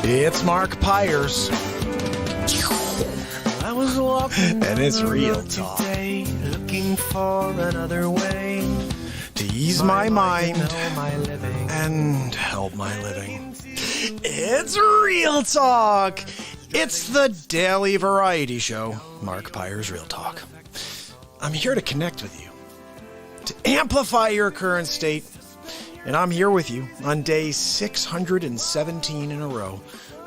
It's Mark Pyers. I was walking and it's real talk. Today, looking for another way to ease my mind living. and help my living. It's real talk. It's the daily variety show, Mark Pyers Real Talk. I'm here to connect with you, to amplify your current state, and I'm here with you on day 617 in a row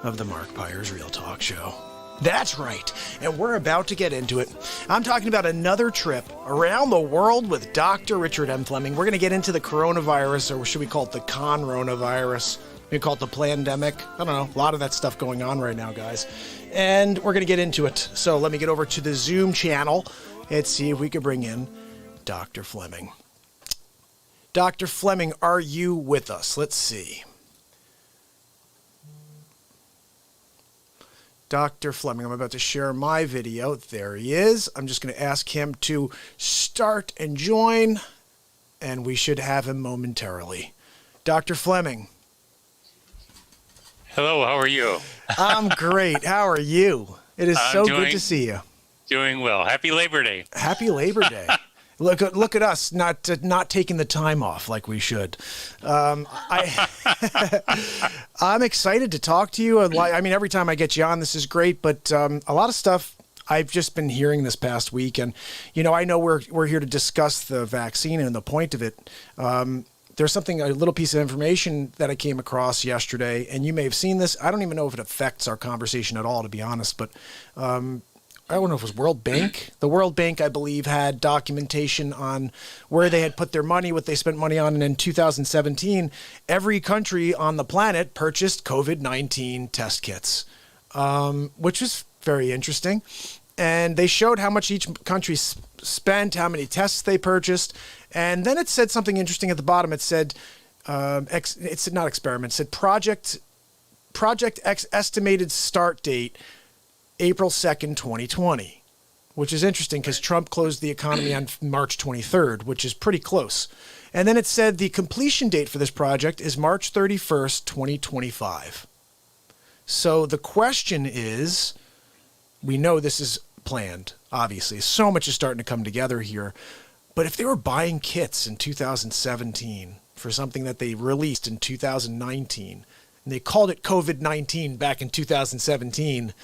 of the Mark Pyers Real Talk show. That's right, and we're about to get into it. I'm talking about another trip around the world with Dr. Richard M. Fleming. We're going to get into the coronavirus, or should we call it the conronavirus? We call it the plandemic. I don't know, a lot of that stuff going on right now, guys. And we're going to get into it. So let me get over to the Zoom channel and see if we can bring in Dr. Fleming. Dr. Fleming, are you with us? Let's see. Dr. Fleming, I'm about to share my video. There he is. I'm just going to ask him to start and join, and we should have him momentarily. Dr. Fleming. Hello, how are you? I'm great. How are you? It is so good to see you. Doing well. Happy Labor Day. Happy Labor Day. Look at us, not taking the time off like we should. I'm excited to talk to you. I mean, every time I get you on, this is great. But a lot of stuff I've just been hearing this past week, and I know we're here to discuss the vaccine and the point of it. There's a little piece of information that I came across yesterday, and you may have seen this. I don't even know if it affects our conversation at all, to be honest, but. I don't know if it was World Bank. The World Bank, I believe, had documentation on where they had put their money, what they spent money on. And in 2017, every country on the planet purchased COVID-19 test kits, which was very interesting. And they showed how much each country spent, how many tests they purchased. And then it said something interesting at the bottom. It said, it said not experiment, it said Project X estimated start date April 2nd, 2020, which is interesting because Trump closed the economy on March 23rd, which is pretty close. And then it said the completion date for this project is March 31st, 2025. So the question is, we know this is planned, obviously. So much is starting to come together here. But if they were buying kits in 2017 for something that they released in 2019, and they called it COVID-19 back in 2017,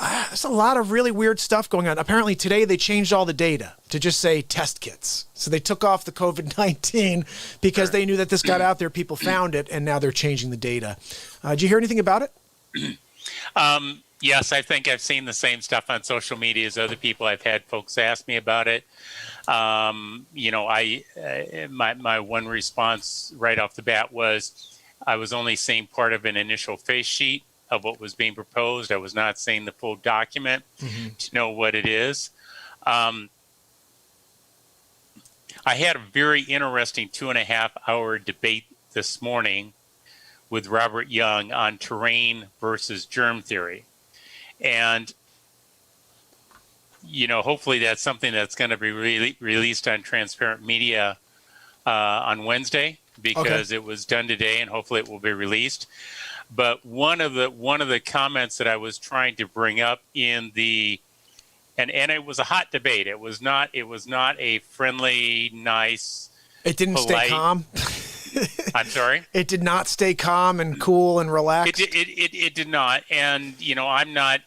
there's a lot of really weird stuff going on. Apparently today they changed all the data to just say test kits. So they took off the COVID-19 because they knew that this got out there, people found it, and now they're changing the data. Did you hear anything about it? Yes, I think I've seen the same stuff on social media as other people. I've had folks ask me about it. My one response right off the bat was I was only seeing part of an initial face sheet of what was being proposed. I was not seeing the full document to know what it is. I had a very interesting 2.5-hour debate this morning with Robert Young on terrain versus germ theory. And, hopefully that's something that's going to be released on Transparent Media on Wednesday, because It was done today, and hopefully it will be released. But one of the comments that I was trying to bring up in and it was a hot debate. It was not a friendly, nice. It didn't polite, stay calm. I'm sorry. It did not stay calm and cool and relaxed. It did not. And I'm not.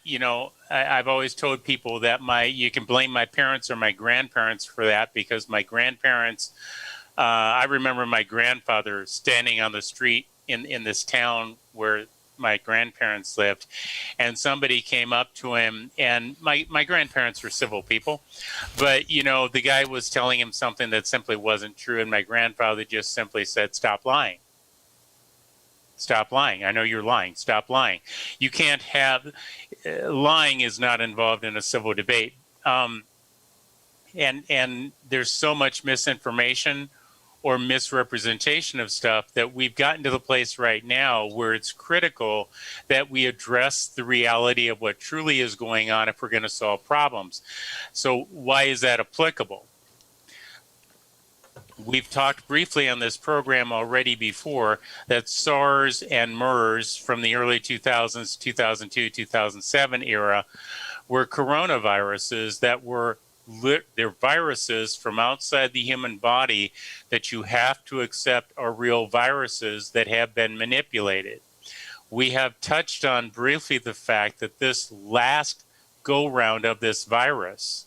I've always told people that you can blame my parents or my grandparents for that, because my grandparents. I remember my grandfather standing on the street in this town where my grandparents lived, and somebody came up to him, and my grandparents were civil people, but the guy was telling him something that simply wasn't true, and my grandfather just simply said, "Stop lying. Stop lying. I know you're lying. Stop lying." You can't have lying is not involved in a civil debate, and there's so much misinformation or misrepresentation of stuff that we've gotten to the place right now where it's critical that we address the reality of what truly is going on if we're going to solve problems. So why is that applicable? we've talked briefly on this program already before that SARS and MERS from the early 2000s, 2002, 2007 era were coronaviruses that were they're viruses from outside the human body that you have to accept are real viruses that have been manipulated. We have touched on briefly the fact that this last go round of this virus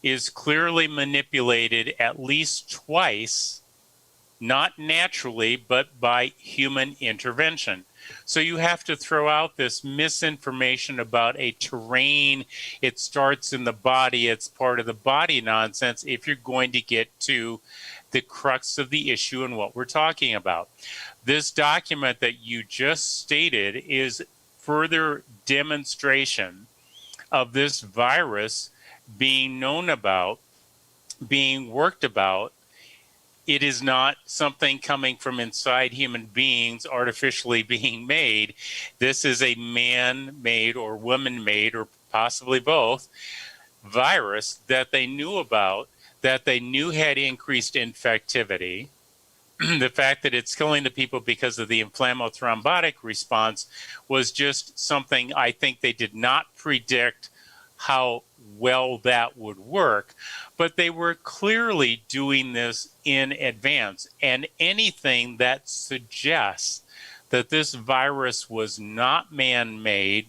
is clearly manipulated at least twice, not naturally, but by human intervention. So you have to throw out this misinformation about a terrain, it starts in the body, it's part of the body nonsense if you're going to get to the crux of the issue and what we're talking about. This document that you just stated is further demonstration of this virus being known about, being worked about. It is not something coming from inside human beings artificially being made. This is a man-made or woman-made or possibly both virus that they knew about, that they knew had increased infectivity. The fact that it's killing the people because of the inflammothrombotic response was just something I think they did not predict how well that would work, but they were clearly doing this in advance. And anything that suggests that this virus was not man-made,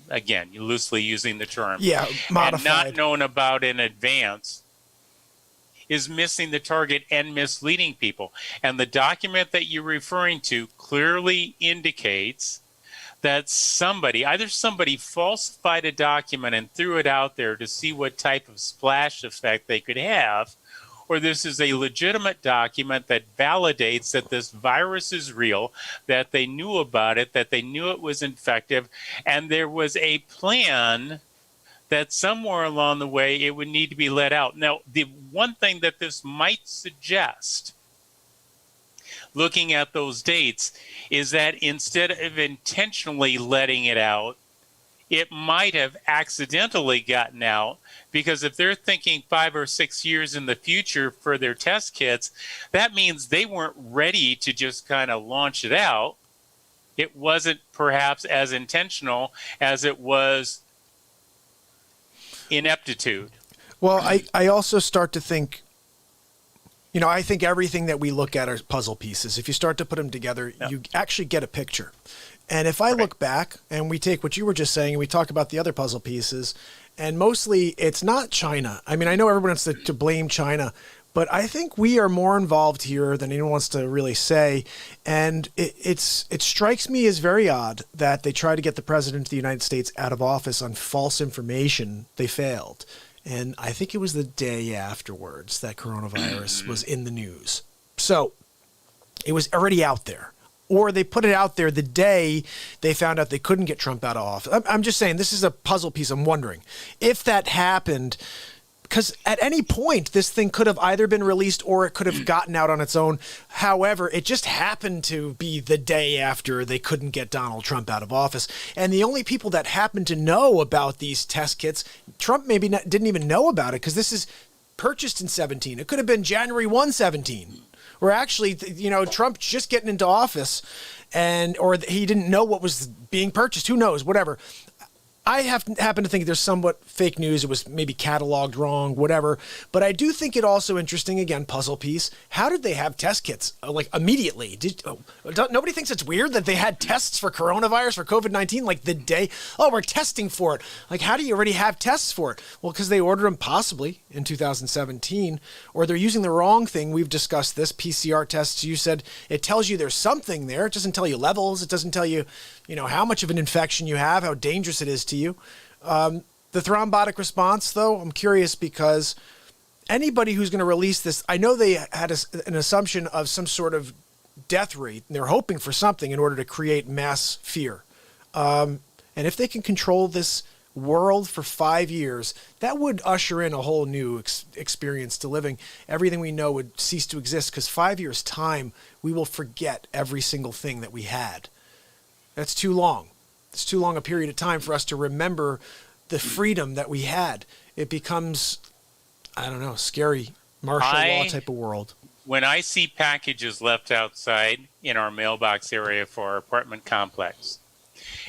again, loosely using the term, modified, and not known about in advance, is missing the target and misleading people. And the document that you're referring to clearly indicates that either somebody falsified a document and threw it out there to see what type of splash effect they could have, or this is a legitimate document that validates that this virus is real, that they knew about it, that they knew it was infective, and there was a plan that somewhere along the way it would need to be let out. Now, the one thing that this might suggest, looking at those dates, is that instead of intentionally letting it out, it might have accidentally gotten out, because if they're thinking 5 or 6 years in the future for their test kits, that means they weren't ready to just kind of launch it out. It wasn't perhaps as intentional as it was ineptitude. Well, I also start to think, I think everything that we look at are puzzle pieces. If you start to put them together, you actually get a picture. And if I look back and we take what you were just saying and we talk about the other puzzle pieces, and mostly it's not China. I mean, I know everyone wants to blame China, but I think we are more involved here than anyone wants to really say. And it strikes me as very odd that they tried to get the president of the United States out of office on false information. They failed. And I think it was the day afterwards that coronavirus was in the news. So it was already out there. Or they put it out there the day they found out they couldn't get Trump out of office. I'm just saying, this is a puzzle piece. I'm wondering if that happened, because at any point this thing could have either been released or it could have gotten out on its own. However, it just happened to be the day after they couldn't get Donald Trump out of office. And the only people that happened to know about these test kits, Trump maybe didn't even know about it, because this is purchased in 17. It could have been January 1, 17. Or actually, Trump just getting into office, or he didn't know what was being purchased. Who knows? Whatever. I happen to think there's somewhat fake news. It was maybe cataloged wrong, whatever. But I do think it also interesting, again, puzzle piece. How did they have test kits like immediately? Nobody thinks it's weird that they had tests for coronavirus, for COVID-19, like the day, we're testing for it. Like, how do you already have tests for it? Well, because they ordered them possibly in 2017, or they're using the wrong thing. We've discussed this, PCR tests. You said it tells you there's something there. It doesn't tell you levels. It doesn't tell you, how much of an infection you have, how dangerous it is to you. The thrombotic response, though, I'm curious, because anybody who's going to release this, I know they had an assumption of some sort of death rate, and they're hoping for something in order to create mass fear. And if they can control this world for 5 years, that would usher in a whole new experience to living. Everything we know would cease to exist, because 5 years' time, we will forget every single thing that we had. That's too long. It's too long a period of time for us to remember the freedom that we had. It becomes, scary martial law type of world. when I see packages left outside in our mailbox area for our apartment complex,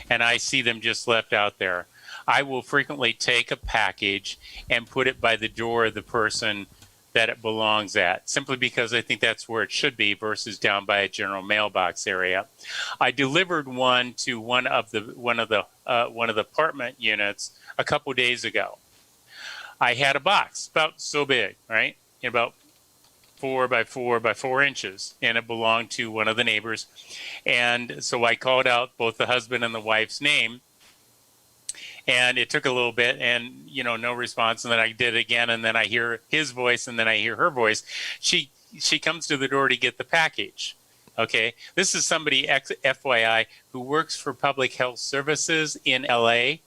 and I see them just left out there, I will frequently take a package and put it by the door of the person that it belongs at, simply because I think that's where it should be versus down by a general mailbox area. I delivered one to one of the apartment units a couple days ago. I had a box about so big, right? About 4 by 4 by 4 inches, and it belonged to one of the neighbors. And so I called out both the husband and the wife's name, and it took a little bit, and no response. And then I did it again, and then I hear his voice, and then I hear her voice. She comes to the door to get the package. Okay, this is somebody, FYI, who works for Public Health Services in LA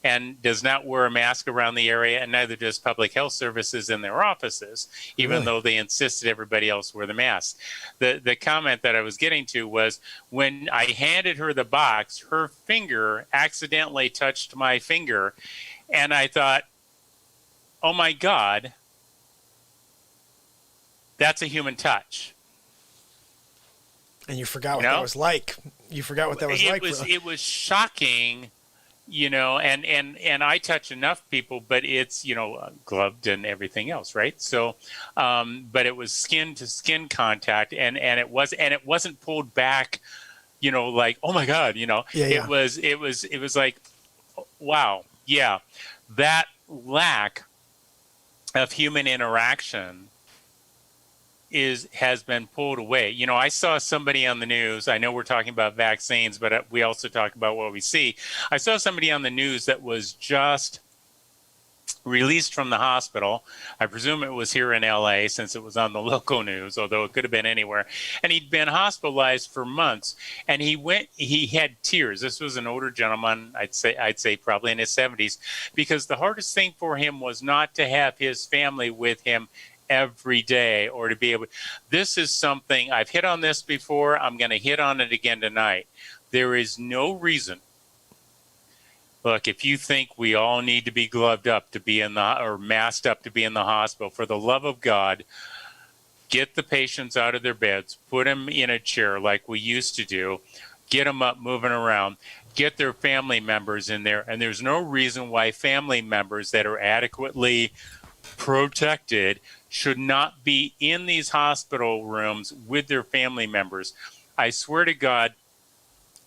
and does not wear a mask around the area, and neither does Public Health Services in their offices, even though they insisted everybody else wear the mask. The comment that I was getting to was, when I handed her the box, her finger accidentally touched my finger, and I thought, oh my God, that's a human touch. And you forgot what that was like. You forgot what that was like. It was shocking. And I touch enough people, but it's, gloved and everything else, right? So, but it was skin to skin contact, and it wasn't pulled back, like, oh my God, It was like, wow, yeah, that lack of human interaction has been pulled away. I saw somebody on the news. I know we're talking about vaccines, but we also talk about what we see. I saw somebody on the news that was just released from the hospital. I presume it was here in LA, since it was on the local news, although it could have been anywhere. And he'd been hospitalized for months, and he had tears. This was an older gentleman, I'd say probably in his 70s, because the hardest thing for him was not to have his family with him every day, or to be able. This is something I've hit on this before. I'm going to hit on it again tonight. There is no reason. Look, if you think we all need to be gloved up to be or masked up to be in the hospital, for the love of God, get the patients out of their beds, put them in a chair like we used to do, get them up, moving around, get their family members in there. And there's no reason why family members that are adequately protected should not be in these hospital rooms with their family members. I swear to God,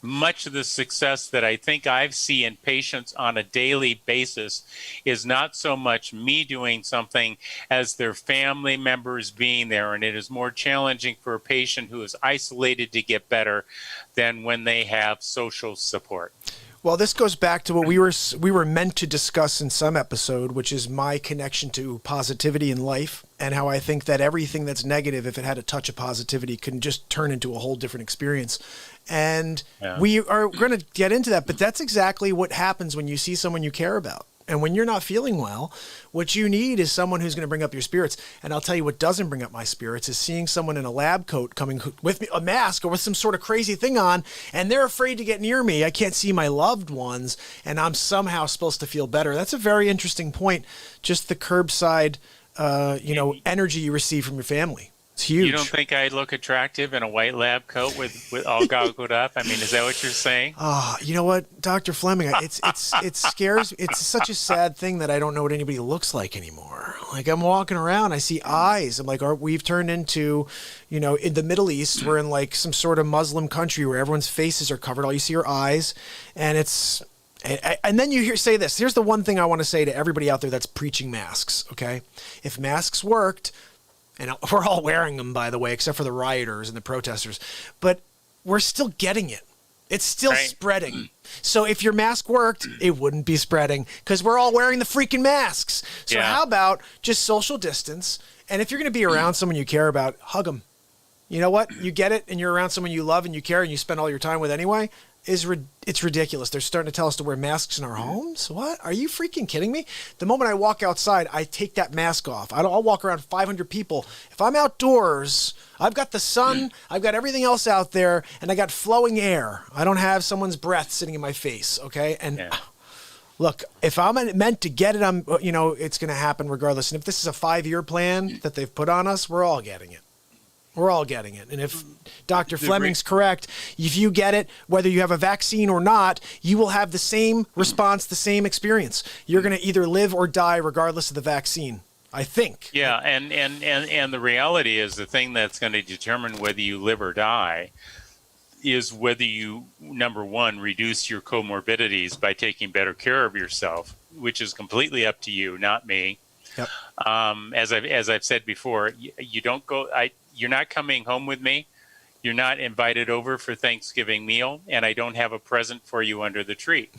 much of the success that I think I see in patients on a daily basis is not so much me doing something as their family members being there. And it is more challenging for a patient who is isolated to get better than when they have social support. Well, this goes back to what we were meant to discuss in some episode, which is my connection to positivity in life, and how I think that everything that's negative, if it had a touch of positivity, can just turn into a whole different experience. And we are going to get into that, but that's exactly what happens when you see someone you care about. And when you're not feeling well, what you need is someone who's going to bring up your spirits. And I'll tell you what doesn't bring up my spirits is seeing someone in a lab coat coming with me, a mask or with some sort of crazy thing on, and they're afraid to get near me. I can't see my loved ones, and I'm somehow supposed to feel better. That's a very interesting point. Just the curbside, energy you receive from your family. It's huge. You don't think I look attractive in a white lab coat with all goggled up? I mean, is that what you're saying? You know what, Dr. Fleming? It scares. It's such a sad thing that I don't know what anybody looks like anymore. Like, I'm walking around, I see eyes. I'm like, we've turned into, in the Middle East, we're in like some sort of Muslim country where everyone's faces are covered. All you see are eyes, and it's. And then you say this. Here's the one thing I want to say to everybody out there that's preaching masks. Okay, if masks worked. And we're all wearing them, by the way, except for the rioters and the protesters. But we're still getting it. It's still spreading. So if your mask worked, it wouldn't be spreading because we're all wearing the freaking masks. So how about just social distance? And if you're going to be around someone you care about, hug them. You know what? You get it, and you're around someone you love and you care and you spend all your time with anyway. It's ridiculous. They're starting to tell us to wear masks in our homes. What? Are you freaking kidding me? The moment I walk outside, I take that mask off. I'll walk around 500 people. If I'm outdoors, I've got the sun, I've got everything else out there, and I got flowing air. I don't have someone's breath sitting in my face, okay? And look, if I'm meant to get it, it's going to happen regardless. And if this is a 5-year plan that they've put on us, we're all getting it. We're all getting it. And if Dr. Fleming's correct, if you get it, whether you have a vaccine or not, you will have the same response, the same experience. You're going to either live or die regardless of the vaccine, I think. Yeah, and the reality is the thing that's going to determine whether you live or die is whether you, number one, reduce your comorbidities by taking better care of yourself, which is completely up to you, not me. Yep. As I've said before, you don't go. You're not coming home with me. You're not invited over for Thanksgiving meal, and I don't have a present for you under the tree.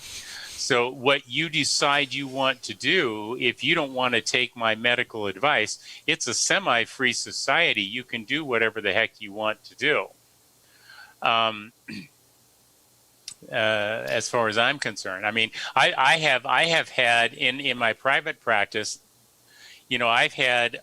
So what you decide you want to do, if you don't want to take my medical advice, it's a semi-free society. You can do whatever the heck you want to do. As far as I'm concerned, I mean, I have had in my private practice, you know, I've had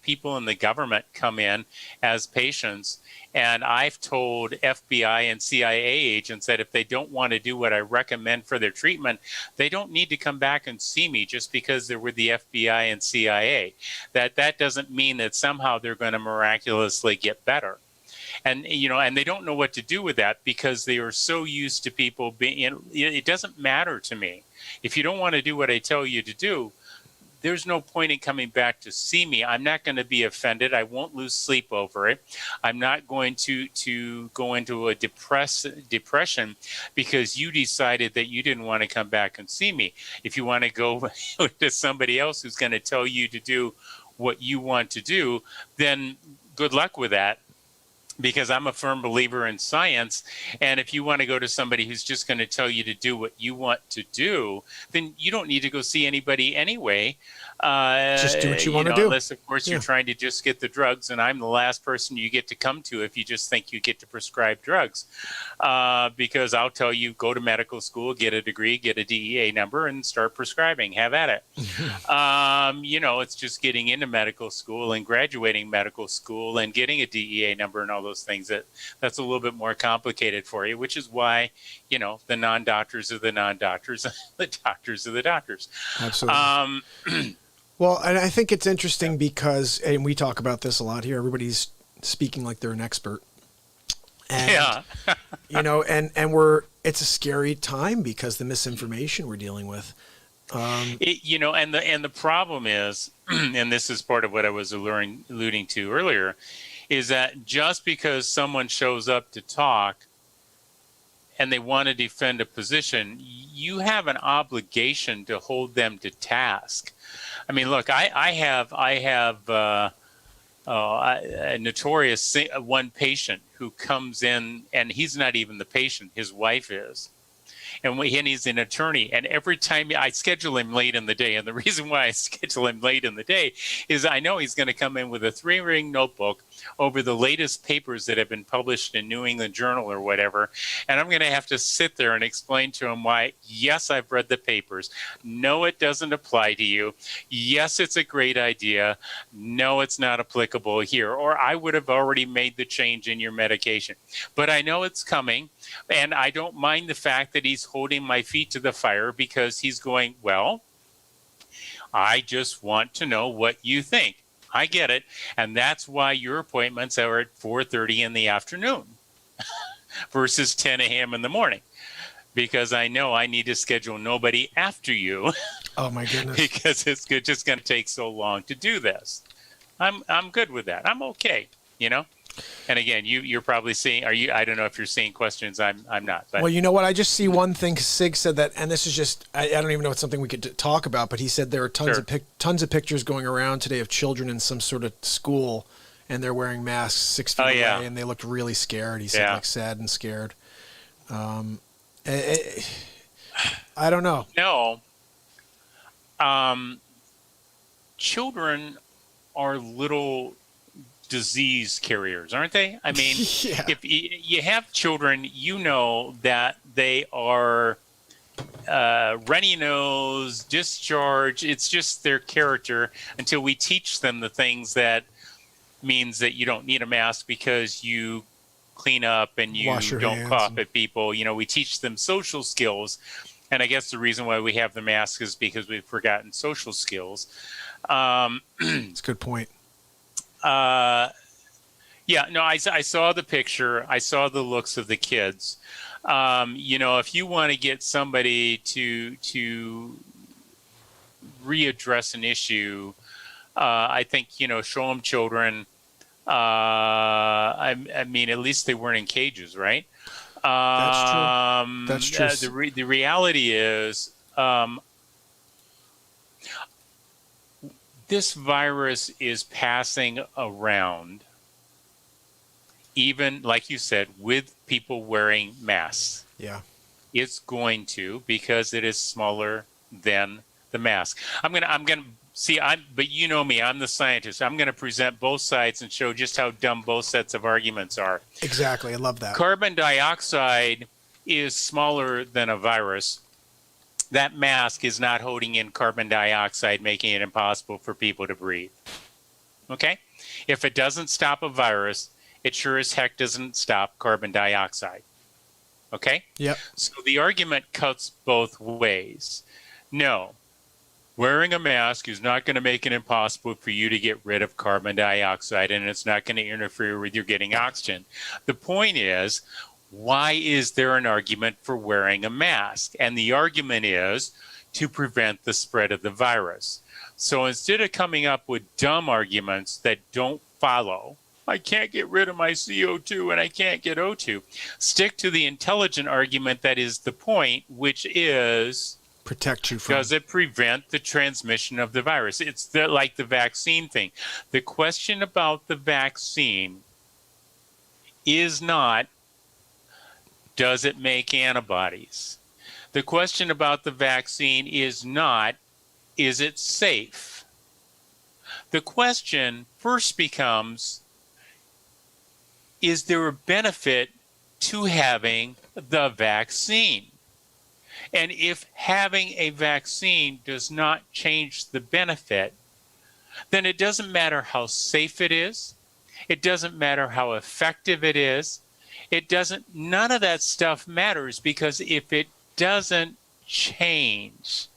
people in the government come in as patients, and I've told FBI and CIA agents that if they don't want to do what I recommend for their treatment, they don't need to come back and see me just because they're with the FBI and CIA. That doesn't mean that somehow they're going to miraculously get better. And, you know, and they don't know what to do with that because they are so used to people being, it doesn't matter to me. If you don't want to do what I tell you to do, there's no point in coming back to see me. I'm not going to be offended. I won't lose sleep over it. I'm not going to go into a depression because you decided that you didn't want to come back and see me. If you want to go to somebody else who's going to tell you to do what you want to do, then good luck with that. Because I'm a firm believer in science. And if you want to go to somebody who's just going to tell you to do what you want to do, then you don't need to go see anybody anyway. Just do what you want to do. Unless, of course, you're trying to just get the drugs. And I'm the last person you get to come to if you just think you get to prescribe drugs. Because I'll tell you, go to medical school, get a degree, get a DEA number, and start prescribing. Have at it. You know, it's just getting into medical school and graduating medical school and getting a DEA number and all those things. That's a little bit more complicated for you, which is why, you know, the non-doctors are the non-doctors, the doctors are the doctors. Absolutely. Well, and I think it's interesting because, and we talk about this a lot here, everybody's speaking like they're an expert. And, you know, and it's a scary time because the misinformation we're dealing with. You know, and the problem is, and this is part of what I was alluding to earlier, is that just because someone shows up to talk and they want to defend a position, you have an obligation to hold them to task. I mean, look, I have a notorious one patient who comes in, and he's not even the patient, his wife is. And he's an attorney. And every time I schedule him late in the day, and the reason why I schedule him late in the day is I know he's going to come in with a 3-ring notebook over the latest papers that have been published in New England Journal or whatever. And I'm going to have to sit there and explain to him why, yes, I've read the papers. No, it doesn't apply to you. Yes, it's a great idea. No, it's not applicable here. Or I would have already made the change in your medication. But I know it's coming. And I don't mind the fact that he's holding my feet to the fire because he's going, well, I just want to know what you think. I get it. And that's why your appointments are at 4:30 in the afternoon versus 10 a.m. in the morning. Because I know I need to schedule nobody after you. Oh, my goodness. Because it's just going to take so long to do this. I'm good with that. I'm okay, you know? And again, you're probably seeing, I don't know if you're seeing questions. I'm not. But. Well, you know what? I just see one thing. Sig said that, and this is just, I don't even know it's something we could talk about, but he said there are tons of pictures going around today of children in some sort of school, and they're wearing masks 6 feet away, and they looked really scared. He said, like, sad and scared. I don't know. No. Children are little disease carriers, aren't they? I mean, if you have children, you know that they are runny nose, discharge. It's just their character until we teach them the things that means that you don't need a mask because you clean up and you don't cough at people. You know, we teach them social skills. And I guess the reason why we have the mask is because we've forgotten social skills. That's a good point. Yeah, no, I saw the picture. I saw the looks of the kids. If you want to get somebody to readdress an issue, I think show them children. I mean, at least they weren't in cages, right? That's true. That's true. The reality is, this virus is passing around, even like you said, with people wearing masks. Yeah. It's going to, because it is smaller than the mask. I'm gonna see. But you know me. I'm the scientist. I'm gonna present both sides and show just how dumb both sets of arguments are. Exactly. I love that. Carbon dioxide is smaller than a virus. That mask is not holding in carbon dioxide, making it impossible for people to breathe. Okay? If it doesn't stop a virus, it sure as heck doesn't stop carbon dioxide. Okay? Yep. So the argument cuts both ways. No, wearing a mask is not going to make it impossible for you to get rid of carbon dioxide, and it's not going to interfere with your getting oxygen. The point is, why is there an argument for wearing a mask? And the argument is to prevent the spread of the virus. So instead of coming up with dumb arguments that don't follow, I can't get rid of my CO2 and I can't get O2, stick to the intelligent argument that is the point, which is, protect you from. does it prevent the transmission of the virus? It's like the vaccine thing. The question about the vaccine is not, does it make antibodies? The question about the vaccine is not, is it safe? The question first becomes, is there a benefit to having the vaccine? And if having a vaccine does not change the benefit, then it doesn't matter how safe it is. It doesn't matter how effective it is. None of that stuff matters, because if it doesn't change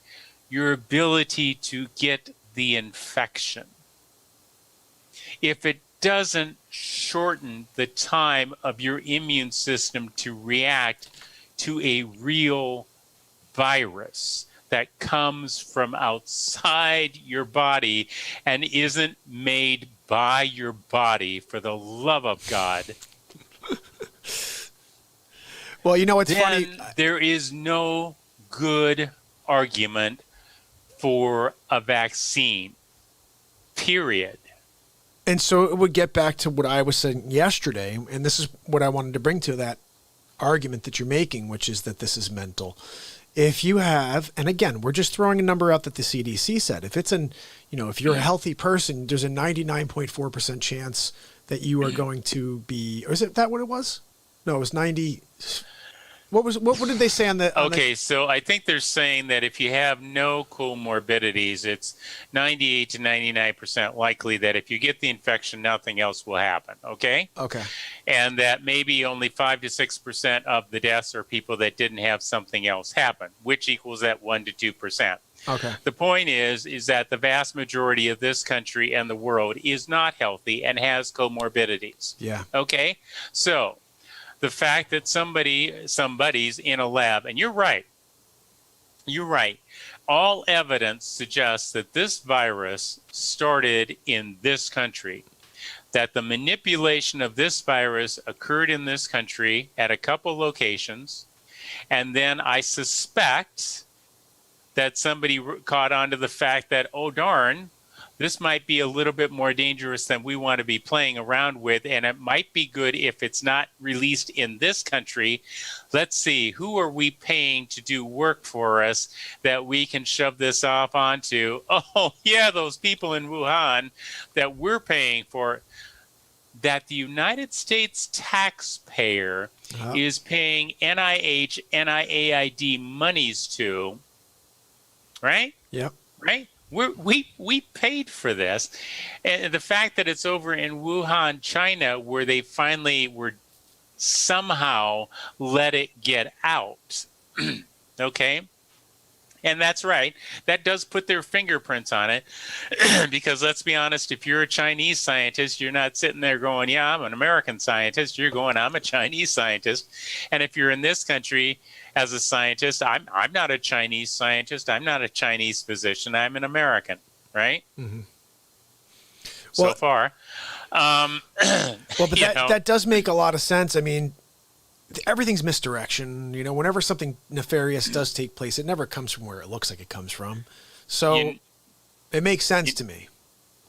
your ability to get the infection, if it doesn't shorten the time of your immune system to react to a real virus that comes from outside your body and isn't made by your body, for the love of God, Well, you know, it's then funny. there is no good argument for a vaccine, period. And so it would get back to what I was saying yesterday, and this is what I wanted to bring to that argument that you're making, which is that this is mental. If you have, and again, we're just throwing a number out that the CDC said, if it's if you're a healthy person, there's a 99.4% chance that you are going to be, or is it that what it was? No, it was 90. What did they say on the? Okay, so I think they're saying that if you have no comorbidities, it's 98 to 99% likely that if you get the infection, nothing else will happen. Okay. Okay. And that maybe only 5 to 6% of the deaths are people that didn't have something else happen, which equals that 1 to 2%. Okay. The point is that the vast majority of this country and the world is not healthy and has comorbidities. Yeah. Okay. So the fact that somebody's in a lab, and you're right, all evidence suggests that this virus started in this country, that the manipulation of this virus occurred in this country at a couple locations, and then I suspect that somebody caught on to the fact that, oh darn, this might be a little bit more dangerous than we want to be playing around with, and it might be good if it's not released in this country. Let's see, who are we paying to do work for us that we can shove this off onto? Oh, yeah, those people in Wuhan that we're paying for, that the United States taxpayer is paying NIH, NIAID monies to, right? Yep. Right? We paid for this, and the fact that it's over in Wuhan, China, where they finally were somehow let it get out, okay, And that's right. That does put their fingerprints on it. Because let's be honest, if you're a Chinese scientist, you're not sitting there going, yeah, I'm an American scientist. You're going, I'm a Chinese scientist. And if you're in this country as a scientist, I'm not a Chinese scientist. I'm not a Chinese physician. I'm an American, right? Mm-hmm. So Well, far. Well, but that does make a lot of sense. I mean, everything's misdirection. You know, whenever something nefarious does take place, it never comes from where it looks like it comes from. So it makes sense to me.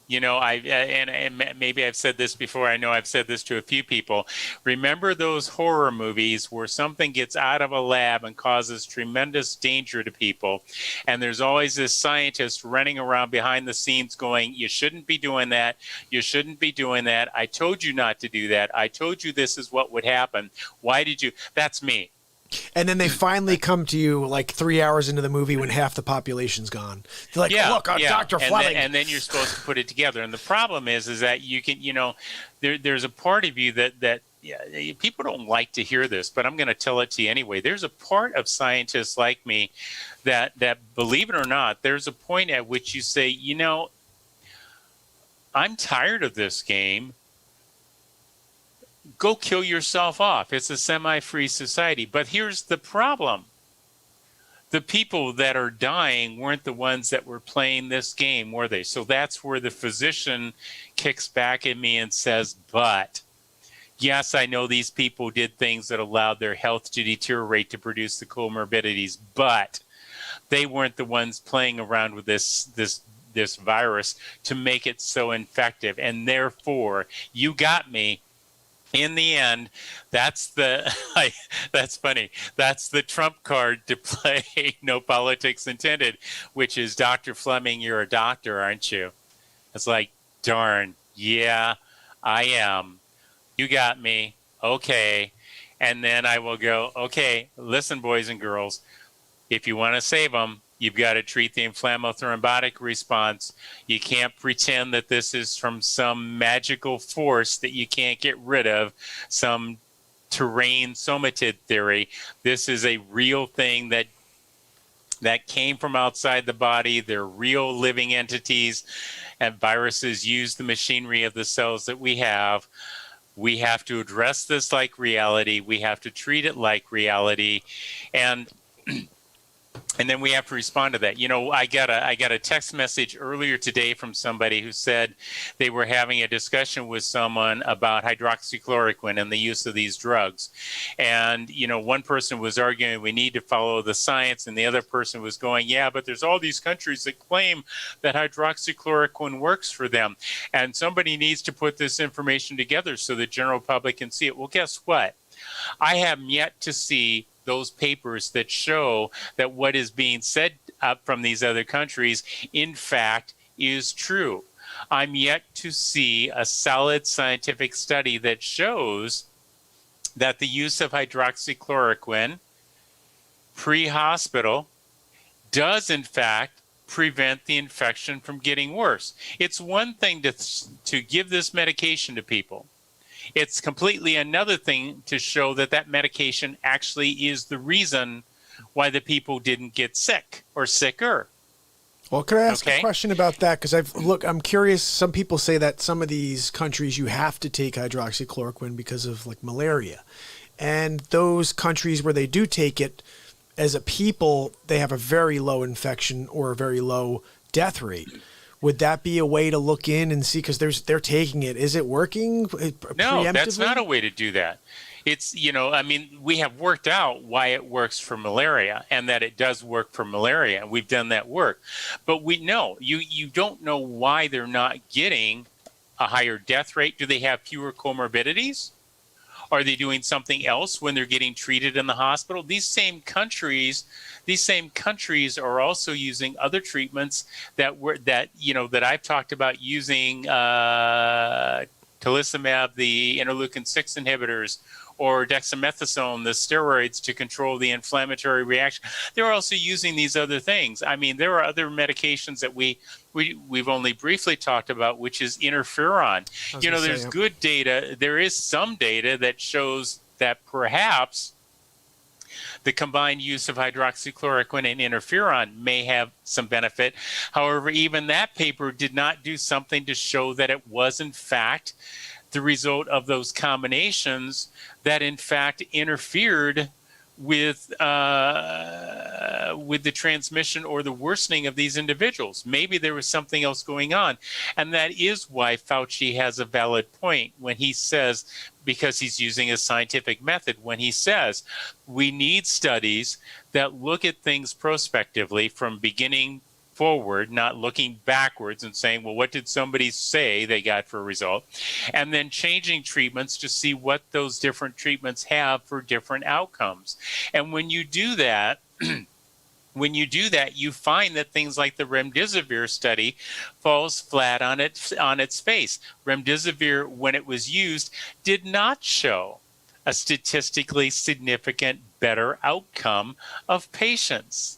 You know, and maybe I've said this before. I know I've said this to a few people. Remember those horror movies where something gets out of a lab and causes tremendous danger to people, and there's always this scientist running around behind the scenes going, you shouldn't be doing that. You shouldn't be doing that. I told you not to do that. I told you this is what would happen. Why did you? That's me. And then they finally come to you like 3 hours into the movie when half the population's gone. They're like, look, Dr. Fleming. And then you're supposed to put it together. And the problem is that you can, there's a part of you that people don't like to hear this, but I'm going to tell it to you anyway. There's a part of scientists like me that believe it or not, there's a point at which you say, I'm tired of this game. Go kill yourself off. It's a semi-free society. But here's the problem. The people that are dying weren't the ones that were playing this game, were they? So that's where the physician kicks back at me and says, but yes, I know these people did things that allowed their health to deteriorate to produce the comorbidities, but they weren't the ones playing around with this virus to make it so infective. And therefore, you got me. In the end, that's funny. That's the trump card to play, no politics intended, which is, Dr. Fleming, you're a doctor, aren't you? It's like, darn, yeah, I am. You got me. Okay. And then I will go, okay, listen, boys and girls, if you want to save them, you've got to treat the inflammothrombotic response. You can't pretend that this is from some magical force that you can't get rid of, some terrain somatid theory. This is a real thing that came from outside the body. They're real living entities, and viruses use the machinery of the cells that we have. We have to address this like reality. We have to treat it like reality. And then we have to respond to that. I got a text message earlier today from somebody who said they were having a discussion with someone about hydroxychloroquine and the use of these drugs. And, one person was arguing we need to follow the science, and the other person was going, yeah, but there's all these countries that claim that hydroxychloroquine works for them. And somebody needs to put this information together so the general public can see it. Well, guess what? I have yet to see those papers that show that what is being said from these other countries, in fact, is true. I'm yet to see a solid scientific study that shows that the use of hydroxychloroquine pre-hospital does, in fact, prevent the infection from getting worse. It's one thing to give this medication to people. It's completely another thing to show that medication actually is the reason why the people didn't get sick or sicker. Well, could I ask a question about that? Because I'm curious. Some people say that some of these countries you have to take hydroxychloroquine because of like malaria, and those countries where they do take it, as a people, they have a very low infection or a very low death rate. Would that be a way to look in and see, because they're taking it? Is it working? No, that's not a way to do that. It's, we have worked out why it works for malaria and that it does work for malaria. And we've done that work. But you don't know why they're not getting a higher death rate. Do they have fewer comorbidities? Are they doing something else when they're getting treated in the hospital? These same countries are also using other treatments that I've talked about using tocilizumab, the interleukin 6 inhibitors, or dexamethasone, the steroids, to control the inflammatory reaction. They're also using these other things. I mean, there are other medications that we've only briefly talked about, which is interferon. There's good data. There is some data that shows that perhaps The combined use of hydroxychloroquine and interferon may have some benefit. However, even that paper did not do something to show that it was, in fact, the result of those combinations that, in fact, interfered with the transmission or the worsening of these individuals. Maybe there was something else going on. And that is why Fauci has a valid point when he says, because he's using a scientific method, when he says we need studies that look at things prospectively from beginning forward, not looking backwards and saying, well, what did somebody say they got for a result? And then changing treatments to see what those different treatments have for different outcomes. And when you do that, you find that things like the remdesivir study falls flat on its face. Remdesivir, when it was used, did not show a statistically significant better outcome of patients.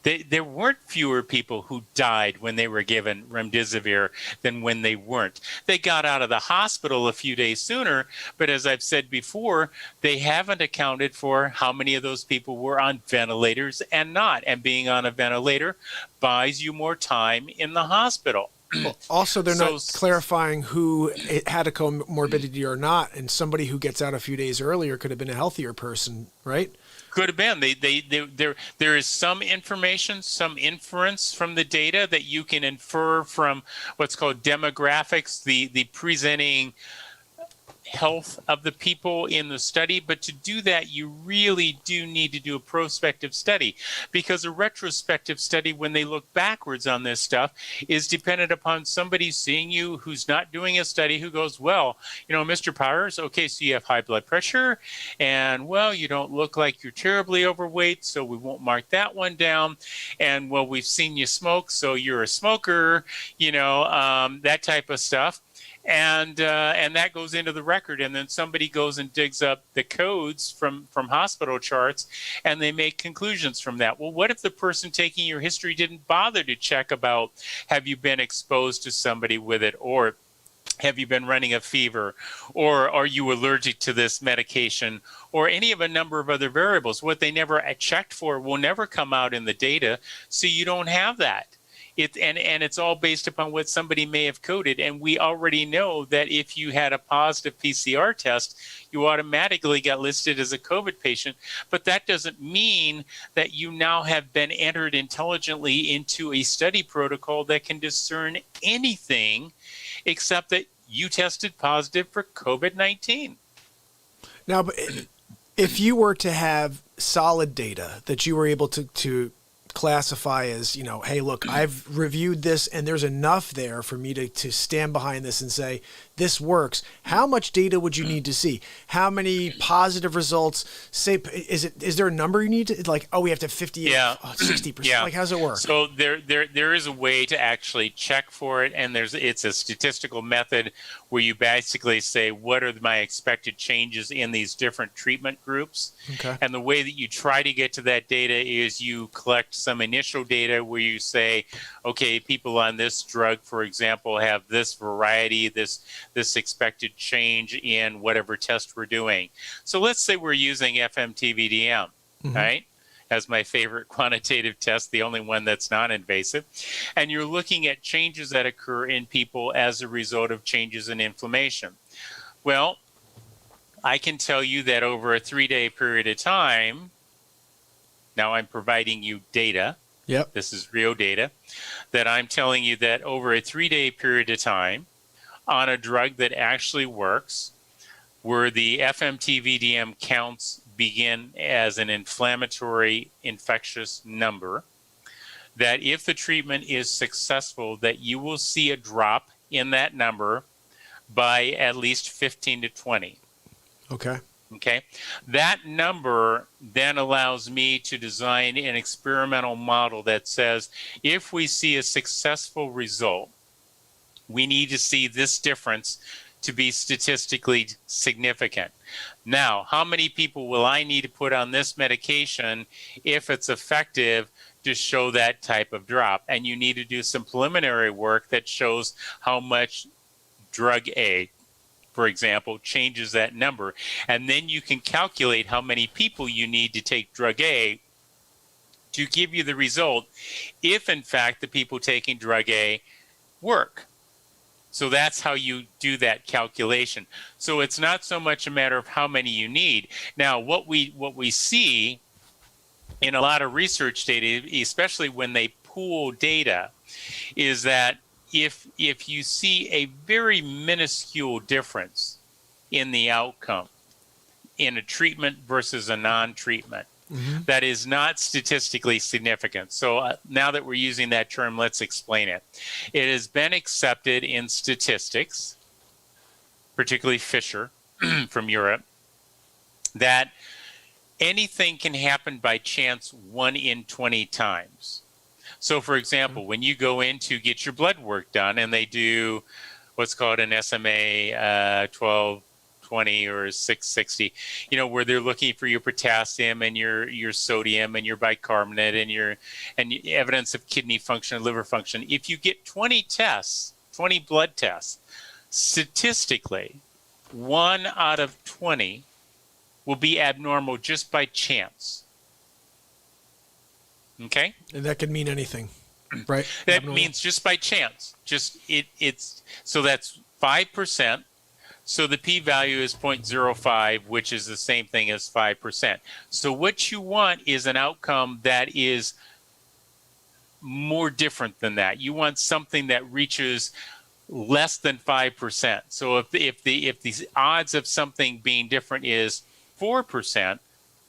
There weren't fewer people who died when they were given remdesivir than when they weren't. They got out of the hospital a few days sooner, but as I've said before, they haven't accounted for how many of those people were on ventilators and not. And being on a ventilator buys you more time in the hospital. Well, also, they're not clarifying who had a comorbidity or not, and somebody who gets out a few days earlier could have been a healthier person, right? Could have been. There is some information, some inference from the data that you can infer from what's called demographics, the presenting health of the people in the study. But to do that, you really do need to do a prospective study, because a retrospective study, when they look backwards on this stuff, is dependent upon somebody seeing you who's not doing a study who goes, well, Mr. Powers, okay, so you have high blood pressure, and well, you don't look like you're terribly overweight, so we won't mark that one down. And well, we've seen you smoke, so you're a smoker, that type of stuff. And that goes into the record, and then somebody goes and digs up the codes from hospital charts, and they make conclusions from that. Well, what if the person taking your history didn't bother to check about, have you been exposed to somebody with it, or have you been running a fever, or are you allergic to this medication, or any of a number of other variables? What they never checked for will never come out in the data, so you don't have that. And it's all based upon what somebody may have coded. And we already know that if you had a positive PCR test, you automatically got listed as a COVID patient. But that doesn't mean that you now have been entered intelligently into a study protocol that can discern anything except that you tested positive for COVID-19. Now, but if you were to have solid data that you were able to classify as, hey, look, I've reviewed this and there's enough there for me to stand behind this and say, this works. How much data would you need to see? How many positive results? Say, is there a number you need to, like, we have to have 50, 60%? Yeah. Like, how does it work? So there is a way to actually check for it, and it's a statistical method where you basically say, what are my expected changes in these different treatment groups? Okay. And the way that you try to get to that data is you collect some initial data where you say, okay, people on this drug, for example, have this variety, this expected change in whatever test we're doing. So let's say we're using FMTVDM, right, as my favorite quantitative test, the only one that's non-invasive. And you're looking at changes that occur in people as a result of changes in inflammation. Well, I can tell you that over a 3-day period of time, now I'm providing you data. Yep. This is real data, that I'm telling you that over a 3-day period of time, on a drug that actually works, where the FMTVDM counts begin as an inflammatory infectious number, that if the treatment is successful, that you will see a drop in that number by at least 15 to 20. Okay. Okay. That number then allows me to design an experimental model that says, if we see a successful result, we need to see this difference to be statistically significant. Now, how many people will I need to put on this medication if it's effective to show that type of drop? And you need to do some preliminary work that shows how much drug A for example, changes that number. And then you can calculate how many people you need to take drug A to give you the result if, in fact, the people taking drug A work. So that's how you do that calculation. So it's not so much a matter of how many you need. Now, what we see in a lot of research data, especially when they pool data, is that if you see a very minuscule difference in the outcome in a treatment versus a non-treatment, that is not statistically significant. So now that we're using that term, let's explain it. It has been accepted in statistics, particularly Fisher from Europe, that anything can happen by chance 1 in 20 times. So, for example, when you go in to get your blood work done and they do what's called an SMA 1220 or 660, where they're looking for your potassium and your sodium and your bicarbonate and evidence of kidney function and liver function. If you get 20 blood tests, statistically, 1 out of 20 will be abnormal just by chance. Okay? And that could mean anything, right? That Abnormal. means just by chance. It's so that's 5%. So the p-value is 0.05, which is the same thing as 5%. So what you want is an outcome that is more different than that. You want something that reaches less than 5%. So if the odds of something being different is 4%,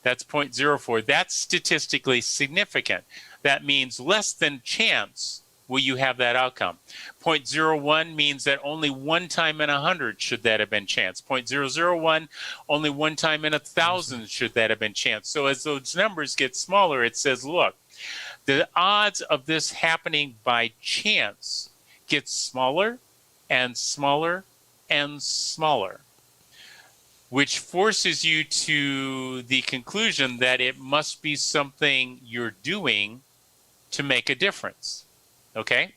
that's 0.04. That's statistically significant. That means less than chance will you have that outcome. 0.01 means that only 1 time in 100 should that have been chance. 0.001, only 1 time in 1,000 should that have been chance. So as those numbers get smaller, it says, look, the odds of this happening by chance get smaller and smaller and smaller, which forces you to the conclusion that it must be something you're doing to make a difference. Okay?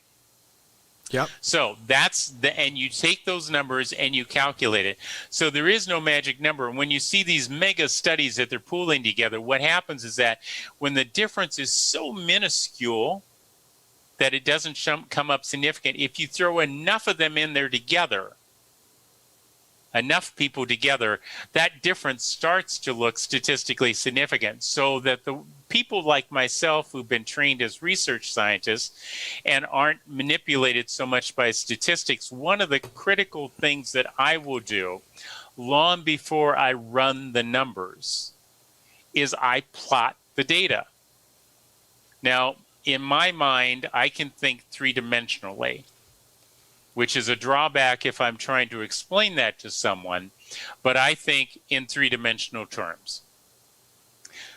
Yep. So and you take those numbers and you calculate it. So there is no magic number. When you see these mega studies that they're pooling together, what happens is that when the difference is so minuscule that it doesn't come up significant, if you throw enough of them in there together, enough people together, that difference starts to look statistically significant, so that the people like myself who've been trained as research scientists and aren't manipulated so much by statistics, one of the critical things that I will do long before I run the numbers is I plot the data. Now, in my mind, I can think three-dimensionally, which is a drawback if I'm trying to explain that to someone, but I think in three-dimensional terms.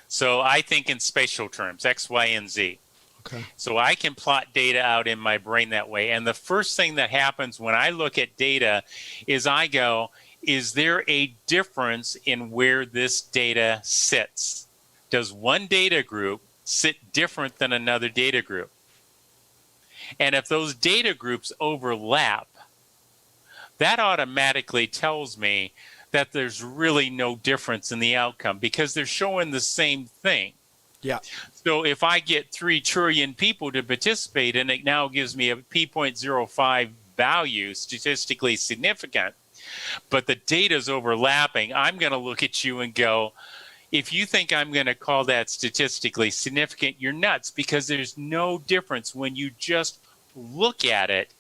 So I think in spatial terms, X, Y, and Z. Okay. So I can plot data out in my brain that way. And the first thing that happens when I look at data is I go, is there a difference in where this data sits? Does one data group sit different than another data group? And if those data groups overlap, that automatically tells me that there's really no difference in the outcome because they're showing the same thing. Yeah. So if I get 3 trillion people to participate and it now gives me a p.05 value, statistically significant, but the data's overlapping, I'm going to look at you and go, if you think I'm going to call that statistically significant, you're nuts, because there's no difference. When you just look at it,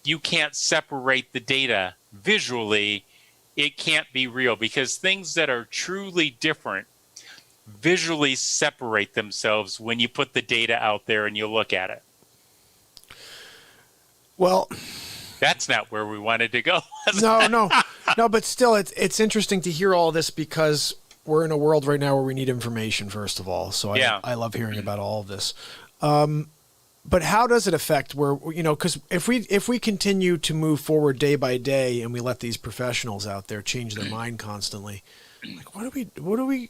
you can't separate the data visually. It can't be real, because things that are truly different visually separate themselves when you put the data out there and you look at it. Well, that's not where we wanted to go. No, but still, it's interesting to hear all this, because we're in a world right now where we need information, first of all. So I love hearing about all of this. But how does it affect because if we continue to move forward day by day and we let these professionals out there change their mind constantly, like what do we,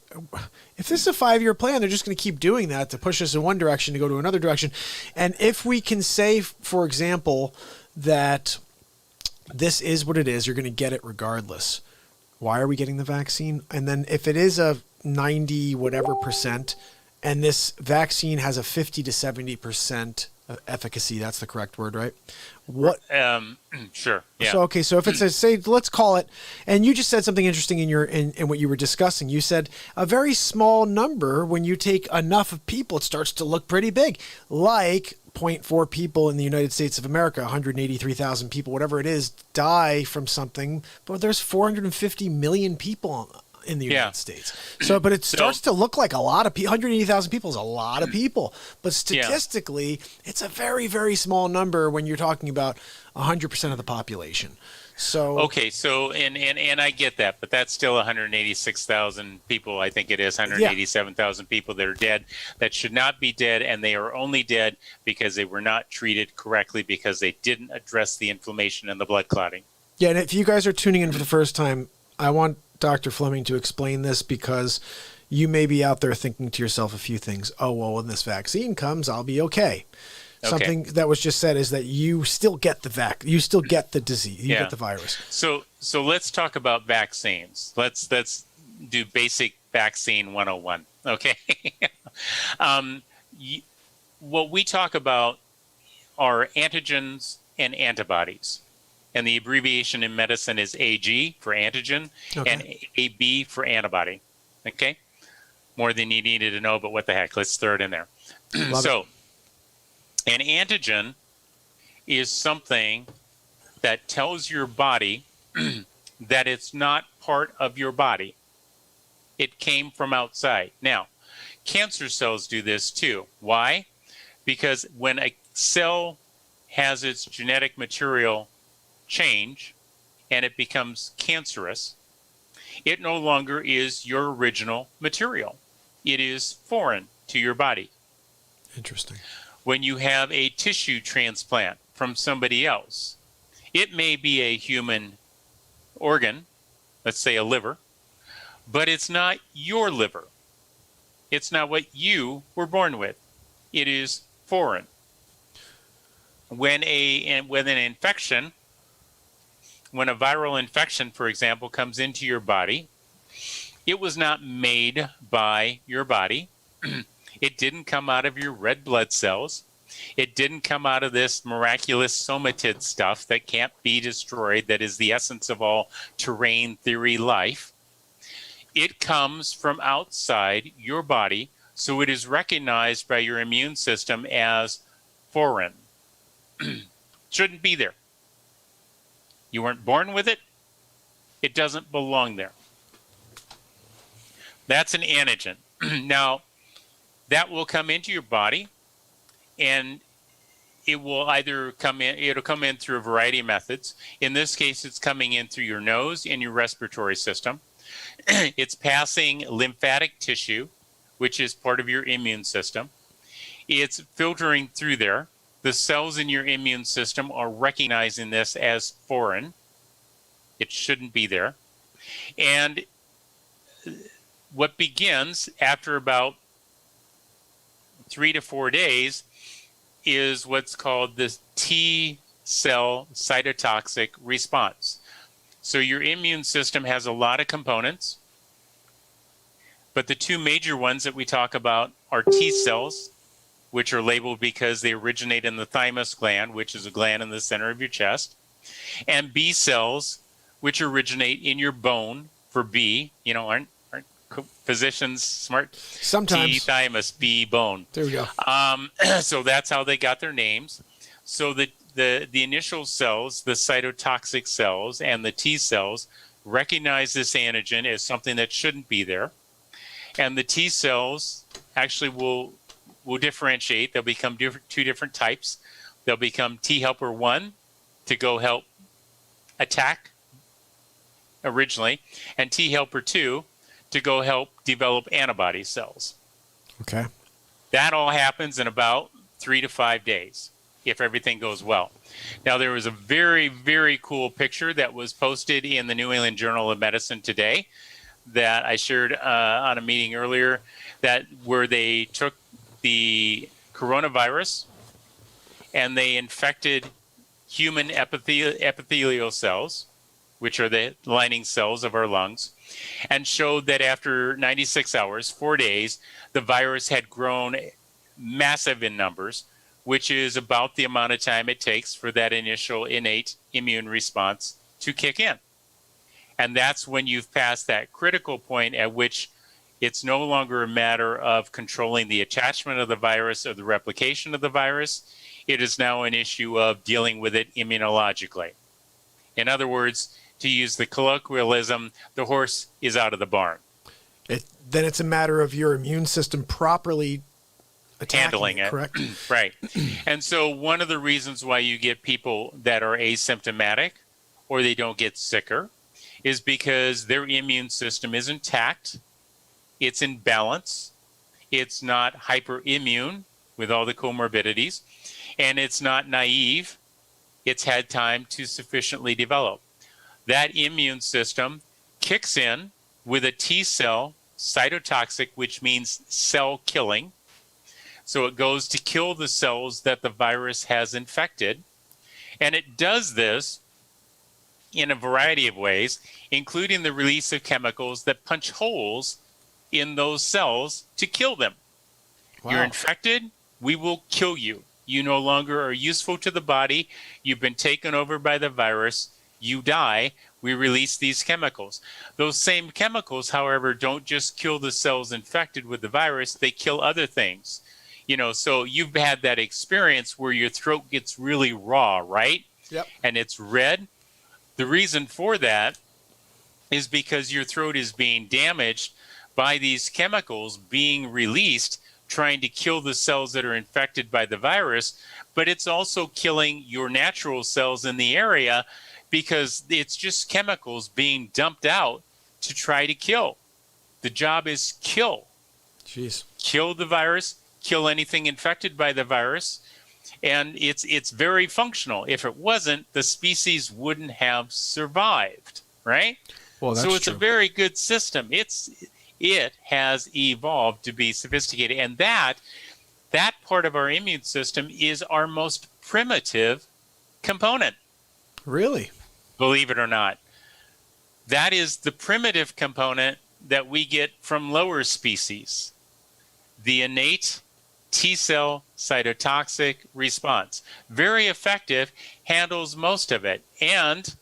if this is a 5-year plan, they're just going to keep doing that to push us in one direction to go to another direction. And if we can say, for example, that this is what it is. You're going to get it regardless. Why are we getting the vaccine? And then if it is a 90 whatever percent, and this vaccine has a 50 to 70% efficacy, that's the correct word, right? What? Sure. Yeah. So okay, so if it's say, let's call it, and you just said something interesting in what you were discussing. You said a very small number. When you take enough of people, it starts to look pretty big, like zero point 0.4 people in the United States of America, 183,000 people, whatever it is, die from something. But there's 450 million people in the United States. So, but it starts to look like a lot of people. 180,000 people is a lot of people. But statistically, it's a very, very small number when you're talking about 100% of the population. So okay, so and I get that, but that's still 186,000 people. I think it is 187,000 people that are dead that should not be dead, and they are only dead because they were not treated correctly because they didn't address the inflammation and the blood clotting. Yeah, and if you guys are tuning in for the first time, I want Dr. Fleming to explain this because you may be out there thinking to yourself a few things. Oh, well, when this vaccine comes, I'll be okay. Something that was just said is that you still get the you still get the disease, you get the virus. So let's talk about vaccines. Let's do basic vaccine 101. Okay. What we talk about are antigens and antibodies. And the abbreviation in medicine is AG for antigen and AB for antibody. Okay? More than you needed to know, but what the heck? Let's throw it in there. So, an antigen is something that tells your body that it's not part of your body. It came from outside. Now, cancer cells do this too. Why? Because when a cell has its genetic material change and it becomes cancerous, it no longer is your original material. It is foreign to your body. Interesting. When you have a tissue transplant from somebody else, it may be a human organ, let's say a liver, but it's not your liver. It's not what you were born with. It is foreign. When a viral infection, for example, comes into your body, it was not made by your body. It didn't come out of your red blood cells. It didn't come out of this miraculous somatid stuff that can't be destroyed, that is the essence of all terrain theory life. It comes from outside your body, so it is recognized by your immune system as foreign. Shouldn't be there. You weren't born with it. It doesn't belong there. That's an antigen. Now, that will come into your body, and it will either it'll come in through a variety of methods. In this case, it's coming in through your nose and your respiratory system. It's passing lymphatic tissue, which is part of your immune system. It's filtering through there. The cells in your immune system are recognizing this as foreign. It shouldn't be there. And what begins after about 3 to 4 days is what's called this T cell cytotoxic response. So your immune system has a lot of components, but the two major ones that we talk about are T cells, which are labeled because they originate in the thymus gland, which is a gland in the center of your chest, and B cells, which originate in your bone for B. You know, aren't physicians smart? Sometimes. T, thymus, B, bone. There we go. So that's how they got their names. So the initial cells, the cytotoxic cells and the T cells, recognize this antigen as something that shouldn't be there. And the T cells actually will differentiate. They'll become two different types. They'll become T helper 1 to go help attack originally, and T helper 2 to go help develop antibody cells. Okay. That all happens in about 3 to 5 days, if everything goes well. Now, there was a very, very cool picture that was posted in the New England Journal of Medicine today that I shared on a meeting earlier, where they took the coronavirus and they infected human epithelial cells, which are the lining cells of our lungs, and showed that after 96 hours, 4 days, the virus had grown massive in numbers, which is about the amount of time it takes for that initial innate immune response to kick in. And that's when you've passed that critical point at which it's no longer a matter of controlling the attachment of the virus or the replication of the virus. It is now an issue of dealing with it immunologically. In other words, to use the colloquialism, the horse is out of the barn. Then it's a matter of your immune system properly Handling it. Correct? Right. And so one of the reasons why you get people that are asymptomatic or they don't get sicker is because their immune system is intact. It's in balance. It's not hyperimmune with all the comorbidities, and it's not naive. It's had time to sufficiently develop. That immune system kicks in with a T cell cytotoxic, which means cell killing. So it goes to kill the cells that the virus has infected. And it does this in a variety of ways, including the release of chemicals that punch holes in those cells to kill them. Wow. You're infected, we will kill you. You no longer are useful to the body. You've been taken over by the virus. You die. We release these chemicals. Those same chemicals, however, don't just kill the cells infected with the virus, they kill other things. So you've had that experience where your throat gets really raw, right? Yep. And it's red. The reason for that is because your throat is being damaged by these chemicals being released, trying to kill the cells that are infected by the virus, but it's also killing your natural cells in the area because it's just chemicals being dumped out to try to kill. The job is kill. Jeez. Kill the virus, kill anything infected by the virus, and it's very functional. If it wasn't, the species wouldn't have survived, right? Well, that's so it's true. a very good system. It has evolved to be sophisticated, and that part of our immune system is our most primitive component. Really? Believe it or not. That is the primitive component that we get from lower species. The innate T cell cytotoxic response. Very effective, handles most of it. And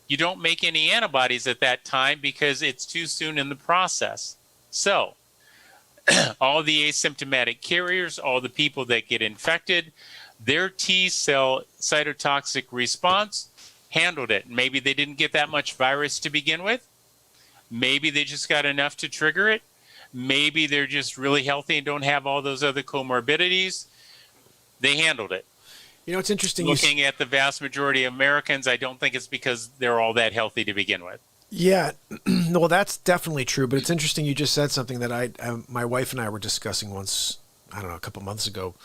you don't make any antibodies at that time because it's too soon in the process. So, all the asymptomatic carriers, all the people that get infected, their T cell cytotoxic response handled it. Maybe they didn't get that much virus to begin with. Maybe they just got enough to trigger it. Maybe they're just really healthy and don't have all those other comorbidities. They handled it. It's interesting. Looking at the vast majority of Americans, I don't think it's because they're all that healthy to begin with. Yeah, well, that's definitely true. But it's interesting you just said something that my wife and I were discussing once, I don't know, a couple months ago.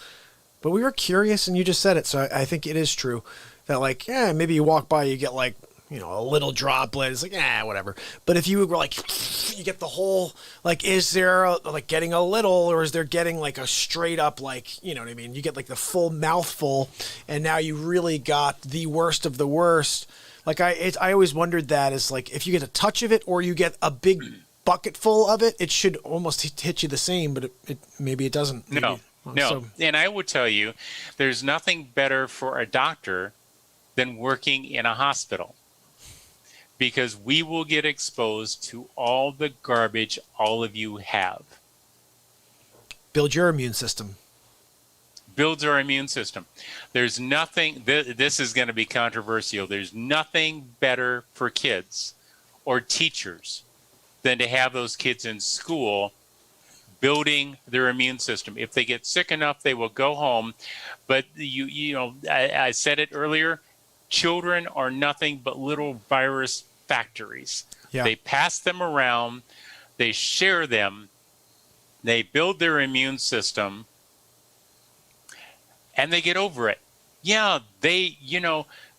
But we were curious, and you just said it, so I think it is true that, maybe you walk by, you get a little droplet. It's whatever. But if you were you get the whole, is there getting a little, or is there getting a straight up, you know what I mean? You get the full mouthful, and now you really got the worst of the worst. I always wondered that is if you get a touch of it or you get a big bucket full of it, it should almost hit you the same, but maybe it doesn't. No. And I would tell you, there's nothing better for a doctor than working in a hospital, because we will get exposed to all the garbage all of you have. Build your immune system. Builds our immune system. There's nothing, this is going to be controversial, there's nothing better for kids or teachers than to have those kids in school building their immune system. If they get sick enough, they will go home. But I said it earlier, children are nothing but little virus factories. Yeah. They pass them around, they share them, they build their immune system, and they get over it. Yeah,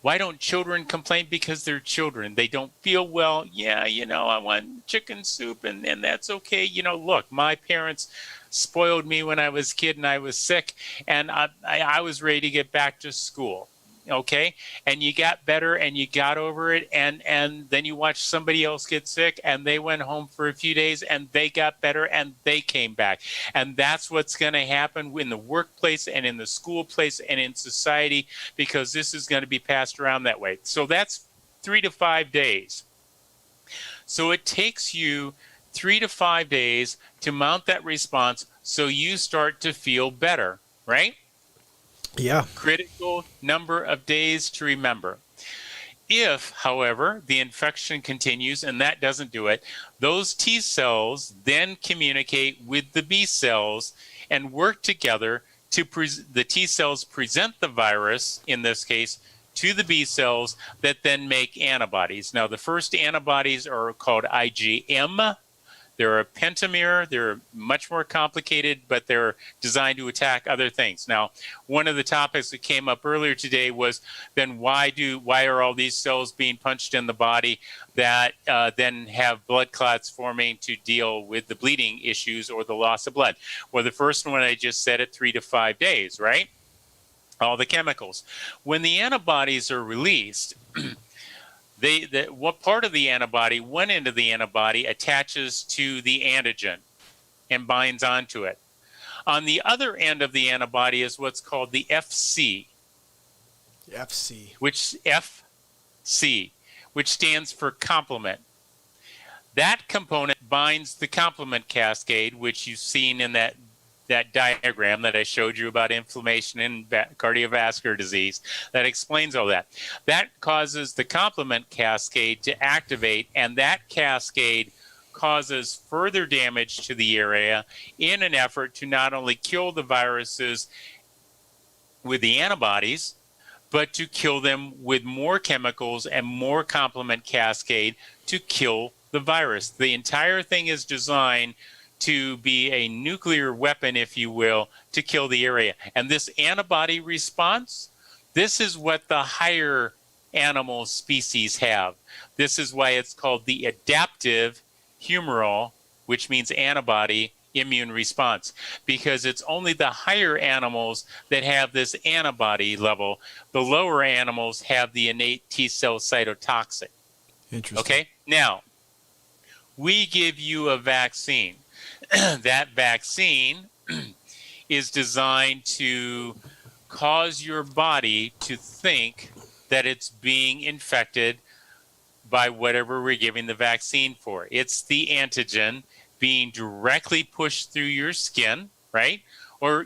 why don't children complain? Because they're children. They don't feel well. Yeah, I want chicken soup, and that's okay. Look, my parents spoiled me when I was a kid and I was sick, and I was ready to get back to school. okay, and you got better and you got over it, and then you watch somebody else get sick and they went home for a few days and they got better and they came back. And that's what's going to happen in the workplace and in the school place and in society, because this is going to be passed around that way. So that's 3 to 5 days. So it takes you 3 to 5 days to mount that response so you start to feel better, right? Yeah. Critical number of days to remember. If, however, the infection continues and that doesn't do it, those T cells then communicate with the B cells and work together to the T cells present the virus, in this case, to the B cells that then make antibodies. Now, the first antibodies are called IgM. They're a pentamer. They're much more complicated, but they're designed to attack other things. Now, one of the topics that came up earlier today was then why are all these cells being punched in the body that then have blood clots forming to deal with the bleeding issues or the loss of blood? Well, the first one I just said at 3 to 5 days, right? All the chemicals. When the antibodies are released, what part of the antibody, one end of the antibody attaches to the antigen and binds onto it. On the other end of the antibody is what's called the FC. FC. Which stands for complement. That component binds the complement cascade, which you've seen in that diagram that I showed you about inflammation and cardiovascular disease. That explains all that. That causes the complement cascade to activate, and that cascade causes further damage to the area in an effort to not only kill the viruses with the antibodies, but to kill them with more chemicals and more complement cascade to kill the virus. The entire thing is designed to be a nuclear weapon, if you will, to kill the area. And this antibody response, this is what the higher animal species have. This is why it's called the adaptive humoral, which means antibody immune response, because it's only the higher animals that have this antibody level. The lower animals have the innate T cell cytotoxic. Interesting. Okay, now we give you a vaccine. That vaccine is designed to cause your body to think that it's being infected by whatever we're giving the vaccine for. It's the antigen being directly pushed through your skin, right? Or,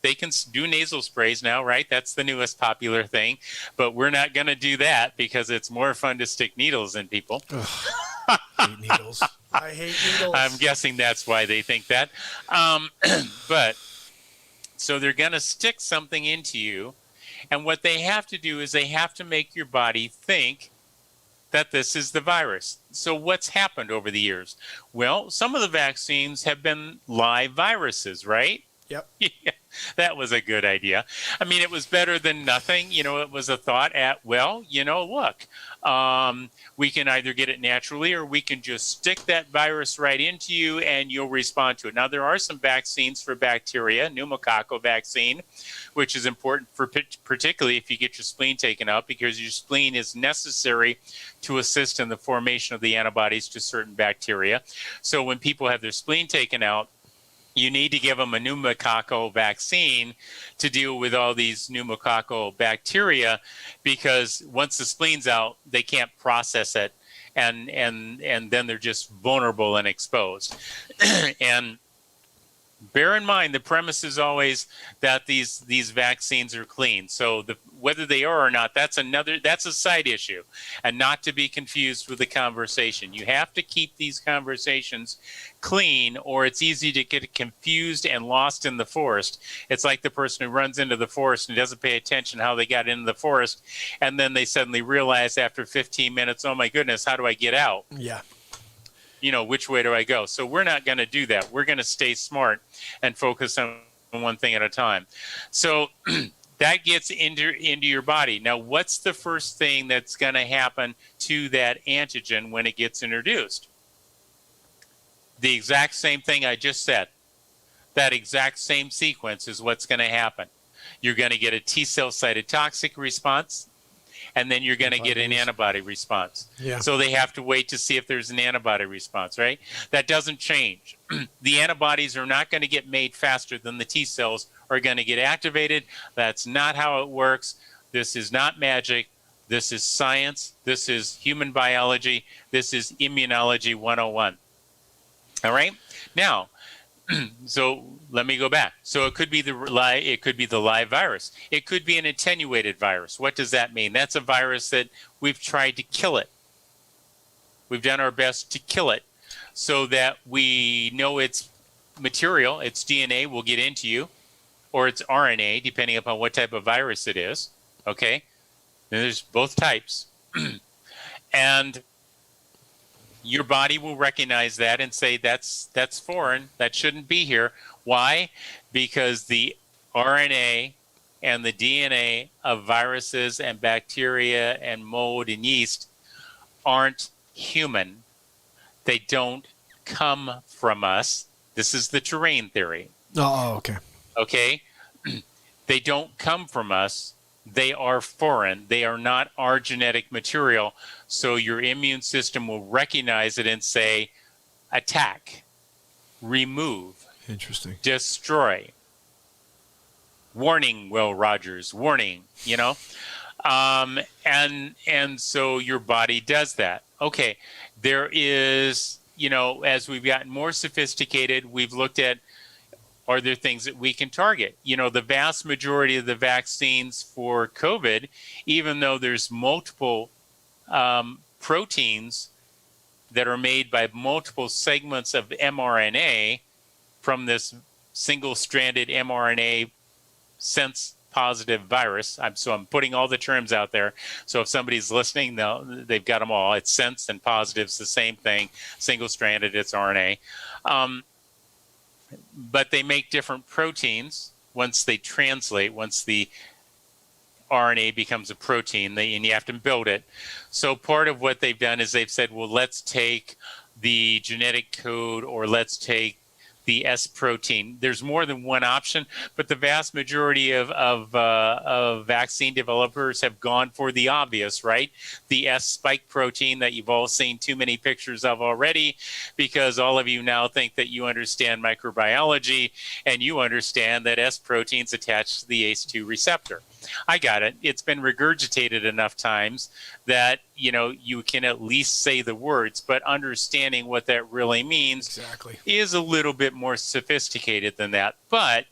they can do nasal sprays now, right? That's the newest popular thing. But we're not going to do that because it's more fun to stick needles in people. I hate needles. I hate needles. I'm guessing that's why they think that. But so they're going to stick something into you. And what they have to do is they have to make your body think that this is the virus. So what's happened over the years? Well, some of the vaccines have been live viruses, right? Yep. Yeah, that was a good idea. I mean, it was better than nothing. It was a thought at, look, we can either get it naturally or we can just stick that virus right into you and you'll respond to it. Now, there are some vaccines for bacteria, pneumococcal vaccine, which is important for particularly if you get your spleen taken out, because your spleen is necessary to assist in the formation of the antibodies to certain bacteria. So when people have their spleen taken out, you need to give them a pneumococcal vaccine to deal with all these pneumococcal bacteria, because once the spleen's out, they can't process it, and then they're just vulnerable and exposed. And bear in mind, the premise is always that these vaccines are clean. So whether they are or not, that's a side issue, and not to be confused with the conversation. You have to keep these conversations clean, or it's easy to get confused and lost in the forest. It's like the person who runs into the forest and doesn't pay attention how they got into the forest, and then they suddenly realize after 15 minutes, oh my goodness, how do I get out? Yeah. Which way do I go? So we're not going to do that. We're going to stay smart and focus on one thing at a time. So that gets into your body. Now, what's the first thing that's going to happen to that antigen when it gets introduced? The exact same thing I just said. That exact same sequence is what's going to happen. you're going to get a T cell cytotoxic response, and then you're going to get an antibody response. Yeah. So they have to wait to see if there's an antibody response, right? That doesn't change. The antibodies are not going to get made faster than the T cells are going to get activated. That's not how it works. This is not magic. This is science. This is human biology. This is immunology 101. All right? Now, so let me go back. So it could be the live virus. It could be an attenuated virus. What does that mean? That's a virus that we've tried to kill it. We've done our best to kill it so that we know its material, its DNA will get into you, or its RNA, depending upon what type of virus it is. Okay? And there's both types. And your body will recognize that and say, that's foreign, that shouldn't be here. Why? Because the RNA and the DNA of viruses and bacteria and mold and yeast aren't human. They don't come from us. This is the terrain theory. Oh, okay. Okay? They don't come from us. They are foreign. They are not our genetic material. So your immune system will recognize it and say, attack, remove, Interesting. destroy. Warning, Will Rogers, warning, you know? And so your body does that. Okay, there is, you know, as we've gotten more sophisticated, we've looked at, are there things that we can target? You know, the vast majority of the vaccines for COVID, even though there's multiple proteins that are made by multiple segments of mRNA from this single-stranded mRNA sense-positive virus. I'm putting all the terms out there. So if somebody's listening, they've got them all. It's sense and positive's the same thing. Single-stranded, it's RNA. But they make different proteins once they translate, once the RNA becomes a protein, and you have to build it. So part of what they've done is they've said, well, let's take the genetic code, or let's take the S protein. There's more than one option, but the vast majority of vaccine developers have gone for the obvious, right? The S spike protein that you've all seen too many pictures of already, because all of you now think that you understand microbiology and you understand that S proteins attach to the ACE2 receptor. I got it. It's been regurgitated enough times that, you know, you can at least say the words, but understanding what that really means is a little bit more sophisticated than that. But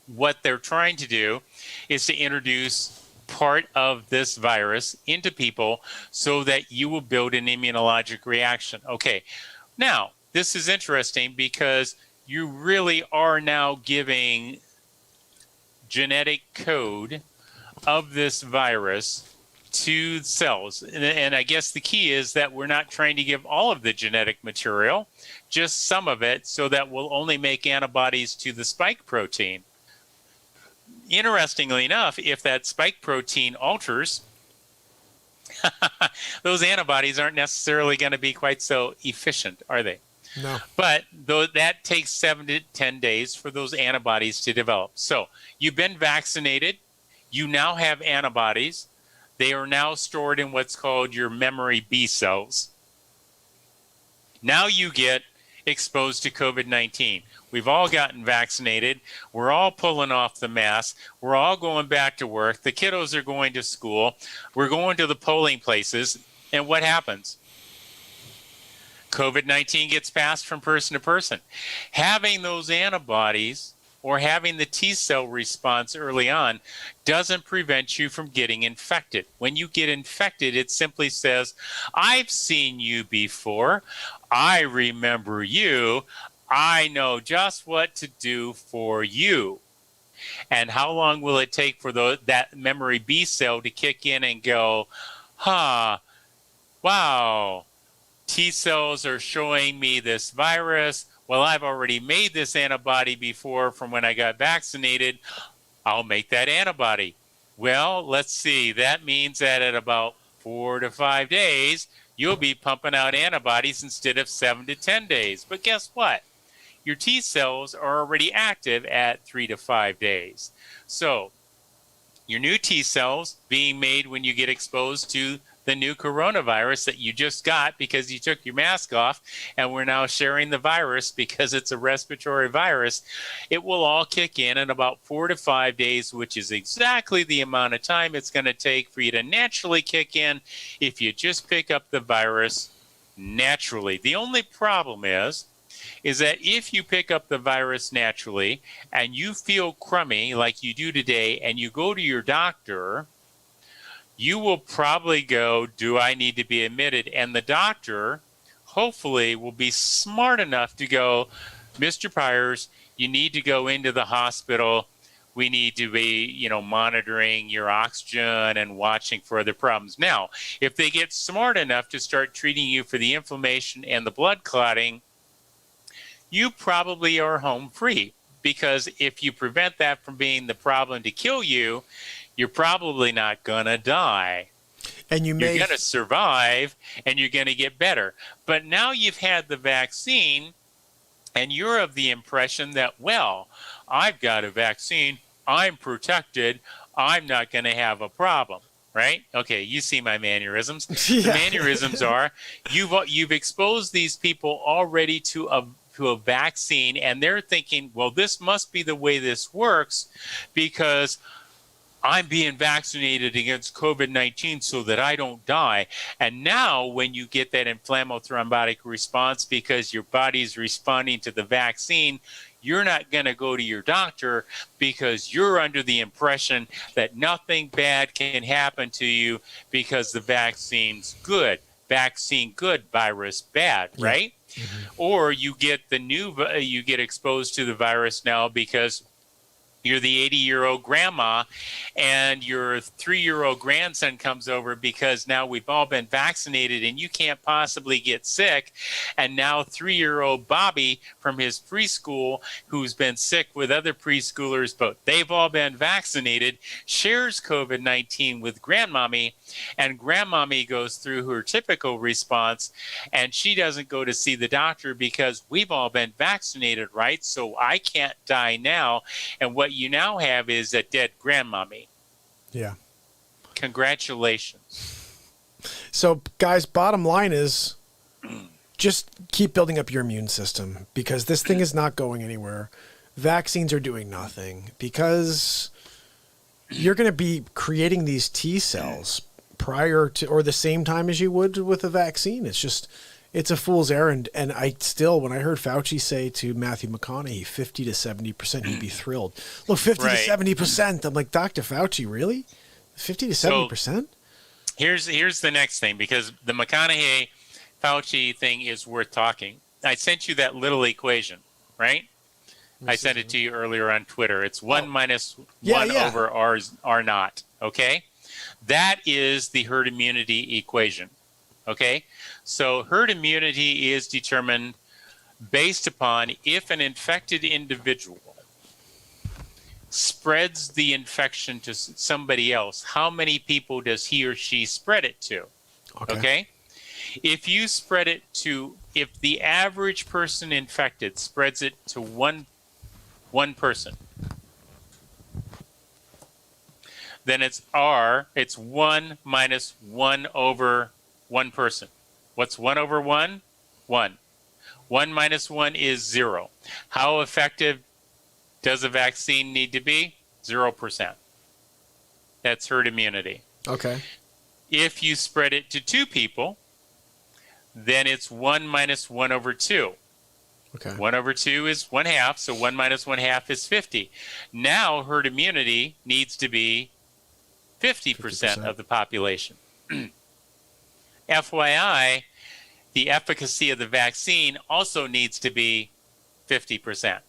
what they're trying to do is to introduce part of this virus into people so that you will build an immunologic reaction. Okay, now this is interesting because you really are now giving genetic code of this virus to cells. And I guess the key is that we're not trying to give all of the genetic material, just some of it, so that we'll only make antibodies to the spike protein. Interestingly enough, if that spike protein alters, those antibodies aren't necessarily going to be quite so efficient, are they? No. But though that takes 7 to 10 days for those antibodies to develop. So you've been vaccinated. You now have antibodies. They are now stored in what's called your memory B cells. Now you get exposed to COVID-19. We've all gotten vaccinated. We're all pulling off the mask. We're all going back to work. The kiddos are going to school. We're going to the polling places. And what happens? COVID-19 gets passed from person to person. Having those antibodies or having the T cell response early on doesn't prevent you from getting infected. When you get infected, it simply says, I've seen you before. I remember you. I know just what to do for you. And how long will it take for that memory B cell to kick in and go, wow, T cells are showing me this virus. Well, I've already made this antibody before from when I got vaccinated. I'll make that antibody. Well, let's see. That means that at about 4 to 5 days, you'll be pumping out antibodies instead of 7 to 10 days. But guess what? your T cells are already active at 3 to 5 days. So your new T cells being made when you get exposed to the new coronavirus that you just got because you took your mask off and we're now sharing the virus because it's a respiratory virus, it will all kick in about 4 to 5 days, which is exactly the amount of time it's going to take for you to naturally kick in if you just pick up the virus naturally. The only problem is that if you pick up the virus naturally and you feel crummy like you do today and you go to your doctor, you will probably go, do I need to be admitted? And the doctor, hopefully, will be smart enough to go, Mr. Pyers, you need to go into the hospital. We need to be, monitoring your oxygen and watching for other problems. Now, if they get smart enough to start treating you for the inflammation and the blood clotting, you probably are home free. Because if you prevent that from being the problem to kill you, you're probably not going to die. And you're going to survive and you're going to get better. But now you've had the vaccine and you're of the impression that, well, I've got a vaccine, I'm protected, I'm not going to have a problem, right? Okay, you see my mannerisms. Yeah. The mannerisms are you've exposed these people already to a vaccine and they're thinking, well, this must be the way this works because I'm being vaccinated against COVID-19 so that I don't die. And now when you get that inflammatory thrombotic response because your body's responding to the vaccine, you're not going to go to your doctor because you're under the impression that nothing bad can happen to you because the vaccine's good. Vaccine good, virus bad, right? Mm-hmm. Or you get you get exposed to the virus now because you're the 80-year-old grandma and your 3-year-old grandson comes over because now we've all been vaccinated and you can't possibly get sick. And now 3-year-old Bobby from his preschool, who's been sick with other preschoolers, but they've all been vaccinated, shares COVID-19 with grandmommy. And grandmommy goes through her typical response and she doesn't go to see the doctor because we've all been vaccinated, right? So I can't die now. And what you now have is a dead grandmommy. Yeah. Congratulations. So, guys, bottom line is just keep building up your immune system because this thing is not going anywhere. Vaccines are doing nothing because you're going to be creating these T cells prior to or the same time as you would with a vaccine. It's a fool's errand. And when I heard Fauci say to Matthew McConaughey, 50 to 70%, he'd be thrilled. Look, 50 to 70%. I'm like, Dr. Fauci, really? 50 to 70%? So here's the next thing, because the McConaughey Fauci thing is worth talking. I sent you that little equation, right? I sent it to you earlier on Twitter. It's 1 minus 1 over R naught, okay? That is the herd immunity equation. Okay, so herd immunity is determined based upon if an infected individual spreads the infection to somebody else, how many people does he or she spread it to? Okay? If you spread it to, if the average person infected spreads it to one person, then it's 1 minus 1 over 1 person. What's 1 over 1? 1. 1 minus 1 is 0. How effective does a vaccine need to be? 0%. That's herd immunity. Okay. If you spread it to 2 people, then it's 1 minus 1 over 2. Okay. 1 over 2 is 1/2, so 1 minus 1/2 is 50. Now herd immunity needs to be 50% of the population. FYI, the efficacy of the vaccine also needs to be 50%.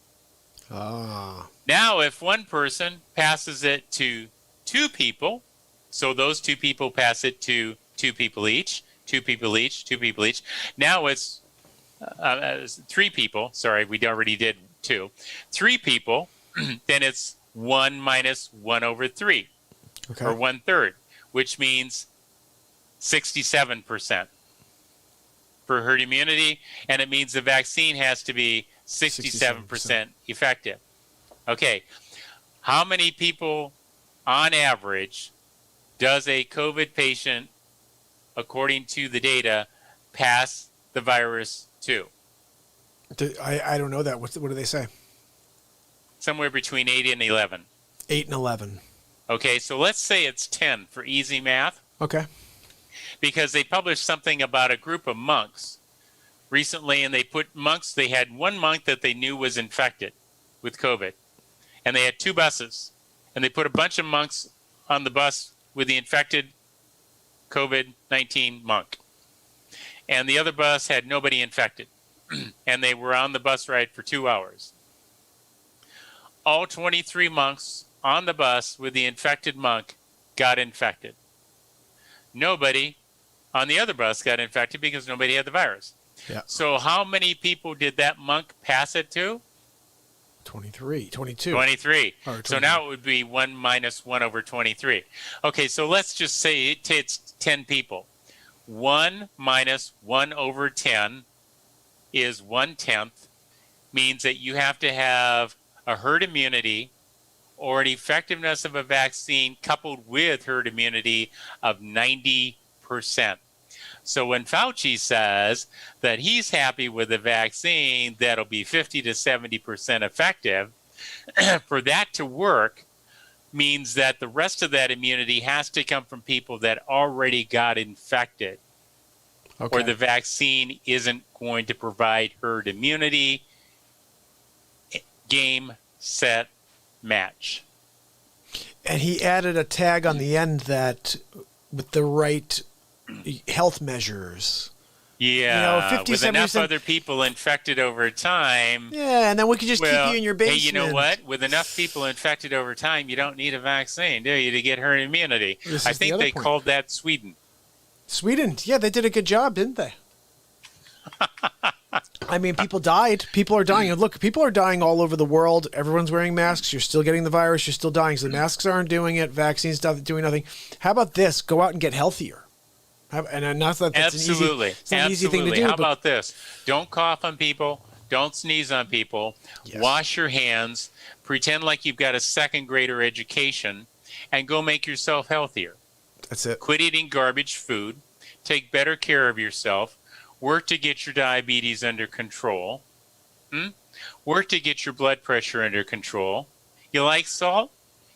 Now, if one person passes it to 2 people, so those 2 people pass it to 2 people each, 2 people each, 2 people each. Now it's 3 people. Sorry, we already did 2. 3 people, then it's 1 minus 1 over 3, or 1/3, which means 67% for herd immunity, and it means the vaccine has to be 67% effective. Okay, how many people on average does a COVID patient, according to the data, pass the virus to? I don't know that. What do they say? Somewhere between 8 and 11. 8 and 11. Okay, so let's say it's 10 for easy math, Okay. because they published something about a group of monks recently, and they had one monk that they knew was infected with COVID, and they had 2 buses, and they put a bunch of monks on the bus with the infected COVID-19 monk, and the other bus had nobody infected, and they were on the bus ride for 2 hours. All 23 monks on the bus with the infected monk got infected. Nobody on the other bus got infected because nobody had the virus. Yeah. So how many people did that monk pass it to? 23, 22. 23. Or So 23. now it would be 1 minus 1 over 23. Okay, so let's just say it's 10 people. 1 minus 1 over 10 is 1/10, means that you have to have a herd immunity or an effectiveness of a vaccine coupled with herd immunity of 90%. So when Fauci says that he's happy with a vaccine that'll be 50 to 70% effective, for that to work means that the rest of that immunity has to come from people that already got infected, Okay. or the vaccine isn't going to provide herd immunity. Game, set, match. And he added a tag on the end that with the right health measures. Yeah, 50, with enough 70%. other people infected over time. Yeah, and then we could just keep you in your basement. Hey, you know what? With enough people infected over time, you don't need a vaccine, do you, to get herd immunity? This I is the think other they point. called that Sweden. Sweden, yeah, they did a good job, didn't they? I mean, people died. People are dying. And look, people are dying all over the world. Everyone's wearing masks. You're still getting the virus. You're still dying. So the masks aren't doing it. Vaccines doing nothing. How about this? Go out and get healthier. And not that that's Absolutely. an easy thing to do. How but about this? Don't cough on people. Don't sneeze on people. Yes. Wash your hands. Pretend like you've got a second grader education, and go make yourself healthier. That's it. Quit eating garbage food. Take better care of yourself. Work to get your diabetes under control. Work to get your blood pressure under control. You like salt?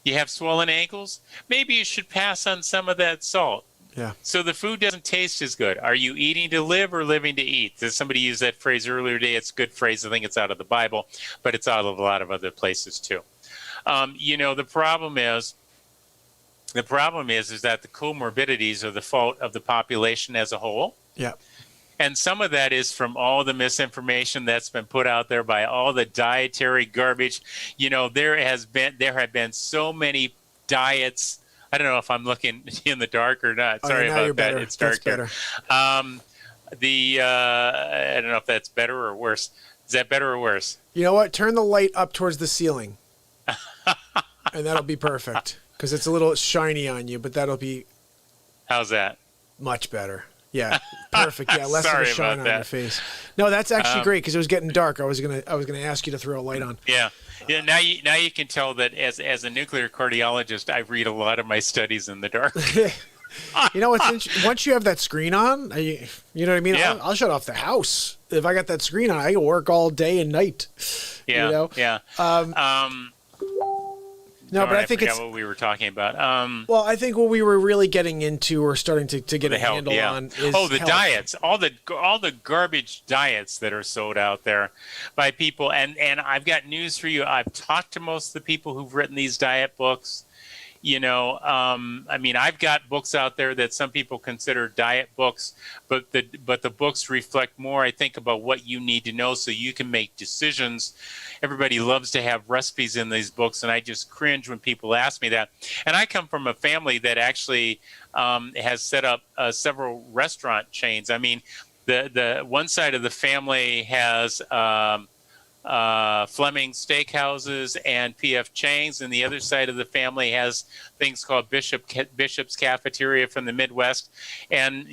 You have swollen ankles? Maybe you should pass on some of that salt. Yeah. So the food doesn't taste as good. Are you eating to live or living to eat? Somebody used that phrase earlier today. It's a good phrase. I think it's out of the Bible, but it's out of a lot of other places too. The problem is that the comorbidities are the fault of the population as a whole. Yeah. And some of that is from all the misinformation that's been put out there by all the dietary garbage. There have been so many diets. I don't know if I'm looking in the dark or not. Sorry now you're about that. better. It's dark That's here. I don't know if that's better or worse. Is that better or worse? You know what? Turn the light up towards the ceiling. And that'll be perfect. Because it's a little shiny on you, but that'll be How's that? much better. Yeah, perfect. Yeah, less of a Sorry shine about on that. your face. No, that's actually great because it was getting dark. I was gonna ask you to throw a light on. Yeah. Now you can tell that as a nuclear cardiologist, I read a lot of my studies in the dark. You know what's once you have that screen on, you know what I mean. Yeah. I'll shut off the house if I got that screen on. I can work all day and night. Yeah. You know? Yeah. No, but I think forgot it's what we were talking about. well. I think what we were really getting into or starting to get a The health, handle yeah. on is the health. diets, all the garbage diets that are sold out there by people. And I've got news for you. I've talked to most of the people who've written these diet books. I've got books out there that some people consider diet books, but the books reflect more, I think, about what you need to know so you can make decisions. Everybody loves to have recipes in these books, and I just cringe when people ask me that. And I come from a family that actually has set up several restaurant chains. I mean, the one side of the family has Fleming steakhouses and PF Chang's, and the other side of the family has things called Bishop's Cafeteria from the Midwest. And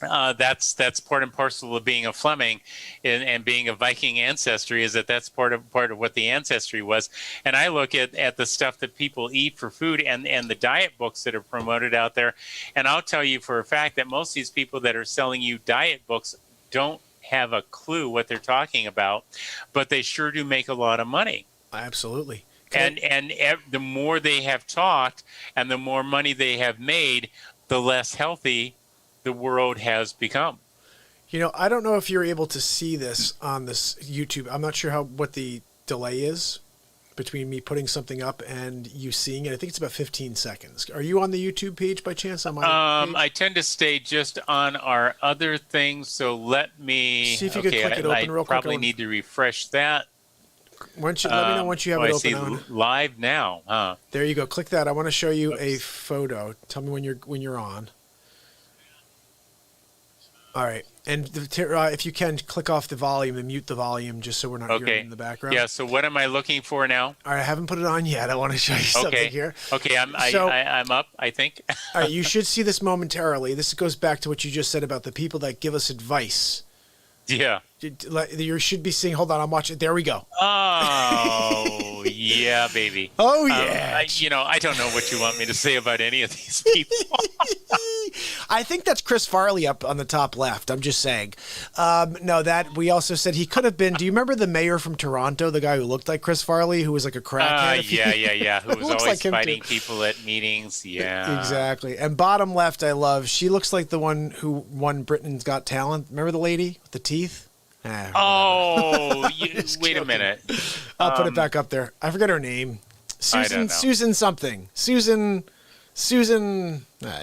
that's part and parcel of being a Fleming and being a Viking ancestry, is that's part of what the ancestry was. And I look at the stuff that people eat for food and the diet books that are promoted out there. And I'll tell you for a fact that most of these people that are selling you diet books don't have a clue what they're talking about, but they sure do make a lot of money. Absolutely. And the more they have talked and the more money they have made, the less healthy the world has become. You know, I don't know if you're able to see this on this YouTube. I'm not sure what the delay is between me putting something up and you seeing it. I think it's about 15 seconds. Are you on the YouTube page by chance? On my page? I tend to stay just on our other things, so let me see if you could click it open real quick. I probably need to refresh that. Let me know once you have it open. I see live now. Huh? There you go. Click that. I want to show you a photo. Tell me when you're on. All right, and if you can, click off the volume and mute the volume just so we're not hearing it in the background. Yeah, so what am I looking for now? All right, I haven't put it on yet. I want to show you something here. Okay, I'm up, I think. All right, you should see this momentarily. This goes back to what you just said about the people that give us advice. Yeah. You should be seeing, hold on, I'm watching. There we go. Oh, yeah, baby. Oh, yeah. I don't know what you want me to say about any of these people. I think that's Chris Farley up on the top left. I'm just saying. No, that we also said he could have been. Do you remember the mayor from Toronto, the guy who looked like Chris Farley, who was like a crackhead? Yeah. Who was always fighting people at meetings. Yeah. Exactly. And bottom left, I love. She looks like the one who won Britain's Got Talent. Remember the lady with the teeth? Wait a minute. I'll put it back up there. I forget her name. Susan something. Susan.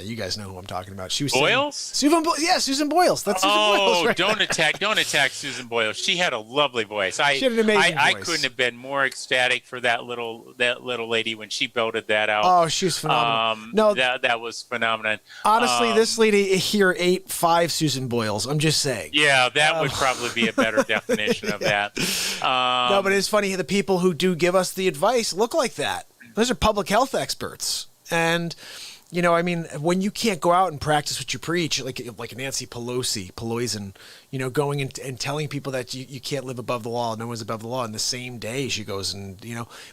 You guys know who I'm talking about. She was Boyles? Susan Boyles. That's Susan Boyles. Right? Don't attack Susan Boyles. She had a lovely voice. She had an amazing voice. I couldn't have been more ecstatic for that little lady when she belted that out. Oh, she was phenomenal. That was phenomenal. Honestly, this lady here ate 5 Susan Boyles. I'm just saying. Yeah, that would probably be a better definition of that. No, but it's funny. The people who do give us the advice look like that. Those are public health experts. And, when you can't go out and practice what you preach, like Nancy Pelosi, going and telling people that you can't live above the law, no one's above the law, and the same day she goes and,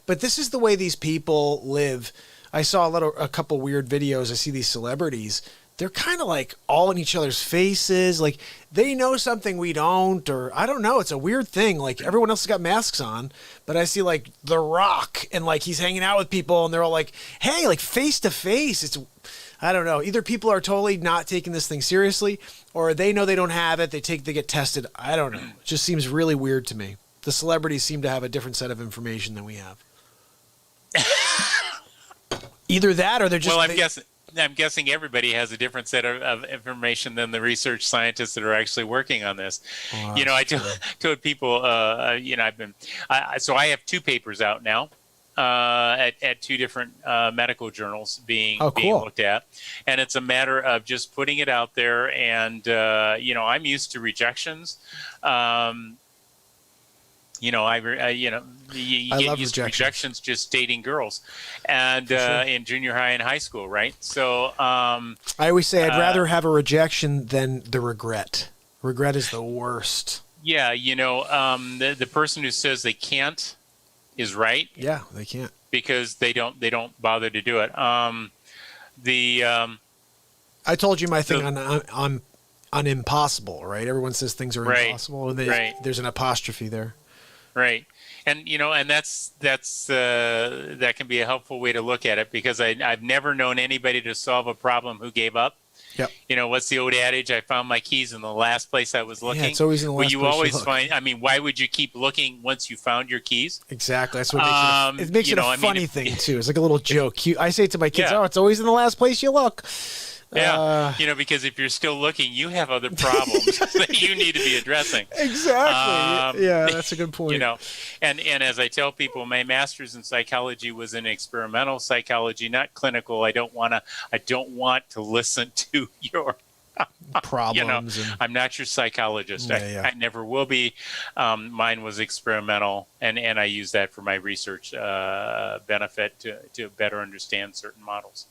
but this is the way these people live. I saw a couple weird videos. I see these celebrities. They're kind of like all in each other's faces. Like they know something we don't, or I don't know. It's a weird thing. Like everyone else has got masks on, but I see like The Rock and like he's hanging out with people and they're all like, hey, like face to face. I don't know. Either people are totally not taking this thing seriously or they know they don't have it. They get tested. I don't know. It just seems really weird to me. The celebrities seem to have a different set of information than we have. Either that or they're just... Well, I'm guessing everybody has a different set of information than the research scientists that are actually working on this. I told people, so I have 2 papers out now at 2 different medical journals being looked at, and it's a matter of just putting it out there. And I'm used to rejections. You get used to rejections just dating girls, and in junior high and high school, right? So I always say I'd rather have a rejection than the regret. Regret is the worst. Yeah, the person who says they can't is right. Yeah, they can't because they don't bother to do it. I told you my thing on impossible, right? Everyone says things are impossible, and there's an apostrophe there. Right. And, and that can be a helpful way to look at it because I've never known anybody to solve a problem who gave up. Yep. What's the old adage? I found my keys in the last place I was looking. Yeah, it's always in the last place you always find, why would you keep looking once you found your keys? Exactly. That's what makes it a funny thing, too. It's like a little joke. I say to my kids, it's always in the last place you look. Yeah, because if you're still looking, you have other problems that you need to be addressing. Exactly. Yeah, that's a good point. And as I tell people, my master's in psychology was in experimental psychology, not clinical. I don't want to listen to Problems. I'm not your psychologist. Yeah. I never will be. Mine was experimental, and I use that for my research benefit to better understand certain models.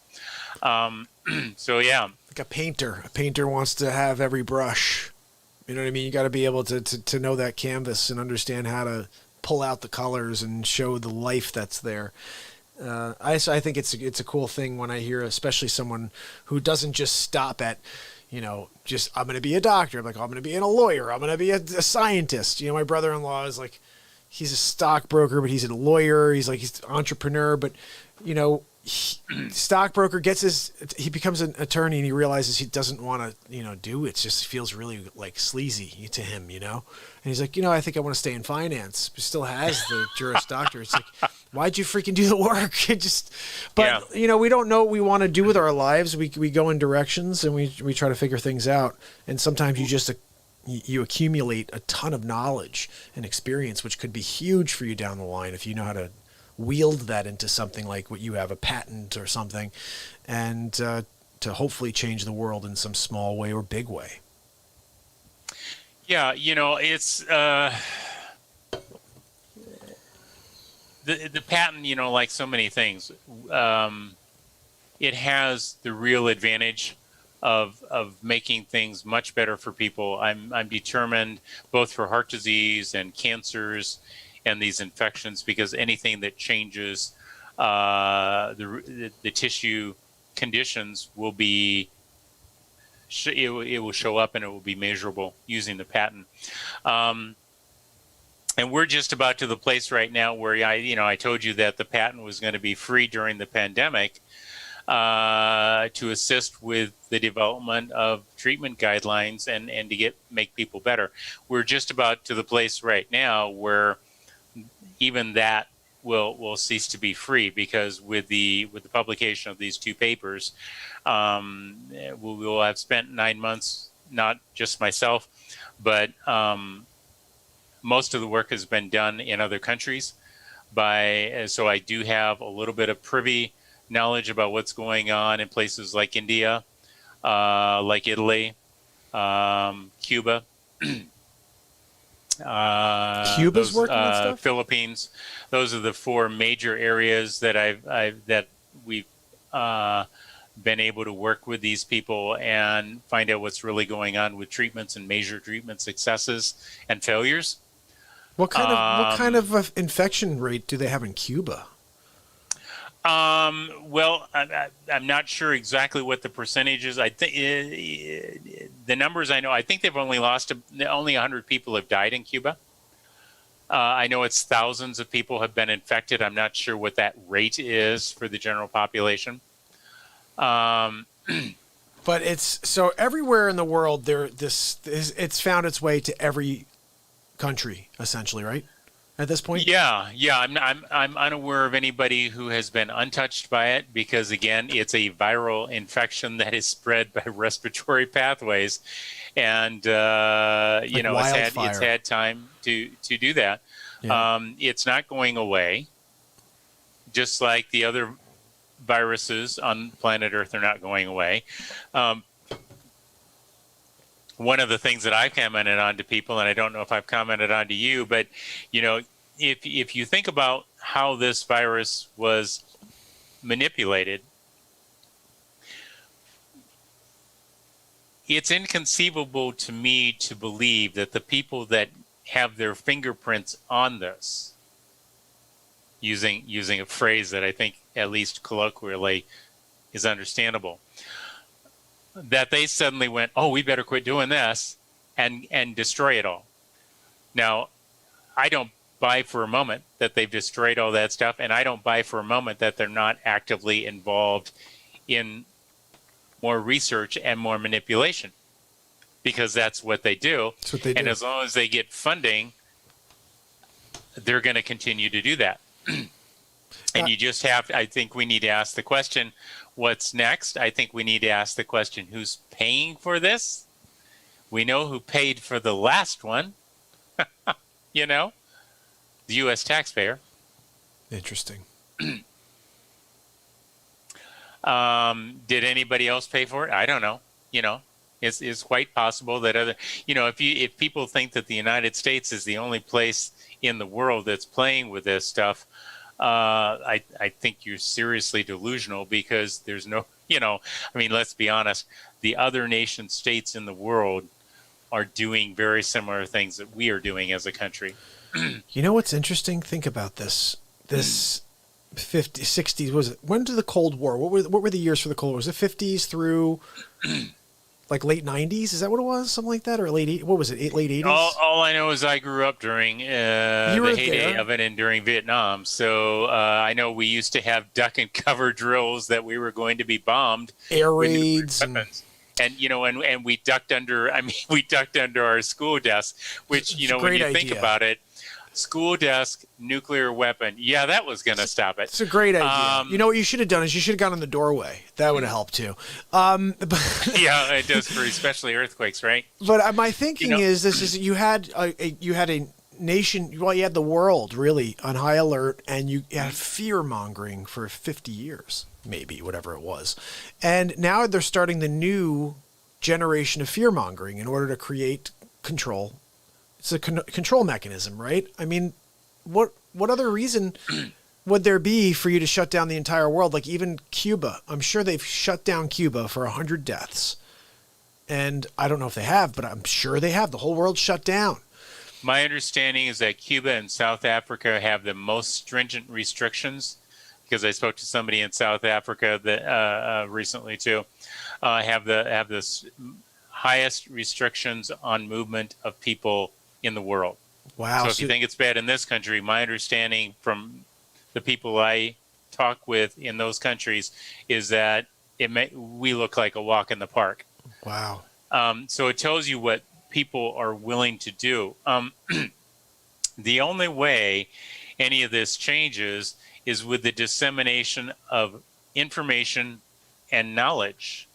So yeah, Like a painter. A painter wants to have every brush. You know what I mean? You got to be able to know that canvas and understand how to pull out the colors and show the life that's there. I think it's a cool thing when I hear, especially someone who doesn't just stop at, just I'm going to be a doctor. I'm like, I'm going to be a lawyer. I'm going to be a scientist. My brother-in-law is like, he's a stockbroker, but he's a lawyer. He's an entrepreneur, but stockbroker he becomes an attorney and he realizes he doesn't want to, do it. It just feels really like sleazy to him, and he's like, I think I want to stay in finance, but still has the Juris Doctor. It's like, why'd you freaking do the work? We don't know what we want to do with our lives. We go in directions and we try to figure things out. And sometimes you accumulate a ton of knowledge and experience, which could be huge for you down the line if you know how to wield that into something like what you have, a patent or something, and to hopefully change the world in some small way or big way. Yeah, it's the patent, like so many things, it has the real advantage of making things much better for people. I'm determined, both for heart disease and cancers and these infections, because anything that changes the tissue conditions will be, it will show up and it will be measurable using the patent. And we're just about to the place right now where I told you that the patent was going to be free during the pandemic to assist with the development of treatment guidelines and to make people better. We're just about to the place right now where even that will cease to be free, because with the publication of these two papers, we will have spent 9 months, not just myself, but most of the work has been done in other countries. So I do have a little bit of privy knowledge about what's going on in places like India, like Italy, Cuba. Cuba's working on stuff? Philippines. Those are the four major areas that we've been able to work with these people and find out what's really going on with treatments and measure treatment successes and failures. What kind of infection rate do they have in Cuba? Well, I'm not sure exactly what the percentage is. I think the numbers I know, I think they've only 100 people have died in Cuba. I know it's thousands of people have been infected. I'm not sure what that rate is for the general population. But it's so everywhere in the world it's found its way to every country essentially, right? At this point? Yeah. I'm unaware of anybody who has been untouched by it, because again, it's a viral infection that is spread by respiratory pathways, and it's had time to do that. Yeah. It's not going away, just like the other viruses on planet Earth are not going away. One of the things that I've commented on to people, and I don't know if I've commented on to you, but if you think about how this virus was manipulated, it's inconceivable to me to believe that the people that have their fingerprints on this, using a phrase that I think at least colloquially is understandable, that they suddenly went, oh, we better quit doing this and destroy it all. Now, I don't buy for a moment that they've destroyed all that stuff, and I don't buy for a moment that they're not actively involved in more research and more manipulation, because that's what they do. That's what they do. And as long as they get funding, they're going to continue to do that. And you just I think we need to ask the question, what's next? I think we need to ask the question, who's paying for this? We know who paid for the last one, the U.S. taxpayer. Interesting. Did anybody else pay for it? I don't know. It's quite possible that other, if people think that the United States is the only place in the world that's playing with this stuff, I think you're seriously delusional, because there's no, let's be honest, the other nation states in the world are doing very similar things that we are doing as a country. You know what's interesting? Think about this. This 50s, 60s, was it? When did the Cold War? What were the years for the Cold War? Was it 50s through like late 90s? Is that what it was? Something like that? Or what was it? Late 80s? All I know is I grew up during the heyday of it and during Vietnam. So I know we used to have duck and cover drills that we were going to be bombed. Air raids. And we ducked under, we ducked under our school desk, which, when you think about it, school desk, nuclear weapon. Yeah, that was going to stop it. It's a great idea. You know what you should have done is you should have gone in the doorway. That would have helped too. Yeah, it does for especially earthquakes, right? But my thinking is you had a nation. Well, you had the world really on high alert, and you had fear mongering for 50 years, maybe whatever it was, and now they're starting the new generation of fear mongering in order to create control. It's a control mechanism, right? I mean, what other reason would there be for you to shut down the entire world? Like even Cuba, I'm sure they've shut down Cuba for 100 deaths. And I don't know if they have, but I'm sure they have. The whole world shut down. My understanding is that Cuba and South Africa have the most stringent restrictions, because I spoke to somebody in South Africa that recently too, have the highest restrictions on movement of people in the world. Wow. So if you think it's bad in this country, my understanding from the people I talk with in those countries is that we look like a walk in the park. Wow. So it tells you what people are willing to do. The only way any of this changes is with the dissemination of information and knowledge.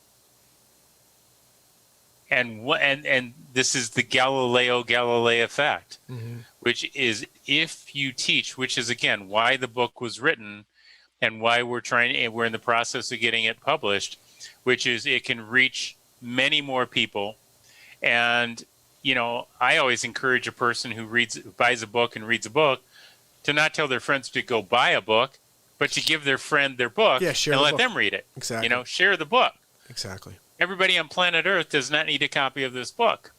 And this is the Galileo Galilei effect, which is if you teach, which is again why the book was written and why we're in the process of getting it published, which is it can reach many more people. And I always encourage a person who buys a book and reads a book to not tell their friends to go buy a book, but to give their friend their book and let them read it. Exactly. Share the book. Exactly. Everybody on planet Earth does not need a copy of this book.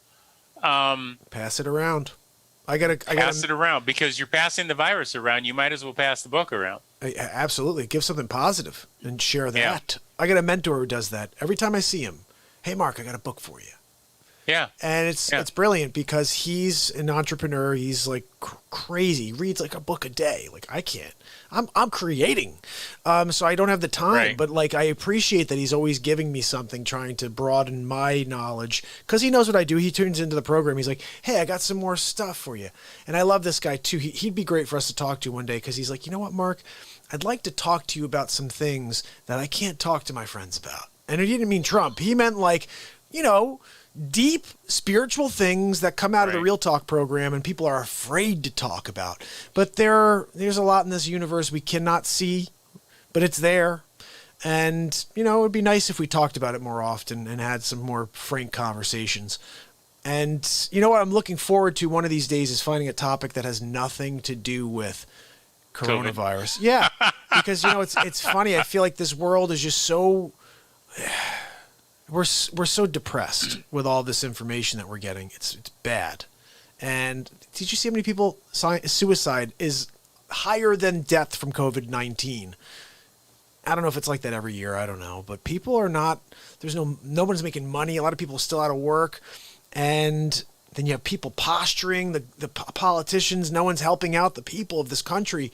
Pass it around. I gotta pass it around, because you're passing the virus around. You might as well pass the book around. Absolutely. Give something positive and share that. Yeah. I got a mentor who does that. Every time I see him, hey, Mark, I got a book for you. Yeah. And it's brilliant because he's an entrepreneur. He's like crazy. He reads like a book a day. Like I can't. I'm creating. So I don't have the time, right. But like I appreciate that he's always giving me something, trying to broaden my knowledge, because he knows what I do. He turns into the program. He's like, hey, I got some more stuff for you. And I love this guy too. He'd be great for us to talk to one day, because he's like, you know what, Mark? I'd like to talk to you about some things that I can't talk to my friends about. And he didn't mean Trump. He meant like, deep spiritual things that come out of the Real Talk program and people are afraid to talk about. But there's a lot in this universe we cannot see, but it's there. And, it would be nice if we talked about it more often and had some more frank conversations. And you know what I'm looking forward to one of these days is finding a topic that has nothing to do with coronavirus. COVID. Yeah, because, it's funny. I feel like this world is just so... We're so depressed with all this information that we're getting. It's bad. And did you see how many people suicide is higher than death from COVID-19? I don't know if it's like that every year. I don't know. But people are not, no one's making money. A lot of people are still out of work. And then you have people posturing, the politicians. No one's helping out the people of this country.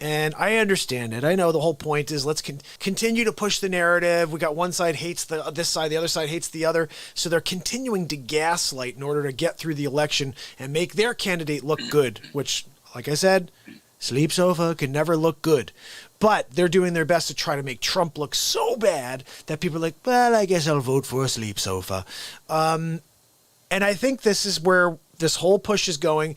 And I understand it. I know the whole point is let's continue to push the narrative. We got one side hates this side, the other side hates the other. So they're continuing to gaslight in order to get through the election and make their candidate look good, which, like I said, Sleep Sofa can never look good. But they're doing their best to try to make Trump look so bad that people are like, well, I guess I'll vote for a Sleep Sofa. And I think this is where this whole push is going.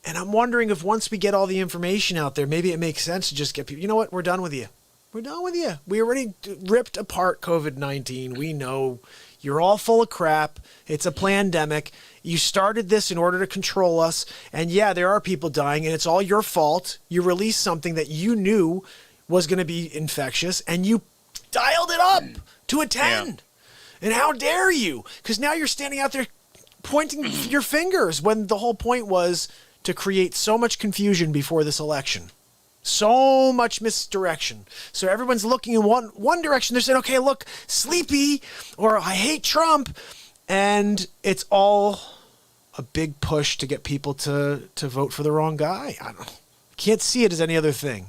And I'm wondering if once we get all the information out there, maybe it makes sense to just get people, you know what, we're done with you. We're done with you. We already ripped apart COVID-19. We know you're all full of crap. It's a pandemic. You started this in order to control us. And yeah, there are people dying, and it's all your fault. You released something that you knew was going to be infectious, and you dialed it up to a 10. Yeah. And how dare you? Because now you're standing out there pointing your fingers when the whole point was to create so much confusion before this election. So much misdirection. So everyone's looking in one direction. They're saying, okay, look, sleepy, or I hate Trump. And it's all a big push to get people to vote for the wrong guy. I can't see it as any other thing.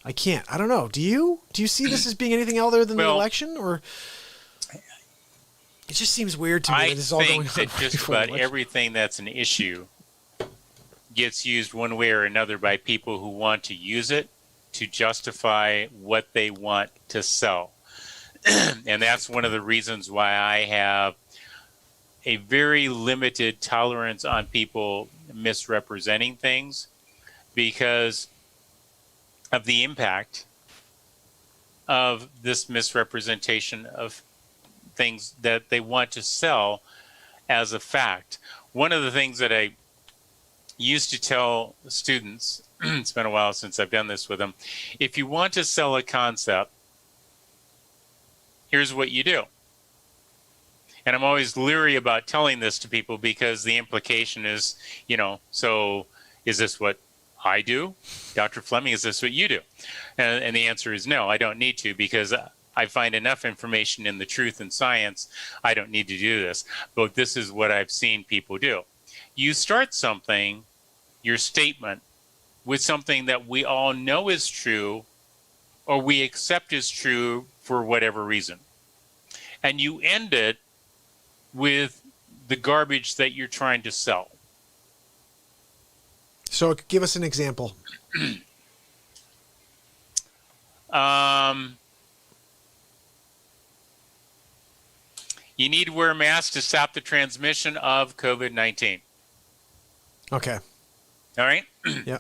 I can't. I don't know. Do you? Do you see this as being anything other than the election? Or it just seems weird to me that this is all going on. I think that just about everything that's an issue gets used one way or another by people who want to use it to justify what they want to sell. And that's one of the reasons why I have a very limited tolerance on people misrepresenting things, because of the impact of this misrepresentation of things that they want to sell as a fact. One of the things that I used to tell students, it's been a while since I've done this with them, if you want to sell a concept, here's what you do. And I'm always leery about telling this to people because the implication is, so is this what I do? Dr. Fleming, is this what you do? And the answer is no, I don't need to, because I find enough information in the truth and science. I don't need to do this. But this is what I've seen people do. You start something, your statement, with something that we all know is true or we accept is true for whatever reason. And you end it with the garbage that you're trying to sell. So give us an example. You need to wear a mask to stop the transmission of COVID-19. Okay. All right? Yeah.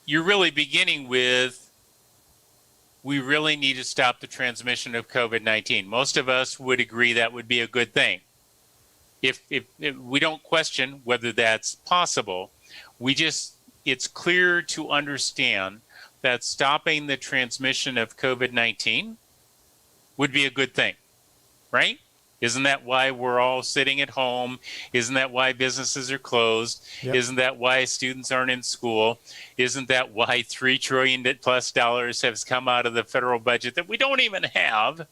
You're really beginning with, we really need to stop the transmission of COVID-19. Most of us would agree that would be a good thing. If we don't question whether that's possible, it's clear to understand that stopping the transmission of COVID-19 would be a good thing, right? Isn't that why we're all sitting at home? Isn't that why businesses are closed? Yep. Isn't that why students aren't in school? Isn't that why $3 trillion plus has come out of the federal budget that we don't even have,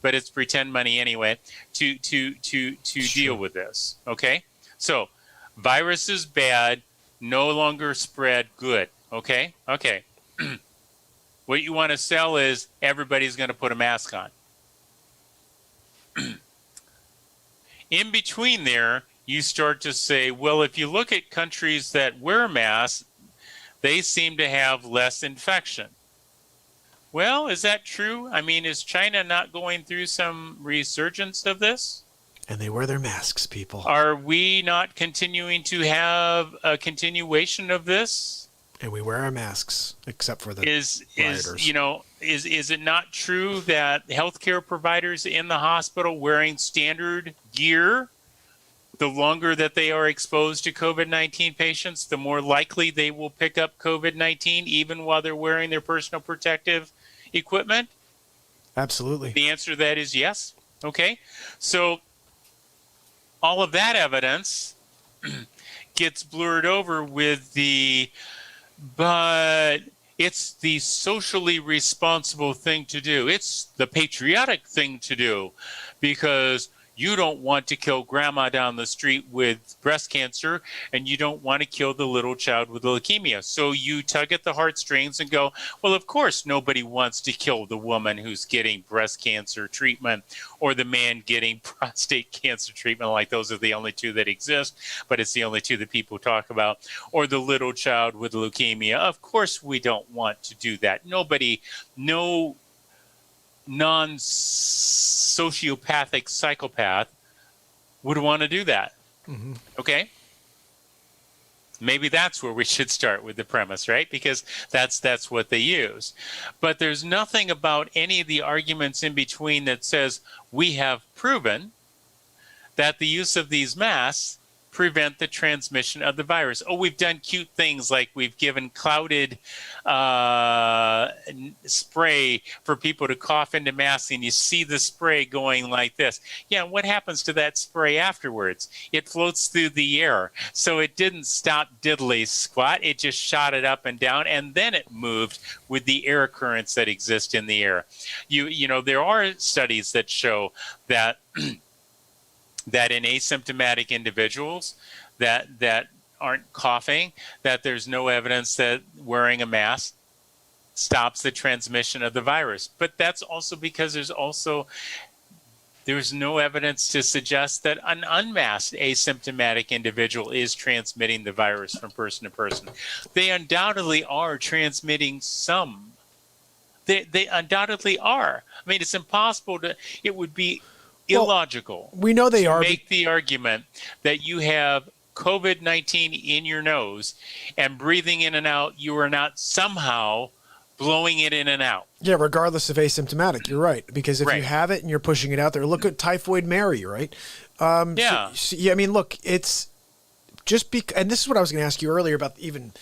but it's pretend money anyway, to deal with this, okay? So virus is bad, no longer spread, good, okay? Okay. What you want to sell is everybody's going to put a mask on. In between there, you start to say, well, if you look at countries that wear masks, they seem to have less infection. Well, is that true? I mean, is China not going through some resurgence of this? And they wear their masks, people. Are we not continuing to have a continuation of this? And we wear our masks, except for the rioters. Is it not true that healthcare providers in the hospital wearing standard gear, the longer that they are exposed to COVID-19 patients, the more likely they will pick up COVID-19 even while they're wearing their personal protective equipment? Absolutely. The answer to that is yes. Okay. So all of that evidence gets blurred over with but it's the socially responsible thing to do. It's the patriotic thing to do, because you don't want to kill grandma down the street with breast cancer, and you don't want to kill the little child with leukemia. So you tug at the heartstrings and go, well, of course, nobody wants to kill the woman who's getting breast cancer treatment or the man getting prostate cancer treatment. Like, those are the only two that exist, but it's the only two that people talk about. Or the little child with leukemia. Of course, we don't want to do that. No non-sociopathic psychopath would want to do that. Mm-hmm. Okay? Maybe that's where we should start with the premise, right? Because that's what they use. But there's nothing about any of the arguments in between that says we have proven that the use of these masks prevent the transmission of the virus. Oh, we've done cute things like we've given clouded spray for people to cough into masks, and you see the spray going like this. Yeah, what happens to that spray afterwards? It floats through the air. So it didn't stop diddly squat. It just shot it up and down, and then it moved with the air currents that exist in the air. You know, there are studies that show that that in asymptomatic individuals that aren't coughing, that there's no evidence that wearing a mask stops the transmission of the virus. But that's also because there's no evidence to suggest that an unmasked asymptomatic individual is transmitting the virus from person to person. They undoubtedly are transmitting some. They undoubtedly are. I mean, it's impossible it would be illogical. We know they are. Make the argument that you have COVID-19 in your nose and breathing in and out, you are not somehow blowing it in and out. Yeah, regardless of asymptomatic, you're right. Because if you have it and you're pushing it out there, look at Typhoid Mary, right? Yeah. Yeah, I mean, look, it's just and this is what I was going to ask you earlier about even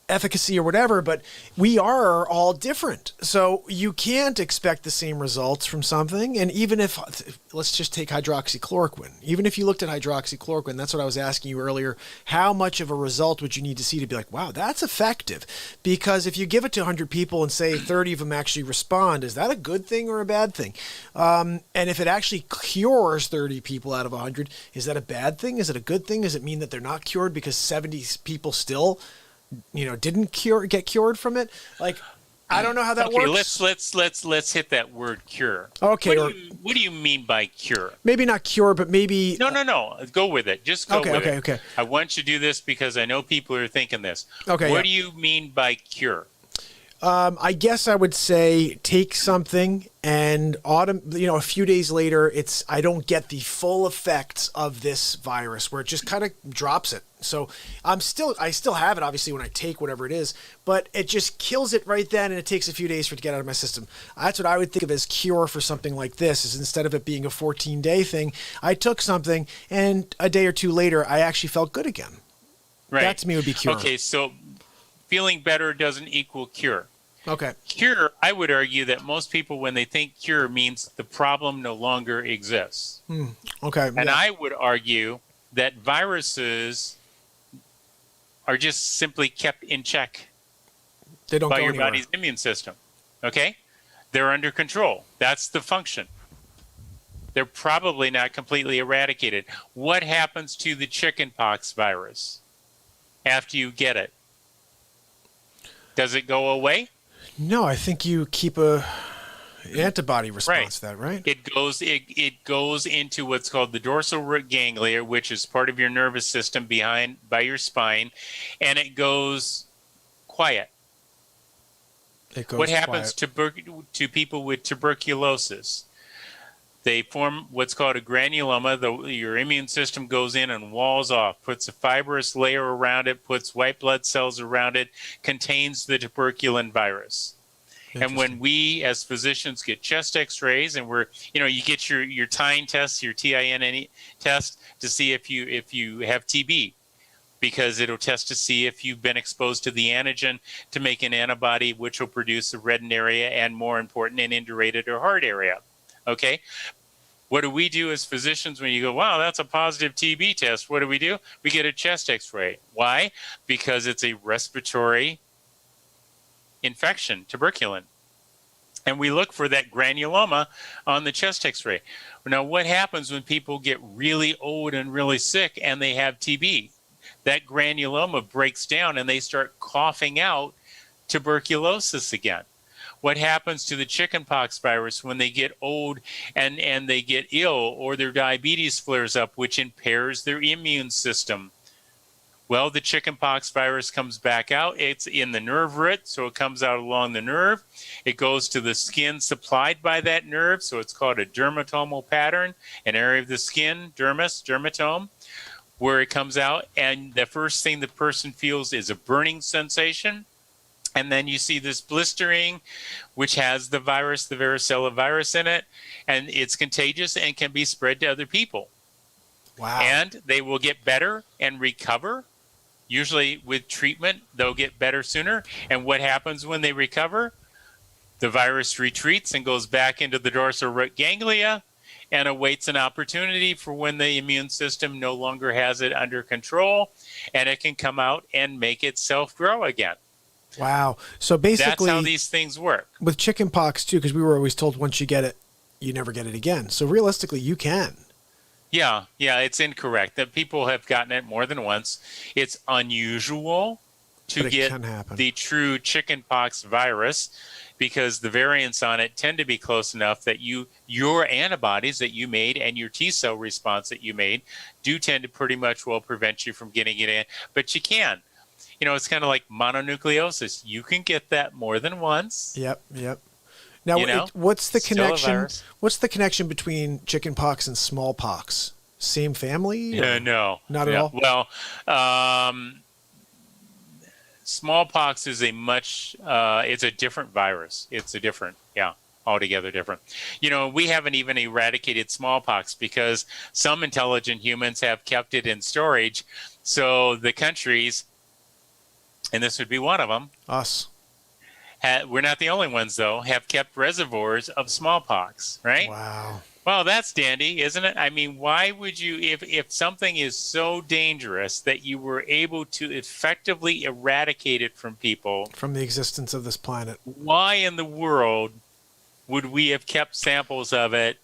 efficacy or whatever, but we are all different. So you can't expect the same results from something. And even if, let's just take hydroxychloroquine. Even if you looked at hydroxychloroquine, that's what I was asking you earlier, how much of a result would you need to see to be like, wow, that's effective? Because if you give it to 100 people and say 30 of them actually respond, is that a good thing or a bad thing? And if it actually cures 30 people out of 100, is that a bad thing? Is it a good thing? Does it mean that they're not cured because 70 people still didn't get cured from it? Like, I don't know how that works. Let's hit that word cure. Okay. What do you mean by cure? Maybe not cure, but maybe. No. Go with it. Just go with it. Okay. I want you to do this because I know people are thinking this. Okay. What do you mean by cure? I guess I would say take something and a few days later, I don't get the full effects of this virus where it just kind of drops it. So I still have it obviously when I take whatever it is, but it just kills it right then, and it takes a few days for it to get out of my system. That's what I would think of as cure for something like this. Is instead of it being a 14-day thing, I took something and a day or two later, I actually felt good again. Right. That to me would be cure. Okay, so feeling better doesn't equal cure. Okay. Cure, I would argue that most people, when they think cure, means the problem no longer exists. Okay. And I would argue that viruses are just simply kept in check by your body's immune system. Okay? They're under control. That's the function. They're probably not completely eradicated. What happens to the chickenpox virus after you get it? Does it go away? No, I think you keep a antibody response to that, right? It goes into what's called the dorsal root ganglia, which is part of your nervous system by your spine, and it goes quiet. What happens to people with tuberculosis? They form what's called a granuloma. Your immune system goes in and walls off, puts a fibrous layer around it, puts white blood cells around it, contains the tuberculin virus. And when we, as physicians, get chest X-rays, and you get your TIN test, your TIN test to see if you have TB, because it'll test to see if you've been exposed to the antigen to make an antibody, which will produce a reddened area and, more important, an indurated or hard area. Okay? What do we do as physicians when you go, wow, that's a positive TB test? What do? We get a chest X-ray. Why? Because it's a respiratory infection, tuberculin. And we look for that granuloma on the chest X-ray. Now, what happens when people get really old and really sick and they have TB? That granuloma breaks down and they start coughing out tuberculosis again. What happens to the chickenpox virus when they get old and they get ill, or their diabetes flares up, which impairs their immune system? Well, the chickenpox virus comes back out. It's in the nerve root, so it comes out along the nerve. It goes to the skin supplied by that nerve, so it's called a dermatomal pattern, an area of the skin, dermis, dermatome. where it comes out, and the first thing the person feels is a burning sensation. And then you see this blistering, which has the virus, the varicella virus in it, and it's contagious and can be spread to other people. Wow. And they will get better and recover. Usually with treatment, they'll get better sooner. And what happens when they recover? The virus retreats and goes back into the dorsal root ganglia and awaits an opportunity for when the immune system no longer has it under control, and it can come out and make itself grow again. Wow. So basically, that's how these things work. With chicken pox too, because we were always told once you get it, you never get it again. So realistically, you can. Yeah, it's incorrect. That people have gotten it more than once. It's unusual to get the true chicken pox virus because the variants on it tend to be close enough that your antibodies that you made and your T cell response that you made do tend to pretty much well prevent you from getting it in. But you can. It's kind of like mononucleosis. You can get that more than once. Yep. Now, what's the connection? What's the connection between chickenpox and smallpox? Same family? No, not at all. Well, smallpox is it's a different virus. It's a different, altogether different. We haven't even eradicated smallpox because some intelligent humans have kept it in storage. So the countries, and this would be one of them. Us. We're not the only ones, though, have kept reservoirs of smallpox, right? Wow. Well, that's dandy, isn't it? I mean, why would you, if something is so dangerous that you were able to effectively eradicate it from people, from the existence of this planet, why in the world would we have kept samples of it?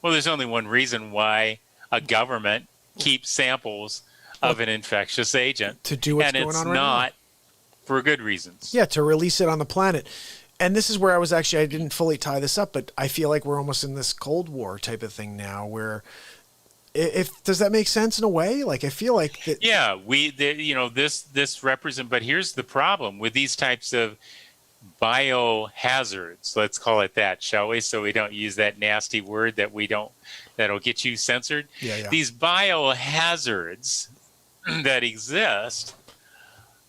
Well, there's only one reason why a government keeps samples of an infectious agent. To do what's going on right now. And it's not for good reasons. Yeah, to release it on the planet. And this is where I didn't fully tie this up, but I feel like we're almost in this Cold War type of thing now where does that make sense in a way? Like, I feel like that. Yeah, this represent, but here's the problem with these types of biohazards, let's call it that, shall we? So we don't use that nasty word that'll get you censored. Yeah. These biohazards that exist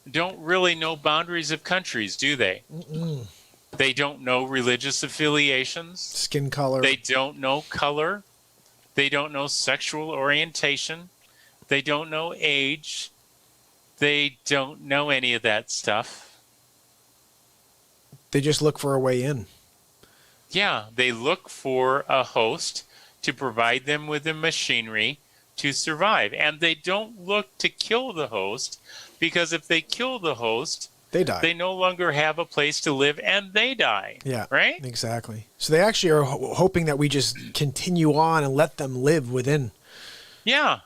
don't really know boundaries of countries, do they? Mm-mm. They don't know religious affiliations. Skin color. They don't know color. They don't know sexual orientation. They don't know age. They don't know any of that stuff. They just look for a way in. Yeah, they look for a host to provide them with the machinery to survive. And they don't look to kill the host, because if they kill the host, they die. They no longer have a place to live, and they die. Yeah, right? Exactly. So they actually are hoping that we just continue on and let them live within. Yeah.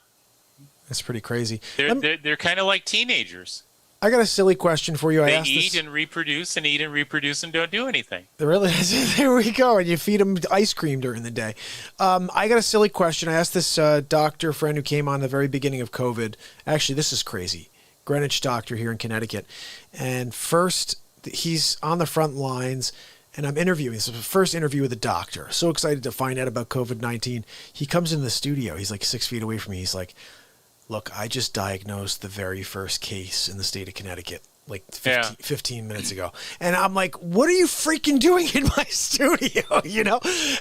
That's pretty crazy. They're kind of like teenagers. I got a silly question for you. They eat and reproduce and don't do anything. Really? There we go. And you feed them ice cream during the day. I got a silly question. I asked this doctor friend who came on the very beginning of COVID. Actually, this is crazy. Greenwich doctor here in Connecticut. And first, he's on the front lines, and I'm interviewing. This is the first interview with a doctor. So excited to find out about COVID-19. He comes in the studio. He's like 6 feet away from me. He's like, look, I just diagnosed the very first case in the state of Connecticut, like 15 minutes ago. And I'm like, what are you freaking doing in my studio,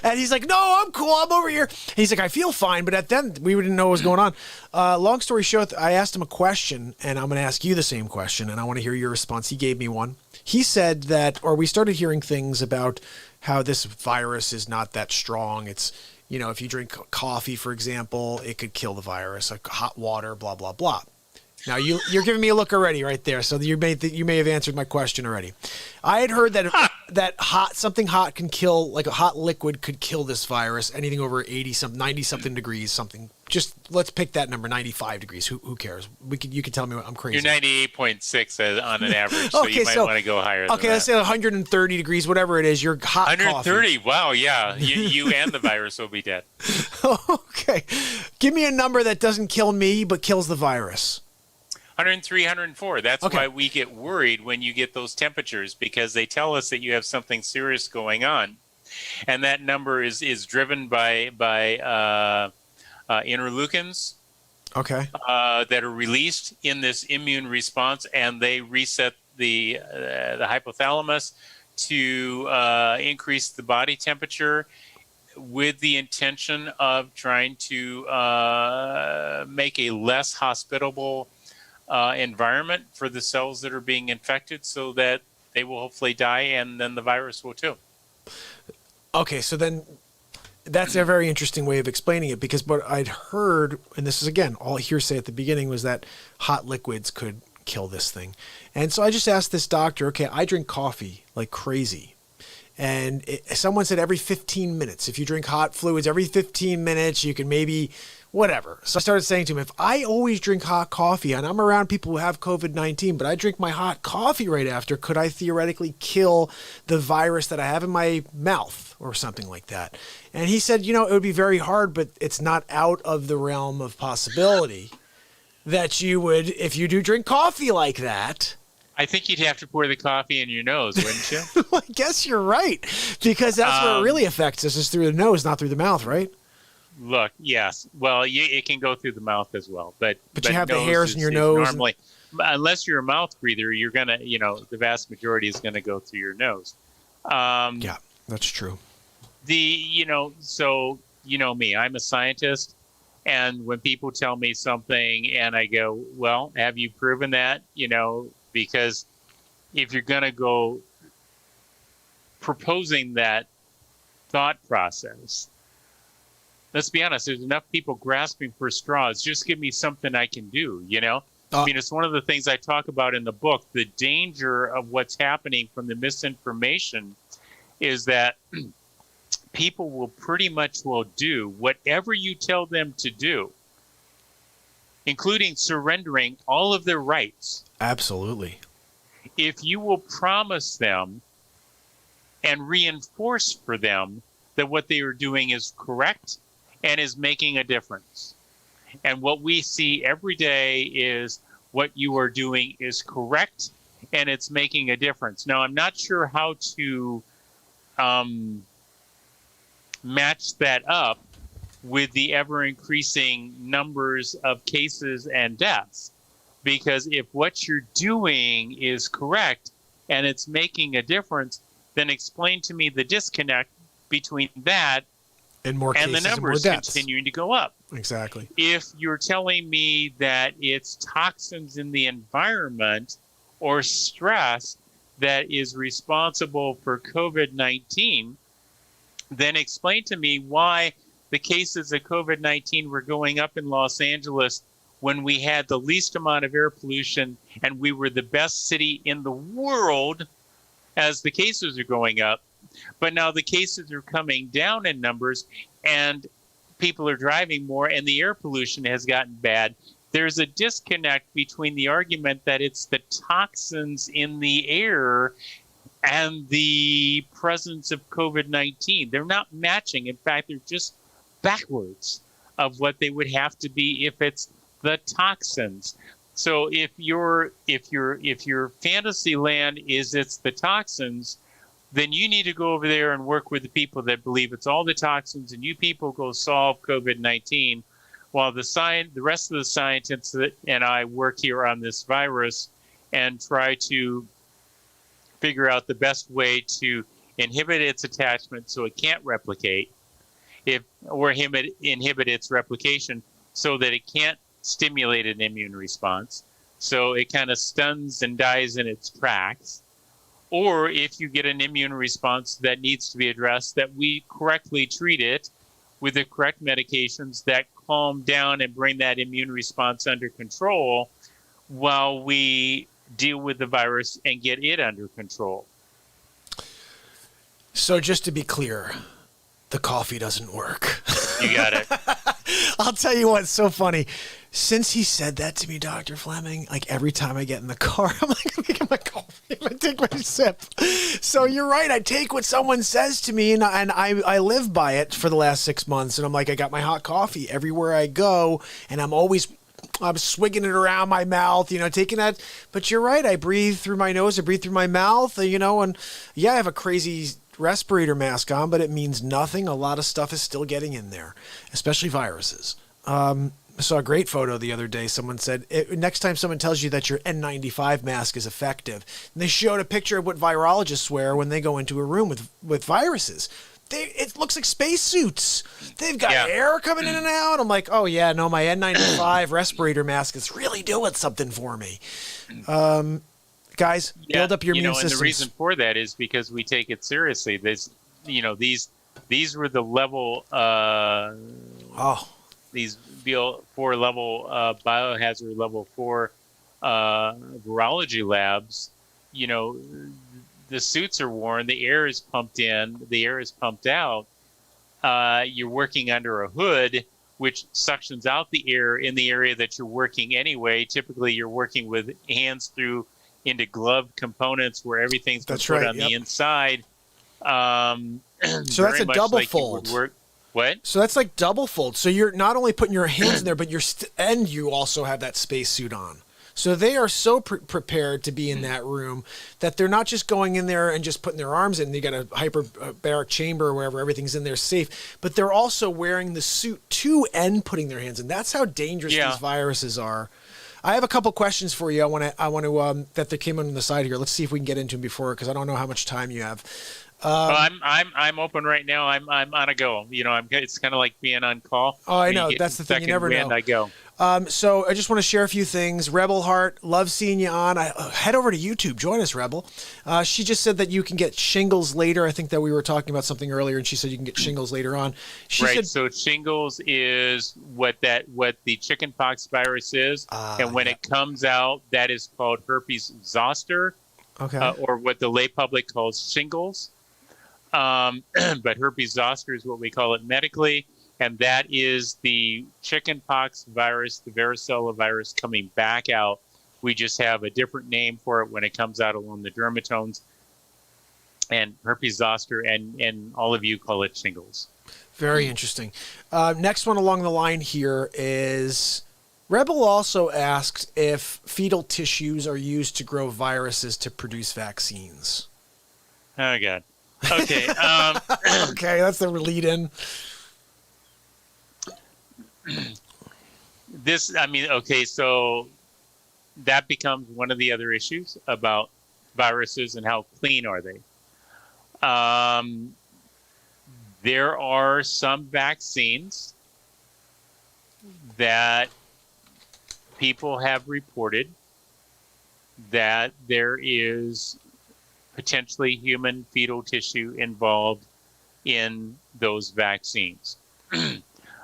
And he's like, no, I'm cool. I'm over here. And he's like, I feel fine. But then we didn't know what was going on. Long story short, I asked him a question, and I'm going to ask you the same question, and I want to hear your response. He gave me one. He said that, or we started hearing things about how this virus is not that strong. It's, if you drink coffee, for example, it could kill the virus, like hot water, blah, blah, blah. Now, you're giving me a look already right there, so you may have answered my question already. I had heard that something hot can kill, like a hot liquid could kill this virus, anything over 90-something degrees, something. Just let's pick that number, 95 degrees. Who cares? You can tell me I'm crazy. You're 98.6 on an average, so you might want to go higher than that. Let's say 130 degrees, whatever it is, you're hot 130, coffee. Wow, yeah. You and the virus will be dead. Okay. Give me a number that doesn't kill me but kills the virus. 103, 104. That's why we get worried when you get those temperatures, because they tell us that you have something serious going on. And that number is driven by interleukins. that are released in this immune response, and they reset the hypothalamus to increase the body temperature with the intention of trying to make a less hospitable environment for the cells that are being infected, so that they will hopefully die, and then the virus will too. Okay, so then that's a very interesting way of explaining it, because what I'd heard, and this is again all hearsay at the beginning, was that hot liquids could kill this thing. And so I just asked this doctor, okay, I drink coffee like crazy. And someone said every 15 minutes, if you drink hot fluids, every 15 minutes, you can maybe whatever. So I started saying to him, if I always drink hot coffee and I'm around people who have COVID-19, but I drink my hot coffee right after, could I theoretically kill the virus that I have in my mouth or something like that? And he said, it would be very hard, but it's not out of the realm of possibility that you would, if you do drink coffee like that. I think you'd have to pour the coffee in your nose, wouldn't you? Well, I guess you're right, because that's what really affects us, is through the nose, not through the mouth, right? Look, yes. Well, it can go through the mouth as well, but you have the hairs in your nose. Normally, unless you're a mouth breather, you're gonna, the vast majority is gonna go through your nose. Yeah, that's true. So me, I'm a scientist, and when people tell me something, and I go, well, have you proven that? Because if you're gonna go proposing that thought process, let's be honest, there's enough people grasping for straws. Just give me something I can do, I mean, it's one of the things I talk about in the book. The danger of what's happening from the misinformation is that people will pretty much do whatever you tell them to do, including surrendering all of their rights. Absolutely. If you will promise them and reinforce for them that what they are doing is correct and is making a difference. And what we see every day is what you are doing is correct and it's making a difference. Now, I'm not sure how to match that up with the ever-increasing numbers of cases and deaths. Because if what you're doing is correct and it's making a difference, then explain to me the disconnect between that and the numbers continuing to go up. Exactly. If you're telling me that it's toxins in the environment or stress that is responsible for COVID-19, then explain to me why the cases of COVID-19 were going up in Los Angeles when we had the least amount of air pollution and we were the best city in the world as the cases are going up. But now the cases are coming down in numbers and people are driving more and the air pollution has gotten bad. There's a disconnect between the argument that it's the toxins in the air and the presence of COVID-19. They're not matching. In fact, they're just backwards of what they would have to be if it's the toxins. So if your fantasy land is it's the toxins, then you need to go over there and work with the people that believe it's all the toxins, and you people go solve COVID-19, while the rest of the scientists and I work here on this virus and try to figure out the best way to inhibit its attachment so it can't replicate, or inhibit its replication so that it can't stimulate an immune response, so it kind of stuns and dies in its tracks. Or if you get an immune response that needs to be addressed, that we correctly treat it with the correct medications that calm down and bring that immune response under control while we deal with the virus and get it under control. So just to be clear, the coffee doesn't work. You got it. I'll tell you what's so funny. Since he said that to me, Dr. Fleming, like every time I get in the car, I'm like, let me get my coffee. I take my sip. So you're right. I take what someone says to me and I live by it for the last 6 months. And I'm like, I got my hot coffee everywhere I go. And I'm swigging it around my mouth, taking that. But you're right. I breathe through my nose. I breathe through my mouth, and yeah, I have a crazy respirator mask on, but it means nothing. A lot of stuff is still getting in there, especially viruses. I saw a great photo the other day. Someone said, next time someone tells you that your N95 mask is effective, and they showed a picture of what virologists wear when they go into a room with viruses. It looks like spacesuits. They've got air coming in and out. I'm like, oh yeah, no, my N95 respirator mask is really doing something for me. Guys, build up your immune system. And the reason for that is because we take it seriously. These were the level. These BL4 level biohazard level 4 virology labs. The suits are worn, the air is pumped in, the air is pumped out. You're working under a hood, which suctions out the air in the area that you're working anyway. Typically, you're working with hands through into glove components where everything's been put on the inside. So that's a double fold. What? So that's like double fold. So you're not only putting your hands in there, but and you also have that spacesuit on. So they are so prepared to be in that room that they're not just going in there and just putting their arms in. They got a hyperbaric chamber or wherever everything's in there safe, but they're also wearing the suit too and putting their hands in. That's how dangerous these viruses are. I have a couple questions for you. I want to that they came on the side here. Let's see if we can get into them before, because I don't know how much time you have. I'm open right now. I'm on a go. It's kind of like being on call. Oh, I know. That's the thing. You never know. I go. So I just want to share a few things. Rebel Heart, love seeing you on. Head over to YouTube. Join us, Rebel. She just said that you can get shingles later. I think that we were talking about something earlier, and she said you can get shingles later on. She said, so shingles is what the chickenpox virus is, and when it comes out, that is called herpes zoster, or what the lay public calls shingles. But herpes zoster is what we call it medically. And that is the chickenpox virus, the varicella virus coming back out. We just have a different name for it when it comes out along the dermatomes. And herpes zoster, and all of you call it shingles. Very interesting. Next one along the line here is, Rebel also asked if fetal tissues are used to grow viruses to produce vaccines. Oh, God. Okay. Okay, that's the lead-in. So that becomes one of the other issues about viruses and how clean are they. There are some vaccines that people have reported that there is potentially human fetal tissue involved in those vaccines.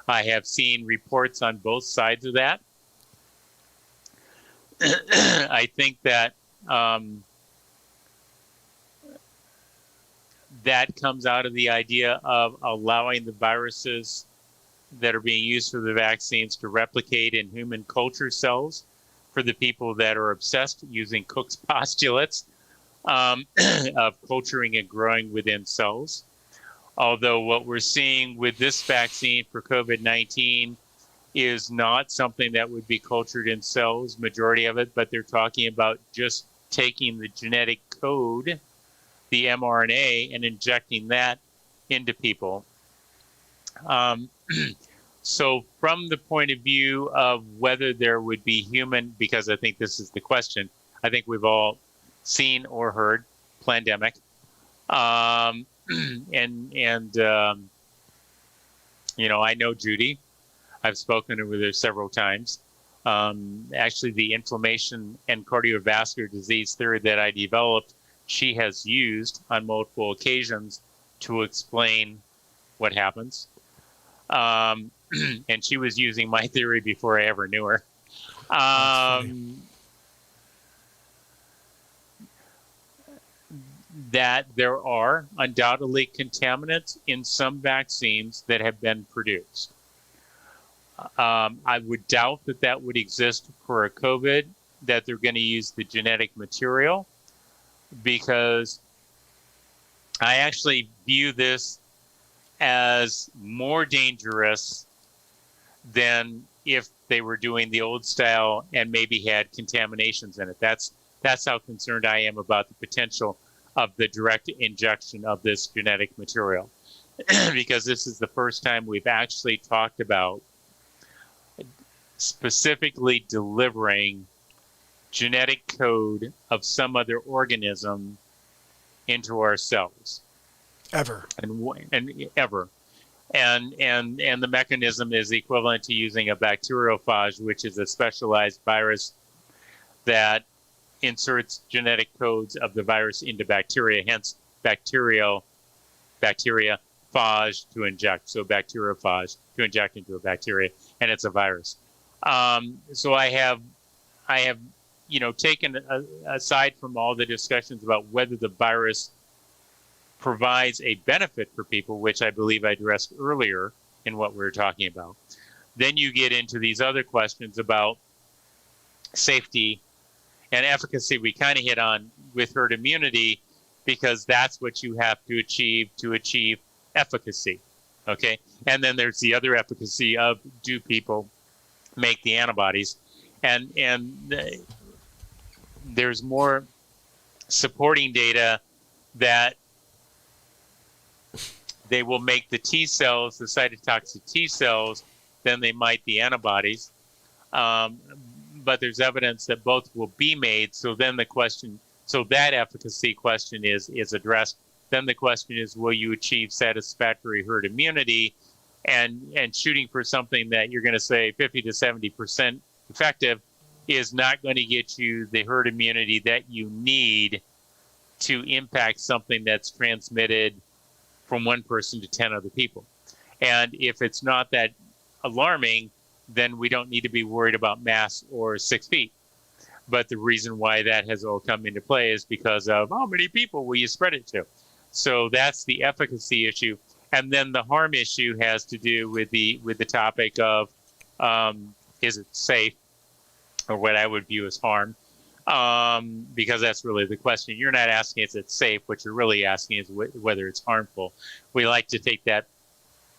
I have seen reports on both sides of that. I think that that comes out of the idea of allowing the viruses that are being used for the vaccines to replicate in human culture cells for the people that are obsessed using Cook's postulates of culturing and growing within cells. Although what we're seeing with this vaccine for COVID-19 is not something that would be cultured in cells, majority of it, but they're talking about just taking the genetic code, the mRNA, and injecting that into people. So from the point of view of whether there would be human, because I think this is the question, I think we've all seen or heard plandemic. I know Judy. I've spoken with her several times. Actually, the inflammation and cardiovascular disease theory that I developed, she has used on multiple occasions to explain what happens. And she was using my theory before I ever knew her. That there are undoubtedly contaminants in some vaccines that have been produced. I would doubt that would exist for a COVID, that they're going to use the genetic material, because I actually view this as more dangerous than if they were doing the old style and maybe had contaminations in it. That's how concerned I am about the potential of the direct injection of this genetic material, because this is the first time we've actually talked about specifically delivering genetic code of some other organism into our cells. Ever. And ever. And the mechanism is equivalent to using a bacteriophage, which is a specialized virus that inserts genetic codes of the virus into bacteria, hence bacteriophage to inject. So bacteriophage to inject into a bacteria, and it's a virus. So I have, taken aside from all the discussions about whether the virus provides a benefit for people, which I believe I addressed earlier in what we were talking about. Then you get into these other questions about safety and efficacy. We kind of hit on with herd immunity, because that's what you have to achieve efficacy. Okay. And then there's the other efficacy of, do people make the antibodies? And there's more supporting data that they will make the T cells, the cytotoxic T cells, than they might the antibodies. But there's evidence that both will be made. So then the question, so that efficacy question is addressed. Then the question is, will you achieve satisfactory herd immunity? And shooting for something that you're going to say 50 to 70% effective is not going to get you the herd immunity that you need to impact something that's transmitted from one person to 10 other people. And if it's not that alarming, then we don't need to be worried about mass or 6 feet. But the reason why that has all come into play is because of how many people will you spread it to? So that's the efficacy issue. And then the harm issue has to do with the topic of, is it safe, or what I would view as harm? Because that's really the question. You're not asking is it safe. What you're really asking is whether it's harmful. We like to take that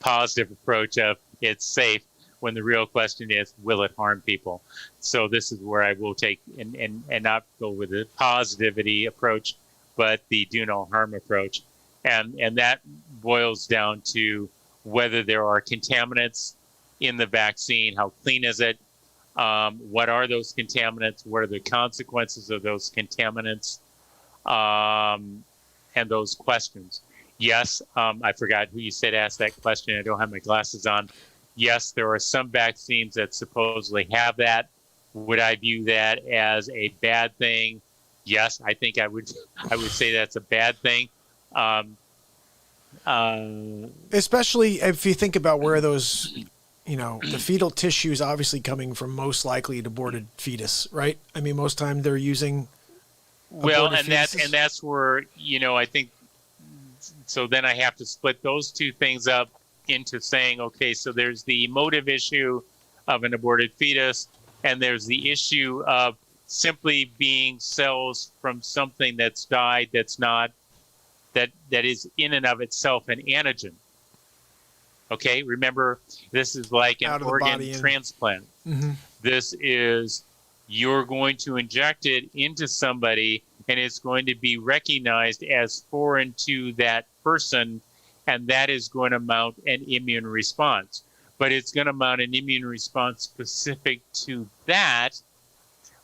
positive approach of it's safe, when the real question is, will it harm people? So this is where I will take and not go with the positivity approach, but the do no harm approach. And that boils down to whether there are contaminants in the vaccine, how clean is it, what are those contaminants, what are the consequences of those contaminants, and those questions. Yes, I forgot who you said asked that question. I don't have my glasses on. Yes, there are some vaccines that supposedly have that. Would I view that as a bad thing? Yes, I think I would say that's a bad thing. Especially if you think about where those, the fetal tissue is obviously coming from, most likely an aborted fetus, right? I mean, most time they're using fetuses. that's where, I think, so then I have to split those two things up into saying, okay, so there's the emotive issue of an aborted fetus, and there's the issue of simply being cells from something that's died, that's not, that is in and of itself an antigen. Okay, remember, this is like an organ transplant. Mm-hmm. This is, you're going to inject it into somebody, and it's going to be recognized as foreign to that person, and that is going to mount an immune response. But it's going to mount an immune response specific to that,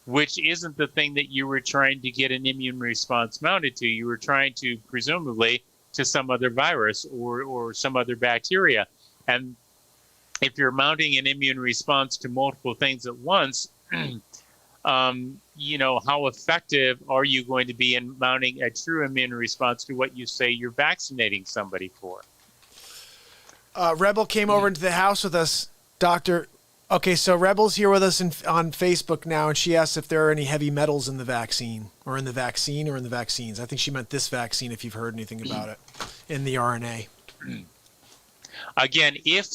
which isn't the thing that you were trying to get an immune response mounted to. You were trying to, presumably, to some other virus or some other bacteria. And if you're mounting an immune response to multiple things at once, how effective are you going to be in mounting a true immune response to what you say you're vaccinating somebody for? Rebel came over into the house with us, Doctor. Okay, so Rebel's here with us on Facebook now, and she asked if there are any heavy metals in the vaccine, or in the vaccine, or in the vaccines. I think she meant this vaccine, if you've heard anything about it, in the RNA. Again, if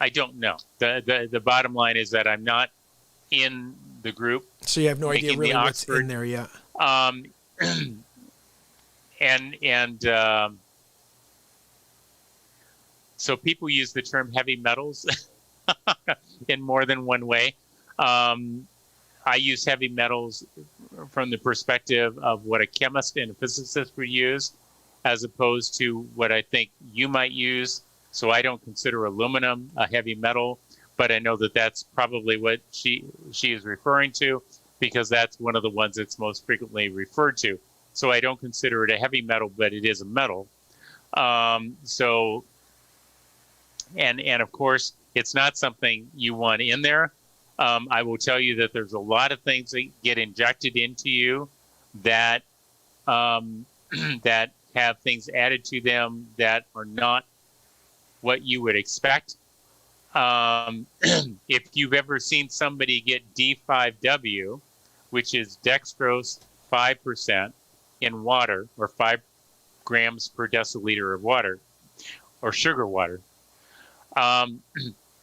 I don't know. The bottom line is that I'm not in the group. So you have no idea really what's in there yet. So people use the term heavy metals in more than one way. I use heavy metals from the perspective of what a chemist and a physicist would use, as opposed to what I think you might use. So I don't consider aluminum a heavy metal, but I know that that's probably what she is referring to, because that's one of the ones that's most frequently referred to. So I don't consider it a heavy metal, but it is a metal. So, and of course, it's not something you want in there. I will tell you that there's a lot of things that get injected into you that that have things added to them that are not what you would expect. If you've ever seen somebody get D5W, which is dextrose 5% in water, or 5 grams per deciliter of water, or sugar water,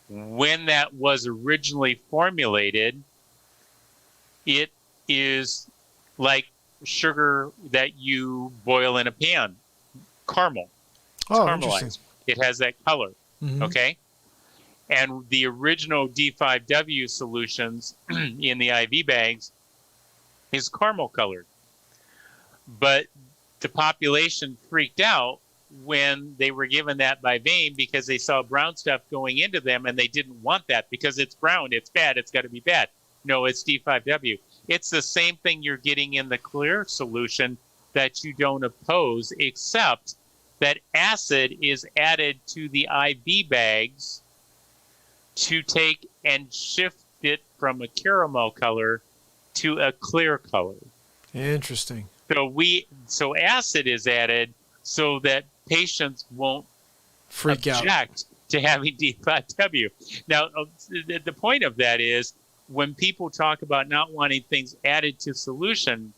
when that was originally formulated, it is like sugar that you boil in a pan, caramel. It's caramelized. It has that color, okay? And the original D5W solutions in the IV bags is caramel colored. But the population freaked out when they were given that by vein, because they saw brown stuff going into them, and they didn't want that because it's brown, it's bad, it's got to be bad. No, it's D5W. It's the same thing you're getting in the clear solution that you don't oppose, except that acid is added to the IV bags to take and shift it from a caramel color to a clear color. Interesting. So acid is added so that patients won't freak object to having D5W. Now, the point of that is, when people talk about not wanting things added to solution,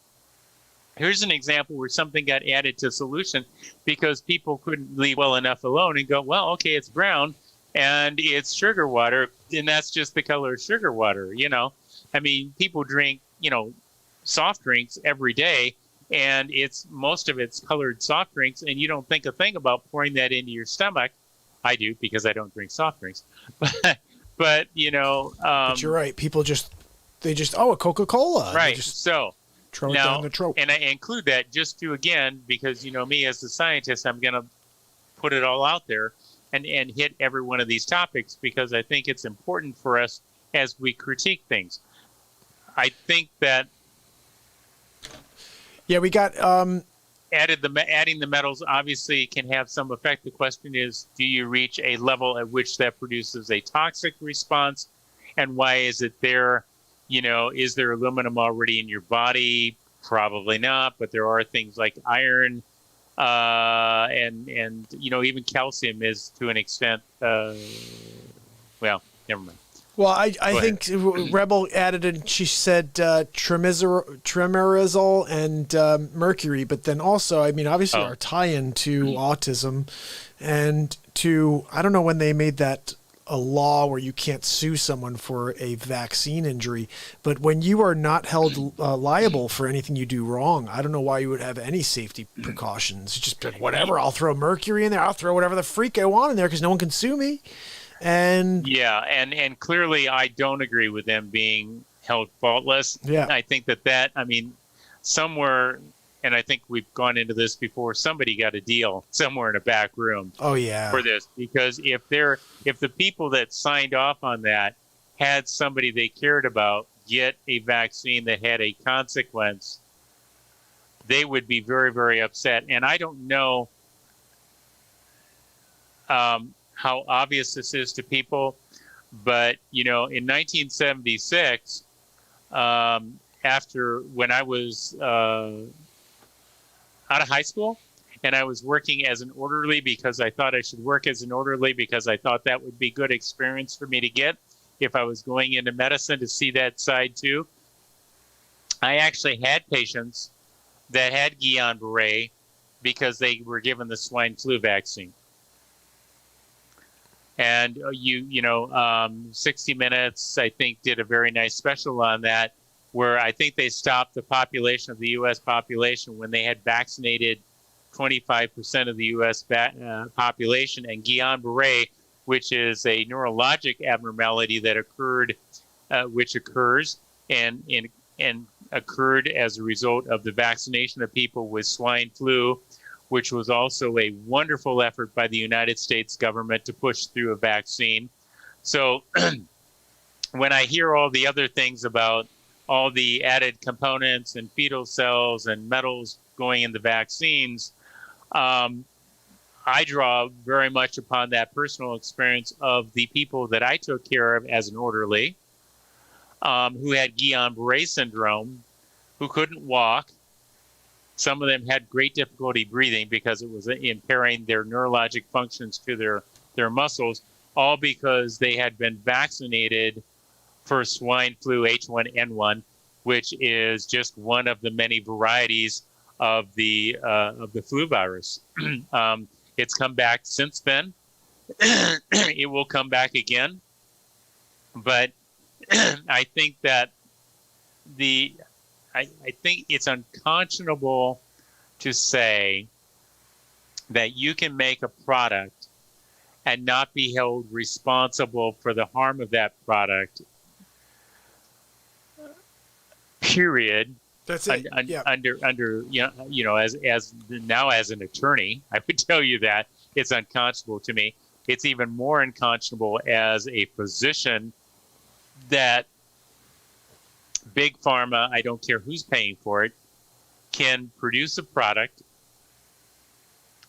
here's an example where something got added to solution because people couldn't leave well enough alone and go, well, okay, it's brown and it's sugar water, and that's just the color of sugar water, you know? I mean, people drink, soft drinks every day, and most of it's colored soft drinks, and you don't think a thing about pouring that into your stomach. I do, because I don't drink soft drinks. But but you're right. People they just a Coca-Cola. Right. So throw it down the throat. And I include that just to, again, because me as a scientist, I'm going to put it all out there and hit every one of these topics, because I think it's important for us as we critique things. I think that we got adding the metals obviously can have some effect. The question is, do you reach a level at which that produces a toxic response? And why is it there? Is there aluminum already in your body? Probably not, but there are things like iron, and even calcium is to an extent, well, never mind. Well, I think Rebel added it. She said trimerizole and mercury, but then also, obviously our tie-in to autism, and to, I don't know when they made that a law where you can't sue someone for a vaccine injury, but when you are not held liable for anything you do wrong, I don't know why you would have any safety precautions. Just whatever, I'll throw mercury in there, I'll throw whatever the freak I want in there because no one can sue me. And clearly I don't agree with them being held faultless. Yeah. I think that somewhere, and I think we've gone into this before, somebody got a deal somewhere in a back room. Oh yeah. For this, because if the people that signed off on that had somebody they cared about get a vaccine that had a consequence, they would be very, very upset. And I don't know how obvious this is to people, but in 1976, after when I was out of high school, and I was working as an orderly because I thought I should work as an orderly because I thought that would be good experience for me to get if I was going into medicine, to see that side too. I actually had patients that had Guillain-Barré because they were given the swine flu vaccine. And 60 Minutes, I think, did a very nice special on that, where I think they stopped the population of the U.S. population when they had vaccinated 25% of the U.S. population. And Guillain-Barré, which is a neurologic abnormality that occurred, which occurs and occurred as a result of the vaccination of people with swine flu, which was also a wonderful effort by the United States government to push through a vaccine. So when I hear all the other things about all the added components and fetal cells and metals going in the vaccines, I draw very much upon that personal experience of the people that I took care of as an orderly, who had Guillain-Barré syndrome, who couldn't walk. Some of them had great difficulty breathing because it was impairing their neurologic functions to their muscles, all because they had been vaccinated for swine flu H1N1, which is just one of the many varieties of the flu virus. It's come back since then. It will come back again. But I think that I think it's unconscionable to say that you can make a product and not be held responsible for the harm of that product. Period. That's it. Under as now as an attorney, I would tell you that it's unconscionable to me. It's even more unconscionable as a physician that big pharma, I don't care who's paying for it, can produce a product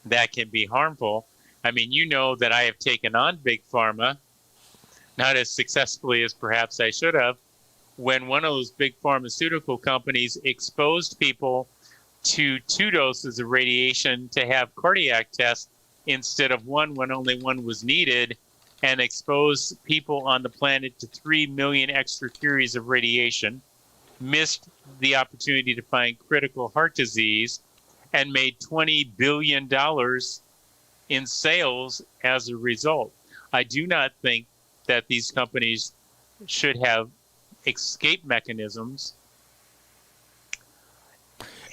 that can be harmful. I mean, you know that I have taken on big pharma, not as successfully as perhaps I should have, when one of those big pharmaceutical companies exposed people to 2 doses of radiation to have cardiac tests instead of 1 when only 1 was needed, and exposed people on the planet to 3 million extra curies of radiation, missed the opportunity to find critical heart disease, and made $20 billion in sales as a result. I do not think that these companies should have escape mechanisms.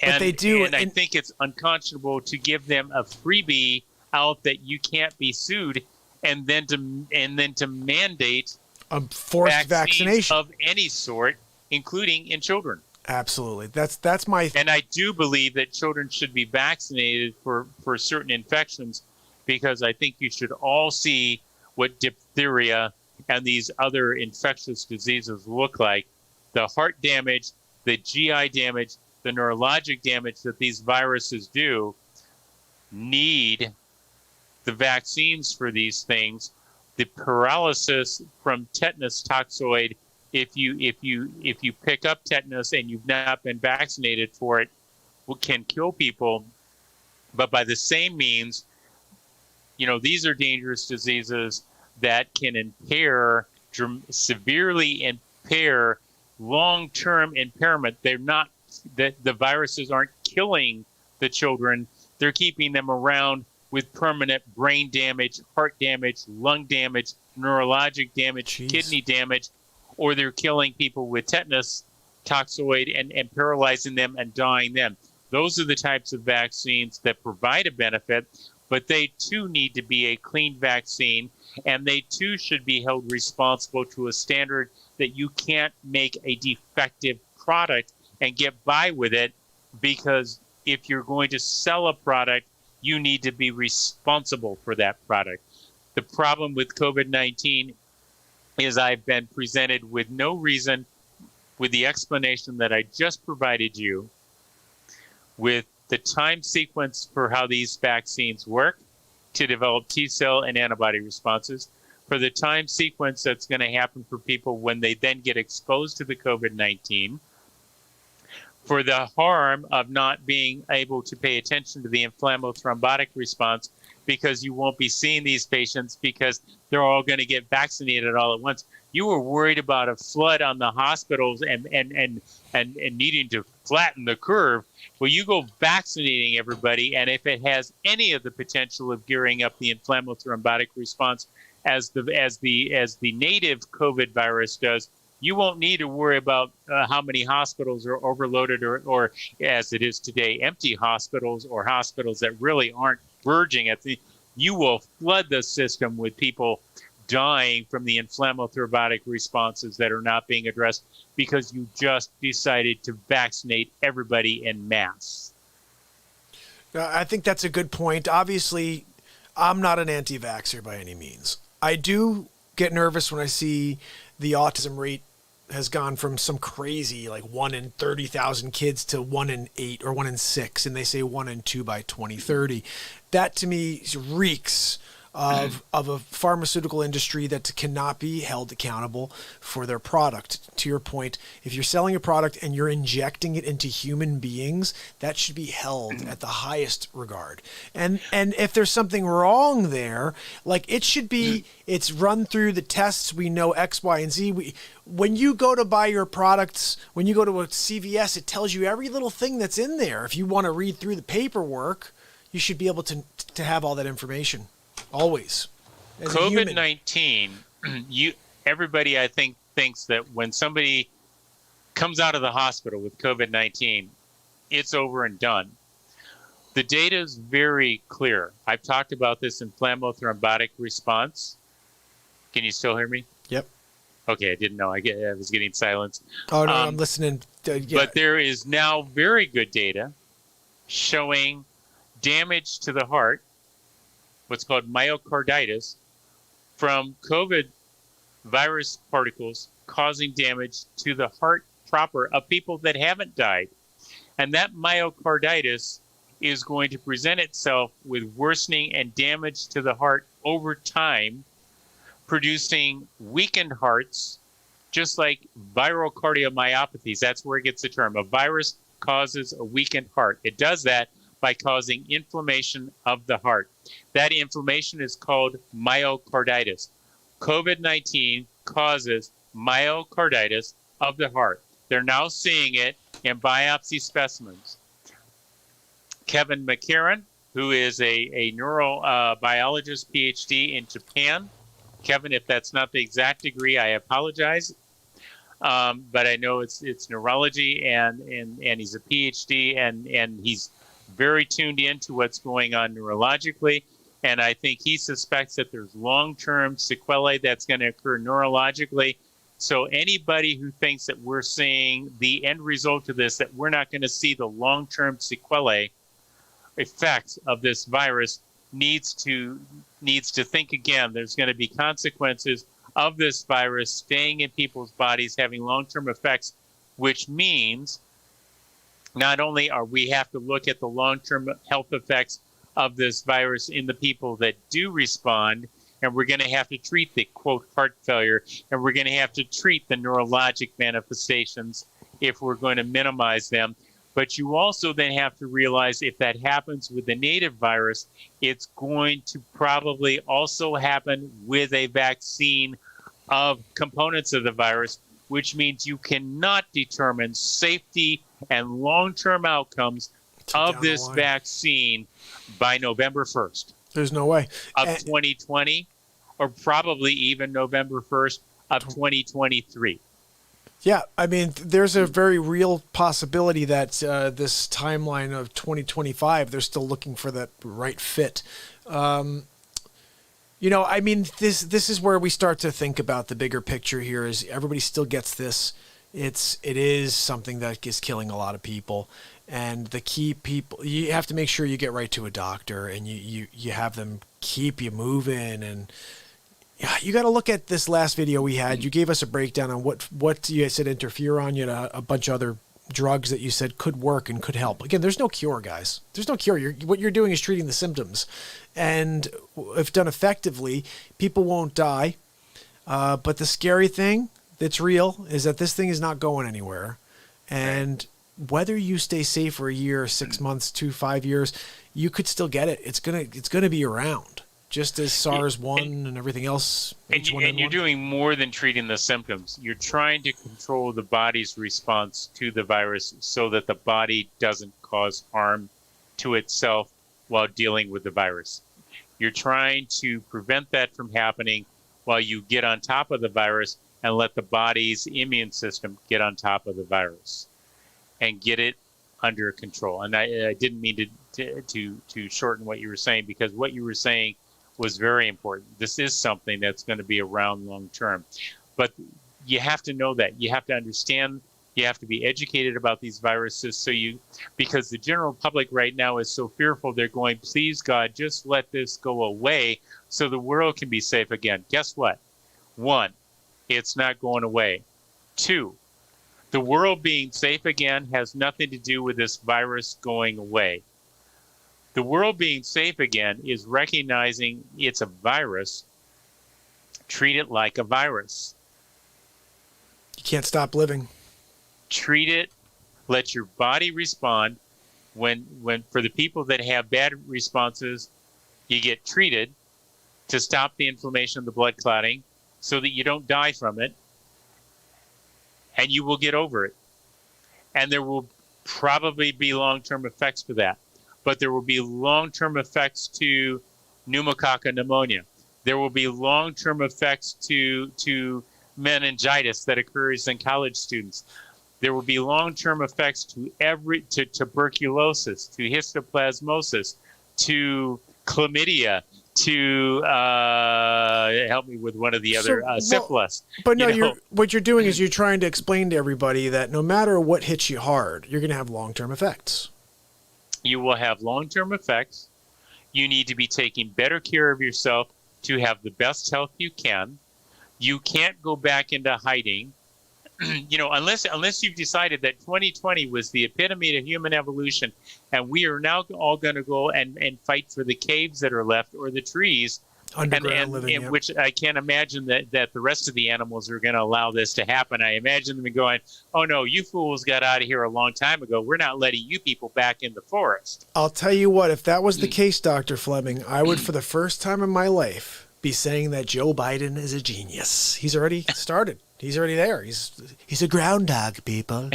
But they do. And I think it's unconscionable to give them a freebie out that you can't be sued, and then to mandate a forced vaccination of any sort, including in children. Absolutely. That's my. And I do believe that children should be vaccinated for certain infections, because I think you should all see what diphtheria and these other infectious diseases look like. The heart damage, the GI damage, the neurologic damage that these viruses do need the vaccines for these things. The paralysis from tetanus toxoid, if you pick up tetanus and you've not been vaccinated for it, can kill people. But by the same means, these are dangerous diseases that can severely impair long-term impairment. They're not, the viruses aren't killing the children. They're keeping them around with permanent brain damage, heart damage, lung damage, neurologic damage, kidney damage, or they're killing people with tetanus toxoid and paralyzing them and dying them. Those are the types of vaccines that provide a benefit, but they too need to be a clean vaccine, and they too should be held responsible to a standard that you can't make a defective product and get by with it, because if you're going to sell a product, you need to be responsible for that product. The problem with COVID-19 is I've been presented with no reason, with the explanation that I just provided you, with the time sequence for how these vaccines work to develop T-cell and antibody responses, for the time sequence that's going to happen for people when they then get exposed to the COVID-19, for the harm of not being able to pay attention to the inflammothrombotic response, because you won't be seeing these patients because they're all going to get vaccinated all at once. You were worried about a flood on the hospitals and needing to flatten the curve. Well, you go vaccinating everybody, and if it has any of the potential of gearing up the inflammothrombotic response as the native COVID virus does, you won't need to worry about how many hospitals are overloaded, or as it is today, empty hospitals, or hospitals that really aren't verging at the. You will flood the system with people dying from the inflammothrombotic responses that are not being addressed because you just decided to vaccinate everybody en masse. I think that's a good point. Obviously, I'm not an anti-vaxxer by any means. I do get nervous when I see the autism rate has gone from some crazy like 1 in 30,000 kids to 1 in 8 or 1 in 6, and they say 1 in 2 by 2030. That to me reeks of a pharmaceutical industry that cannot be held accountable for their product. To your point, if you're selling a product and you're injecting it into human beings, that should be held at the highest regard. And if there's something wrong there, like it should be, it's run through the tests. We know X, Y, and Z. When you go to buy your products, when you go to a CVS, it tells you every little thing that's in there. If you want to read through the paperwork, you should be able to have all that information. Always. COVID-19, everybody I think thinks that when somebody comes out of the hospital with COVID-19, it's over and done. The data is very clear. I've talked about this inflammothrombotic response. Can you still hear me? Yep. Okay, I didn't know. I was getting silence. Oh, no, I'm listening. Yeah. But there is now very good data showing damage to the heart, what's called myocarditis, from COVID virus particles causing damage to the heart proper of people that haven't died. And that myocarditis is going to present itself with worsening and damage to the heart over time, producing weakened hearts, just like viral cardiomyopathies. That's where it gets the term. A virus causes a weakened heart. It does that by causing inflammation of the heart. That inflammation is called myocarditis. COVID-19 causes myocarditis of the heart. They're now seeing it in biopsy specimens. Kevin McCarran, who is a neurobiologist PhD in Japan. Kevin, if that's not the exact degree, I apologize. But I know it's neurology, and he's a PhD, and he's very tuned into what's going on neurologically. And I think he suspects that there's long-term sequelae that's going to occur neurologically. So anybody who thinks that we're seeing the end result of this, that we're not going to see the long-term sequelae effects of this virus, needs to think again. There's going to be consequences of this virus staying in people's bodies, having long-term effects, which means not only are we have to look at the long-term health effects of this virus in the people that do respond, and we're going to have to treat the, quote, heart failure, and we're going to have to treat the neurologic manifestations if we're going to minimize them. But you also then have to realize if that happens with the native virus, it's going to probably also happen with a vaccine of components of the virus, which means you cannot determine safety and long-term outcomes of this vaccine by November 1st. There's no way. Of 2020, or probably even November 1st of 2023. Yeah, I mean, there's a very real possibility that this timeline of 2025, they're still looking for that right fit. I mean, this is where we start to think about the bigger picture here. Is everybody still gets this? It is something that is killing a lot of people, and the key people, you have to make sure you get right to a doctor, and you have them keep you moving. And yeah, you got to look at this last video we had. You gave us a breakdown on what you said interferon. You had a bunch of other drugs that you said could work and could help. Again, there's no cure, guys. There's no cure. What you're doing is treating the symptoms, and if done effectively, people won't die. But the scary thing that's real is that this thing is not going anywhere, and whether you stay safe for a year, 6 months, 5 years, you could still get it. It's gonna be around, just as SARS-1 and everything else. And you're doing more than treating the symptoms. You're trying to control the body's response to the virus so that the body doesn't cause harm to itself while dealing with the virus. You're trying to prevent that from happening while you get on top of the virus and let the body's immune system get on top of the virus and get it under control. And I didn't mean to shorten what you were saying, because what you were saying was very important. This is something that's going to be around long term. But you have to know that. You have to understand. You have to be educated about these viruses, because the general public right now is so fearful. They're going, please God, just let this go away so the world can be safe again. Guess what? One, it's not going away. Two, the world being safe again has nothing to do with this virus going away. The world being safe again is recognizing it's a virus, treat it like a virus. You can't stop living. Treat it, let your body respond. When for the people that have bad responses, you get treated to stop the inflammation of the blood clotting so that you don't die from it, and you will get over it. And there will probably be long-term effects for that. But there will be long-term effects to pneumococcal pneumonia. There will be long-term effects to meningitis that occurs in college students. There will be long-term effects to tuberculosis, to histoplasmosis, to chlamydia, to help me with one of the other syphilis. But no, what you're doing is you're trying to explain to everybody that no matter what hits you hard, you're going to have long-term effects. You will have long-term effects. You need to be taking better care of yourself to have the best health you can. You can't go back into hiding, unless you've decided that 2020 was the epitome of human evolution, and we are now all going to go and fight for the caves that are left or the trees. Underground living, yep. Which I can't imagine that the rest of the animals are going to allow this to happen. I imagine them going, oh no, you fools got out of here a long time ago. We're not letting you people back in the forest. I'll tell you what, if that was the case, Dr. Fleming, I would, for the first time in my life, be saying that Joe Biden is a genius. He's already started. He's already there. He's a groundhog, people.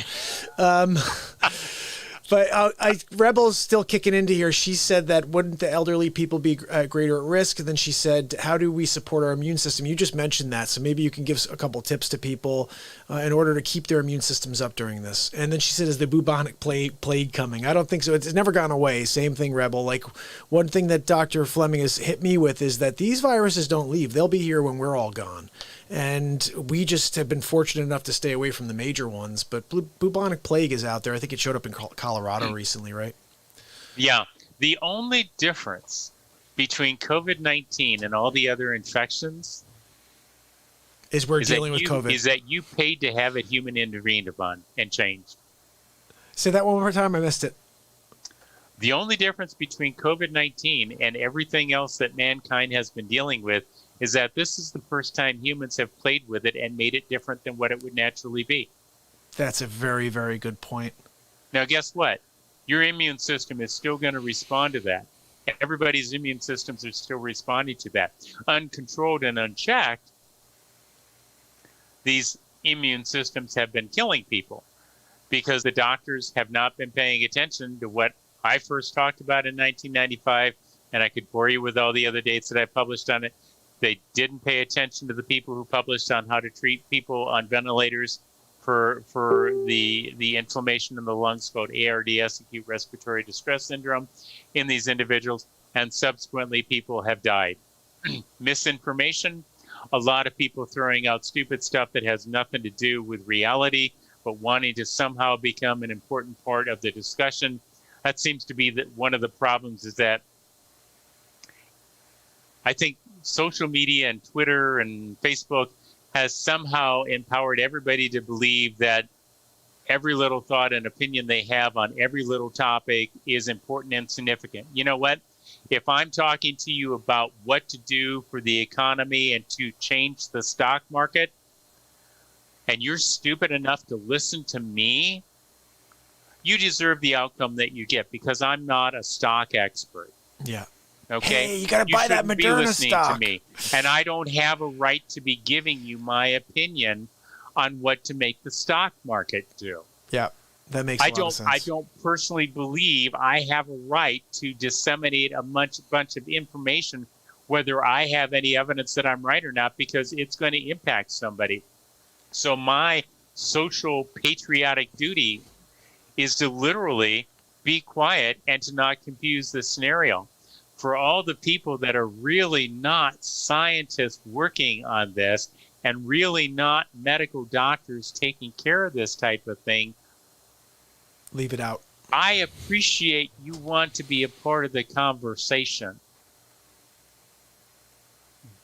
But Rebel's still kicking into here. She said that wouldn't the elderly people be greater at risk? And then she said, how do we support our immune system? You just mentioned that. So maybe you can give a couple tips to people in order to keep their immune systems up during this. And then she said, is the bubonic plague coming? I don't think so. It's never gone away. Same thing, Rebel. Like, one thing that Dr. Fleming has hit me with is that these viruses don't leave. They'll be here when we're all gone. And we just have been fortunate enough to stay away from the major ones. But bubonic plague is out there. I think it showed up in Colorado recently, right? Yeah. The only difference between COVID-19 and all the other infections is we're dealing with COVID. Is that you paid to have a human intervened upon and changed. Say that one more time. I missed it. The only difference between COVID-19 and everything else that mankind has been dealing with is that this is the first time humans have played with it and made it different than what it would naturally be. That's a very, very good point. Now, guess what? Your immune system is still going to respond to that. Everybody's immune systems are still responding to that. Uncontrolled and unchecked, these immune systems have been killing people because the doctors have not been paying attention to what I first talked about in 1995, and I could bore you with all the other dates that I published on it. They didn't pay attention to the people who published on how to treat people on ventilators for the inflammation in the lungs called ARDS, acute respiratory distress syndrome, in these individuals, and subsequently people have died. Misinformation, a lot of people throwing out stupid stuff that has nothing to do with reality, but wanting to somehow become an important part of the discussion. That seems to be one of the problems, is that I think social media and Twitter and Facebook has somehow empowered everybody to believe that every little thought and opinion they have on every little topic is important and significant. You know what? If I'm talking to you about what to do for the economy and to change the stock market, and you're stupid enough to listen to me, you deserve the outcome that you get, because I'm not a stock expert. Yeah. Okay. Hey, you got to buy that Moderna stock. To me, and I don't have a right to be giving you my opinion on what to make the stock market do. Yeah, that makes a lot of sense. I don't personally believe I have a right to disseminate a bunch of information, whether I have any evidence that I'm right or not, because it's going to impact somebody. So my social patriotic duty is to literally be quiet and to not confuse the scenario. For all the people that are really not scientists working on this and really not medical doctors taking care of this type of thing, leave it out. I appreciate you want to be a part of the conversation.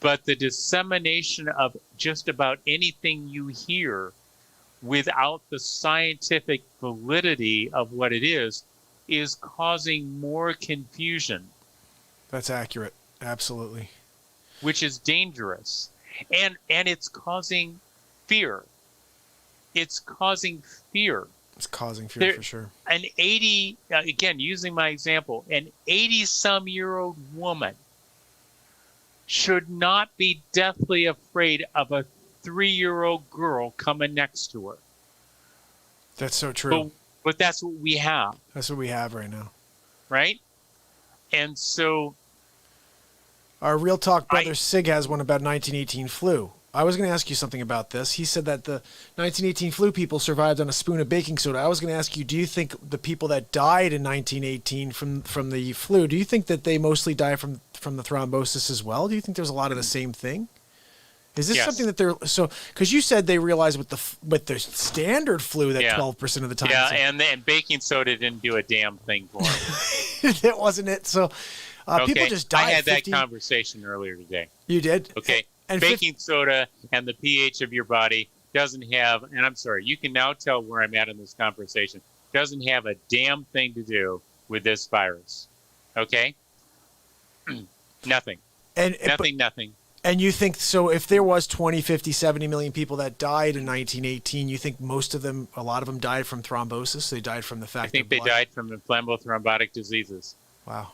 But the dissemination of just about anything you hear without the scientific validity of what it is causing more confusion. That's accurate. Absolutely. Which is dangerous. And it's causing fear. It's causing fear. It's causing fear for sure. An 80, again, using my example, an 80-some-year-old woman should not be deathly afraid of a 3-year-old girl coming next to her. That's so true. But that's what we have. That's what we have right now. Right? And so... Our Real Talk brother Sig has one about 1918 flu. I was going to ask you something about this. He said that the 1918 flu people survived on a spoon of baking soda. I was going to ask you, do you think the people that died in 1918 from the flu, do you think that they mostly die from the thrombosis as well? Do you think there's a lot of the same thing? Is this something that they're because you said they realized with the standard flu that 12% of the time. Yeah, and baking soda didn't do a damn thing for them. That wasn't it. So people just died. I had that conversation earlier today. You did? Okay. And baking soda and the pH of your body doesn't have, and I'm sorry, you can now tell where I'm at in this conversation, doesn't have a damn thing to do with this virus. Okay? Nothing. Nothing. And you think, so if there was 20, 50, 70 million people that died in 1918, you think a lot of them died from thrombosis? They died from the fact I think they died from inflammable thrombotic diseases. Wow.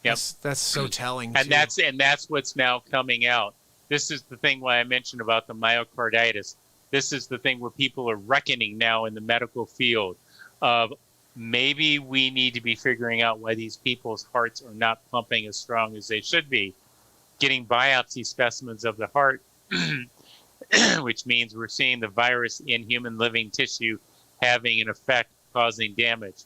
Yep. That's so telling. And that's what's now coming out. This is the thing why I mentioned about the myocarditis. This is the thing where people are reckoning now in the medical field of maybe we need to be figuring out why these people's hearts are not pumping as strong as they should be. Getting biopsy specimens of the heart, which means we're seeing the virus in human living tissue having an effect causing damage.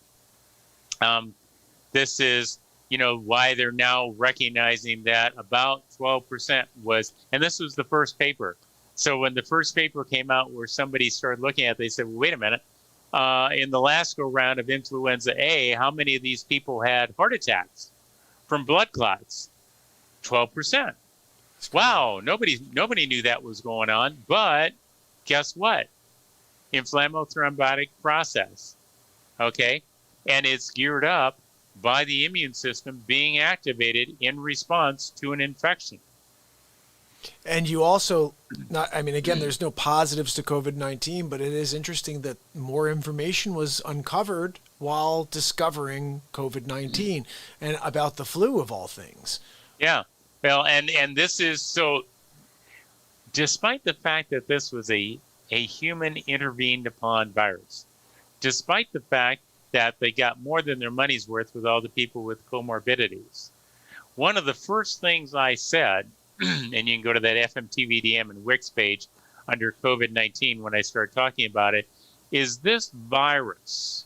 This is why they're now recognizing that about 12% was, and this was the first paper. So when the first paper came out where somebody started looking at it, they said, well, wait a minute, in the last go round of influenza A, how many of these people had heart attacks from blood clots? 12%. Wow, nobody knew that was going on, but guess what? Inflammatory thrombotic process, okay? And it's geared up by the immune system being activated in response to an infection. And you also, again, there's no positives to COVID-19, but it is interesting that more information was uncovered while discovering COVID-19 and about the flu of all things. Yeah. Well, and this is so, despite the fact that this was a human intervened upon virus, despite the fact that they got more than their money's worth with all the people with comorbidities. One of the first things I said, and you can go to that FMTVDM and Wix page under COVID-19 when I start talking about it, is this virus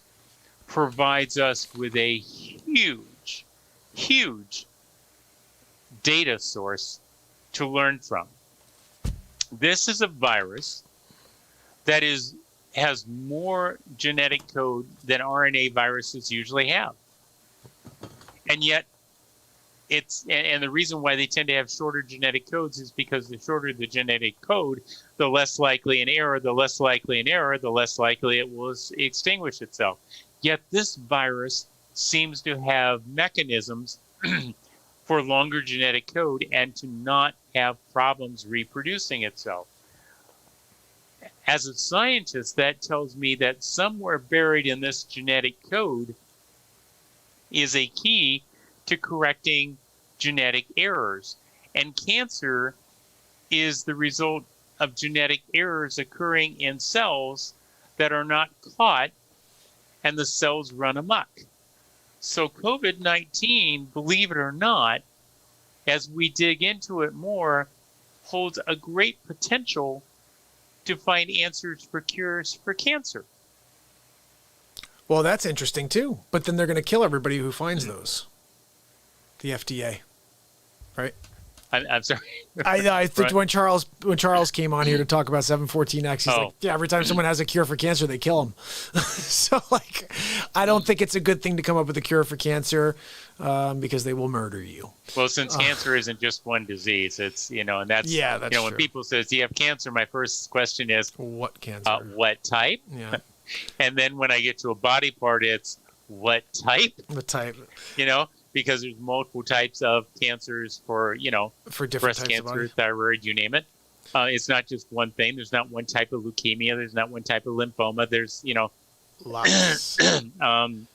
provides us with a huge, huge data source to learn from. This is a virus that has more genetic code than RNA viruses usually have. And yet, and the reason why they tend to have shorter genetic codes is because the shorter the genetic code, the less likely an error, the less likely it will extinguish itself. Yet this virus seems to have mechanisms for longer genetic code and to not have problems reproducing itself. As a scientist, that tells me that somewhere buried in this genetic code is a key to correcting genetic errors. And cancer is the result of genetic errors occurring in cells that are not caught, and the cells run amok. So COVID-19, believe it or not, as we dig into it more, holds a great potential to find answers for cures for cancer. Well, that's interesting too. But then they're going to kill everybody who finds those. The FDA, right? I'm sorry. I think Right. when Charles came on here to talk about 714X, he's Oh. like, yeah, every time someone has a cure for cancer, they kill him. So like, I don't think it's a good thing to come up with a cure for cancer because they will murder you. Well, since cancer isn't just one disease, it's, and that's, Yeah, that's when true. people says, do you have cancer? My first question is, What cancer? what type? Yeah, And then when I get to a body part, it's what type, the type because there's multiple types of cancers for, for different breast types of cancer, body. thyroid, you name it. It's not just one thing. There's not one type of leukemia. There's not one type of lymphoma. There's, Lots. um,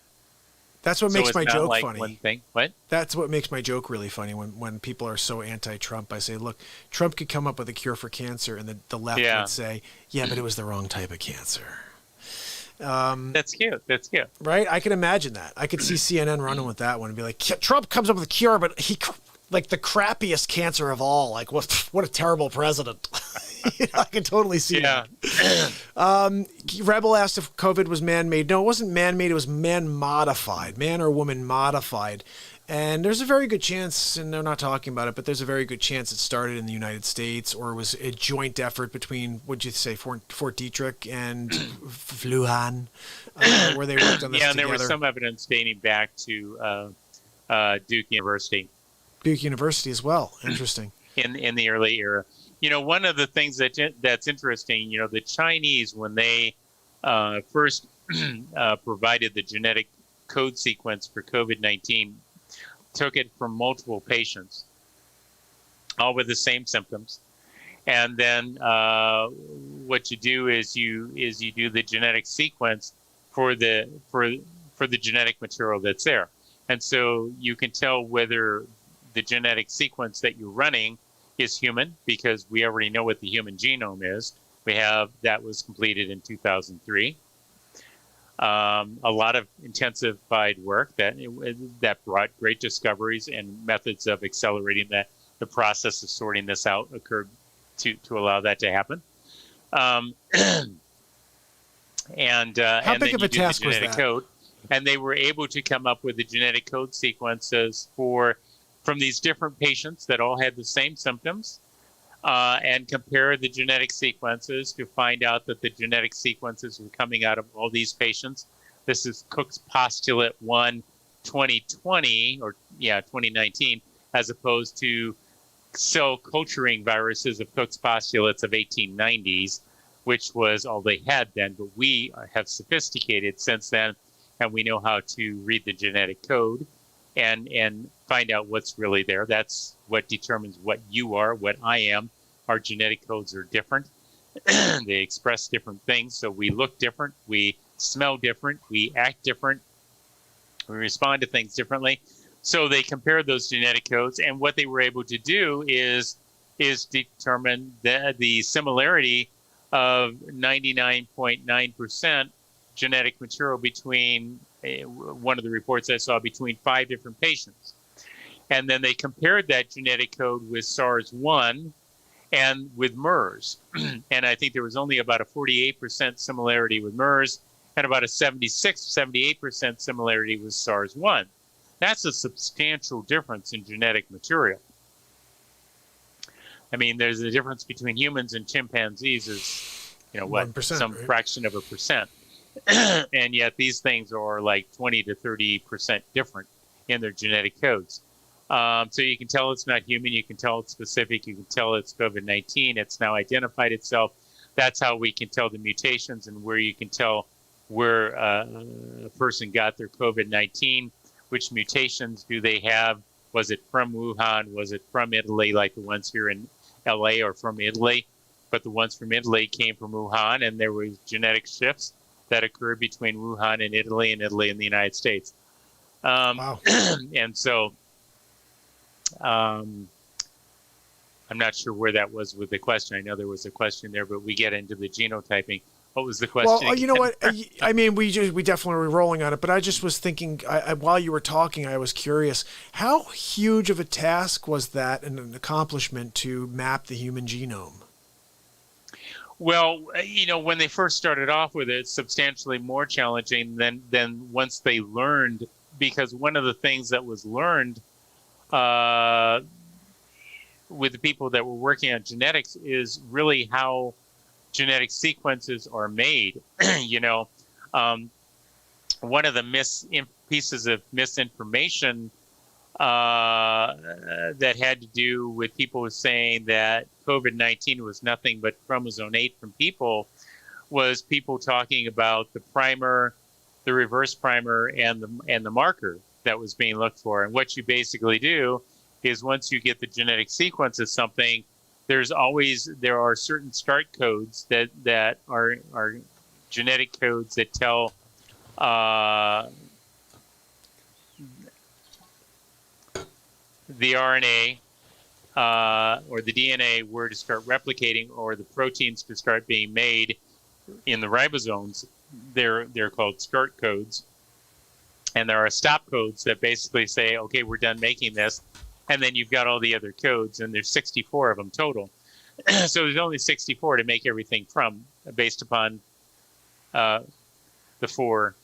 That's what so makes it's my not joke like funny. one thing. What? That's what makes my joke really funny when people are so anti-Trump. I say, look, Trump could come up with a cure for cancer, and the left Yeah. would say, yeah, but it was the wrong type of cancer. That's cute. That's cute. Right? I could imagine that. I could see CNN running with that one and be like, Trump comes up with a cure, but he like the crappiest cancer of all. Like, what a terrible president. I can totally see Yeah. that. Rebel asked if COVID was man-made. No, it wasn't man-made. It was man-modified, man or woman modified. And there's a very good chance, and they're not talking about it, but there's a very good chance it started in the United States or it was a joint effort between, what'd you say, Fort Detrick and Wuhan, where they worked on this Yeah, and together. there was some evidence dating back to Duke University Duke University as well. Interesting. in the early era. One of the things that's interesting, the Chinese, when they first provided the genetic code sequence for COVID-19, took it from multiple patients, all with the same symptoms. And then what you do is you do the genetic sequence for the genetic material that's there. And so you can tell whether the genetic sequence that you're running is human, because we already know what the human genome is. That was completed in 2003. A lot of intensified work that brought great discoveries and methods of accelerating the process of sorting this out occurred to allow that to happen. And How and big then of you a do task the was genetic that? code, and they were able to come up with the genetic code sequences from these different patients that all had the same symptoms. And compare the genetic sequences to find out that the genetic sequences were coming out of all these patients. This is Cook's Postulate 1, 2019, as opposed to cell culturing viruses of Cook's postulates of 1890s, which was all they had then. But we have sophisticated since then, and we know how to read the genetic code and find out what's really there. That's what determines what you are, what I am. Our genetic codes are different. They express different things. So we look different, we smell different, we act different, we respond to things differently. So they compared those genetic codes, and what they were able to do is determine the similarity of 99.9% genetic material between one of the reports I saw between 5 different patients. And then they compared that genetic code with SARS-1 and with MERS. And I think there was only about a 48% similarity with MERS and about a 78% similarity with SARS-1. That's a substantial difference in genetic material. I mean, there's a difference between humans and chimpanzees is, 1%, some right? fraction of a percent. And yet these things are like 20 to 30% different in their genetic codes. So you can tell it's not human. You can tell it's specific. You can tell it's COVID-19. It's now identified itself. That's how we can tell the mutations and where you can tell where a person got their COVID-19. Which mutations do they have? Was it from Wuhan? Was it from Italy, like the ones here in LA are from Italy? But the ones from Italy came from Wuhan, and there was genetic shifts that occurred between Wuhan and Italy and the United States. Wow. And so I'm not sure where that was with the question. I know there was a question there, but we get into the genotyping. What was the question? Well, you know what? I mean, we definitely were rolling on it, but I just was thinking, while you were talking, I was curious, how huge of a task was that and an accomplishment to map the human genome? Well, when they first started off with it, substantially more challenging than once they learned, because one of the things that was learned with the people that were working on genetics is really how genetic sequences are made. you know, one of the pieces of misinformation that had to do with people saying that COVID-19 was nothing but chromosome 8 from people was people talking about the primer, the reverse primer, and the marker that was being looked for. And what you basically do is once you get the genetic sequence of something, there are certain start codes that are genetic codes that tell the RNA or the DNA where to start replicating, or the proteins to start being made in the ribosomes. They're called start codes, and there are stop codes that basically say, okay, we're done making this, and then you've got all the other codes, and there's 64 of them total. So there's only 64 to make everything from, based upon the 4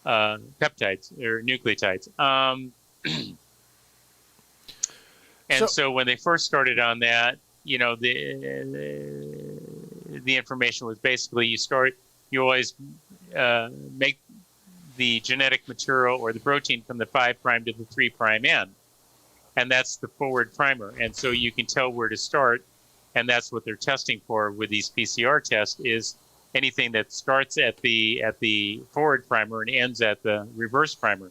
peptides or nucleotides. And so when they first started on that, you know, the information was basically you always make the genetic material or the protein from the 5' to the 3' end. And that's the forward primer. And so you can tell where to start. And that's what they're testing for with these PCR tests, is anything that starts at the forward primer and ends at the reverse primer.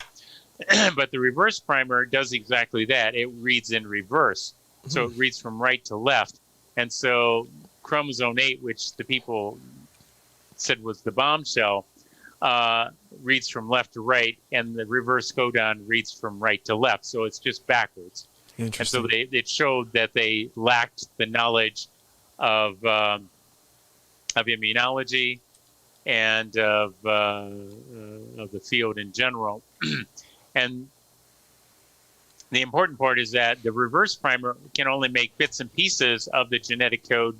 But the reverse primer does exactly that. It reads in reverse. So it reads from right to left. And so chromosome 8, which the people said was the bombshell, reads from left to right, and the reverse codon reads from right to left. So it's just backwards. And so it showed that they lacked the knowledge of immunology and of the field in general. And the important part is that the reverse primer can only make bits and pieces of the genetic code,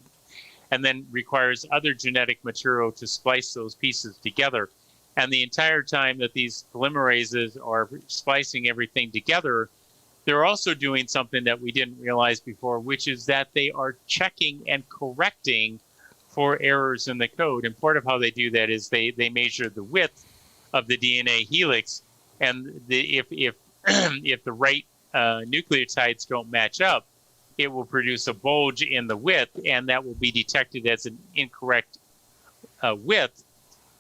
and then requires other genetic material to splice those pieces together. And the entire time that these polymerases are splicing everything together, they're also doing something that we didn't realize before, which is that they are checking and correcting for errors in the code. And part of how they do that is they measure the width of the DNA helix, and if if the right nucleotides don't match up, it will produce a bulge in the width, and that will be detected as an incorrect width.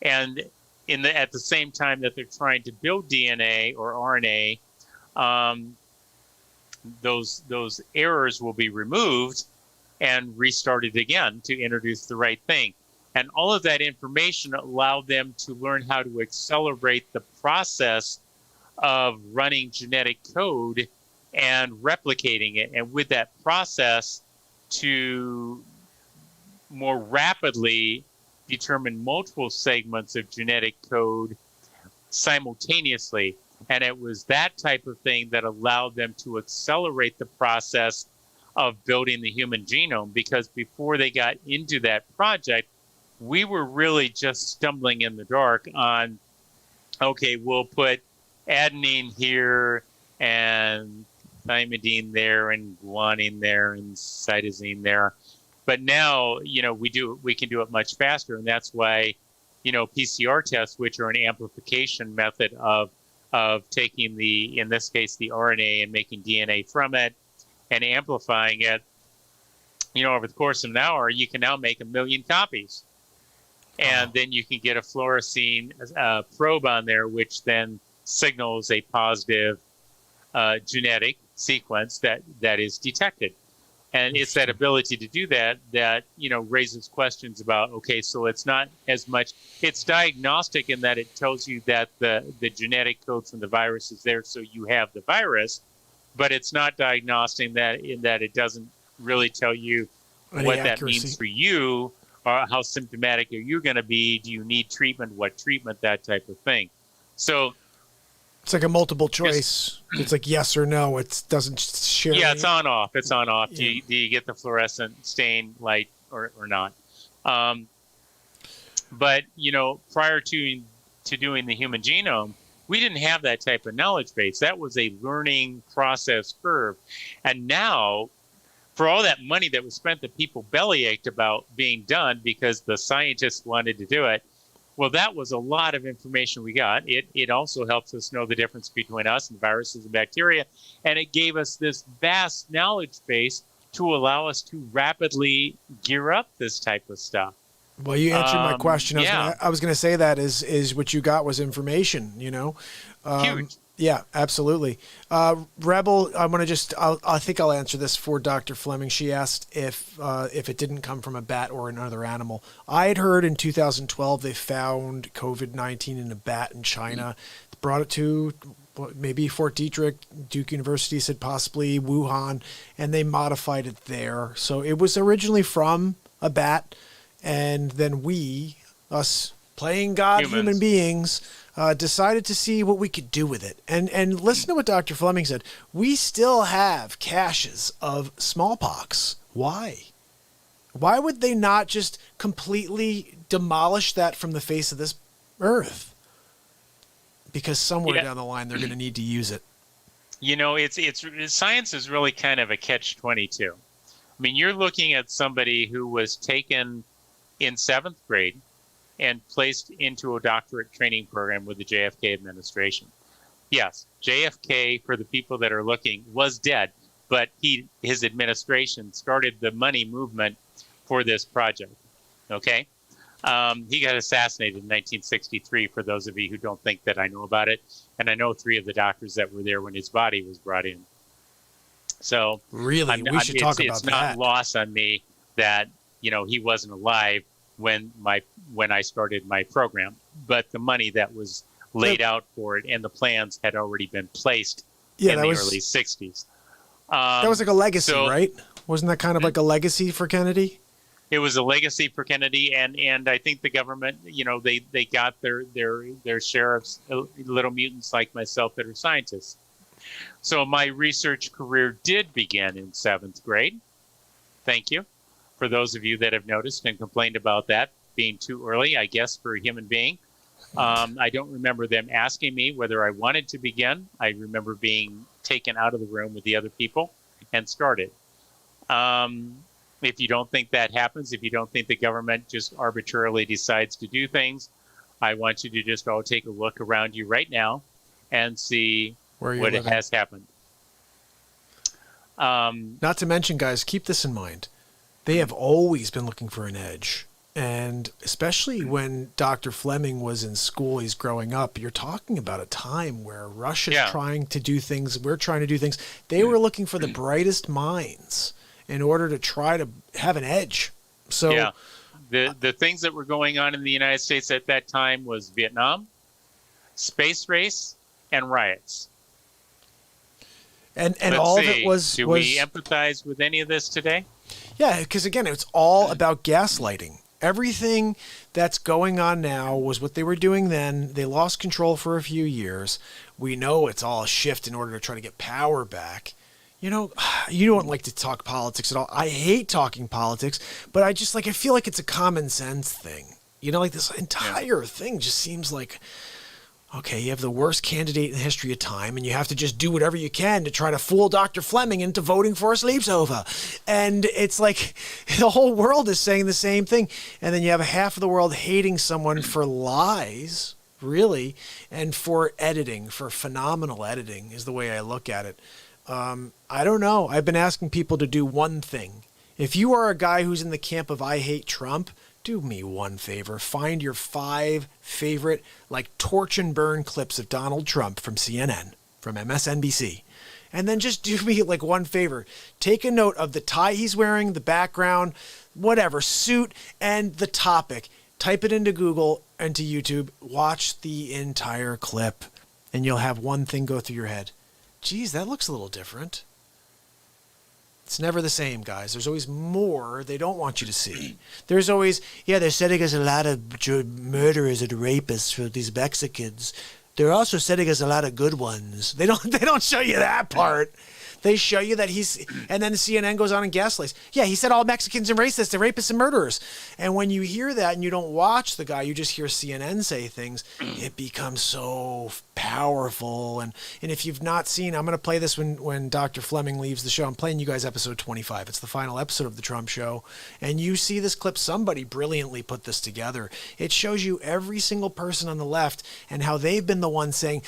And at the same time that they're trying to build DNA or RNA, those errors will be removed and restarted again to introduce the right thing. And all of that information allowed them to learn how to accelerate the process of running genetic code and replicating it. And with that process, to more rapidly determine multiple segments of genetic code simultaneously. And it was that type of thing that allowed them to accelerate the process of building the human genome, because before they got into that project, we were really just stumbling in the dark on, okay, we'll put adenine here and thymidine there and guanine there and cytosine there. But now, you know, we can do it much faster. And that's why, you know, PCR tests, which are an amplification method of taking in this case, the RNA and making DNA from it and amplifying it, you know, over the course of an hour, you can now make 1 million copies. And then you can get a fluorescein probe on there, which then signals a positive genetic sequence that is detected. And it's that ability to do that, you know, raises questions about, okay, so it's not as much, it's diagnostic in that it tells you that the genetic code from the virus is there, so you have the virus, but it's not diagnostic in that it doesn't really tell you what that means for you, or how symptomatic are you going to be, do you need treatment, what treatment, that type of thing. So it's like a multiple choice. It's like yes or no. It doesn't share. Yeah, it's on off. It's on off. Yeah. Do you get the fluorescent stain light or not? But you know, prior to doing the human genome, we didn't have that type of knowledge base. That was a learning process curve, and now for all that money that was spent that people bellyached about being done because the scientists wanted to do it, well, that was a lot of information we got. It also helps us know the difference between us and viruses and bacteria. And it gave us this vast knowledge base to allow us to rapidly gear up this type of stuff. Well, you answered my question. Yeah. I was gonna say that is what you got was information, you know? Huge. Yeah, absolutely. Rebel, I think I'll answer this for Dr. Fleming. She asked if it didn't come from a bat or another animal. I had heard in 2012 they found COVID-19 in a bat in China, brought it to maybe Fort Detrick, Duke University said possibly Wuhan, and they modified it there. So it was originally from a bat, and then us playing God, human beings, decided to see what we could do with it. And listen to what Dr. Fleming said. We still have caches of smallpox. Why? Why would they not just completely demolish that from the face of this earth? Because somewhere down the line they're going to need to use it. You know, it's science is really kind of a catch-22. I mean, you're looking at somebody who was taken in 7th grade and placed into a doctorate training program with the JFK administration. Yes, JFK, for the people that are looking, was dead, but his administration started the money movement for this project. Okay? He got assassinated in 1963, for those of you who don't think that I know about it. And I know 3 of the doctors that were there when his body was brought in. So really, we should talk about that. It's not lost on me that, you know, he wasn't alive when I started my program, but the money that was laid out for it and the plans had already been placed in the early 60s. That was like a legacy, right? Wasn't that kind of like a legacy for Kennedy? It was a legacy for Kennedy, and I think the government, you know, they got their share of little mutants like myself that are scientists. So my research career did begin in 7th grade. Thank you. For those of you that have noticed and complained about that being too early, I guess, for a human being. I don't remember them asking me whether I wanted to begin. I remember being taken out of the room with the other people and started. If you don't think that happens, if you don't think the government just arbitrarily decides to do things, I want you to just all take a look around you right now and see what has happened. Not to mention, guys, keep this in mind. They have always been looking for an edge. And especially when Dr. Fleming was in school, he's growing up, you're talking about a time where Russia's trying to do things, we're trying to do things. They were looking for the brightest minds in order to try to have an edge. So the things that were going on in the United States at that time was Vietnam, space race, and riots. And all of it was... Do we empathize with any of this today? Yeah, because again, it's all about gaslighting. Everything that's going on now was what they were doing then. They lost control for a few years. We know it's all a shift in order to try to get power back. You know, you don't like to talk politics at all. I hate talking politics, but I feel like it's a common sense thing. You know, like this entire thing just seems like, okay, you have the worst candidate in the history of time, and you have to just do whatever you can to try to fool Dr. Fleming into voting for a sleepover. And it's like the whole world is saying the same thing. And then you have half of the world hating someone for lies, really, and for editing, for phenomenal editing is the way I look at it. I don't know. I've been asking people to do one thing. If you are a guy who's in the camp of I hate Trump, do me one favor. Find your 5 favorite, like, torch and burn clips of Donald Trump from CNN, from MSNBC. And then just do me, like, one favor. Take a note of the tie he's wearing, the background, whatever, suit, and the topic. Type it into Google and to YouTube. Watch the entire clip, and you'll have one thing go through your head. Geez, that looks a little different. It's never the same, guys. There's always more they don't want you to see. There's always, they're setting us a lot of murderers and rapists for these Mexicans. They're also setting us a lot of good ones. They don't show you that part. They show you that and then the CNN goes on and gaslights. Yeah, he said all Mexicans are racist, they're rapists and murderers. And when you hear that and you don't watch the guy, you just hear CNN say things, it becomes so powerful. And if you've not seen, I'm going to play this when Dr. Fleming leaves the show. I'm playing you guys episode 25. It's the final episode of the Trump Show. And you see this clip. Somebody brilliantly put this together. It shows you every single person on the left and how they've been the ones saying,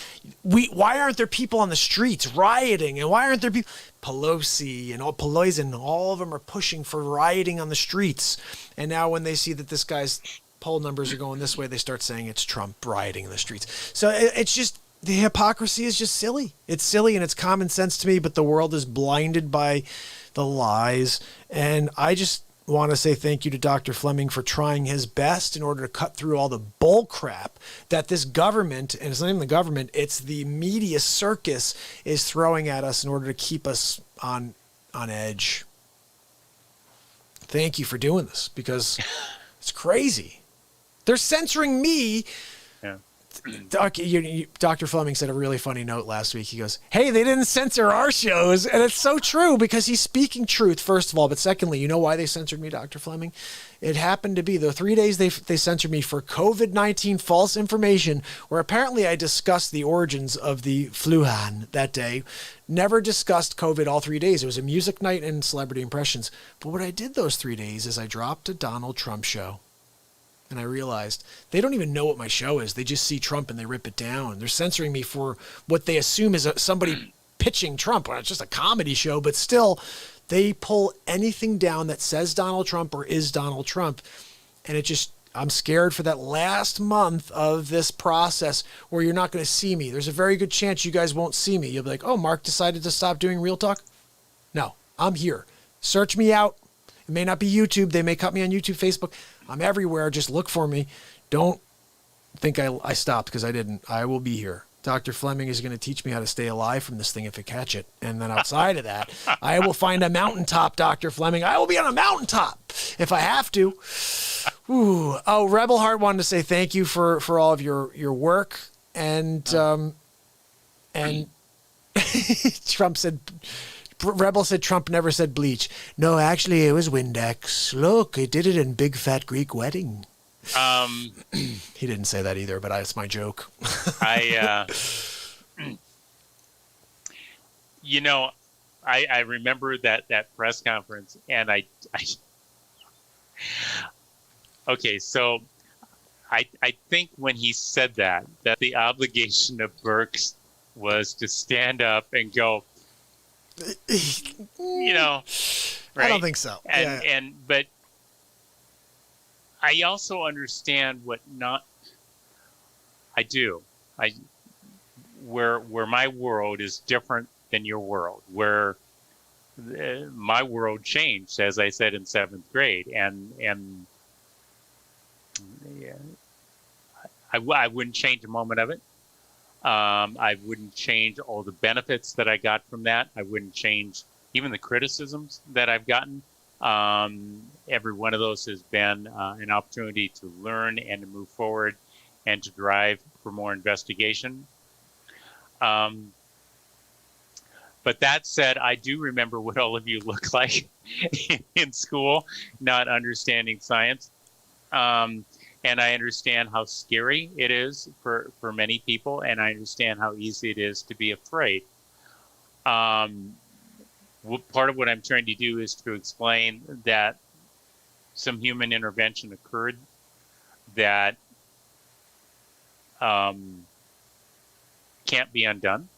why aren't there people on the streets rioting? And why aren't there people? Pelosi and all of them are pushing for rioting on the streets. And now when they see that this guy's poll numbers are going this way, they start saying it's Trump rioting in the streets. So it's just, the hypocrisy is just silly. It's silly and it's common sense to me, but the world is blinded by the lies. And I just want to say thank you to Dr. Fleming for trying his best in order to cut through all the bull crap that this government, and it's not even the government, it's the media circus, is throwing at us in order to keep us on edge. Thank you for doing this, because it's crazy. They're censoring me. Yeah. Dr. Fleming said a really funny note last week. He goes, hey, they didn't censor our shows. And it's so true, because he's speaking truth, first of all. But secondly, you know why they censored me, Dr. Fleming? It happened to be the 3 days they censored me for COVID-19 false information, where apparently I discussed the origins of the fluhan that day. Never discussed COVID all 3 days. It was a music night and celebrity impressions. But what I did those 3 days is I dropped a Donald Trump show. And I realized they don't even know what my show is. They just see Trump and they rip it down. They're censoring me for what they assume is somebody pitching Trump. Well, it's just a comedy show, but still, they pull anything down that says Donald Trump or is Donald Trump. And it just, I'm scared for that last month of this process where you're not going to see me. There's a very good chance you guys won't see me. You'll be like, oh, Mark decided to stop doing Real Talk? No, I'm here. Search me out. It may not be YouTube. They may cut me on YouTube, Facebook. I'm everywhere. Just look for me. Don't think I stopped, because I didn't. I will be here. Dr. Fleming is going to teach me how to stay alive from this thing if I catch it. And then outside of that, I will find a mountaintop, Dr. Fleming. I will be on a mountaintop if I have to. Ooh. Oh, Rebel Heart wanted to say thank you for all of your work. And Trump said... Rebel said Trump never said bleach. No, actually, it was Windex. Look, he did it in Big Fat Greek Wedding. He didn't say that either, but it's my joke. I remember that press conference, and okay, so I think when he said that the obligation of Burks was to stand up and go, right? I don't think so. But I also understand where my world is different than your world, where my world changed, as I said, in 7th grade, and yeah, I wouldn't change a moment of it. I wouldn't change all the benefits that I got from that. I wouldn't change even the criticisms that I've gotten. Every one of those has been an opportunity to learn and to move forward and to drive for more investigation. But that said, I do remember what all of you look like in school, not understanding science. And I understand how scary it is for many people, and I understand how easy it is to be afraid. Part of what I'm trying to do is to explain that some human intervention occurred that can't be undone.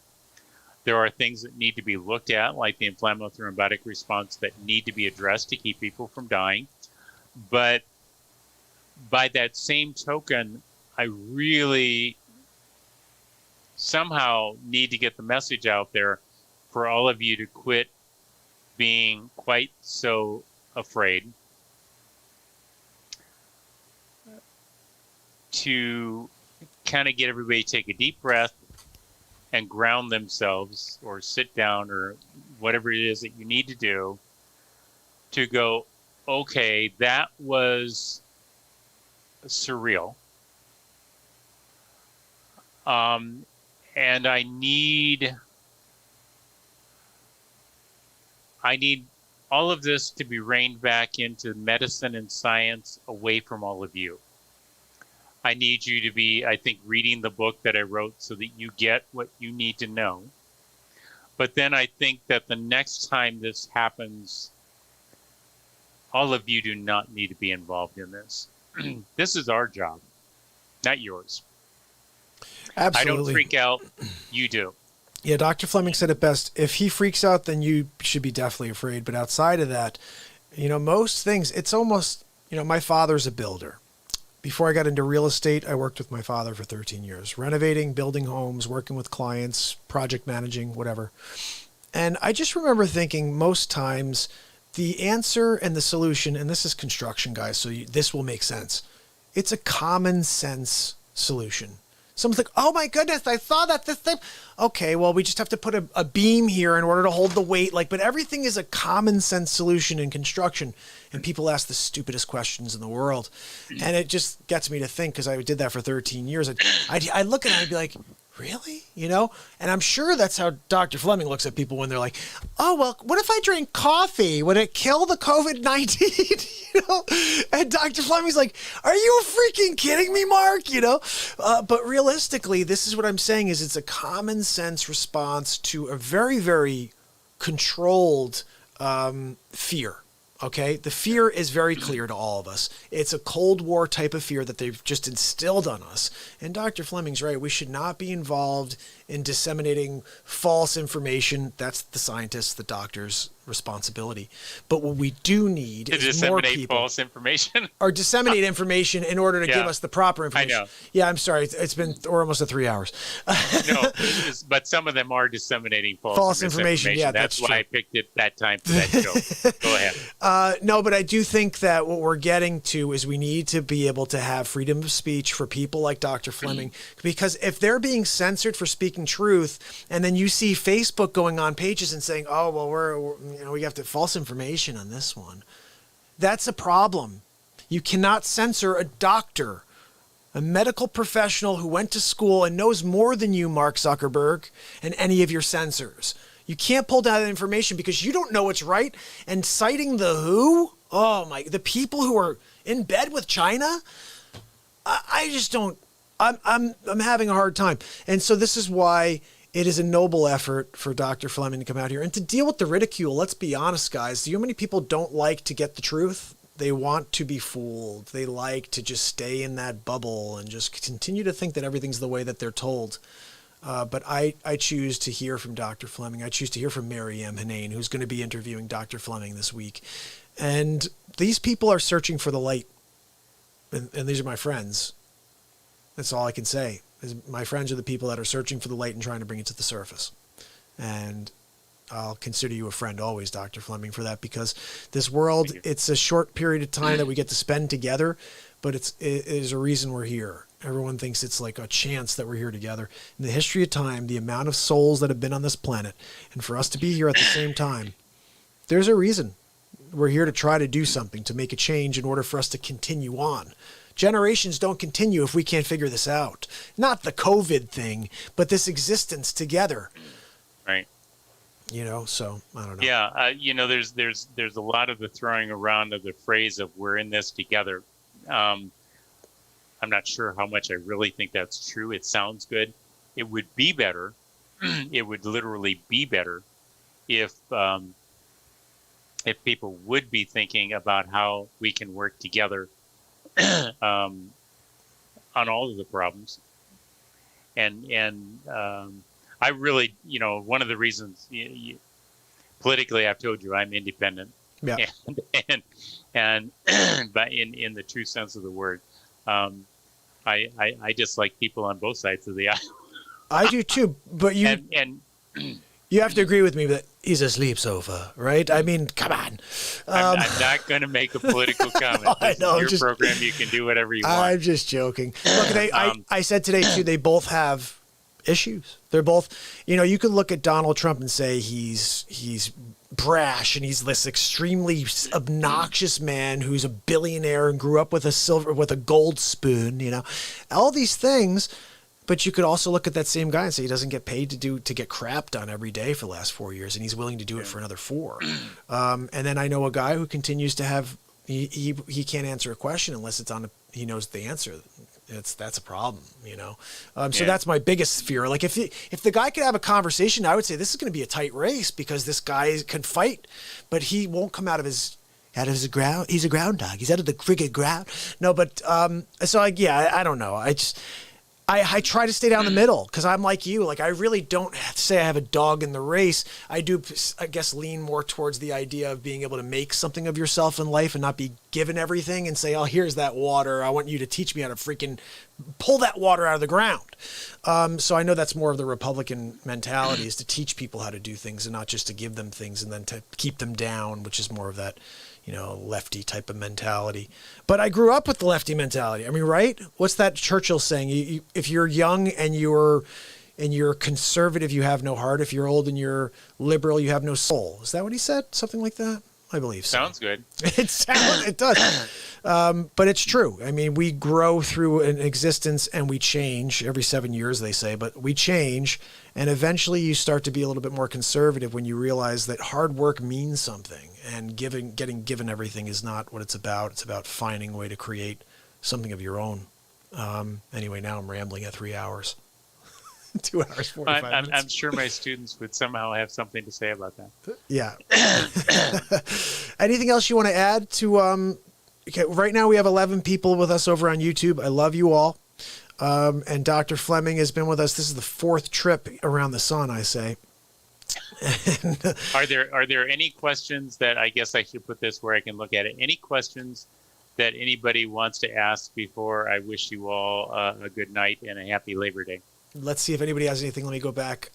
There are things that need to be looked at, like the inflammatory thrombotic response, that need to be addressed to keep people from dying. But by that same token, I really somehow need to get the message out there for all of you to quit being quite so afraid, to kind of get everybody to take a deep breath and ground themselves, or sit down, or whatever it is that you need to do to go, okay, that was surreal. And I need all of this to be reined back into medicine and science, away from all of you. I need you to be, I think, reading the book that I wrote so that you get what you need to know. But then I think that the next time this happens, all of you do not need to be involved in this. This is our job, not yours. Absolutely. I don't freak out. You do. Yeah, Dr. Fleming said it best. If he freaks out, then you should be definitely afraid. But outside of that, most things, it's almost, my father's a builder. Before I got into real estate, I worked with my father for 13 years, renovating, building homes, working with clients, project managing, whatever. And I just remember thinking most times the answer and the solution, and this is construction, guys, so this will make sense. It's a common sense solution. Someone's like, oh my goodness, I saw that this thing. Okay, well, we just have to put a beam here in order to hold the weight. But everything is a common sense solution in construction. And people ask the stupidest questions in the world. And it just gets me to think, because I did that for 13 years. I look at it and I'd be like, really? And I'm sure that's how Dr. Fleming looks at people when they're like, oh, well, what if I drink coffee? Would it kill the COVID-19? And Dr. Fleming's like, are you freaking kidding me, Mark? But realistically, this is what I'm saying is it's a common sense response to a very, very controlled fear. Okay, the fear is very clear to all of us. It's a Cold War type of fear that they've just instilled on us. And Dr. Fleming's right. We should not be involved in disseminating false information. That's the scientists, the doctors' responsibility. But what we do need is more people false information or disseminate information in order to give us the proper information. I know. Yeah, I'm sorry. We're almost at 3 hours. No, but some of them are disseminating false information. Yeah, that's why true. I picked it that time for that show. Go ahead. No, but I do think that what we're getting to is we need to be able to have freedom of speech for people like Dr. Fleming, because if they're being censored for speaking truth, and then you see Facebook going on pages and saying, "Oh, well, we have to false information on this one," that's a problem. You cannot censor a doctor, a medical professional who went to school and knows more than you, Mark Zuckerberg, and any of your censors. You can't pull down that information because you don't know what's right. And citing the WHO, the people who are in bed with China, I just don't. I'm having a hard time. And so this is why it is a noble effort for Dr. Fleming to come out here and to deal with the ridicule. Let's be honest, guys. Do you know how many people don't like to get the truth? They want to be fooled. They like to just stay in that bubble and just continue to think that everything's the way that they're told. But I choose to hear from Dr. Fleming. I choose to hear from Mary M. Hanane, who's going to be interviewing Dr. Fleming this week. And these people are searching for the light. And these are my friends. That's all I can say. My friends are the people that are searching for the light and trying to bring it to the surface. And I'll consider you a friend always, Dr. Fleming, for that, because this world, it's a short period of time that we get to spend together, but it is a reason we're here. Everyone thinks it's like a chance that we're here together. In the history of time, the amount of souls that have been on this planet, and for us to be here at the same time, there's a reason. We're here to try to do something, to make a change in order for us to continue on. Generations don't continue if we can't figure this out. Not the COVID thing, but this existence together. Right. So I don't know. Yeah. There's a lot of the throwing around of the phrase of "we're in this together." I'm not sure how much I really think that's true. It sounds good. It would be better. It would literally be better if people would be thinking about how we can work together on all of the problems. And I really, one of the reasons politically, I've told you I'm independent. Yeah. And but in the true sense of the word, I dislike people on both sides of the aisle. I do too, but you you have to agree with me that he's a sleep sofa, right? I mean, come on. I'm not going to make a political comment. I know, your program. You can do whatever you want. I'm just joking. Look, I said today too, they both have issues. They're both, you could look at Donald Trump and say he's brash and he's this extremely obnoxious man who's a billionaire and grew up with a gold spoon, all these things. But you could also look at that same guy and say he doesn't get paid to get crap done every day for the last 4 years, and he's willing to do it for another 4. And then I know a guy who continues to have he can't answer a question unless it's he knows the answer. that's a problem, you know. So Yeah. that's my biggest fear. Like if the guy could have a conversation, I would say this is going to be a tight race because this guy can fight, but he won't come out of his ground. He's a ground dog. He's out of the cricket ground. No, but so I don't know. I try to stay down the middle because I'm like you. Like I really don't say I have a dog in the race. I do, I guess, lean more towards the idea of being able to make something of yourself in life and not be given everything and say, oh, here's that water. I want you to teach me how to freaking pull that water out of the ground. So I know that's more of the Republican mentality is to teach people how to do things and not just to give them things and then to keep them down, which is more of that, lefty type of mentality. But I grew up with the lefty mentality. I mean, right? What's that Churchill saying? If you're young and you're conservative, you have no heart. If you're old and you're liberal, you have no soul. Is that what he said? Something like that? I believe so. Sounds good. It does. But it's true. I mean, we grow through an existence and we change every 7 years, they say, but we change. And eventually you start to be a little bit more conservative when you realize that hard work means something and getting given everything is not what it's about. It's about finding a way to create something of your own. Anyway, now I'm rambling at 3 hours. 2 hours, 45 minutes. I'm sure my students would somehow have something to say about that. Yeah. Anything else you want to add to, okay, right now we have 11 people with us over on YouTube. I love you all. And Dr. Fleming has been with us. This is the 4th trip around the sun, I say. Are there any questions that I guess I should put this where I can look at it? Any questions that anybody wants to ask before I wish you all a good night and a happy Labor Day? Let's see if anybody has anything. Let me go back.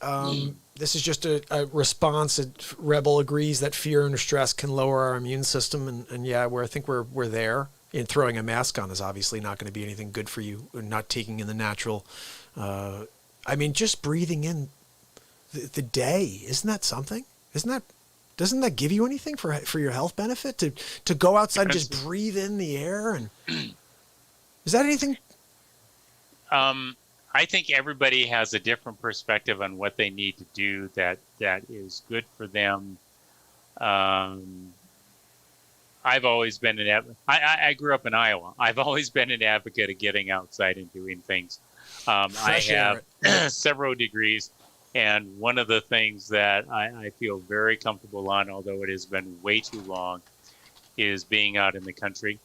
This is just a response that Rebel agrees that fear under stress can lower our immune system. And yeah, I think we're there. And throwing a mask on is obviously not going to be anything good for you. Not taking in the natural. I mean, just breathing in the day. Isn't that something? Doesn't that give you anything for your health benefit to go outside and just breathe in the air? And is that anything? I think everybody has a different perspective on what they need to do that is good for them. I've always been I grew up in Iowa. I've always been an advocate of getting outside and doing things. I have several degrees, and one of the things that I feel very comfortable on, although it has been way too long, is being out in the country.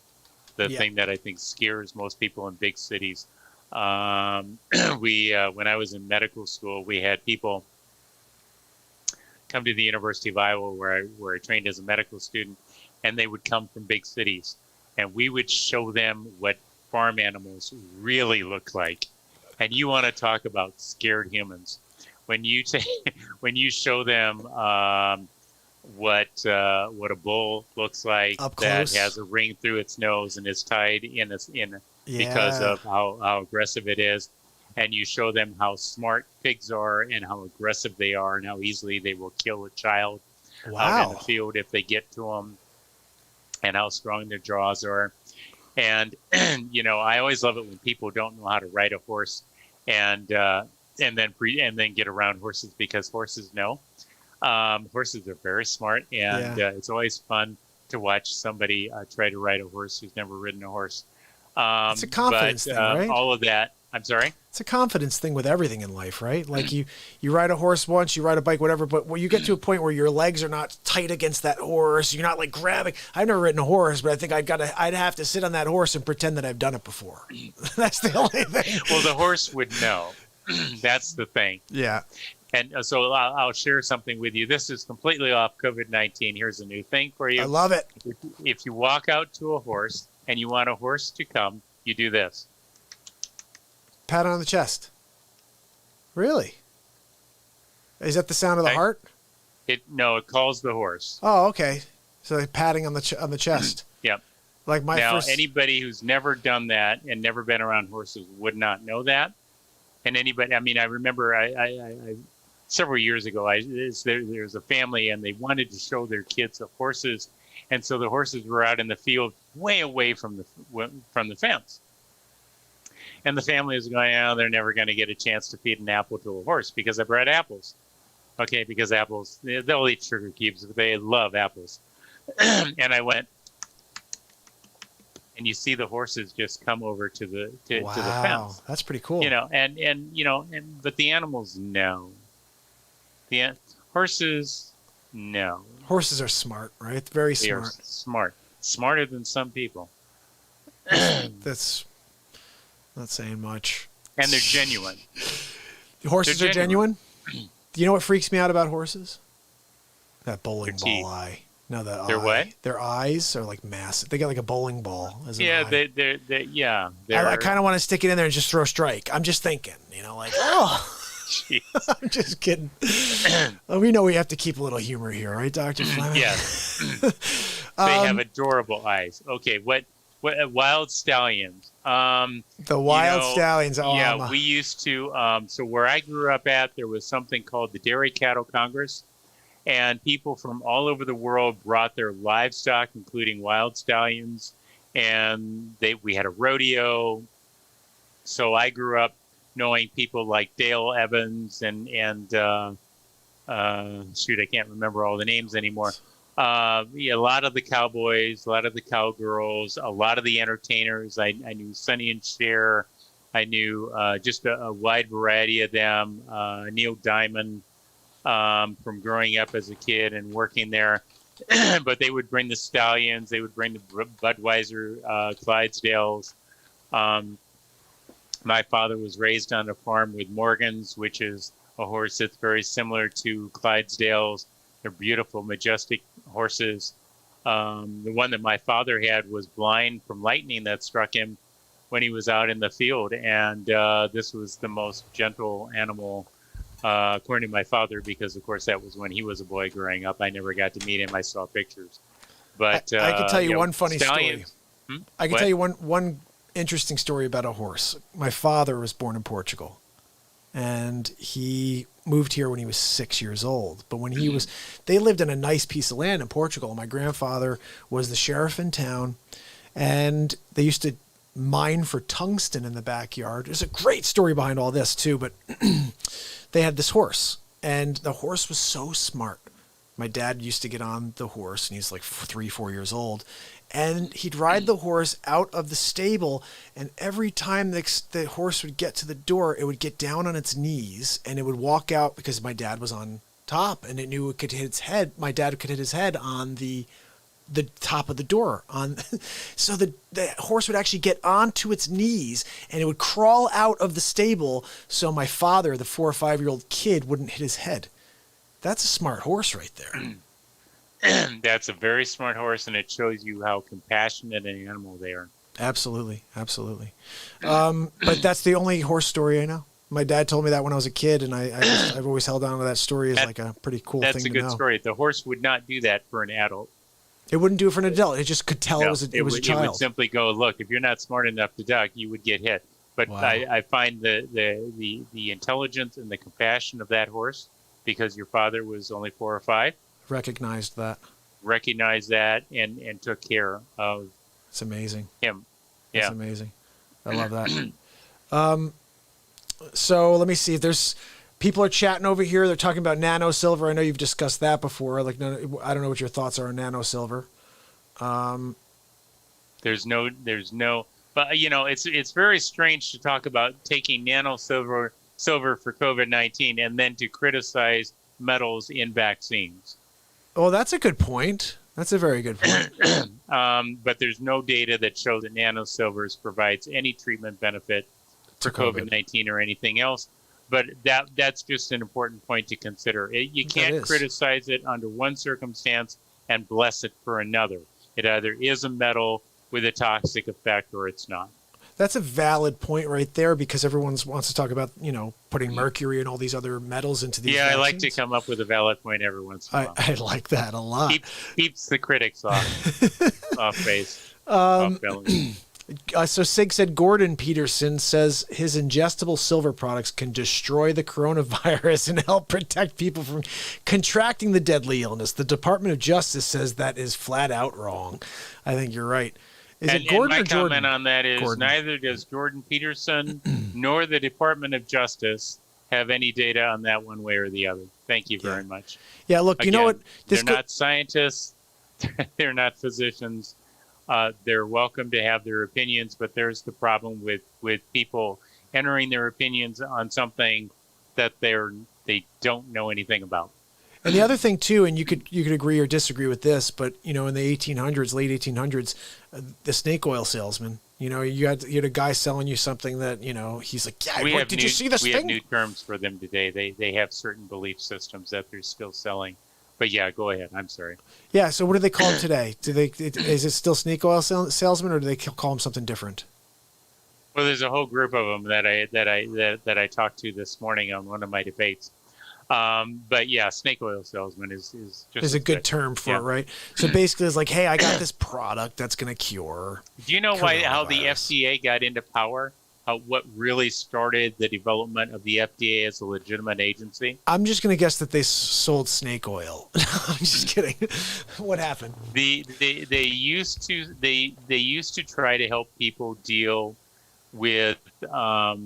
The thing that I think scares most people in big cities. When I was in medical school, we had people come to the University of Iowa where I trained as a medical student, and they would come from big cities, and we would show them what farm animals really look like. And you want to talk about scared humans. When you show them what a bull looks like that has a ring through its nose and is tied in because of how aggressive it is, and you show them how smart pigs are and how aggressive they are and how easily they will kill a child out in the field if they get to them, and how strong their jaws are. And I always love it when people don't know how to ride a horse and then get around horses, because horses know. Horses are very smart, and it's always fun to watch somebody try to ride a horse who's never ridden a horse. It's a confidence thing, right? All of that. I'm sorry? It's a confidence thing with everything in life, right? Like you ride a horse once, you ride a bike, whatever, but when you get to a point where your legs are not tight against that horse, you're not like grabbing. I've never ridden a horse, but I think I'd have to sit on that horse and pretend that I've done it before. That's the only thing. Well, the horse would know. That's the thing. Yeah. And so I'll share something with you. This is completely off COVID-19. Here's a new thing for you. I love it. If you walk out to a horse and you want a horse to come, you do this. Pat on the chest. Really? Is that the sound of the heart? No, it calls the horse. Oh, okay. So like patting on the chest. Yep. Like anybody who's never done that and never been around horses would not know that. And anybody, I remember I several years ago, there was a family and they wanted to show their kids the horses, and so the horses were out in the field, way away from the fence. And the family was going, they're never going to get a chance to feed an apple to a horse because I bred apples. Okay, because apples, they'll eat sugar cubes, but they love apples. And I went, and you see the horses just come over to the Wow, fence. that's pretty cool. But the animals, no. Horses, no. Horses are smart, right? Very They are smart. smarter than some people, That's not saying much. and they're genuine. Horses They're are genuine. Do you know what freaks me out about horses? That bowling Their teeth. ball eye. No, the Their eye. what? Their eyes are like massive. They got like a bowling ball as an Yeah, eye. I kind of want to stick it in there and just throw a strike. I'm just thinking, like, oh, I'm just kidding. We know we have to keep a little humor here, right, Dr. Fleming? Yes. They have adorable eyes. Okay, what wild stallions? The wild stallions. Oh, yeah, we used to. So where I grew up at, there was something called the Dairy Cattle Congress, and people from all over the world brought their livestock, including wild stallions, and we had a rodeo. So I grew up knowing people like Dale Evans and shoot, I can't remember all the names anymore. A lot of the cowboys, a lot of the cowgirls, a lot of the entertainers. I knew Sonny and Cher. I knew just a wide variety of them. Neil Diamond, from growing up as a kid and working there. But they would bring the stallions. They would bring the Budweiser Clydesdales. My father was raised on a farm with Morgans, which is a horse that's very similar to Clydesdales. They're beautiful, majestic horses. The one that my father had was blind from lightning that struck him when he was out in the field. And this was the most gentle animal, according to my father, because, of course, that was when he was a boy growing up. I never got to meet him. I saw pictures. But I can tell you one funny story. I can What? tell you one interesting story about a horse. My father was born in Portugal, and he moved here when he was 6 years old. But when they lived in a nice piece of land in Portugal. My grandfather was the sheriff in town, and they used to mine for tungsten in the backyard. There's a great story behind all this too, but they had this horse, and the horse was so smart. My dad used to get on the horse, and he's like 3-4 years old, and he'd ride the horse out of the stable, and every time the horse would get to the door, it would get down on its knees, and it would walk out because my dad was on top, and it knew it could hit its head. My dad could hit his head on the top of the door. So the horse would actually get onto its knees, and it would crawl out of the stable so my father, the 4 or 5-year-old kid, wouldn't hit his head. That's a smart horse right there. That's a very smart horse, and it shows you how compassionate an animal they are. Absolutely. But that's the only horse story I know. My dad told me that when I was a kid, and I've always held on to that story as like a pretty cool thing to know. That's a good story. The horse would not do that for an adult. It wouldn't do it for an adult. It just could tell it was a child. It would simply go, look, if you're not smart enough to duck, you would get hit. But Wow. I find the intelligence and the compassion of that horse, because your father was only 4 or 5, Recognized that. recognized that and took care of It's amazing. him. It's Yeah. amazing. I love that. So let me see if there's people are chatting over here. They're talking about nano silver. I know you've discussed that before. I don't know what your thoughts are on nano silver. There's no, but it's very strange to talk about taking nano silver for COVID-19 and then to criticize metals in vaccines. Oh, that's a good point. That's a very good point. But there's no data that shows that nano silvers provides any treatment benefit for To COVID. COVID-19 or anything else. But that's just an important point to consider. You That can't is. criticize it under one circumstance and bless it for another. It either is a metal with a toxic effect or it's not. That's a valid point right there, because everyone wants to talk about, putting mercury and all these other metals into these Yeah, I like to vaccines. come up with a valid point every once in a while. I like that a lot. Keeps the critics off base. Off balance. So Sig said Gordon Peterson says his ingestible silver products can destroy the coronavirus and help protect people from contracting the deadly illness. The Department of Justice says that is flat out wrong. I think you're right. Is it Gordon my or Jordan? comment on that is Gordon. neither does Jordan Peterson nor the Department of Justice have any data on that one way or the other. Thank you very much. Yeah, look, you know what? They're not scientists. They're not physicians. They're welcome to have their opinions, but there's the problem with people entering their opinions on something that they don't know anything about. And the other thing too, and you could agree or disagree with this, but in the 1800s, late 1800s, the snake oil salesman, you had a guy selling you something that he's like, yeah, did you see this thing? We have new terms for them today. They have certain belief systems that they're still selling. But yeah, go ahead. I'm sorry. Yeah. So what do they call them today? Is it still snake oil salesman, or do they call them something different? Well, there's a whole group of them that I talked to this morning on one of my debates. But yeah, snake oil salesman is just a good term for it, right? So basically, it's like, hey, I got this product that's going to cure. Do you know how the FDA got into power? What really started the development of the FDA as a legitimate agency? I'm just going to guess that they sold snake oil. I'm just kidding. What happened? They used to try to help people deal with. Well,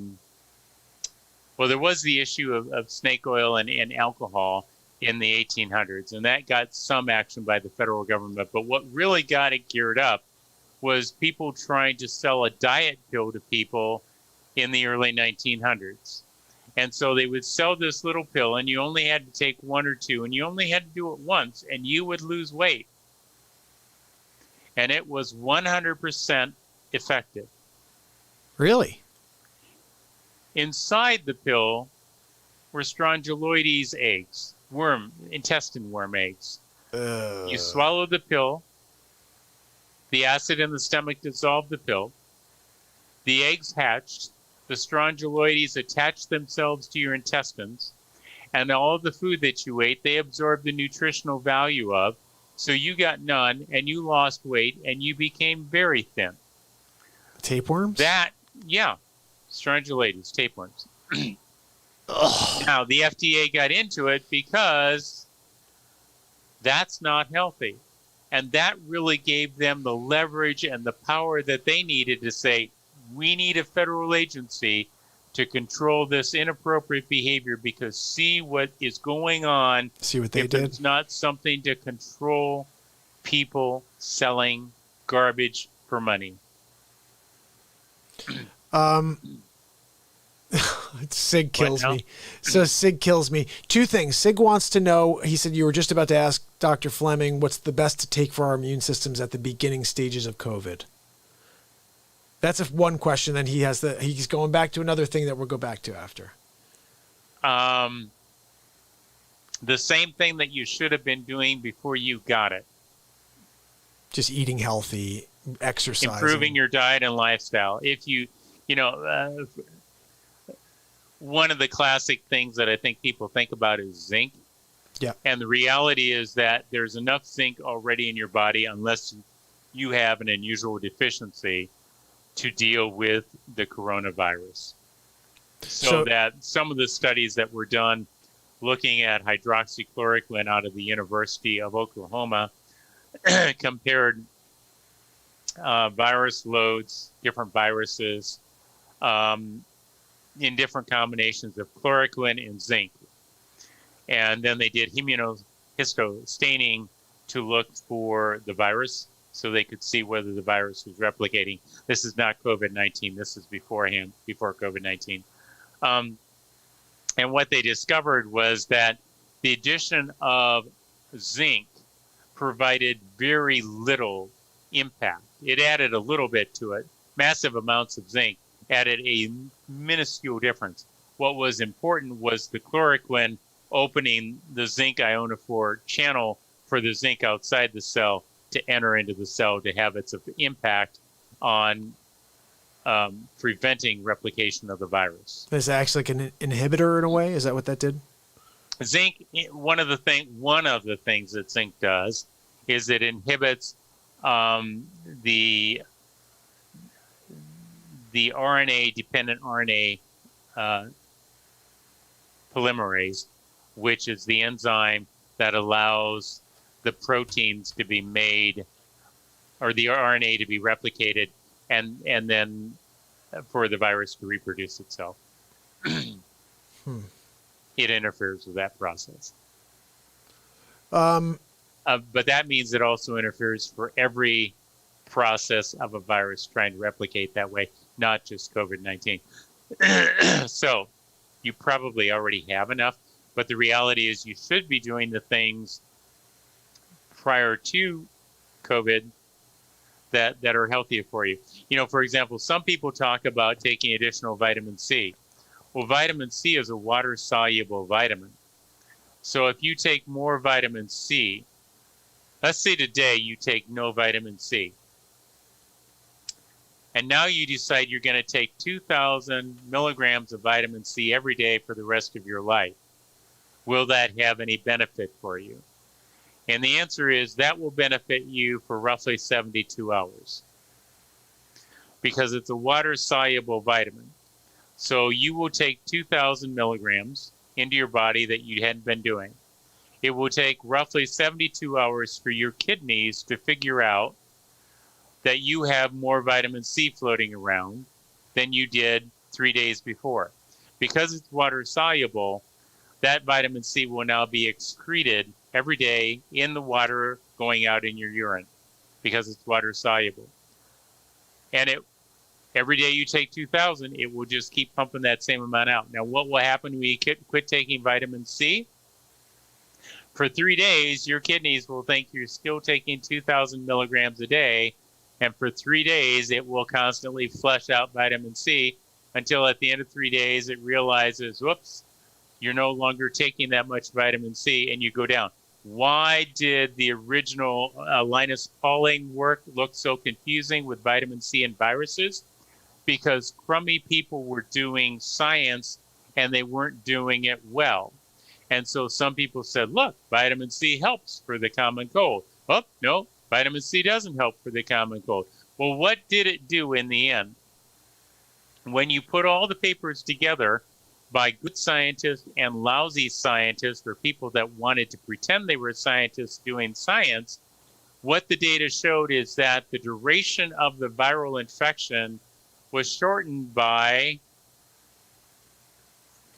there was the issue of snake oil and alcohol in the 1800s, and that got some action by the federal government. But what really got it geared up was people trying to sell a diet pill to people in the early 1900s. And so they would sell this little pill, and you only had to take one or two, and you only had to do it once, and you would lose weight. And it was 100% effective. Really? Inside the pill were strongyloides eggs, intestine worm eggs. You swallow the pill. The acid in the stomach dissolved the pill. The eggs hatched. The strongyloides attached themselves to your intestines. And all of the food that you ate, they absorbed the nutritional value of. So you got none, and you lost weight, and you became very thin. Tapeworms? Strongyloides, tapeworms. Now, the FDA got into it because that's not healthy. And that really gave them the leverage and the power that they needed to say, we need a federal agency to control this inappropriate behavior, because see what is going on. See what they did? It's not something to control people selling garbage for money. Sig kills me. So Sig kills me. Two things. Sig wants to know, he said you were just about to ask Dr. Fleming, what's the best to take for our immune systems at the beginning stages of COVID? That's one question. Then he's going back to another thing that we'll go back to after. The same thing that you should have been doing before you got it. Just eating healthy, exercising. Improving your diet and lifestyle. If one of the classic things that I think people think about is zinc. Yeah. And the reality is that there's enough zinc already in your body, unless you have an unusual deficiency, to deal with the coronavirus. So that some of the studies that were done looking at hydroxychloroquine out of the University of Oklahoma compared virus loads, different viruses, in different combinations of chloroquine and zinc. And then they did immunohistostaining to look for the virus, so they could see whether the virus was replicating. This is not COVID-19. This is before COVID-19. And what they discovered was that the addition of zinc provided very little impact. It added a little bit to it. Massive amounts of zinc added a minuscule difference. What was important was the chloroquine opening the zinc ionophore channel for the zinc outside the cell to enter into the cell to have its impact on preventing replication of the virus. Is it actually like an inhibitor in a way? Is that what that did? Zinc, one of the things that zinc does is it inhibits the RNA-dependent RNA polymerase, which is the enzyme that allows the proteins to be made, or the RNA to be replicated, and then for the virus to reproduce itself. It interferes with that process. But that means it also interferes for every process of a virus trying to replicate that way, not just COVID-19. So you probably already have enough, but the reality is you should be doing the things prior to COVID that are healthier for you. For example, some people talk about taking additional vitamin C. Well, vitamin C is a water-soluble vitamin. So if you take more vitamin C, let's say today you take no vitamin C, and now you decide you're going to take 2,000 milligrams of vitamin C every day for the rest of your life. Will that have any benefit for you? And the answer is that will benefit you for roughly 72 hours because it's a water-soluble vitamin. So you will take 2,000 milligrams into your body that you hadn't been doing. It will take roughly 72 hours for your kidneys to figure out that you have more vitamin C floating around than you did 3 days before. Because it's water-soluble, that vitamin C will now be excreted every day in the water going out in your urine because it's water soluble. And every day you take 2,000, it will just keep pumping that same amount out. Now, what will happen when you quit taking vitamin C? For 3 days, your kidneys will think you're still taking 2,000 milligrams a day. And for 3 days, it will constantly flush out vitamin C until at the end of 3 days, it realizes, whoops, you're no longer taking that much vitamin C and you go down. Why did the original Linus Pauling work look so confusing with vitamin C and viruses? Because crummy people were doing science and they weren't doing it well. And so some people said, look, vitamin C helps for the common cold. Oh, no, vitamin C doesn't help for the common cold. Well, what did it do in the end? When you put all the papers together by good scientists and lousy scientists or people that wanted to pretend they were scientists doing science, what the data showed is that the duration of the viral infection was shortened by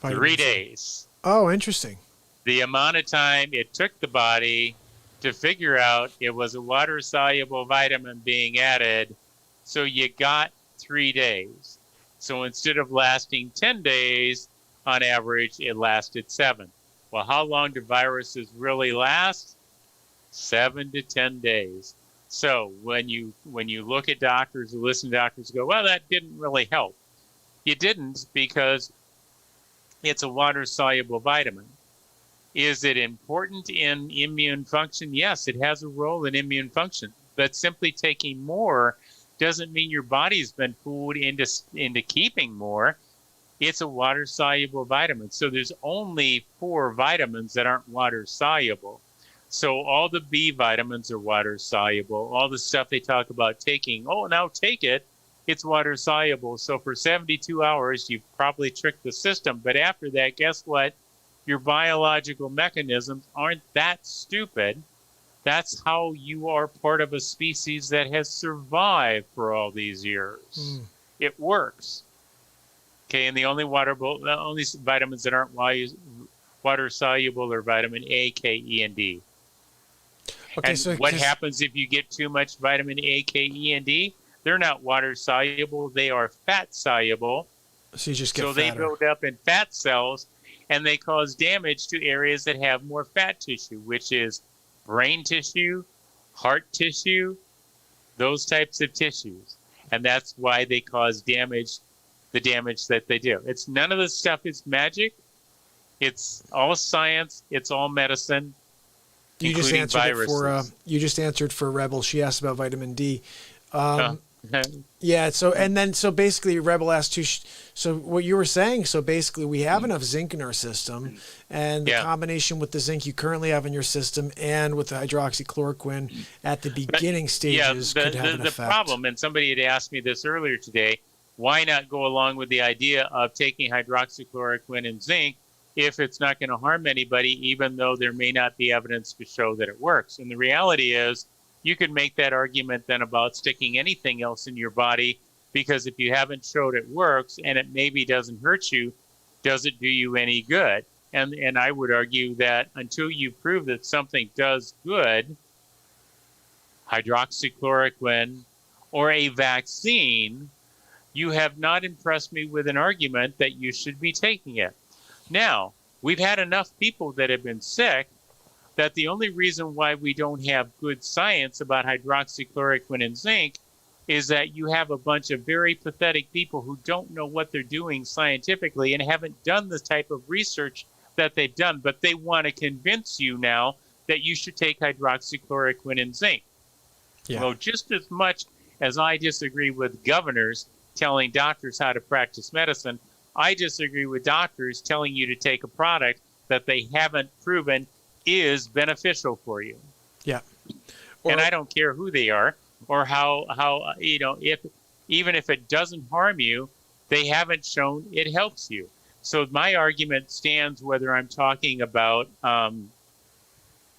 3 days. Oh, interesting. The amount of time it took the body to figure out it was a water-soluble vitamin being added, so you got 3 days. So instead of lasting 10 days, on average, it lasted 7. Well, how long do viruses really last? 7 to 10 days. So when you look at doctors or listen to doctors go, well, that didn't really help. You didn't because it's a water-soluble vitamin. Is it important in immune function? Yes, it has a role in immune function. But simply taking more doesn't mean your body's been fooled into keeping more. It's a water-soluble vitamin. So there's only 4 vitamins that aren't water-soluble. So all the B vitamins are water-soluble. All the stuff they talk about taking, oh, now take it, it's water-soluble. So for 72 hours, you've probably tricked the system. But after that, guess what? Your biological mechanisms aren't that stupid. That's how you are part of a species that has survived for all these years. It works. Okay, and the only vitamins that aren't water soluble are vitamin A, K, E, and D. Okay, and so what happens if you get too much vitamin A, K, E, and D? They're not water soluble; they are fat soluble. So you just get fatter. They build up in fat cells, and they cause damage to areas that have more fat tissue, which is brain tissue, heart tissue, those types of tissues, and that's why they cause damage. The damage that they do. It's none of this stuff is magic. It's all science. It's all medicine. You just answered for Rebel. She asked about vitamin D. Yeah. So basically, Rebel asked too. So what you were saying. So basically, we have enough zinc in our system, and the combination with the zinc you currently have in your system, and with the hydroxychloroquine at the beginning stages, could have an effect. The problem, and somebody had asked me this earlier today. Why not go along with the idea of taking hydroxychloroquine and zinc if it's not going to harm anybody, even though there may not be evidence to show that it works? And the reality is you could make that argument then about sticking anything else in your body, because if you haven't showed it works and it maybe doesn't hurt you, does it do you any good? And I would argue that until you prove that something does good, hydroxychloroquine or a vaccine, you have not impressed me with an argument that you should be taking it. Now, we've had enough people that have been sick that the only reason why we don't have good science about hydroxychloroquine and zinc is that you have a bunch of very pathetic people who don't know what they're doing scientifically and haven't done the type of research that they've done, but they want to convince you now that you should take hydroxychloroquine and zinc. Yeah. Well, just as much as I disagree with governors telling doctors how to practice medicine, I disagree with doctors telling you to take a product that they haven't proven is beneficial for you. Yeah. And I don't care who they are or how if even if it doesn't harm you, they haven't shown it helps you. So my argument stands whether I'm talking about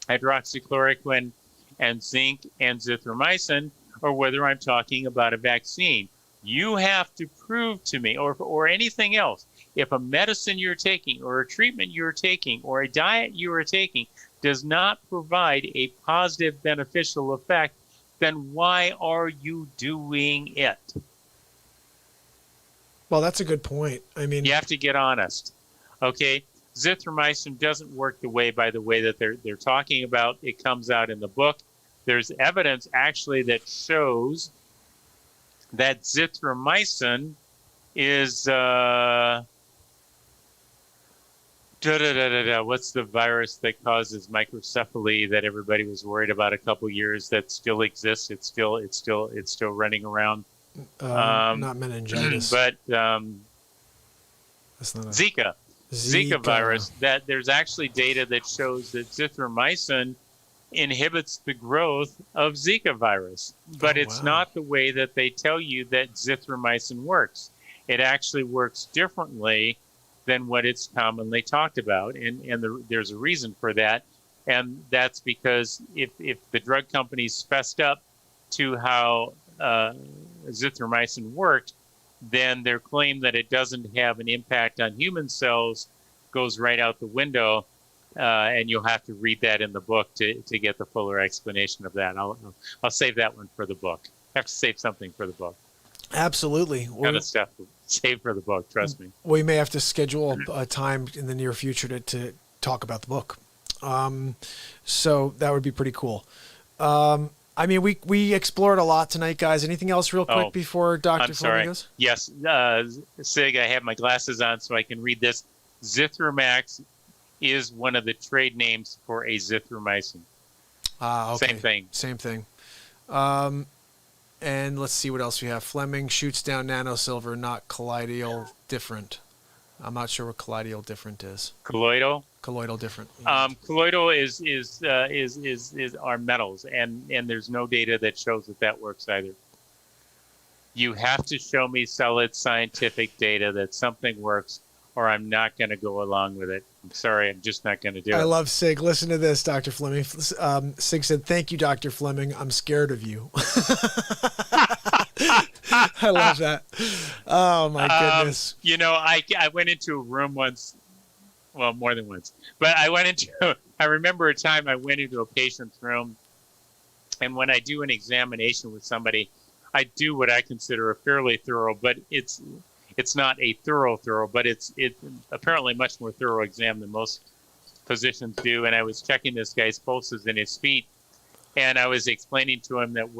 hydroxychloroquine and zinc and zithromycin, or whether I'm talking about a vaccine. You have to prove to me, or anything else, if a medicine you're taking, or a treatment you're taking, or a diet you are taking does not provide a positive beneficial effect, then why are you doing it? Well, that's a good point. I mean, you have to get honest. Okay, zithromycin doesn't work the way that they're talking about. It comes out in the book. There's evidence actually that shows that zithromycin is what's the virus that causes microcephaly that everybody was worried about a couple years that still exists? It's still running around. Not meningitis, but that's not Zika virus. That there's actually data that shows that zithromycin inhibits the growth of Zika virus, but it's not the way that they tell you that zithromycin works. It actually works differently than what it's commonly talked about, and there's a reason for that, and that's because if the drug companies fessed up to how zithromycin worked, then their claim that it doesn't have an impact on human cells goes right out the window. And you'll have to read that in the book to get the fuller explanation of that. I'll save that one for the book. I have to save something for the book. Absolutely. Kind of stuff to save for the book, trust me. We may have to schedule a time in the near future to talk about the book. So that would be pretty cool. I mean, we explored a lot tonight, guys. Anything else real quick before Dr. Fleming goes? Yes, Sig, I have my glasses on so I can read this. Zithromax is one of the trade names for azithromycin. Okay. Same thing. And let's see what else we have. Fleming shoots down nanosilver, not colloidal different. I'm not sure what colloidal different is. Colloidal? Colloidal different. Colloidal is are metals, and there's no data that shows that works either. You have to show me solid scientific data that something works, or I'm not going to go along with it. I'm sorry, I'm just not going to do it. I love Sig. Listen to this, Dr. Fleming. Sig said, "Thank you, Dr. Fleming. I'm scared of you." I love that. Oh, my goodness. I went into a room once, well, more than once, but I remember a time I went into a patient's room, and when I do an examination with somebody, I do what I consider a fairly thorough, but it's not a thorough, but it's apparently much more thorough exam than most physicians do. And I was checking this guy's pulses in his feet, and I was explaining to him that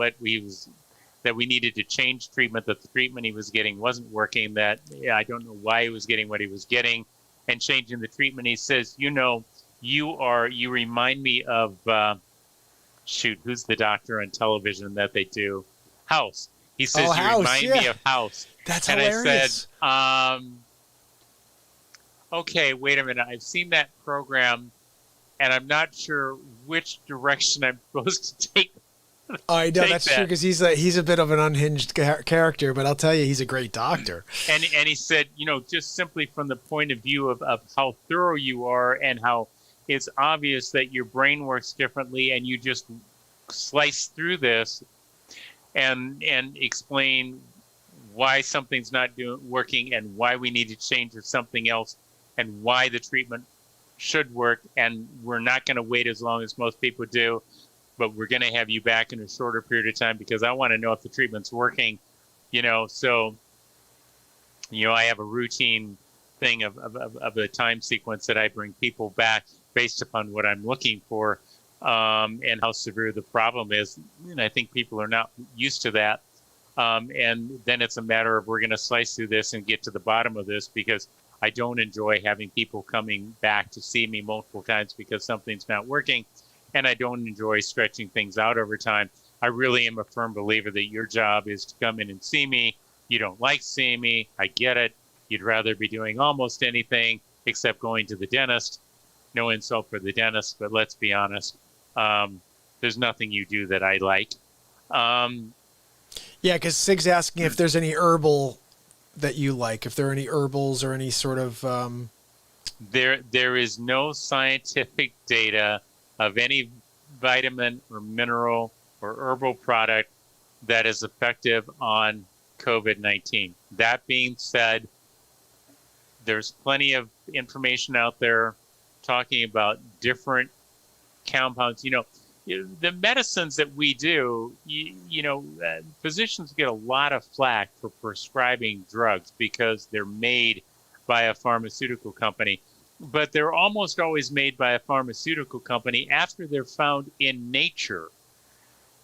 that we needed to change treatment, that the treatment he was getting wasn't working, that I don't know why he was getting what he was getting, and changing the treatment. He says, you remind me of, who's the doctor on television that they do? House. He says, you remind me of House. That's and hilarious. I said, okay, wait a minute. I've seen that program, and I'm not sure which direction I'm supposed to take. I know that's true, because he's a bit of an unhinged character, but I'll tell you, he's a great doctor. And he said, just simply from the point of view of how thorough you are, and how it's obvious that your brain works differently, and you just slice through this and explain why something's not working, and why we need to change to something else, and why the treatment should work, and we're not going to wait as long as most people do. but we're going to have you back in a shorter period of time because I want to know if the treatment's working, So, I have a routine thing of a time sequence that I bring people back based upon what I'm looking for, and how severe the problem is. And I think people are not used to that. And then it's a matter of we're going to slice through this and get to the bottom of this, because I don't enjoy having people coming back to see me multiple times because something's not working. And I don't enjoy stretching things out over time. I really am a firm believer that your job is to come in and see me. You don't like seeing me. I get it. You'd rather be doing almost anything except going to the dentist. No insult for the dentist, but let's be honest. There's nothing you do that I like. Yeah, because Sig's asking if there's any herbal that you like, if there are any herbals or any sort of... There is no scientific data of any vitamin or mineral or herbal product that is effective on COVID-19. That being said, there's plenty of information out there talking about different compounds. The medicines that we do, physicians get a lot of flack for prescribing drugs because they're made by a pharmaceutical company. But they're almost always made by a pharmaceutical company after they're found in nature.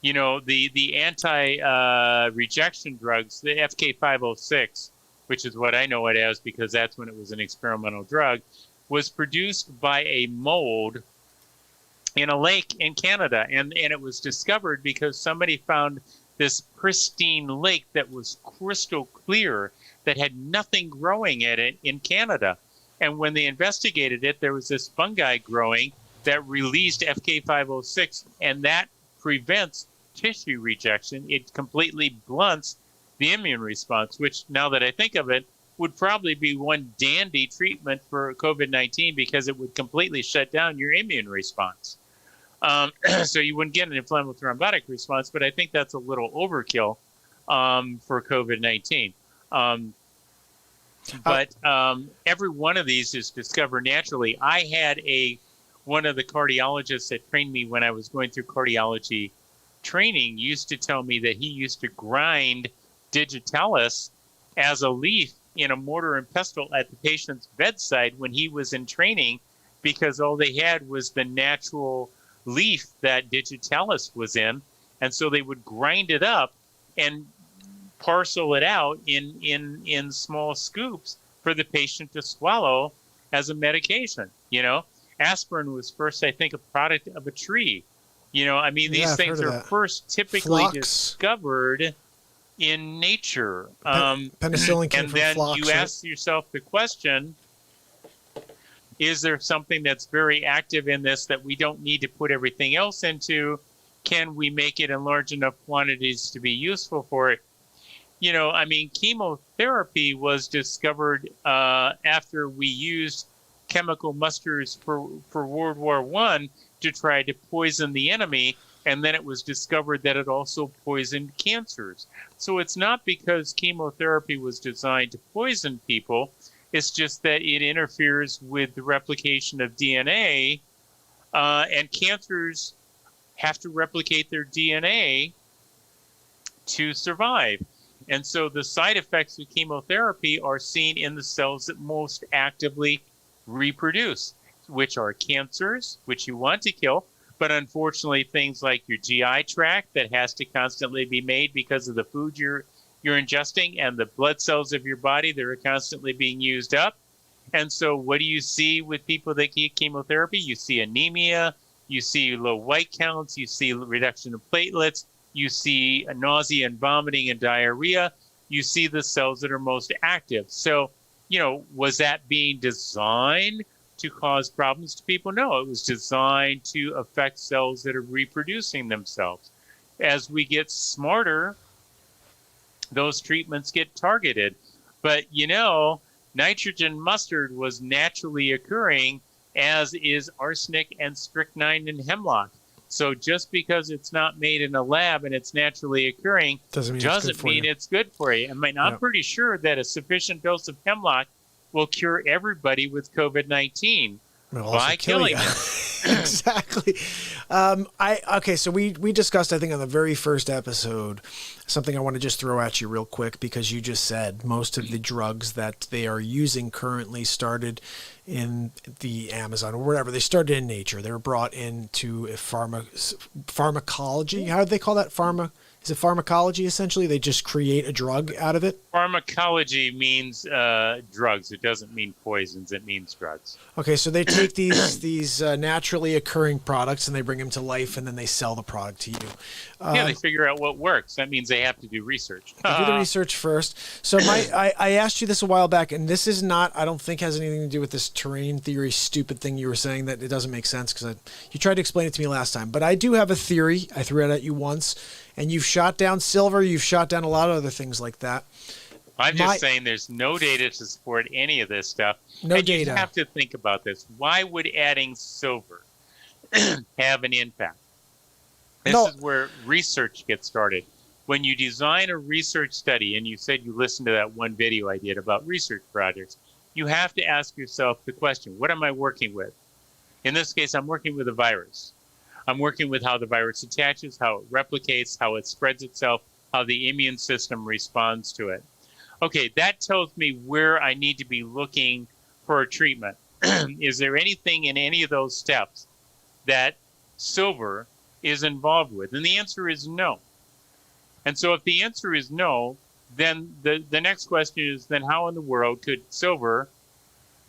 The anti-rejection drugs, the FK506, which is what I know it as because that's when it was an experimental drug, was produced by a mold in a lake in Canada. And it was discovered because somebody found this pristine lake that was crystal clear that had nothing growing in it in Canada. And when they investigated it, there was this fungi growing that released FK506, and that prevents tissue rejection. It completely blunts the immune response, which, now that I think of it, would probably be one dandy treatment for COVID-19 because it would completely shut down your immune response. So you wouldn't get an inflammatory thrombotic response, but I think that's a little overkill for COVID-19. But every one of these is discovered naturally. I had one of the cardiologists that trained me when I was going through cardiology training used to tell me that he used to grind digitalis as a leaf in a mortar and pestle at the patient's bedside when he was in training, because all they had was the natural leaf that digitalis was in. And so they would grind it up and parcel it out in small scoops for the patient to swallow as a medication. Aspirin was first, I think, a product of a tree. These things are first typically discovered in nature. Penicillin came and from then phlox, you ask yourself the question, is there something that's very active in this that we don't need to put everything else into? Can we make it in large enough quantities to be useful for it? Chemotherapy was discovered after we used chemical musters for World War I to try to poison the enemy, and then it was discovered that it also poisoned cancers. So it's not because chemotherapy was designed to poison people, it's just that it interferes with the replication of DNA, and cancers have to replicate their DNA to survive. And so the side effects of chemotherapy are seen in the cells that most actively reproduce, which are cancers, which you want to kill, but unfortunately things like your GI tract that has to constantly be made because of the food you're ingesting, and the blood cells of your body that are constantly being used up. And so what do you see with people that get chemotherapy? You see anemia, you see low white counts, you see reduction of platelets, you see nausea and vomiting and diarrhea, you see the cells that are most active. So, was that being designed to cause problems to people? No, it was designed to affect cells that are reproducing themselves. As we get smarter, those treatments get targeted. But, nitrogen mustard was naturally occurring, as is arsenic and strychnine and hemlock. So just because it's not made in a lab and it's naturally occurring doesn't mean it's good for you. I'm pretty sure that a sufficient dose of hemlock will cure everybody with COVID-19 by killing them. Exactly. So we discussed, I think, on the very first episode, something I want to just throw at you real quick, because you just said most of the drugs that they are using currently started in the Amazon or whatever. They started in nature. They were brought into a pharmacology. How do they call that? Is it pharmacology, essentially? They just create a drug out of it? Pharmacology means drugs. It doesn't mean poisons. It means drugs. Okay, so they take these naturally occurring products and they bring them to life, and then they sell the product to you. They figure out what works. That means they have to do research. They do the research first. So I asked you this a while back, and this is not, I don't think has anything to do with this terrain theory stupid thing you were saying that it doesn't make sense, because you tried to explain it to me last time. But I do have a theory. I threw it at you once, and you've shot down silver. You've shot down a lot of other things like that. I'm just saying there's no data to support any of this stuff. No and data. You have to think about this. Why would adding silver have an impact? This is where research gets started. When you design a research study, and you said you listened to that one video I did about research projects, you have to ask yourself the question, what am I working with? In this case, I'm working with a virus. I'm working with how the virus attaches, how it replicates, how it spreads itself, how the immune system responds to it. Okay, that tells me where I need to be looking for a treatment. Is there anything in any of those steps that silver is involved with? And the answer is no. And so if the answer is no, then the next question is, then how in the world could silver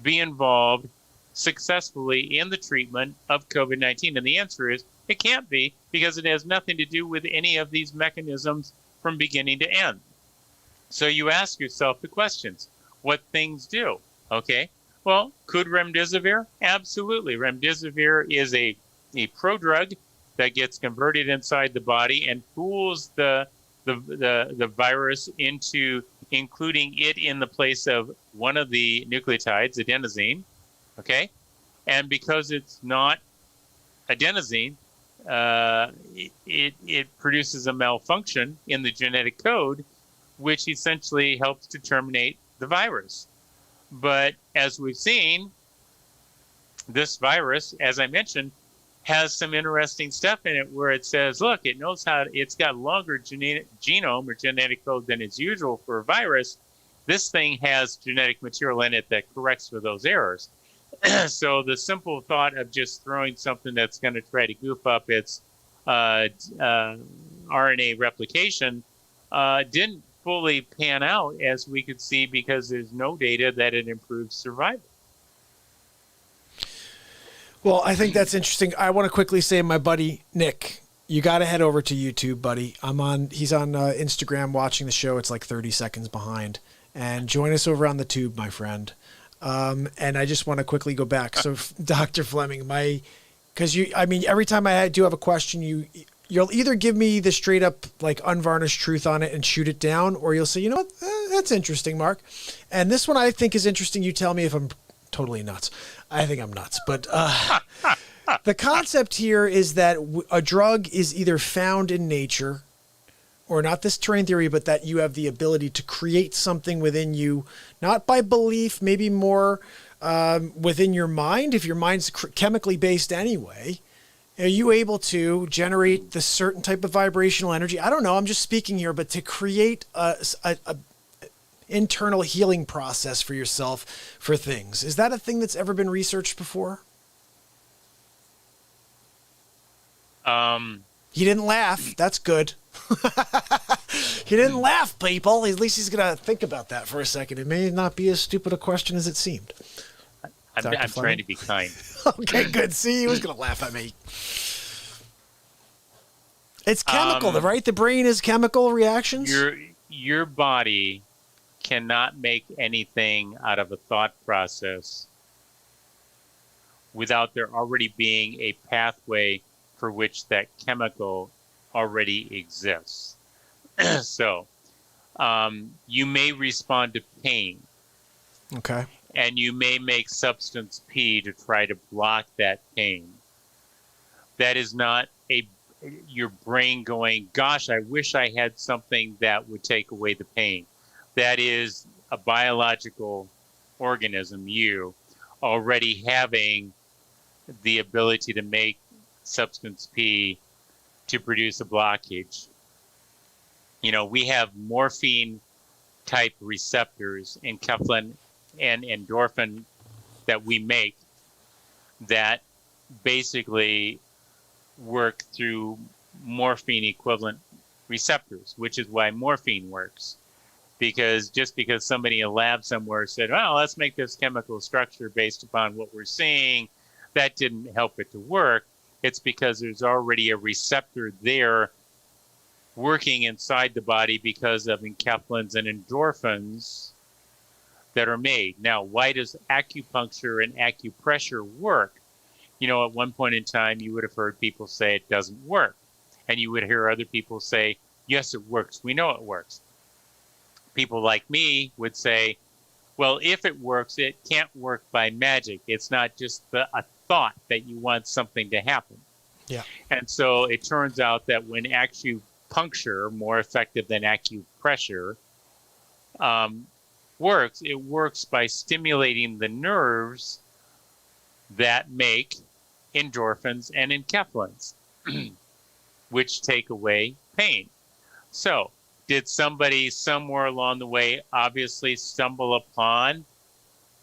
be involved successfully in the treatment of COVID-19? And the answer is it can't be, because it has nothing to do with any of these mechanisms from beginning to end. So you ask yourself the questions, what things do? Okay, well, could remdesivir? Absolutely. Remdesivir is a prodrug that gets converted inside the body and fools the virus into including it in the place of one of the nucleotides, adenosine. Okay, and because it's not adenosine, it produces a malfunction in the genetic code, which essentially helps to terminate the virus. But as we've seen, this virus, as I mentioned, has some interesting stuff in it where it says, look, it knows how, it's got longer genome or genetic code than is usual for a virus. This thing has genetic material in it that corrects for those errors. So the simple thought of just throwing something that's going to try to goof up its RNA replication didn't fully pan out, as we could see, because there's no data that it improves survival. Well, I think that's interesting. I want to quickly say, my buddy Nick, you got to head over to YouTube, buddy. He's on Instagram watching the show. It's like 30 seconds behind. And join us over on the tube, my friend. And I just want to quickly go back. So, Dr. Fleming, every time I do have a question, you'll either give me the straight up, like, unvarnished truth on it and shoot it down, or you'll say, you know what, that's interesting, Mark. And this one I think is interesting. You tell me if I'm totally nuts. I think I'm nuts. But the concept here is that a drug is either found in nature, or not this terrain theory, but that you have the ability to create something within you, not by belief, maybe more within your mind. If your mind's chemically based anyway, are you able to generate the certain type of vibrational energy? I don't know. I'm just speaking here, but to create a internal healing process for yourself for things. Is that a thing that's ever been researched before? He didn't laugh. That's good. He didn't laugh, people. At least he's going to think about that for a second. It may not be as stupid a question as it seemed. I'm trying to be kind. Okay, good. See, he was going to laugh at me. It's chemical, right? The brain is chemical reactions? Your body cannot make anything out of a thought process without there already being a pathway for which that chemical already exists. So you may respond to pain. Okay. And you may make substance P to try to block that pain. That is not your brain going, gosh, I wish I had something that would take away the pain. That is a biological organism, you, already having the ability to make substance P to produce a blockage. We have morphine type receptors in enkephalin and endorphin that we make that basically work through morphine equivalent receptors, which is why morphine works. Because just because somebody in a lab somewhere said, well, let's make this chemical structure based upon what we're seeing, that didn't help it to work. It's because there's already a receptor there working inside the body because of enkephalins and endorphins that are made. Now, why does acupuncture and acupressure work? At one point in time, you would have heard people say it doesn't work. And you would hear other people say, yes, it works. We know it works. People like me would say, well, if it works, it can't work by magic. It's not just a thought that you want something to happen. Yeah. And so it turns out that when acupuncture, more effective than acupressure, works, it works by stimulating the nerves that make endorphins and enkephalins, which take away pain. So, did somebody somewhere along the way obviously stumble upon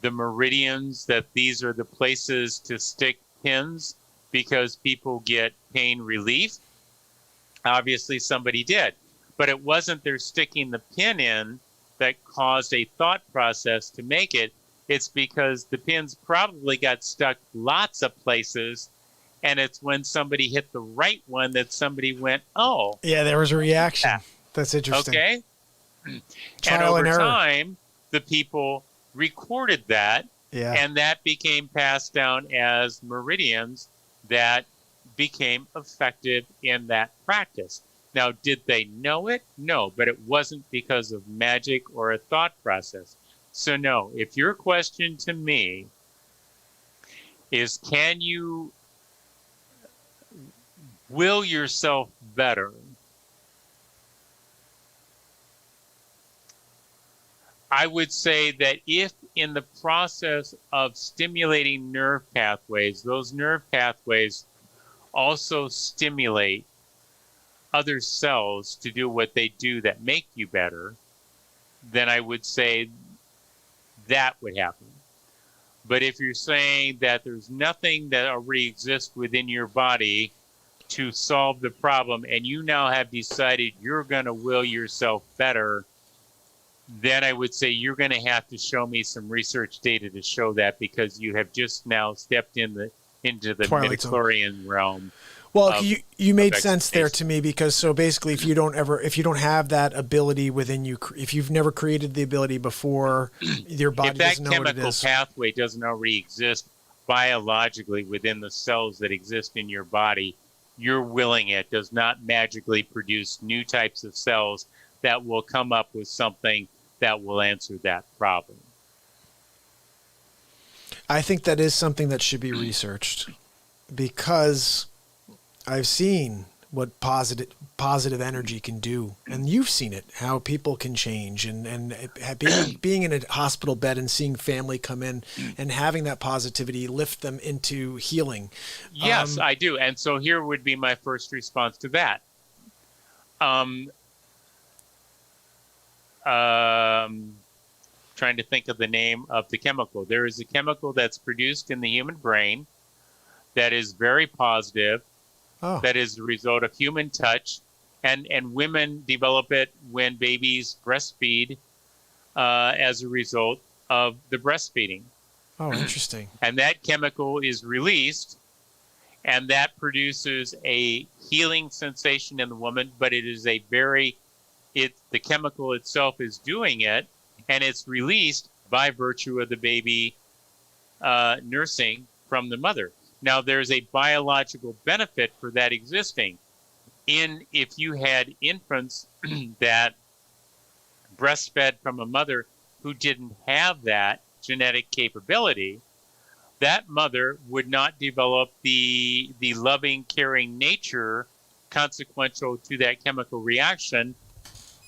the meridians that these are the places to stick pins because people get pain relief? Obviously somebody did. But it wasn't their sticking the pin in that caused a thought process to make it. It's because the pins probably got stuck lots of places, and it's when somebody hit the right one that somebody went, oh. Yeah, there was a reaction. That's interesting. Okay. Trial and over and error. time, the people recorded that, and that became passed down as meridians that became effective in that practice. Now, did they know it? No, but it wasn't because of magic or a thought process. So no, if your question to me is, can you will yourself better? I would say that if in the process of stimulating nerve pathways, those nerve pathways also stimulate other cells to do what they do that make you better, then I would say that would happen. But if you're saying that there's nothing that already exists within your body to solve the problem, and you now have decided you're going to will yourself better, then I would say you're going to have to show me some research data to show that, because you have just now stepped into the Twilight Zone midichlorian realm. Well, you made sense there to me, because so basically if you don't have that ability within you, if you've never created the ability before, your body doesn't know what it is. If that chemical pathway doesn't already exist biologically within the cells that exist in your body, your willing it does not magically produce new types of cells that will come up with something that will answer that problem. I think that is something that should be researched, because I've seen what positive energy can do, and you've seen it, how people can change, and being in a hospital bed and seeing family come in and having that positivity lift them into healing. Yes, I do. And so here would be my first response to that. Trying to think of the name of the chemical. There is a chemical that's produced in the human brain that is very positive. Oh. That is the result of human touch, and women develop it when babies breastfeed as a result of the breastfeeding. Oh, interesting. And that chemical is released, and that produces a healing sensation in the woman, but it is the chemical itself is doing it, and it's released by virtue of the baby nursing from the mother. Now, there's a biological benefit for that existing. If you had infants that breastfed from a mother who didn't have that genetic capability, that mother would not develop the loving, caring nature consequential to that chemical reaction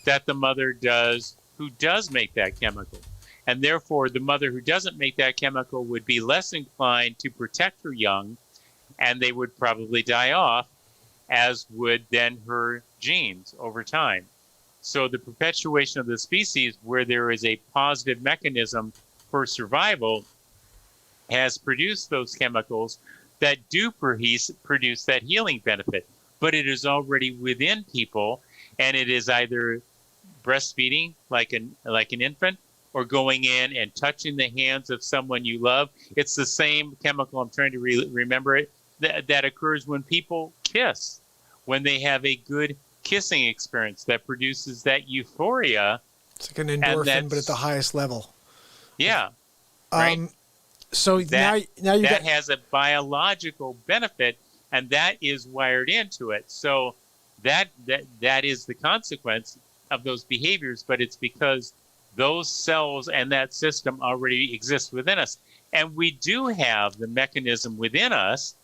that the mother does who does make that chemical. And therefore, the mother who doesn't make that chemical would be less inclined to protect her young and they would probably die off, as would then her genes over time. So the perpetuation of the species, where there is a positive mechanism for survival, has produced those chemicals that do produce that healing benefit. But it is already within people, and it is either breastfeeding like an infant, or going in and touching the hands of someone you love. It's the same chemical, I'm trying to remember it, that occurs when people kiss, when they have a good kissing experience that produces that euphoria. It's like an endorphin, but at the highest level. Yeah. Right. So now you that has a biological benefit, and that is wired into it. So that is the consequence of those behaviors, but it's because those cells and that system already exist within us. And we do have the mechanism within us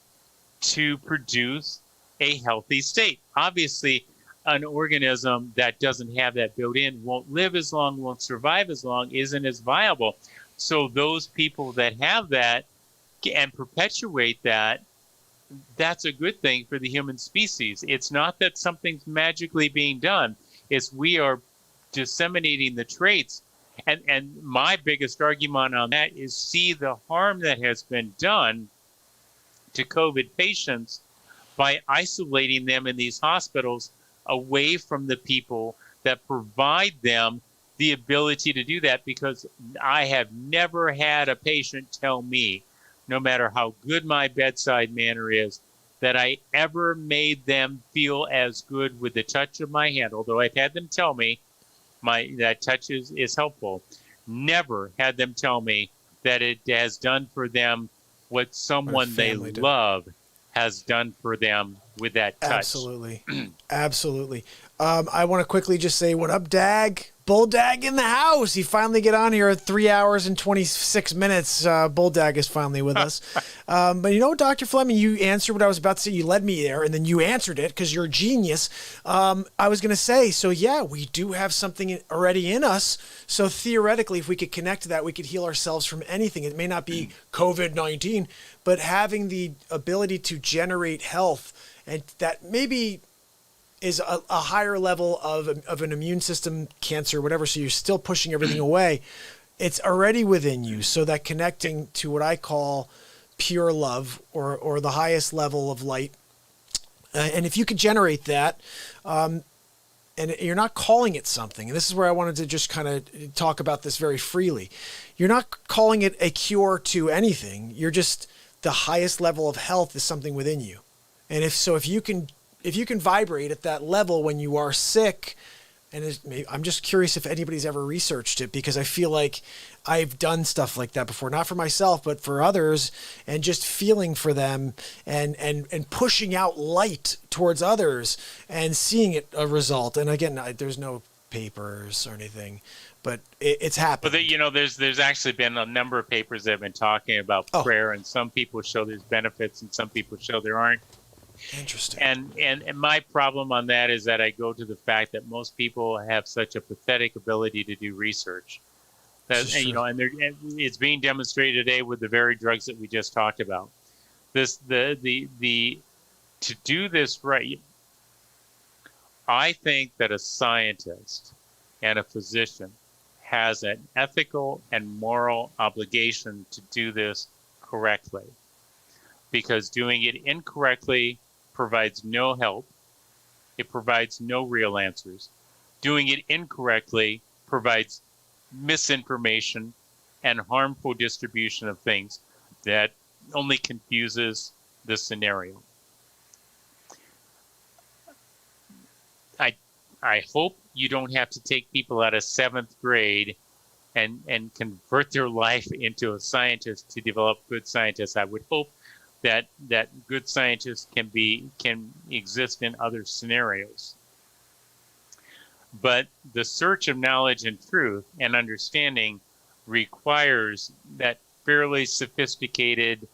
to produce a healthy state. Obviously, an organism that doesn't have that built in won't live as long, won't survive as long, isn't as viable. So those people that have that and perpetuate that, that's a good thing for the human species. It's not that something's magically being done. It's we are disseminating the traits. And my biggest argument on that is see the harm that has been done to COVID patients by isolating them in these hospitals away from the people that provide them the ability to do that. Because I have never had a patient tell me, no matter how good my bedside manner is, that I ever made them feel as good with the touch of my hand, although I've had them tell me that touch is helpful. Never had them tell me that it has done for them what someone they love has done for them with that touch. Absolutely. Absolutely. I want to quickly just say, what up, Dag? Bull Dag in the house. He finally get on here at 3 hours and 26 minutes. Bull Dag is finally with us. But you know, Dr. Fleming, you answered what I was about to say. You led me there, and then you answered it because you're a genius. I was going to say, so yeah, we do have something already in us. So theoretically, if we could connect to that, we could heal ourselves from anything. It may not be COVID-19, but having the ability to generate health, and that maybe is a higher level of an immune system, cancer, whatever. So you're still pushing everything away. It's already within you. So that connecting to what I call pure love, or the highest level of light. And if you could generate that, and you're not calling it something, and this is where I wanted to just kind of talk about this very freely. You're not calling it a cure to anything. You're just, the highest level of health is something within you. And if you can vibrate at that level when you are sick, and I'm just curious if anybody's ever researched it, because I feel like I've done stuff like that before, not for myself, but for others, and just feeling for them and pushing out light towards others and seeing it a result. And again, there's no papers or anything, but it's happened. But there's actually been a number of papers that have been talking about prayer, and some people show there's benefits and some people show there aren't. Interesting. And my problem on that is that I go to the fact that most people have such a pathetic ability to do research. And it's being demonstrated today with the very drugs that we just talked about. To do this right, I think that a scientist and a physician has an ethical and moral obligation to do this correctly, because doing it incorrectly provides no help. It provides no real answers. Doing it incorrectly provides misinformation and harmful distribution of things that only confuses the scenario. I hope you don't have to take people out of 7th grade and convert their life into a scientist to develop good scientists. I would hope that good scientists can exist in other scenarios. But the search of knowledge and truth and understanding requires that fairly sophisticated,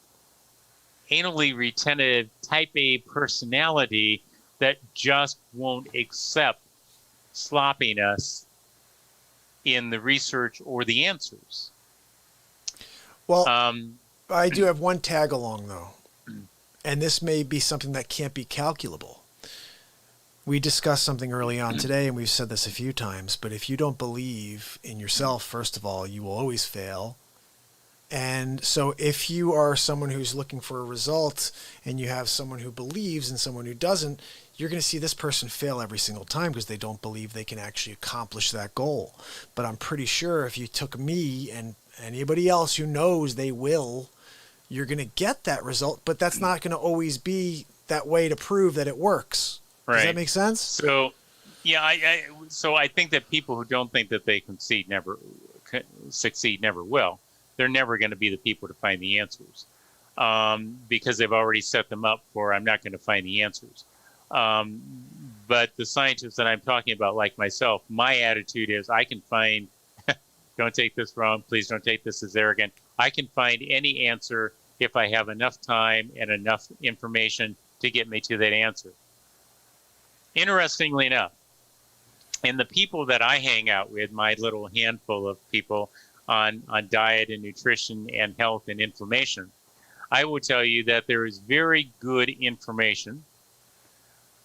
anally retentive type A personality that just won't accept sloppiness in the research or the answers. Well, I do have one tag along though. and this may be something that can't be calculable. We discussed something early on today, and we've said this a few times, but if you don't believe in yourself, first of all, you will always fail. And so if you are someone who's looking for a result and you have someone who believes and someone who doesn't, you're going to see this person fail every single time because they don't believe they can actually accomplish that goal. But I'm pretty sure if you took me and anybody else who knows they will, you're going to get that result, but that's not going to always be that way to prove that it works. Right. Does that make sense? So, yeah, I think that people who don't think that they can succeed never will. They're never going to be the people to find the answers because they've already set them up for, I'm not going to find the answers. But the scientists that I'm talking about, like myself, my attitude is I can find, don't take this wrong, please don't take this as arrogant. I can find any answer if I have enough time and enough information to get me to that answer. Interestingly enough, in the people that I hang out with, my little handful of people on diet and nutrition and health and inflammation, I will tell you that there is very good information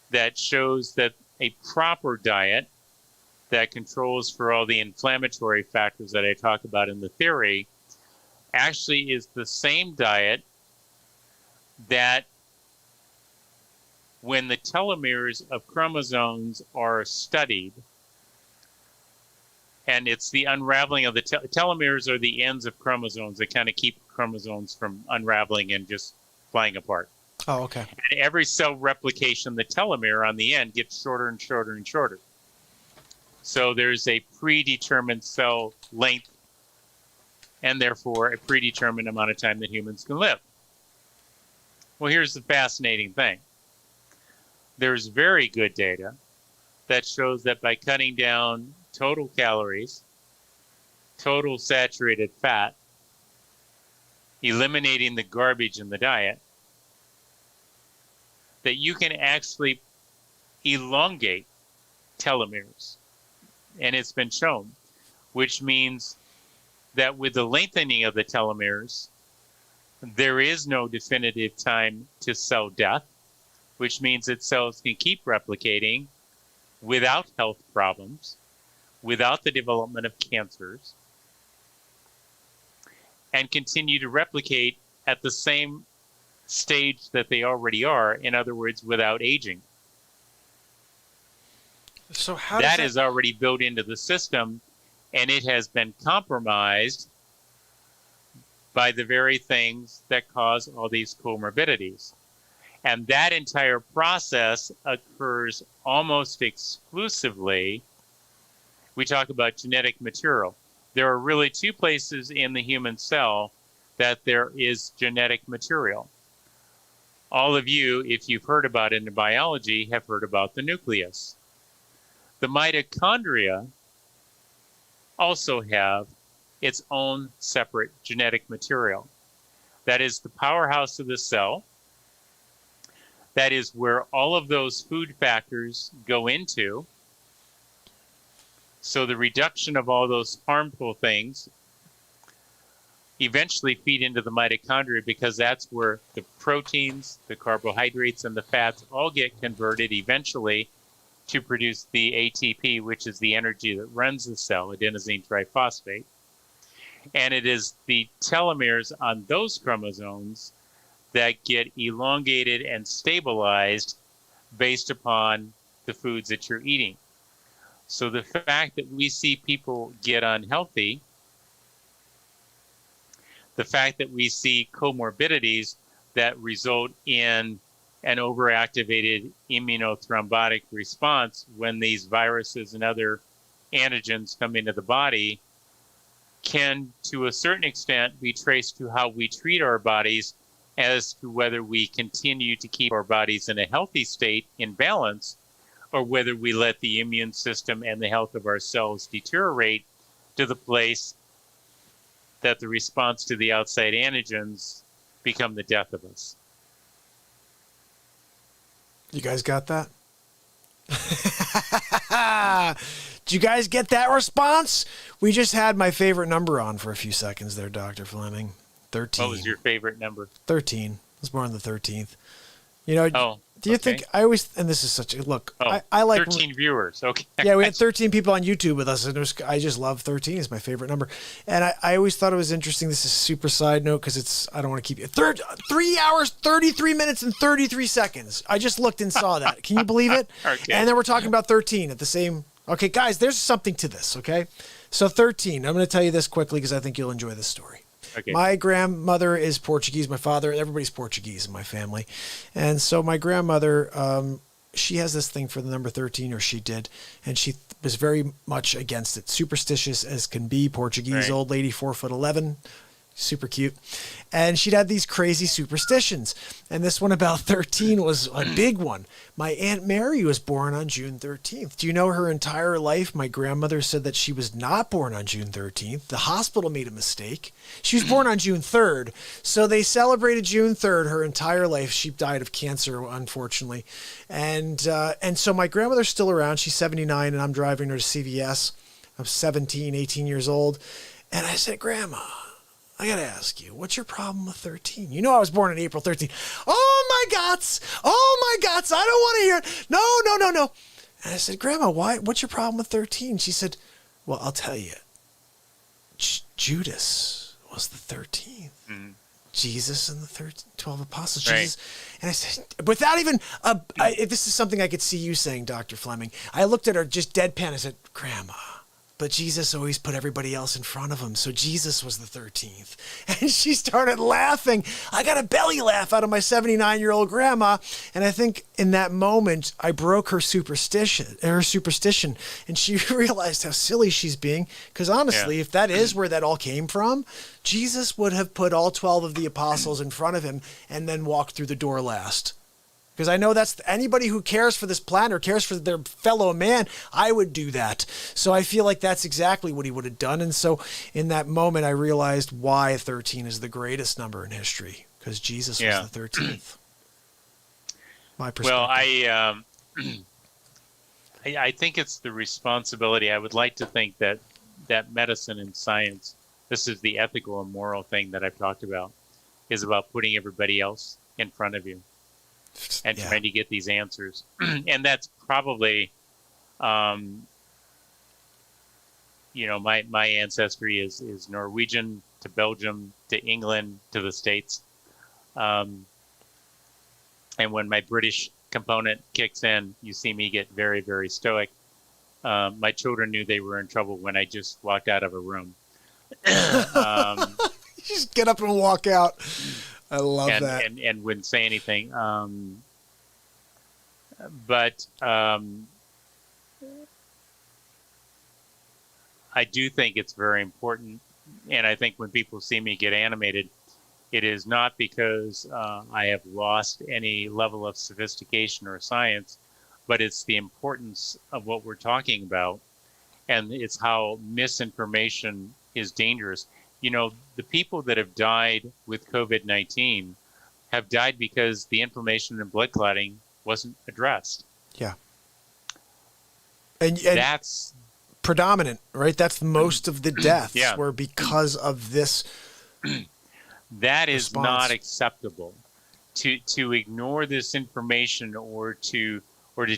that shows that a proper diet that controls for all the inflammatory factors that I talk about in the theory actually is the same diet that when the telomeres of chromosomes are studied, and it's the unraveling of the telomeres are the ends of chromosomes that kind of keep chromosomes from unraveling and just flying apart. Oh, okay. And every cell replication, the telomere on the end gets shorter and shorter and shorter. So there's a predetermined cell length and therefore a predetermined amount of time that humans can live. Well, here's the fascinating thing. There's very good data that shows that by cutting down total calories, total saturated fat, eliminating the garbage in the diet, that you can actually elongate telomeres. And it's been shown, which means that with the lengthening of the telomeres, there is no definitive time to cell death, which means that cells can keep replicating without health problems, without the development of cancers, and continue to replicate at the same stage that they already are, in other words, without aging. So how that is already built into the system, and it has been compromised by the very things that cause all these comorbidities. And that entire process occurs almost exclusively. We talk about genetic material. There are really two places in the human cell that there is genetic material. All of you, if you've heard about it in biology, have heard about the nucleus. The mitochondria also have its own separate genetic material. That is the powerhouse of the cell. That is where all of those food factors go into. So the reduction of all those harmful things eventually feed into the mitochondria because that's where the proteins, the carbohydrates, and the fats all get converted eventually to produce the ATP, which is the energy that runs the cell, adenosine triphosphate. And it is the telomeres on those chromosomes that get elongated and stabilized based upon the foods that you're eating. So the fact that we see people get unhealthy, the fact that we see comorbidities that result in an overactivated immunothrombotic response when these viruses and other antigens come into the body can, to a certain extent, be traced to how we treat our bodies as to whether we continue to keep our bodies in a healthy state in balance or whether we let the immune system and the health of our cells deteriorate to the place that the response to the outside antigens become the death of us. You guys got that? Did you guys get that response? We just had my favorite number on for a few seconds there, Dr. Fleming. 13. What was your favorite number? 13. was born on the 13th. You know, Oh, do you okay. think I always, and this is such a, look, Oh, I like, 13 viewers. Okay. yeah, we had 13 people on YouTube with us, and I just love 13 is my favorite number. And I always thought it was interesting. This is a super side note because I don't want to keep you. 3 hours, 33 minutes, and 33 seconds. I just looked and saw that. Can you believe it? Okay. And then we're talking about 13 at the same. Okay, guys, there's something to this, okay? So 13, I'm going to tell you this quickly because I think you'll enjoy this story. Okay. My grandmother is Portuguese. My father, everybody's Portuguese in my family. And so my grandmother, she has this thing for the number 13, or she did, and she was very much against it. Superstitious as can be, Portuguese Right. old lady, 4'11", super cute. And she'd had these crazy superstitions. And this one about 13 was a big one. My Aunt Mary was born on June 13th. Do you know her entire life? My grandmother said that she was not born on June 13th. The hospital made a mistake. She was born on June 3rd. So they celebrated June 3rd her entire life. She died of cancer, unfortunately. And so my grandmother's still around. She's 79, and I'm driving her to CVS. I'm 17, 18 years old. And I said, Grandma, I got to ask you, what's your problem with 13? You know I was born on April 13th. Oh, my gots. Oh, my gots. I don't want to hear it. No. And I said, Grandma, why? What's your problem with 13? She said, well, I'll tell you. Judas was the 13th. Mm-hmm. Jesus and the 12 apostles. Right. Jesus. And I said, without even, this is something I could see you saying, Dr. Fleming. I looked at her just deadpan. I said, Grandma, but Jesus always put everybody else in front of him. So Jesus was the 13th. And she started laughing. I got a belly laugh out of my 79-year-old grandma. And I think in that moment, I broke her superstition. And she realized how silly she's being. Because honestly, if that is where that all came from, Jesus would have put all 12 of the apostles in front of him and then walked through the door last. Because I know that's anybody who cares for this planet or cares for their fellow man, I would do that. So I feel like that's exactly what he would have done. And so in that moment, I realized why 13 is the greatest number in history, because Jesus was the 13th. My perspective. Well, I think it's the responsibility. I would like to think that medicine and science, this is the ethical and moral thing that I've talked about, is about putting everybody else in front of you. And trying to get these answers. And that's probably, my ancestry is Norwegian to Belgium to England to the States. And when my British component kicks in, you see me get very, very stoic. My children knew they were in trouble when I just walked out of a room. You just get up and walk out. I love that. And wouldn't say anything. But I do think it's very important. And I think when people see me get animated, it is not because I have lost any level of sophistication or science, but it's the importance of what we're talking about. And it's how misinformation is dangerous. You know, the people that have died with COVID-19 have died because the inflammation and blood clotting wasn't addressed. Yeah. And that's predominant, right? That's most of the deaths were because of this. That is response. Not acceptable. To ignore this information or to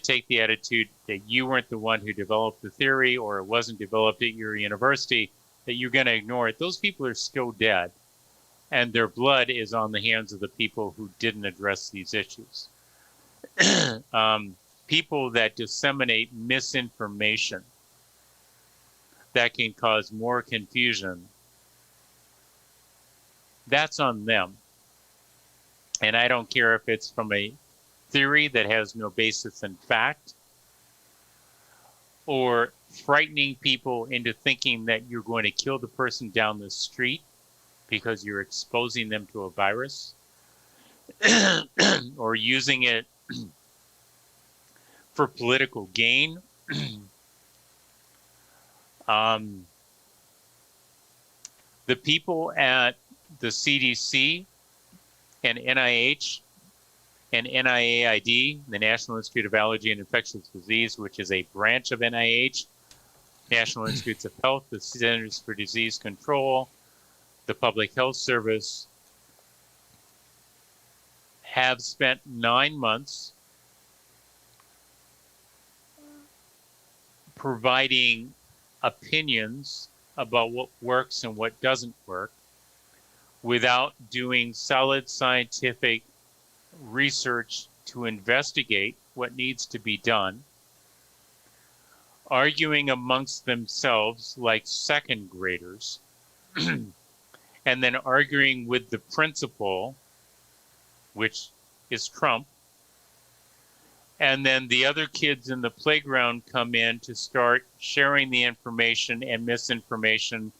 take the attitude that you weren't the one who developed the theory or it wasn't developed at your university, that you're going to ignore it. Those people are still dead, and their blood is on the hands of the people who didn't address these issues. People that disseminate misinformation that can cause more confusion, that's on them. And I don't care if it's from a theory that has no basis in fact, or frightening people into thinking that you're going to kill the person down the street because you're exposing them to a virus, or using it for political gain. The people at the CDC and NIH and NIAID, the National Institute of Allergy and Infectious Disease, which is a branch of NIH, National Institutes of Health, the Centers for Disease Control, the Public Health Service, have spent 9 months providing opinions about what works and what doesn't work without doing solid scientific research to investigate what needs to be done, arguing amongst themselves like second graders, and then arguing with the principal, which is Trump. And then the other kids in the playground come in to start sharing the information and misinformation,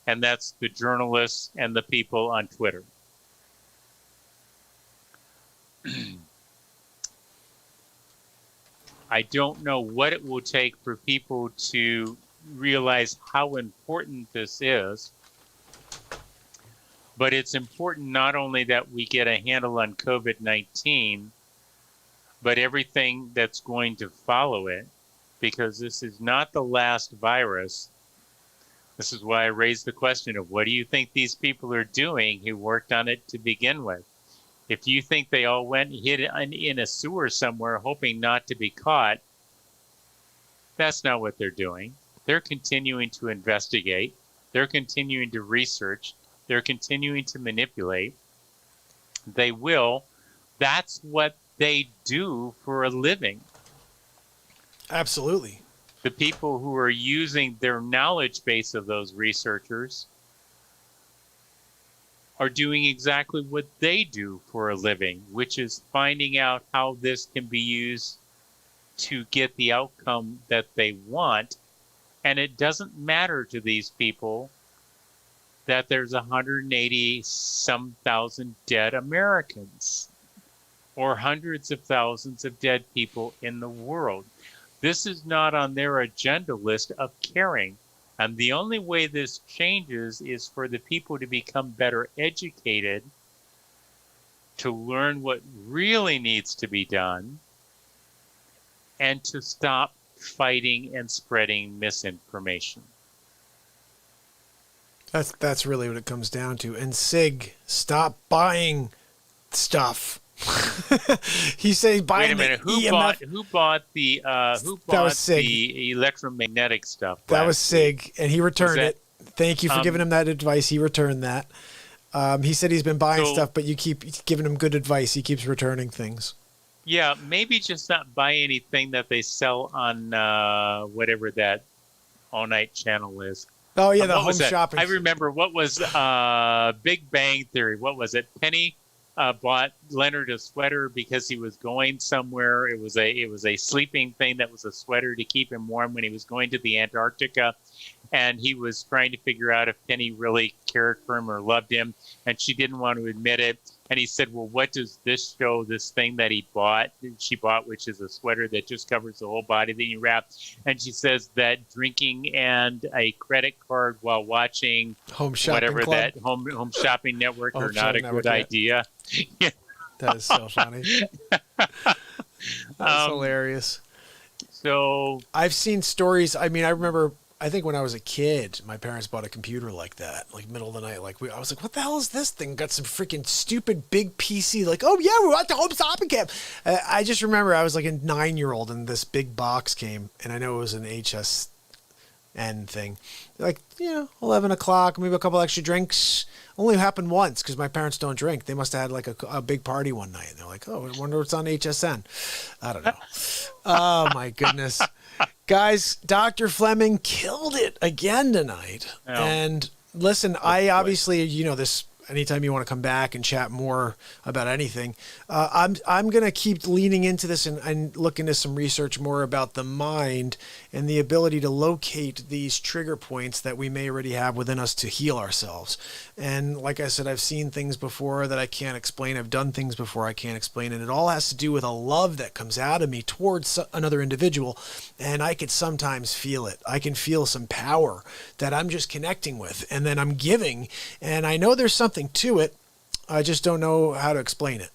and that's the journalists and the people on Twitter. I don't know what it will take for people to realize how important this is, but it's important not only that we get a handle on COVID-19, but everything that's going to follow it, because this is not the last virus. This is why I raised the question of what do you think these people are doing who worked on it to begin with? If you think they all went and hid in a sewer somewhere hoping not to be caught, that's not what they're doing. They're continuing to investigate. They're continuing to research. They're continuing to manipulate. They will. That's what they do for a living. Absolutely. The people who are using their knowledge base of those researchers are doing exactly what they do for a living, which is finding out how this can be used to get the outcome that they want. And it doesn't matter to these people that there's 180 some thousand dead Americans or hundreds of thousands of dead people in the world. This is not on their agenda list of caring. And the only way this changes is for the people to become better educated, to learn what really needs to be done, and to stop fighting and spreading misinformation. That's really what it comes down to. And Sig, stop buying stuff. He said buy. Wait a minute. Who bought the electromagnetic stuff? That was Sig, and he returned it. Thank you for giving him that advice. He returned that. He said he's been buying stuff, but you keep giving him good advice. He keeps returning things. Yeah, maybe just not buy anything that they sell on whatever that all-night channel is. Oh yeah, the home shopping. I remember what was Big Bang Theory. What was it? Penny bought Leonard a sweater because he was going somewhere. It was a sleeping thing that was a sweater to keep him warm when he was going to the Antarctica, and he was trying to figure out if Penny really cared for him or loved him, and she didn't want to admit it. And he said, well, what does this show, this thing that she bought, which is a sweater that just covers the whole body that you wrap? And she says that drinking and a credit card while watching Home Shopping whatever Club. that home shopping network are not a good idea. That is so funny. That's hilarious. So I've seen stories. I mean, I remember, I think when I was a kid, my parents bought a computer like that, like middle of the night. I was like, what the hell is this thing? Got some freaking stupid big PC. Like, oh yeah, we're at the home shopping camp. I just remember I was like a 9-year-old and this big box came, and I know it was an HSN thing. Like, 11 o'clock, maybe a couple extra drinks. Only happened once because my parents don't drink. They must have had like a big party one night. And they're like, oh, I wonder what's on HSN. I don't know. Oh my goodness. Guys, Dr. Fleming killed it again tonight. Oh. And listen, I obviously, this, anytime you want to come back and chat more about anything, I'm going to keep leaning into this and look into some research more about the mind and the ability to locate these trigger points that we may already have within us to heal ourselves. And like I said, I've seen things before that I can't explain. I've done things before I can't explain. And it all has to do with a love that comes out of me towards another individual. And I could sometimes feel it. I can feel some power that I'm just connecting with. And then I'm giving. And I know there's something to it. I just don't know how to explain it.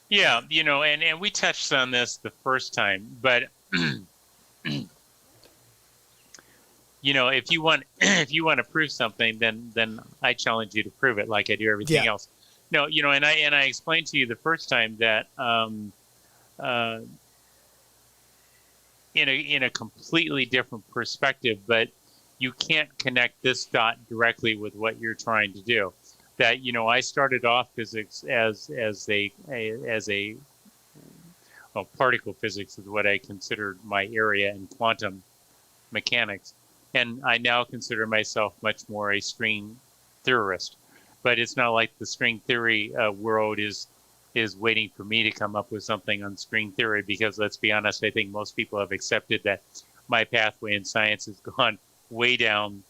Yeah, and we touched on this the first time, but if you want to prove something, then I challenge you to prove it, like I do everything else. No, and I explained to you the first time that uh, in a completely different perspective, but you can't connect this dot directly with what you're trying to do. That I started off physics as a well, particle physics is what I considered my area in quantum mechanics, and I now consider myself much more a string theorist. But it's not like the string theory world is waiting for me to come up with something on string theory, because let's be honest, I think most people have accepted that my pathway in science has gone way down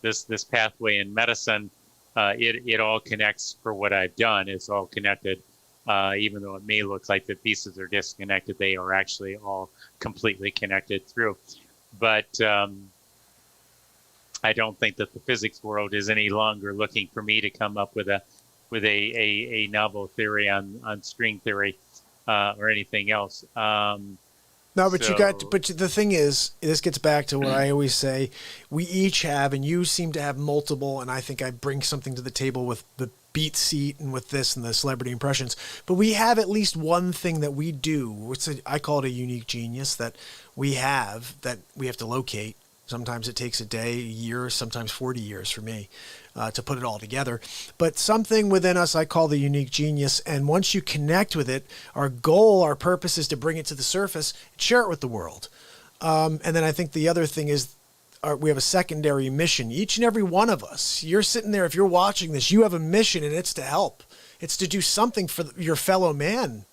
this pathway in medicine. It all connects for what I've done. It's all connected. Even though it may look like the pieces are disconnected, they are actually all completely connected through. But I don't think that the physics world is any longer looking for me to come up with a novel theory on string theory or anything else. No, but but the thing is, this gets back to what I always say. We each have, and you seem to have multiple, and I think I bring something to the table with the beat seat and with this and the celebrity impressions, but we have at least one thing that we do. I call it a unique genius that we have to locate. Sometimes it takes a day, a year, sometimes 40 years for me to put it all together. But something within us I call the unique genius. And once you connect with it, our goal, our purpose is to bring it to the surface and share it with the world. And then I think the other thing is we have a secondary mission. Each and every one of us, you're sitting there, if you're watching this, you have a mission, and it's to help. It's to do something for your fellow man.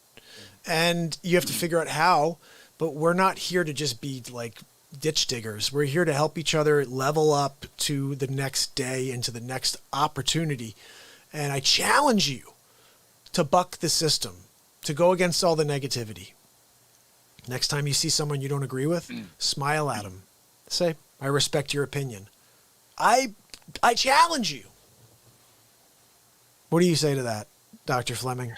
And you have to figure out how, but we're not here to just be like ditch diggers. We're here to help each other level up to the next day and to the next opportunity. And I challenge you to buck the system, to go against all the negativity. Next time you see someone you don't agree with, smile at them. Say, I respect your opinion. I challenge you. What do you say to that, Dr. Fleming?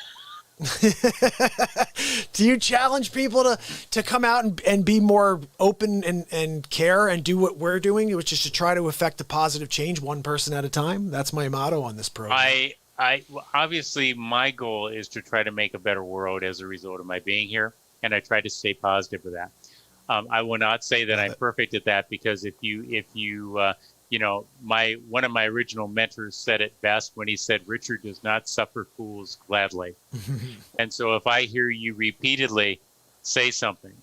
Do you challenge people to come out and be more open and care and do what we're doing, which is to try to affect a positive change one person at a time? That's my motto on this program. I obviously my goal is to try to make a better world as a result of my being here, and I try to stay positive with that. I will not say that I'm perfect at that, because if you one of my original mentors said it best when he said, "Richard does not suffer fools gladly." And so if I hear you repeatedly say something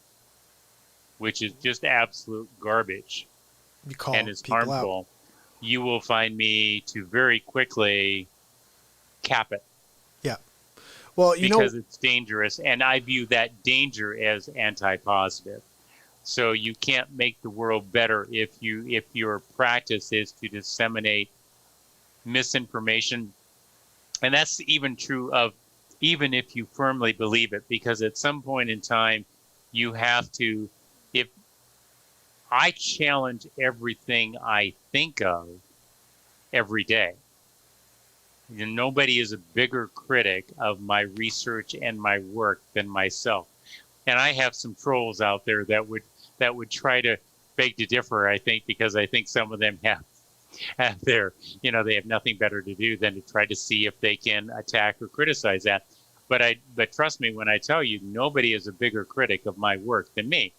which is just absolute garbage and is harmful, you will find me to very quickly cap it. Yeah. Well, because it's dangerous, and I view that danger as anti-positive. So you can't make the world better if your practice is to disseminate misinformation. And that's even true of even if you firmly believe it, because at some point in time you have to, if I challenge everything I think of every day. Nobody is a bigger critic of my research and my work than myself. And I have some trolls out there that would try to beg to differ, I think, because I think some of them have their, they have nothing better to do than to try to see if they can attack or criticize that. But trust me when I tell you, nobody is a bigger critic of my work than me,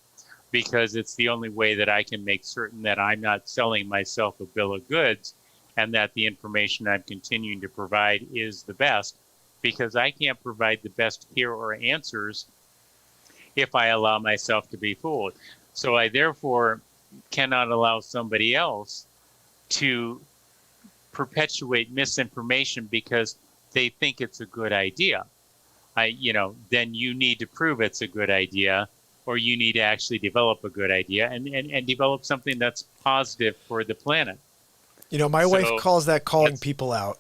because it's the only way that I can make certain that I'm not selling myself a bill of goods, and that the information I'm continuing to provide is the best, because I can't provide the best care or answers if I allow myself to be fooled. So I therefore cannot allow somebody else to perpetuate misinformation because they think it's a good idea. Then you need to prove it's a good idea, or you need to actually develop a good idea and develop something that's positive for the planet. My wife calls that calling people out.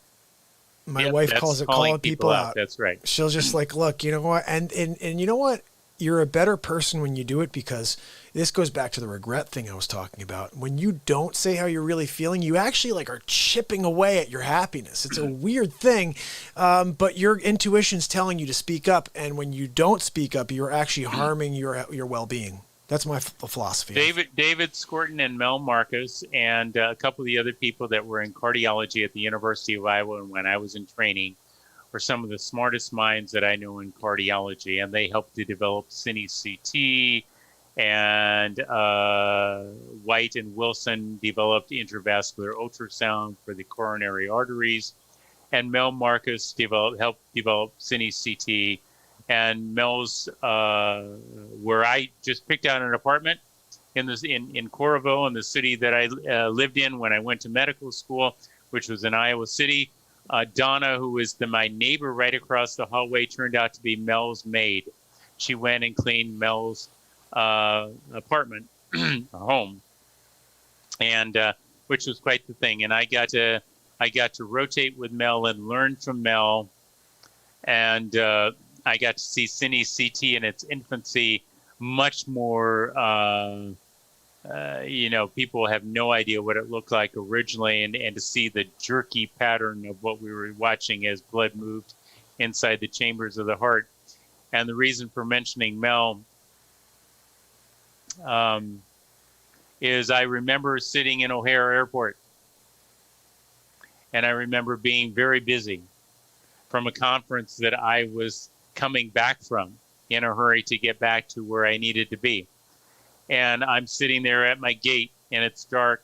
My wife calls it calling people out. That's right. She'll just look, you know what? And you know what? You're a better person when you do it, because this goes back to the regret thing I was talking about. When you don't say how you're really feeling, you actually are chipping away at your happiness. It's a weird thing, but your intuition's telling you to speak up. And when you don't speak up, you're actually harming your well-being. That's my philosophy. David Skorton and Mel Marcus and a couple of the other people that were in cardiology at the University of Iowa and when I was in training were some of the smartest minds that I know in cardiology, and they helped to develop Cine CT, and White and Wilson developed intravascular ultrasound for the coronary arteries, and Mel Marcus helped develop Cine CT. And Mel's, where I just picked out an apartment in Corriveau, in the city that I lived in when I went to medical school, which was in Iowa City. Donna, who was my neighbor right across the hallway, turned out to be Mel's maid. She went and cleaned Mel's apartment, home, and which was quite the thing. And I got to rotate with Mel and learn from Mel, and I got to see Cine CT in its infancy, much more, people have no idea what it looked like originally, and to see the jerky pattern of what we were watching as blood moved inside the chambers of the heart. And the reason for mentioning Mel is I remember sitting in O'Hare Airport, and I remember being very busy from a conference that I was coming back from in a hurry to get back to where I needed to be. And I'm sitting there at my gate, and it's dark,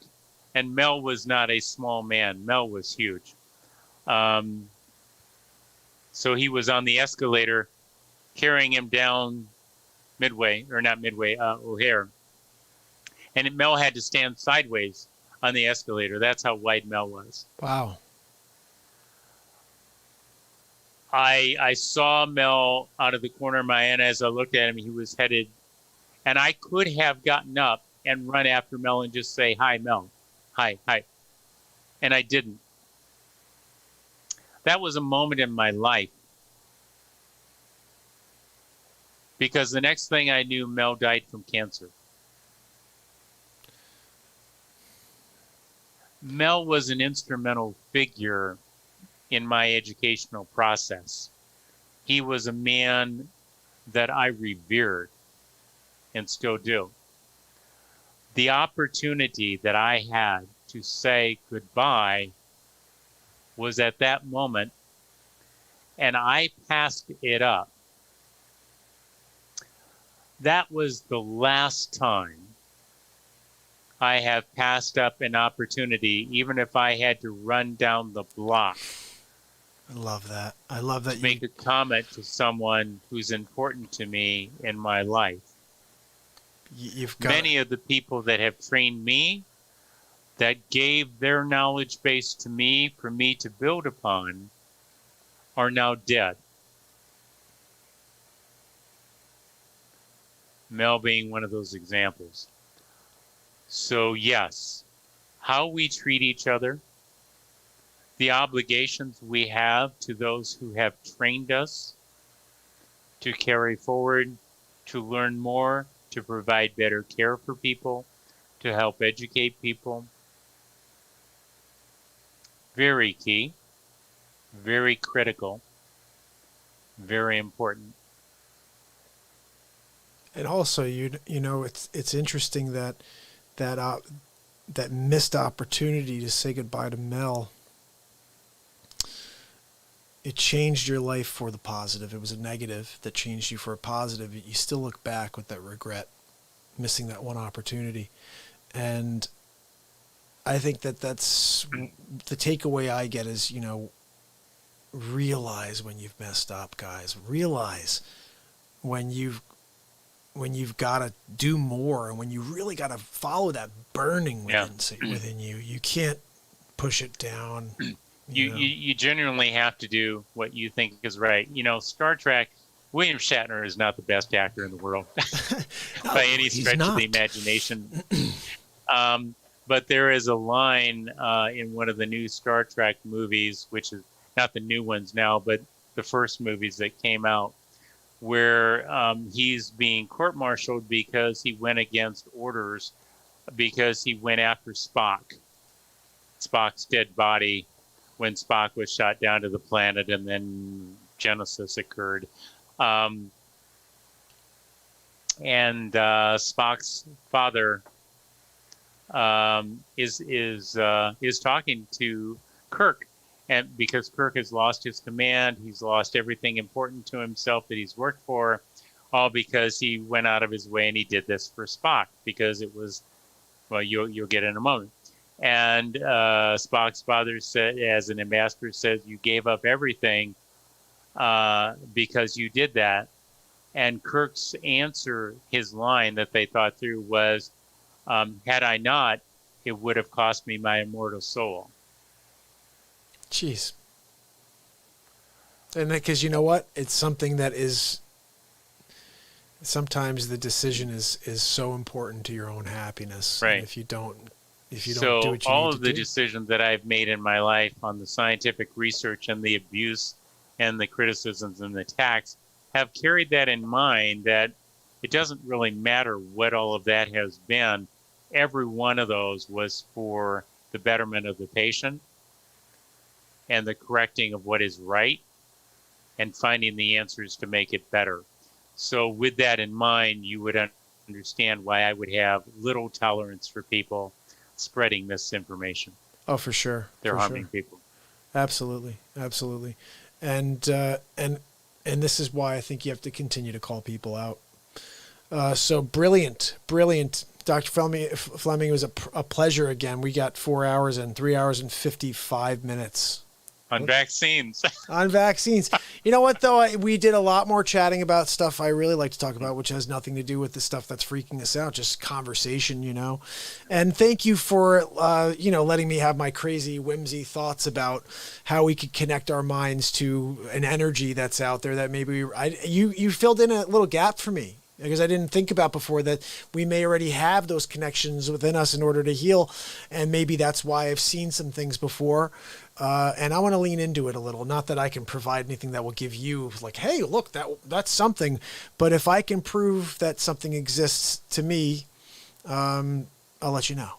and Mel was not a small man. Mel was huge. So he was on the escalator carrying him down O'Hare. And Mel had to stand sideways on the escalator. That's how wide Mel was. Wow. I saw Mel out of the corner of my eye, and as I looked at him, he was headed, and I could have gotten up and run after Mel and just say, "Hi, Mel. Hi." And I didn't. That was a moment in my life, because the next thing I knew, Mel died from cancer. Mel was an instrumental figure in my educational process. He was a man that I revered and still do. The opportunity that I had to say goodbye was at that moment, and I passed it up. That was the last time I have passed up an opportunity, even if I had to run down the block. I love that. I love that. Make a comment to someone who's important to me in my life. You've got many of the people that have trained me, that gave their knowledge base to me for me to build upon, are now dead. Mel being one of those examples. So yes, how we treat each other, the obligations we have to those who have trained us to carry forward, to learn more, to provide better care for people, to help educate people. Very key, very critical, very important. And also, you know, it's interesting that missed opportunity to say goodbye to Mel. It changed your life for the positive. It was a negative that changed you for a positive. You still look back with that regret, missing that one opportunity. And I think that's the takeaway I get is, you know, realize when you've messed up, guys. Realize when you've got to do more, and when you really got to follow that burning within you. You can't push it down. You genuinely have to do what you think is right. You know, Star Trek, William Shatner is not the best actor in the world by any stretch of the imagination. But there is a line in one of the new Star Trek movies, which is not the new ones now, but the first movies that came out, where he's being court-martialed because he went against orders, because he went after Spock's dead body, when Spock was shot down to the planet and then Genesis occurred. and Spock's father is talking to Kirk, and because Kirk has lost his command, he's lost everything important to himself that he's worked for, all because he went out of his way and he did this for Spock because it was, well, you'll get in a moment. And Spock's father said, as an ambassador, says, you gave up everything because you did that. And Kirk's answer, his line that they thought through was, had I not, it would have cost me my immortal soul. Jeez. And because you know what? It's something that is, sometimes the decision is so important to your own happiness. Right. And if you don't do what you So all need of to the do. decisions that I've made in my life on the scientific research and the abuse and the criticisms and the attacks have carried that in mind, that it doesn't really matter what all of that has been. Every one of those was for the betterment of the patient and the correcting of what is right and finding the answers to make it better. So with that in mind, you would understand why I would have little tolerance for people spreading misinformation. Oh, for sure. They're For harming sure. people. Absolutely. Absolutely. And this is why I think you have to continue to call people out. So brilliant. Dr. Fleming, it was a pleasure again. We got 4 hours and 3 hours and 55 minutes. On vaccines. On vaccines. You know what, though? We did a lot more chatting about stuff I really like to talk about, which has nothing to do with the stuff that's freaking us out, just conversation, you know. And thank you for, letting me have my crazy, whimsy thoughts about how we could connect our minds to an energy that's out there that maybe you filled in a little gap for me. Because I didn't think about before that we may already have those connections within us in order to heal. And maybe that's why I've seen some things before. And I want to lean into it a little. Not that I can provide anything that will give you like, hey, look, that's something. But if I can prove that something exists to me, I'll let you know.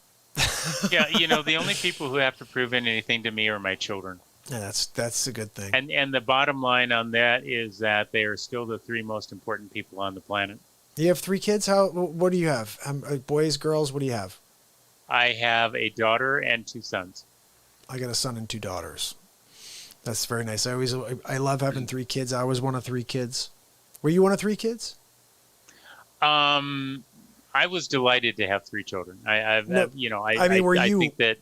Yeah, the only people who have to prove anything to me are my children. Yeah, that's a good thing. And the bottom line on that is that they are still the three most important people on the planet. You have 3 kids? What do you have? Boys, girls, what do you have? I have a daughter and 2 sons. I got a son and 2 daughters. That's very nice. I love having 3 kids. I was one of 3 kids. Were you one of 3 kids? I was delighted to have 3 children. I think that.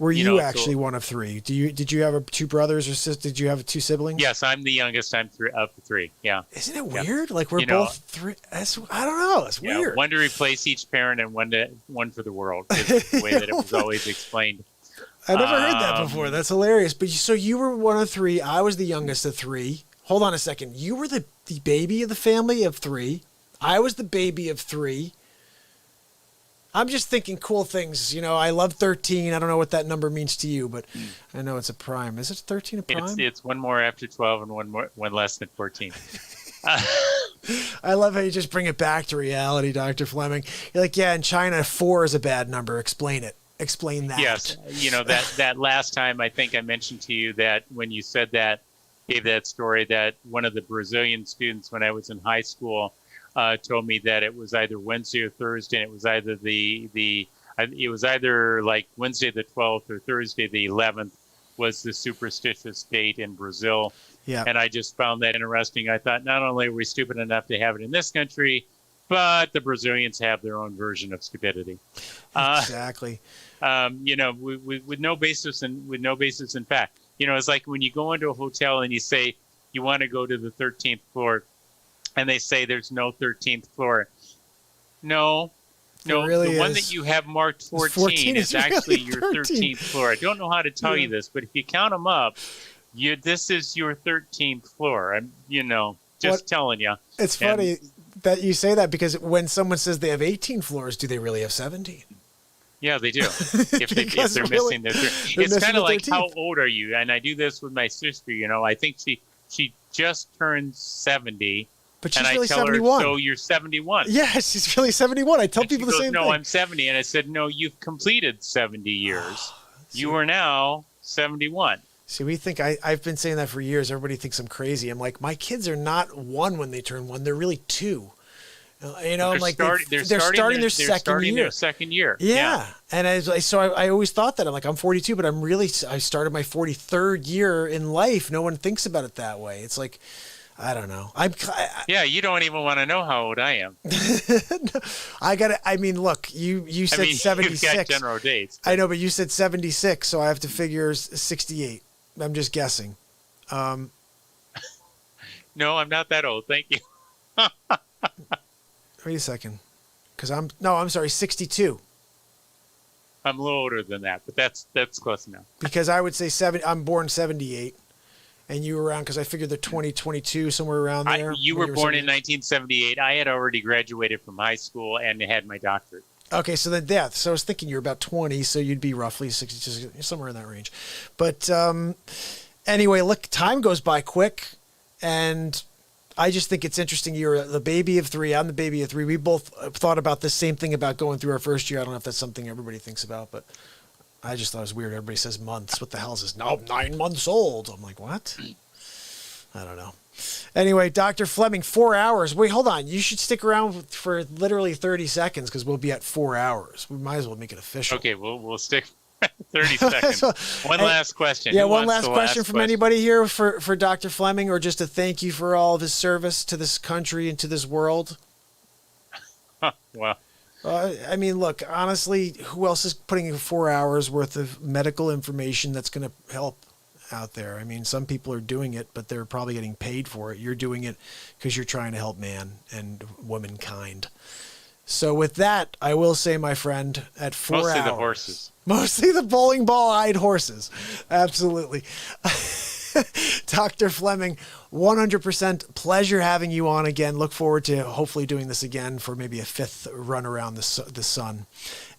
Were you actually one of 3? Did you have 2 brothers or sisters? Did you have 2 siblings? Yes, I'm the youngest. I'm of the 3. Yeah. Isn't it weird? Like we're both 3. I don't know. It's weird. One to replace each parent and one for the world is the way that it was always explained. I never heard that before. That's hilarious. But so you were one of 3. I was the youngest of 3. Hold on a second. You were the baby of the family of 3. I was the baby of 3. I'm just thinking cool things. I love 13. I don't know what that number means to you, but I know it's a prime. Is it 13 a prime? It's one more after 12 and one less than 14. I love how you just bring it back to reality, Dr. Fleming. You're like, yeah, in China, 4 is a bad number. Explain it. Explain that. Yes. That last time I think I mentioned to you that when you said that, gave that story, that one of the Brazilian students when I was in high school told me that it was either Wednesday or Thursday, and it was either it was either like Wednesday the 12th or Thursday the 11th was the superstitious date in Brazil. Yeah. And I just found that interesting. I thought not only are we stupid enough to have it in this country, but the Brazilians have their own version of stupidity. Exactly. With no basis in fact. It's like when you go into a hotel and you say you want to go to the 13th floor. And they say there's no 13th floor. No, really the one is. that you have marked 14 is actually your 13th floor. I don't know how to tell you this, but if you count them up, this is your 13th floor. I'm, telling you. It's funny that you say that because when someone says they have 18 floors, do they really have 17? Yeah, they do. If they're missing their it's kind of like, how old are you? And I do this with my sister. I think she just turned 70. But she's and really I tell 71. her, so you're 71. Yeah, she's really 71. I tell people the same thing. No, I'm 70. And I said, no, you've completed 70 years. You are now 71. See, we think I've been saying that for years. Everybody thinks I'm crazy. I'm like, my kids are not 1 when they turn 1. They're really 2. I'm like, they're starting their second year. Yeah. And I always thought that. I'm like, I'm 42, but I started my 43rd year in life. No one thinks about it that way. It's like, I don't know. You don't even want to know how old I am. Look, you said 76. You've got general dates. I know, but you said 76, so I have to figure 68. I'm just guessing. No, I'm not that old. Thank you. Wait a second. I'm sorry, 62. I'm a little older than that, but that's close enough. Because I would say I'm born 78. And you were around, because I figured the 2022, somewhere around there. You were born in 1978. I had already graduated from high school and had my doctorate. Okay, so then, so I was thinking you're about 20, so you'd be roughly 60, somewhere in that range. But anyway, look, time goes by quick, and I just think it's interesting. You're the baby of 3. I'm the baby of 3. We both thought about the same thing about going through our first year. I don't know if that's something everybody thinks about, but I just thought it was weird. Everybody says months. What the hell is this? No, 9 months old. I'm like, what? I don't know. Anyway, Dr. Fleming, 4 hours. Wait, hold on. You should stick around for literally 30 seconds because we'll be at 4 hours. We might as well make it official. Okay, we'll stick 30 seconds. One last question. Yeah, one last question from anybody here for Dr. Fleming, or just to thank you for all of his service to this country and to this world. Wow. Look, honestly, who else is putting in 4 hours worth of medical information that's going to help out there? I mean, some people are doing it, but they're probably getting paid for it. You're doing it because you're trying to help man and womankind. So with that, I will say, my friend, at 4 hours. Mostly the horses. Mostly the bowling ball-eyed horses. Absolutely. Dr. Fleming, 100% pleasure having you on again. Look forward to hopefully doing this again for maybe a 5th run around the sun.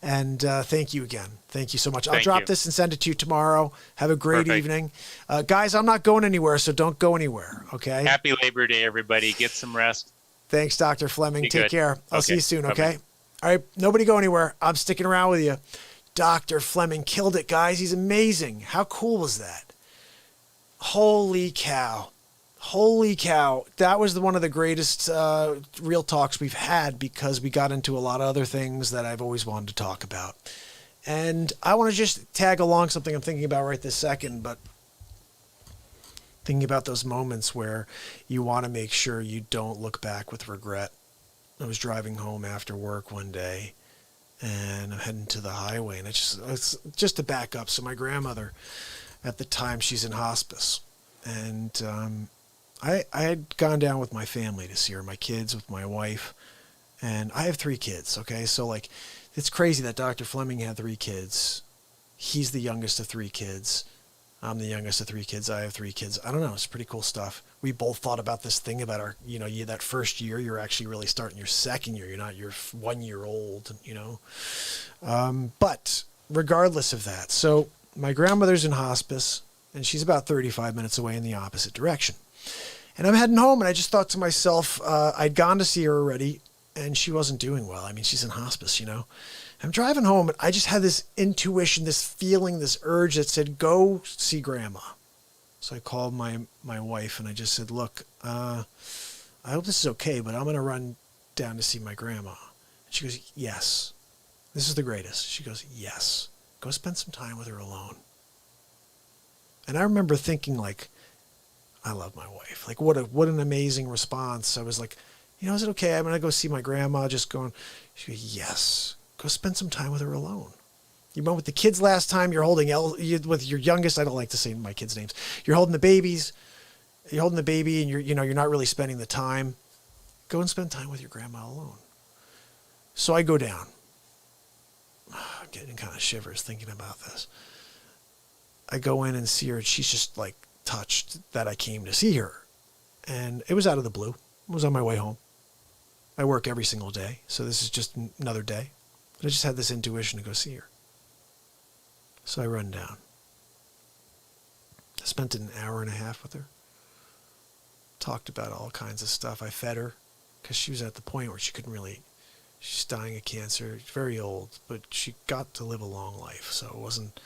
And thank you again. Thank you so much. I'll drop this and send it to you tomorrow. Have a great evening. Guys, I'm not going anywhere, so don't go anywhere, okay? Happy Labor Day, everybody. Get some rest. Thanks, Dr. Fleming. Take care. I'll see you soon, okay? All right, nobody go anywhere. I'm sticking around with you. Dr. Fleming killed it, guys. He's amazing. How cool was that? Holy cow. Holy cow. That was one of the greatest real talks we've had, because we got into a lot of other things that I've always wanted to talk about. And I want to just tag along something I'm thinking about right this second, but thinking about those moments where you want to make sure you don't look back with regret. I was driving home after work one day, and I'm heading to the highway, and it's just to back up. So my grandmother, at the time, she's in hospice, and I had gone down with my family to see her, my kids, with my wife, and I have 3 kids, okay? So, like, it's crazy that Dr. Fleming had 3 kids. He's the youngest of 3 kids. I'm the youngest of 3 kids. I have 3 kids. I don't know. It's pretty cool stuff. We both thought about this thing about our, that first year, you're actually really starting your second year. You're not your 1 year old, But regardless of that, so my grandmother's in hospice, and she's about 35 minutes away in the opposite direction. And I'm heading home, and I just thought to myself, I'd gone to see her already, and she wasn't doing well. I mean, she's in hospice, I'm driving home, and I just had this intuition, this feeling, this urge that said, go see Grandma. So I called my wife, and I just said, look, I hope this is okay, but I'm going to run down to see my grandma. And she goes, yes. This is the greatest. She goes, yes. Go spend some time with her alone. And I remember thinking, like, I love my wife. Like, what an amazing response. I was like, is it okay? I'm going to go see my grandma. Just going. She goes, yes. Go spend some time with her alone. You went with the kids last time. You're holding with your youngest. I don't like to say my kids' names. You're holding the babies. You're holding the baby, and you're not really spending the time. Go and spend time with your grandma alone. So I go down. I'm getting kind of shivers thinking about this. I go in and see her, and she's just like touched that I came to see her. And it was out of the blue. It was on my way home. I work every single day, so this is just another day. But I just had this intuition to go see her. So I run down. I spent an hour and a half with her. Talked about all kinds of stuff. I fed her because she was at the point where she couldn't really. She's dying of cancer, very old, but she got to live a long life. So it wasn't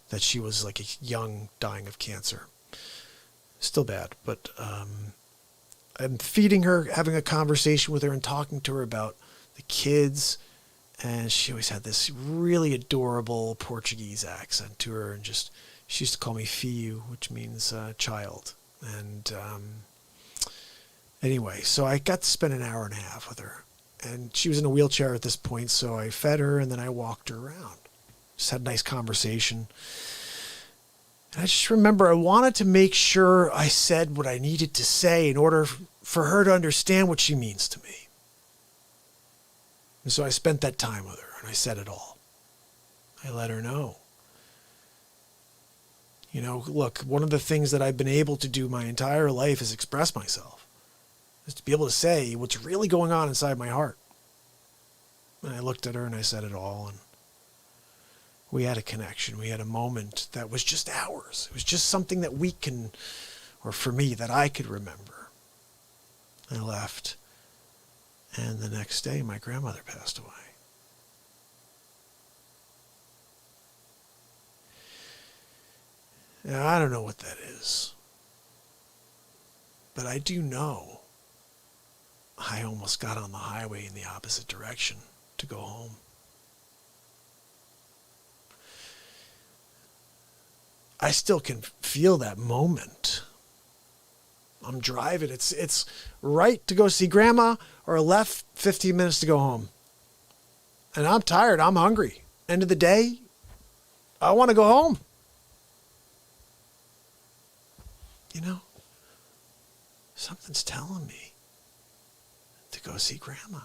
that she was like a young dying of cancer. Still bad, but I'm feeding her, having a conversation with her and talking to her about the kids. And she always had this really adorable Portuguese accent to her. And just, she used to call me Filho, which means child. And anyway, so I got to spend an hour and a half with her. And she was in a wheelchair at this point, so I fed her and then I walked her around. Just had a nice conversation. And I just remember I wanted to make sure I said what I needed to say in order for her to understand what she means to me. And so I spent that time with her and I said it all. I let her know. You know, look, one of the things that I've been able to do my entire life is express myself. Is to be able to say what's really going on inside my heart. And I looked at her and I said it all, and we had a connection. We had a moment that was just ours. It was just something that we can, or for me, that I could remember. I left, and the next day my grandmother passed away. Now, I don't know what that is, but I do know I almost got on the highway in the opposite direction to go home. I still can feel that moment. I'm driving. It's right to go see Grandma or left 15 minutes to go home. And I'm tired. I'm hungry. End of the day, I want to go home. You know, something's telling me to go see Grandma.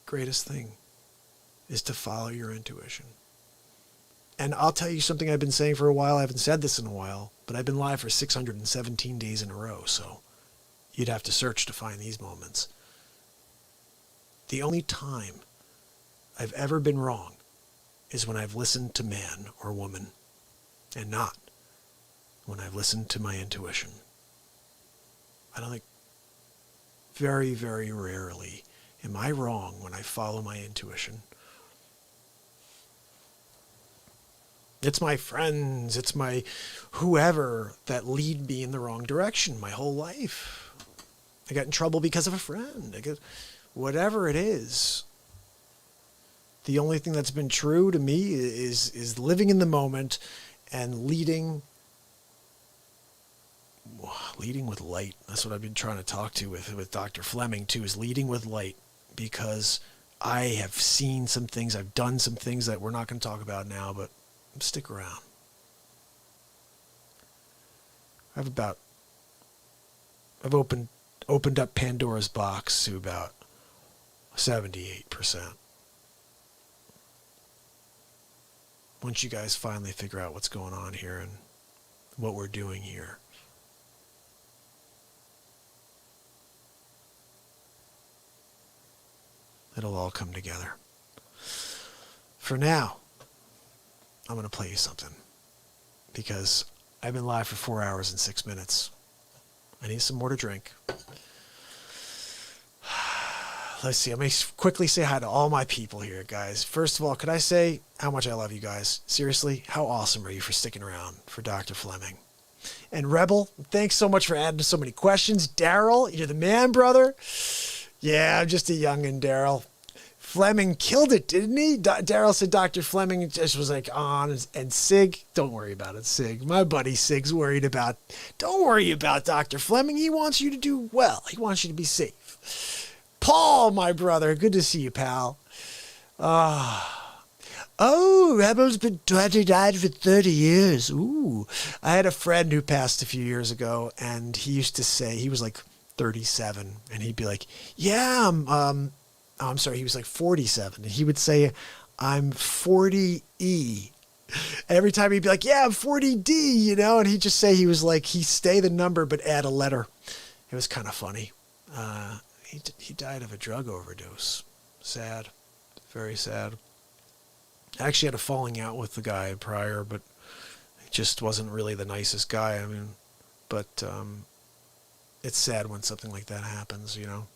Greatest thing is to follow your intuition. And I'll tell you something I've been saying for a while. I haven't said this in a while, but I've been live for 617 days in a row, so you'd have to search to find these moments. The only time I've ever been wrong is when I've listened to man or woman, and not when I've listened to my intuition. I don't think, very, very rarely am I wrong when I follow my intuition. It's my friends, it's my whoever that lead me in the wrong direction my whole life. I got in trouble because of a friend. Whatever it is. The only thing that's been true to me is living in the moment and leading with light. That's what I've been trying to talk to with Dr. Fleming too, is leading with light, because I have seen some things, I've done some things that we're not going to talk about now, but stick around. I've opened up Pandora's box to about 78%. Once you guys finally figure out what's going on here and what we're doing here. It'll all come together. For now, I'm going to play you something, because I've been live for 4 hours and 6 minutes. I need some more to drink. Let's see. Let me quickly say hi to all my people here, guys. First of all, could I say how much I love you guys? Seriously, how awesome are you for sticking around for Dr. Fleming? And Rebel, thanks so much for adding so many questions. Daryl, you're the man, brother. Yeah, I'm just a youngin', Daryl. Fleming killed it, didn't he? Daryl said Dr. Fleming just was like on. And Sig, don't worry about it, Sig. My buddy Sig's worried about, don't worry about Dr. Fleming. He wants you to do well. He wants you to be safe. Paul, my brother, good to see you, pal. Oh, Rebel's been died for 30 years. Ooh. I had a friend who passed a few years ago, and he used to say, he was like 37, and he'd be like, yeah, I'm sorry, he was like 47, and he would say, I'm 40E. Every time he'd be like, yeah, I'm 40D, you know, and he'd just say he was like, he'd stay the number but add a letter. It was kind of funny. He died of a drug overdose. Sad. Very sad. I actually had a falling out with the guy prior, but he just wasn't really the nicest guy. I mean, but it's sad when something like that happens, you know.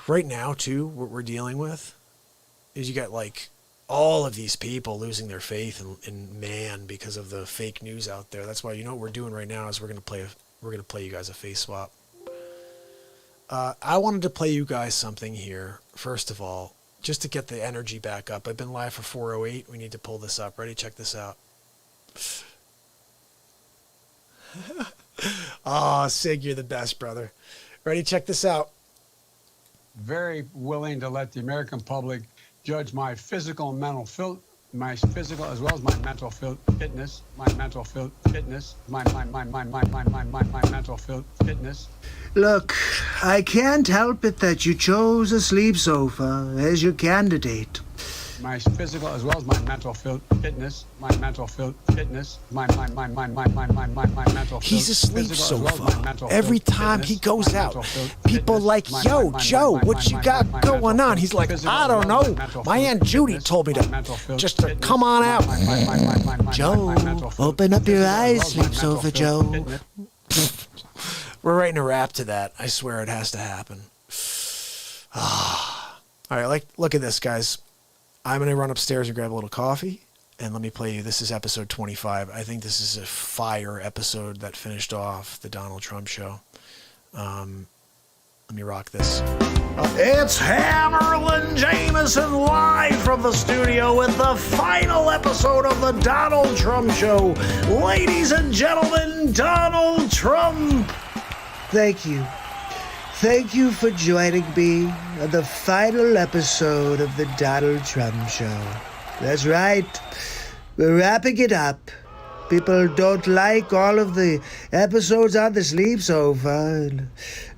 Right now, too, what we're dealing with is you got like all of these people losing their faith in man because of the fake news out there. That's why, what we're doing right now is we're gonna play you guys a face swap. I wanted to play you guys something here first of all, just to get the energy back up. I've been live for 4:08. We need to pull this up. Ready? Check this out. Oh, Sig, you're the best, brother. Ready? Check this out. Very willing to let the American public judge my physical and mental my physical as well as my mental fitness, my mental fitness, my mental fitness. Look, I can't help it that you chose a sleep sofa as your candidate. My physical as well as my mental fitness, my mental fitness, my mental. He's a sleep sofa. Well Every time he goes out, people like, yo, Joe, what you got going on? He's like, I don't know. My Aunt Judy told me just to come on out. Joe, open up your eyes, sleep sofa, Joe. We're writing a rap to that. I swear it has to happen. All right, look at this, guys. I'm going to run upstairs and grab a little coffee, and let me play you. This is episode 25. I think this is a fire episode that finished off the Donald Trump show. Let me rock this. It's Hammerlin Jameson live from the studio with the final episode of the Donald Trump show. Ladies and gentlemen, Donald Trump. Thank you. Thank you for joining me on the final episode of the Donald Trump show. That's right. We're wrapping it up. People don't like all of the episodes on the sleep sofa.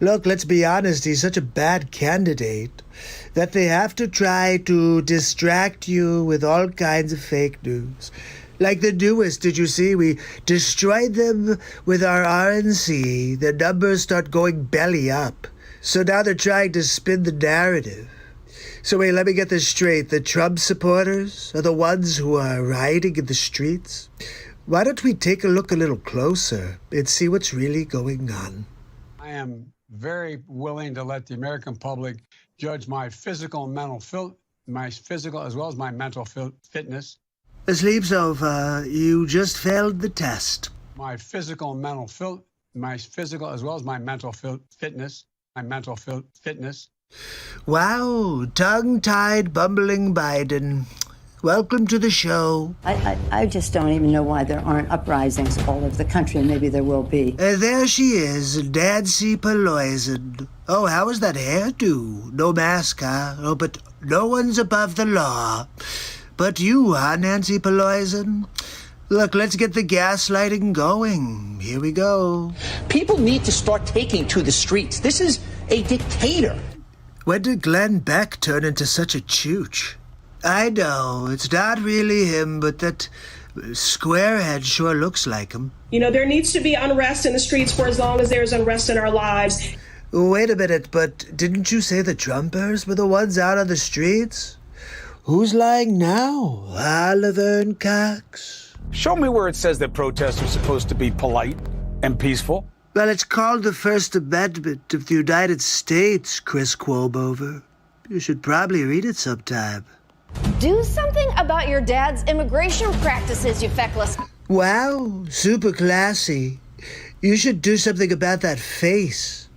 Look, let's be honest, he's such a bad candidate that they have to try to distract you with all kinds of fake news. Like the newest, did you see? We destroyed them with our RNC. The numbers start going belly up. So now they're trying to spin the narrative. So wait, let me get this straight. The Trump supporters are the ones who are rioting in the streets? Why don't we take a look a little closer and see what's really going on? I am very willing to let the American public judge my physical and mental my physical as well as my mental fitness. Sleep sofa, you just failed the test. My physical and mental my physical as well as my mental fitness. My mental fitness. Wow, tongue-tied, bumbling Biden. Welcome to the show. I just don't even know why there aren't uprisings all over the country, and maybe there will be. There she is, Nancy Pelosi. Oh, how is that hairdo? No mask, huh? Oh, but no one's above the law. But you, huh, Nancy Pelosi? Look, let's get the gaslighting going. Here we go. People need to start taking to the streets. This is a dictator. When did Glenn Beck turn into such a chooch? I know, it's not really him, but that squarehead sure looks like him. There needs to be unrest in the streets for as long as there's unrest in our lives. Wait a minute, but didn't you say the Trumpers were the ones out on the streets? Who's lying now? Oliver Cox? Show me where it says that protests are supposed to be polite and peaceful. Well, it's called the First Amendment of the United States, Chris Quobover. You should probably read it sometime. Do something about your dad's immigration practices, you feckless. Wow, super classy. You should do something about that face.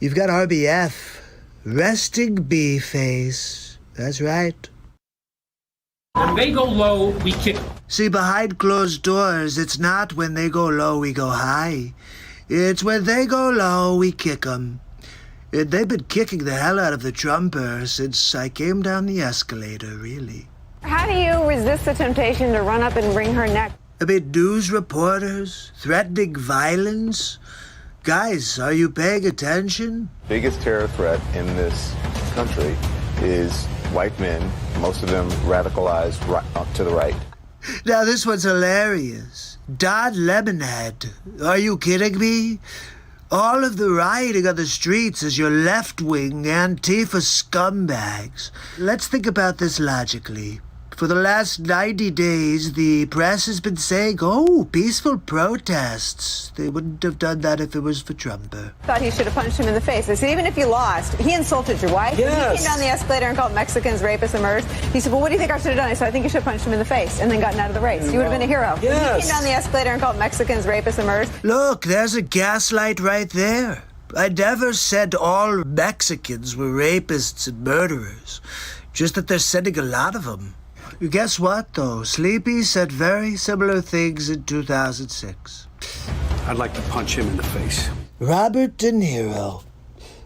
You've got RBF. Resting bee face. That's right. When they go low, we kick. See, behind closed doors, it's not when they go low, we go high. It's when they go low, we kick them. They've been kicking the hell out of the Trumpers since I came down the escalator, really. How do you resist the temptation to run up and wring her neck? I mean, news reporters threatening violence. Guys, are you paying attention? Biggest terror threat in this country is white men, most of them radicalized to the right. Now this one's hilarious. Don Lemonhead. Are you kidding me? All of the rioting on the streets is your left-wing Antifa scumbags. Let's think about this logically. For the last 90 days, the press has been saying, oh, peaceful protests. They wouldn't have done that if it was for Trump. Thought he should have punched him in the face. I said, even if you lost, he insulted your wife. Yes. He came down the escalator and called Mexicans rapists and murderers. He said, well, what do you think I should have done? I said, I think you should have punched him in the face and then gotten out of the race. You would have been a hero. Yes. He came down the escalator and called Mexicans rapists and murderers. Look, there's a gaslight right there. I never said all Mexicans were rapists and murderers. Just that they're sending a lot of them. Guess what, though? Sleepy said very similar things in 2006. I'd like to punch him in the face. Robert De Niro,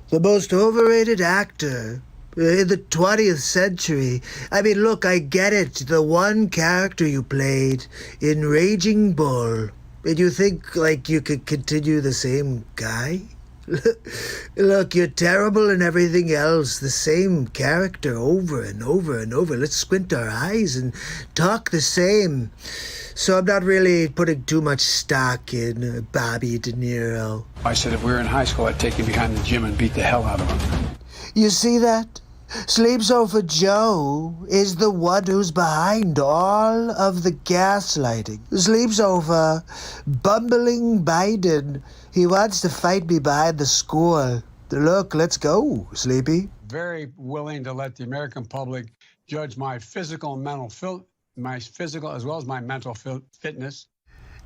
the most overrated actor in the 20th century. I mean, look, I get it. The one character you played in Raging Bull. And you think, like, you could continue the same guy? Look, you're terrible in everything else. The same character over and over and over. Let's squint our eyes and talk the same. So I'm not really putting too much stock in Bobby De Niro. I said if we were in high school, I'd take him behind the gym and beat the hell out of him. You see that? Sleeps Over Joe is the one who's behind all of the gaslighting. Sleeps Over bumbling Biden. He wants to fight me behind the school. Look, let's go, Sleepy. Very willing to let the American public judge my physical and mental my physical as well as my mental fitness.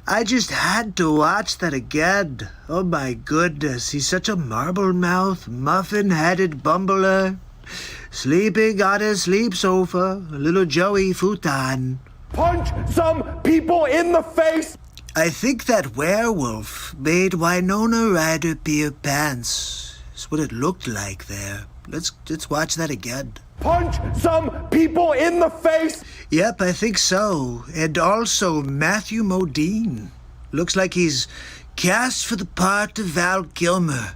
I just had to watch that again. Oh my goodness, he's such a marble-mouthed, muffin-headed bumbler. Sleeping on his sleep sofa, a little Joey futon. Punch some people in the face! I think that werewolf made Winona Ryder pee her pants. That's what it looked like there. Let's watch that again. Punch some people in the face! Yep, I think so. And also Matthew Modine. Looks like he's cast for the part of Val Kilmer.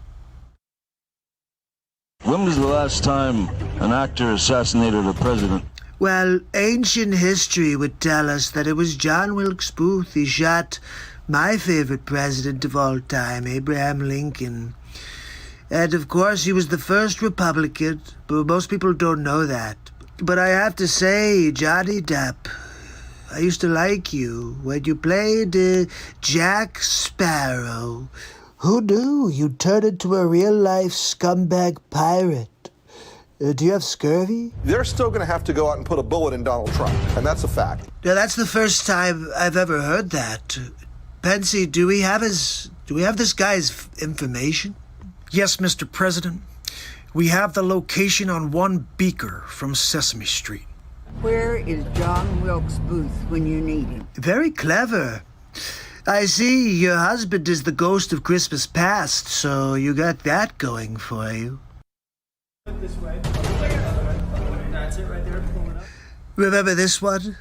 When was the last time an actor assassinated a president? Well, ancient history would tell us that it was John Wilkes Booth. He shot my favorite president of all time, Abraham Lincoln. And of course, he was the first Republican, but most people don't know that. But I have to say, Johnny Depp, I used to like you when you played Jack Sparrow. Who knew you'd turn into a real-life scumbag pirate? Do you have scurvy? They're still going to have to go out and put a bullet in Donald Trump, and that's a fact. Now, that's the first time I've ever heard that. Pensy, do we have this guy's information? Yes, Mr. President. We have the location on one beaker from Sesame Street. Where is John Wilkes Booth when you need him? Very clever. I see your husband is the ghost of Christmas past, so you got that going for you. This way. That's it right there. Pull it up. Remember this one?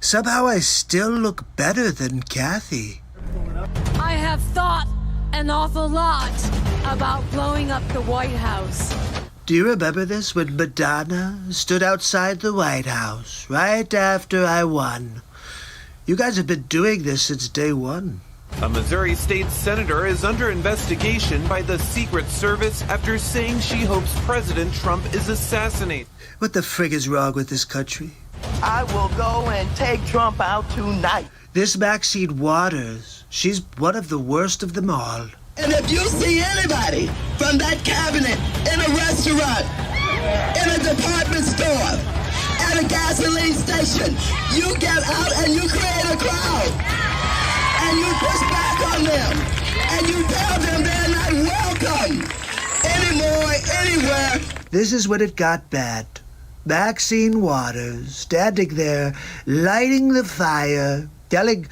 Somehow I still look better than Kathy. I have thought an awful lot about blowing up the White House. Do you remember this when Madonna stood outside the White House right after I won? You guys have been doing this since day one. A Missouri state senator is under investigation by the Secret Service after saying she hopes President Trump is assassinated. What the frig is wrong with this country? I will go and take Trump out tonight. This Maxine Waters, she's one of the worst of them all. And if you see anybody from that cabinet in a restaurant, in a department store, at a gasoline station, you get out and you create a crowd. And you push back on them. And you tell them they're not welcome anymore, anywhere. This is when it got bad. Maxine Waters standing there, lighting the fire, telling,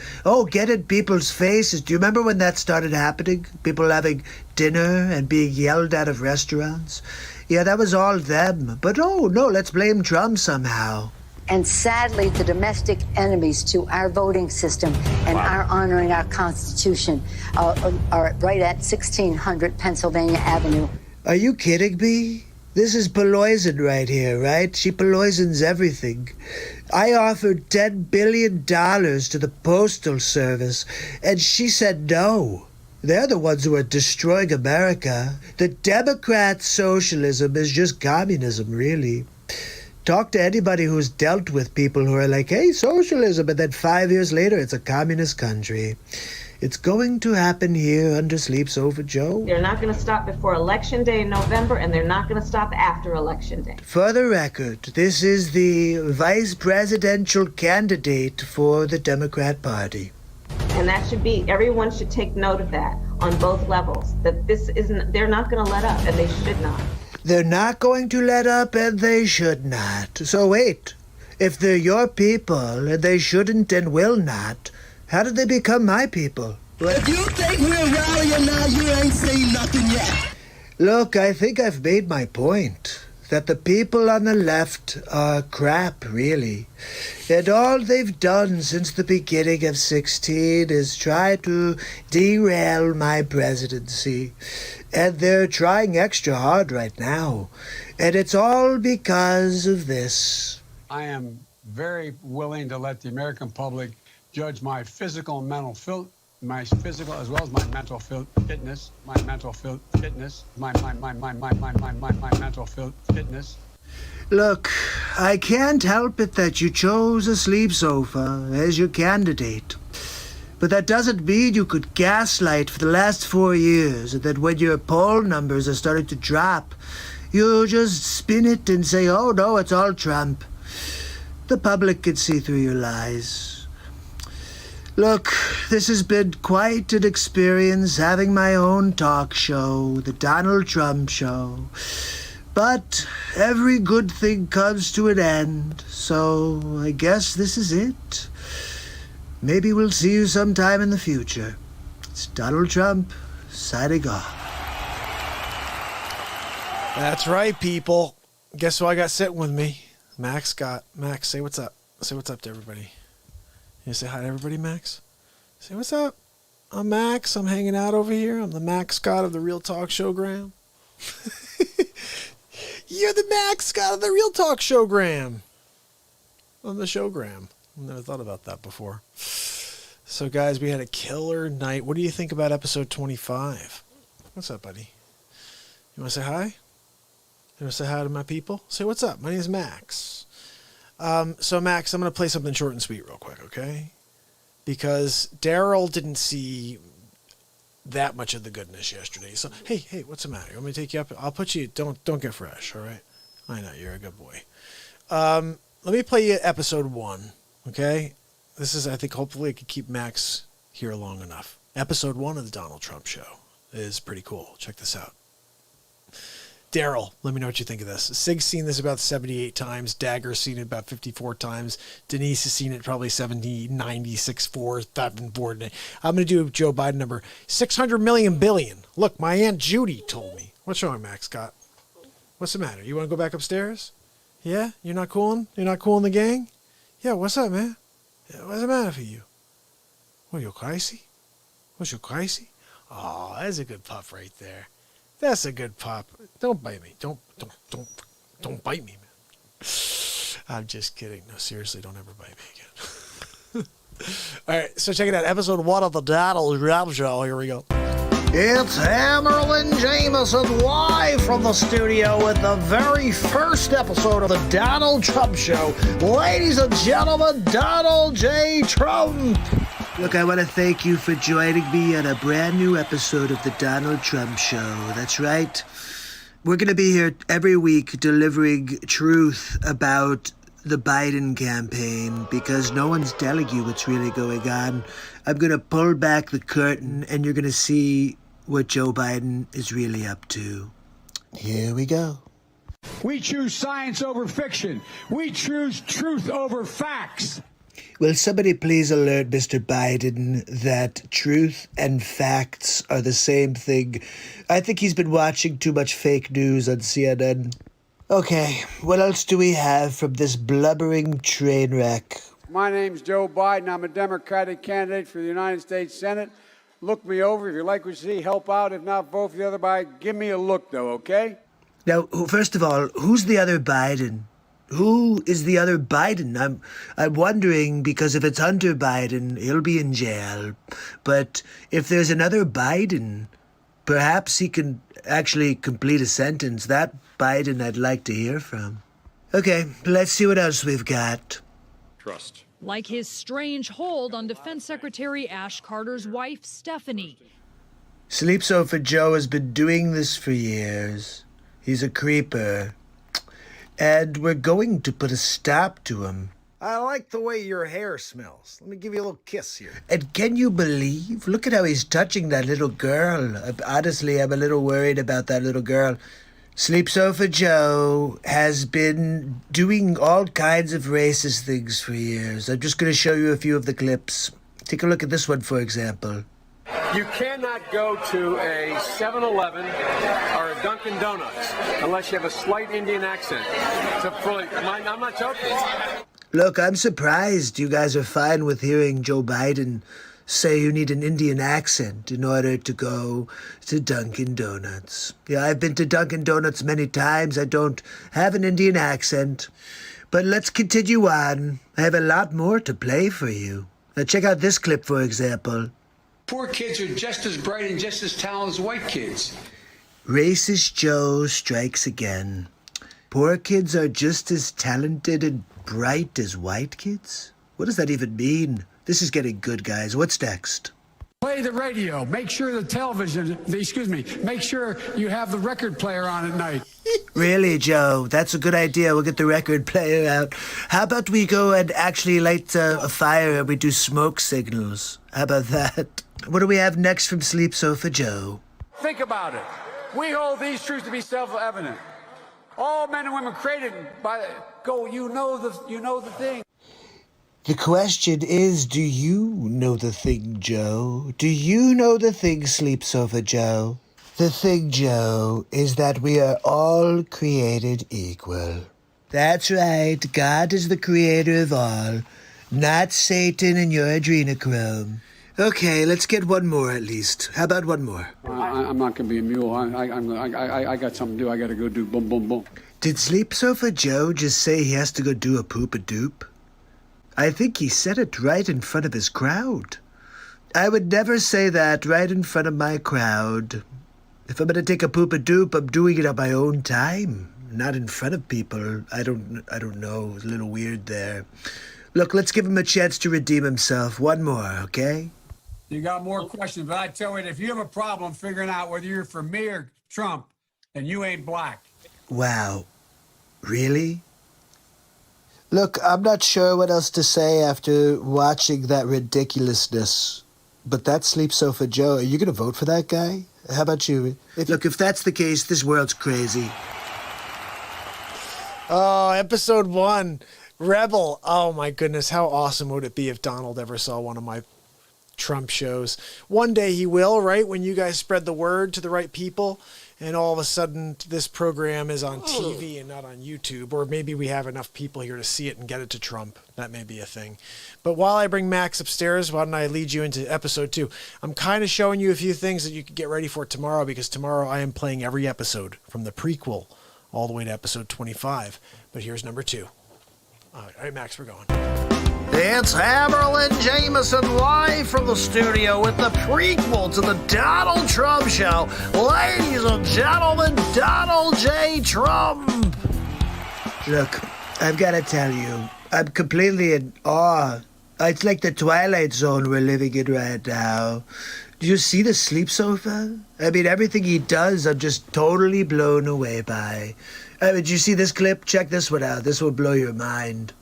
get in people's faces. Do you remember when that started happening? People having dinner and being yelled at of restaurants? Yeah, that was all them. But no, let's blame Trump somehow. And sadly, the domestic enemies to our voting system and our honoring our Constitution are right at 1600 Pennsylvania Avenue. Are you kidding me? This is poison right here, right? She poisons everything. I offered $10 billion to the Postal Service, and she said no. They're the ones who are destroying America. The Democrat socialism is just communism, really. Talk to anybody who's dealt with people who are like, hey, socialism, and then 5 years later it's a communist country. It's going to happen here under Sleeps Over Joe. They're not going to stop before Election Day in November, and they're not going to stop after Election Day. For the record, this is the vice presidential candidate for the Democrat Party. And that should be, everyone should take note of that on both levels, that this isn't, they're not going to let up, and they should not. They're not going to let up, and they should not. So wait, if they're your people, and they shouldn't and will not, how did they become my people? If you think we're rallying now, you ain't seen nothing yet. Look, I think I've made my point. That the people on the left are crap, really. And all they've done since the beginning of 16 is try to derail my presidency. And they're trying extra hard right now. And it's all because of this. I am very willing to let the American public judge my physical and mental my physical as well as my mental fitness, my mental fitness, my mental fitness. Look, I can't help it that you chose a sleep sofa as your candidate. But that doesn't mean you could gaslight for the last 4 years, and that when your poll numbers are starting to drop, you just spin it and say, oh no, it's all Trump. The public can see through your lies. Look, this has been quite an experience having my own talk show, the Donald Trump Show. But every good thing comes to an end, so I guess this is it. Maybe we'll see you sometime in the future. It's Donald Trump, signing off. That's right, people. Guess who I got sitting with me? Max Scott. Max, say what's up. Say what's up to everybody. You say hi to everybody, Max? Say what's up. I'm Max. I'm hanging out over here. I'm the Max Scott of the Real Talk Showgram. You're the Max Scott of the Real Talk Showgram. On the Showgram. I never thought about that before. So, guys, we had a killer night. What do you think about episode 25? What's up, buddy? You want to say hi? You want to say hi to my people? Say what's up. My name is Max. So, Max, I'm going to play something short and sweet real quick, okay? Because Daryl didn't see that much of the goodness yesterday. So, hey, what's the matter? You want me to take you up? I'll put you, don't get fresh, all right? I know, you're a good boy. Let me play you episode 1, okay? This is, I think, hopefully I could keep Max here long enough. Episode 1 of the Donald Trump Show is pretty cool. Check this out. Daryl, let me know what you think of this. Sig's seen this about 78 times. Dagger's seen it about 54 times. Denise has seen it probably 70, 96, 4, 5, 4. I'm going to do Joe Biden number 600 million billion. Look, my Aunt Judy told me. What's wrong, Max Scott? What's the matter? You want to go back upstairs? Yeah? You're not cooling? You're not cooling the gang? Yeah, what's up, man? What's the matter for you? What, you crazy? What's you crazy? Oh, that's a good pup right there. That's a good pup. Don't bite me. Don't bite me, man. I'm just kidding. No, seriously, don't ever bite me again. All right, so check it out. Episode 1 of the Donald Trump Show. Here we go. It's Hammerlin Jameson live from the studio with the very first episode of the Donald Trump Show. Ladies and gentlemen, Donald J. Trump. Look, I want to thank you for joining me on a brand new episode of the Donald Trump Show. That's right. We're going to be here every week delivering truth about the Biden campaign because no one's telling you what's really going on. I'm going to pull back the curtain and you're going to see what Joe Biden is really up to. Here we go. We choose science over fiction. We choose truth over facts. Will somebody please alert Mr. Biden that truth and facts are the same thing? I think he's been watching too much fake news on CNN. Okay, what else do we have from this blubbering train wreck? My name's Joe Biden. I'm a Democratic candidate for the United States Senate. Look me over. If you like what you see, help out. If not, vote for the other Biden. Give me a look, though, okay? Now, first of all, who's the other Biden? Who is the other Biden? I'm wondering, because if it's Hunter Biden, he'll be in jail. But if there's another Biden, perhaps he can actually complete a sentence. That Biden I'd like to hear from. Okay, let's see what else we've got. Trust. Like his strange hold on Defense Secretary Ash Carter's wife, Stephanie. Sleep Sofa Joe has been doing this for years. He's a creeper. And we're going to put a stop to him. I like the way your hair smells. Let me give you a little kiss here. And can you believe? Look at how he's touching that little girl. Honestly, I'm a little worried about that little girl. Sleep Sofa Joe has been doing all kinds of racist things for years. I'm just going to show you a few of the clips. Take a look at this one, for example. You cannot go to a 7-Eleven or a Dunkin' Donuts unless you have a slight Indian accent. I'm not joking. Look, I'm surprised you guys are fine with hearing Joe Biden say you need an Indian accent in order to go to Dunkin' Donuts. Yeah, I've been to Dunkin' Donuts many times. I don't have an Indian accent. But let's continue on. I have a lot more to play for you. Now check out this clip, for example. Poor kids are just as bright and just as talented as white kids. Racist Joe strikes again. Poor kids are just as talented and bright as white kids? What does that even mean? This is getting good, guys. What's next? Play the radio. Make sure make sure you have the record player on at night. Really, Joe? That's a good idea. We'll get the record player out. How about we go and actually light a fire and we do smoke signals? How about that? What do we have next from Sleep Sofa Joe? Think about it. We hold these truths to be self-evident. All men and women created by you know the thing. The question is, do you know the thing, Joe? Do you know the thing, Sleep Sofa Joe? The thing, Joe, is that we are all created equal. That's right. God is the creator of all, not Satan and your adrenochrome. Okay, let's get one more at least. How about one more? I'm not going to be a mule. I got something to do. I got to go do boom, boom, boom. Did Sleep Sofa Joe just say he has to go do a poop-a-doop? I think he said it right in front of his crowd. I would never say that right in front of my crowd. If I'm going to take a poop-a-doop, I'm doing it on my own time, not in front of people. I don't know. It's a little weird there. Look, let's give him a chance to redeem himself. One more, okay? You got more questions, but I tell you, if you have a problem figuring out whether you're for me or Trump, then you ain't black. Wow. Really? Look, I'm not sure what else to say after watching that ridiculousness. But that's Sleep Sofa Joe. Are you going to vote for that guy? How about you? Look, if that's the case, this world's crazy. Oh, episode 1. Rebel. Oh, my goodness. How awesome would it be if Donald ever saw one of my Trump shows? One day he will, right? When you guys spread the word to the right people. And all of a sudden, this program is on TV and not on YouTube. Or maybe we have enough people here to see it and get it to Trump. That may be a thing. But while I bring Max upstairs, why don't I lead you into episode 2? I'm kind of showing you a few things that you can get ready for tomorrow, because tomorrow I am playing every episode from the prequel all the way to episode 25. But here's number 2. All right, Max, we're going. It's Hammerlin Jameson live from the studio with the prequel to the Donald Trump Show. Ladies and gentlemen, Donald J. Trump. Look, I've got to tell you, I'm completely in awe. It's like the Twilight Zone we're living in right now. Do you see the Sleep Sofa? I mean, everything he does, I'm just totally blown away by. Did you see this clip? Check this one out. This will blow your mind.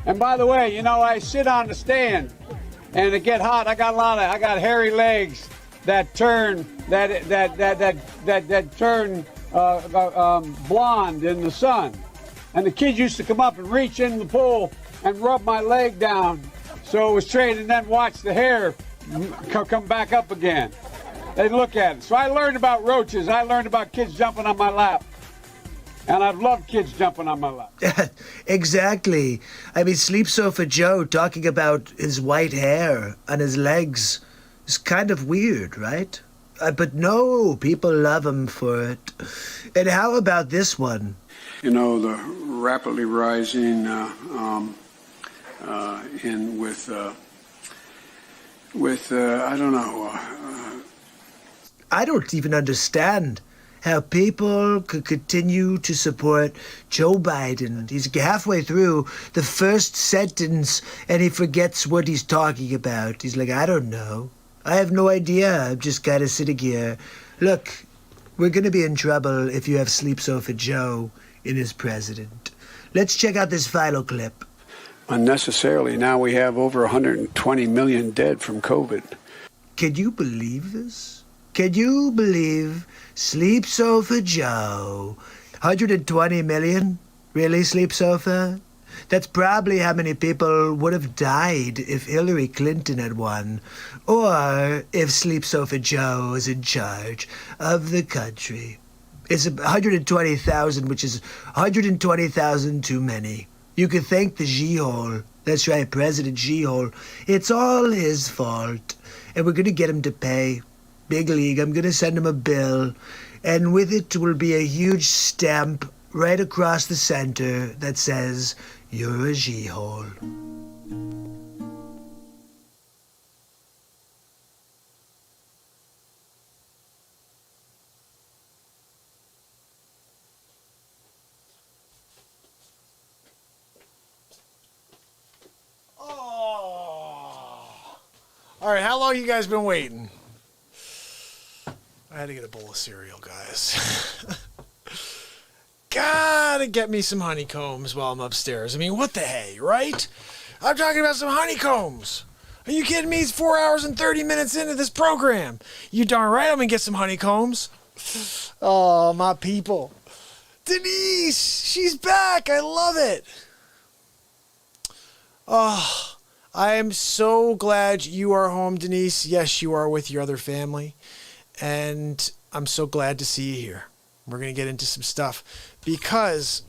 And by the way, I sit on the stand, and it get hot. I got hairy legs that turn blonde in the sun. And the kids used to come up and reach in the pool and rub my leg down, so it was straight, and then watch the hair come back up again. They'd look at it. So I learned about roaches. I learned about kids jumping on my lap. And I've loved kids jumping on my lap. Exactly. I mean, Sleep Sofa Joe talking about his white hair on his legs is kind of weird, right? But no, people love him for it. And how about this one? The rapidly rising I don't know. I don't even understand how people could continue to support Joe Biden. He's halfway through the first sentence and he forgets what he's talking about. He's like, I don't know. I have no idea. I'm just kind of sitting here. Look, we're going to be in trouble if you have Sleep Sofa Joe in as president. Let's check out this final clip. Unnecessarily, now we have over 120 million dead from COVID. Can you believe this? Can you believe Sleep Sofa Joe? 120 million? Really, Sleep Sofa? That's probably how many people would have died if Hillary Clinton had won, or if Sleep Sofa Joe was in charge of the country. It's 120,000, which is 120,000 too many. You could thank the G-hole. That's right, President G-hole. It's all his fault. And we're going to get him to pay. Big league. I'm going to send him a bill. And with it will be a huge stamp right across the center that says, "You're a G-hole." All right, how long you guys been waiting? I had to get a bowl of cereal, guys. Gotta get me some honeycombs while I'm upstairs. I mean, what the hey, right? I'm talking about some honeycombs. Are you kidding me? It's 4 hours and 30 minutes into this program. You darn right I'm gonna get some honeycombs. Oh, my people. Denise, she's back. I love it. Oh, I am so glad you are home, Denise. Yes, you are with your other family. And I'm so glad to see you here. We're going to get into some stuff because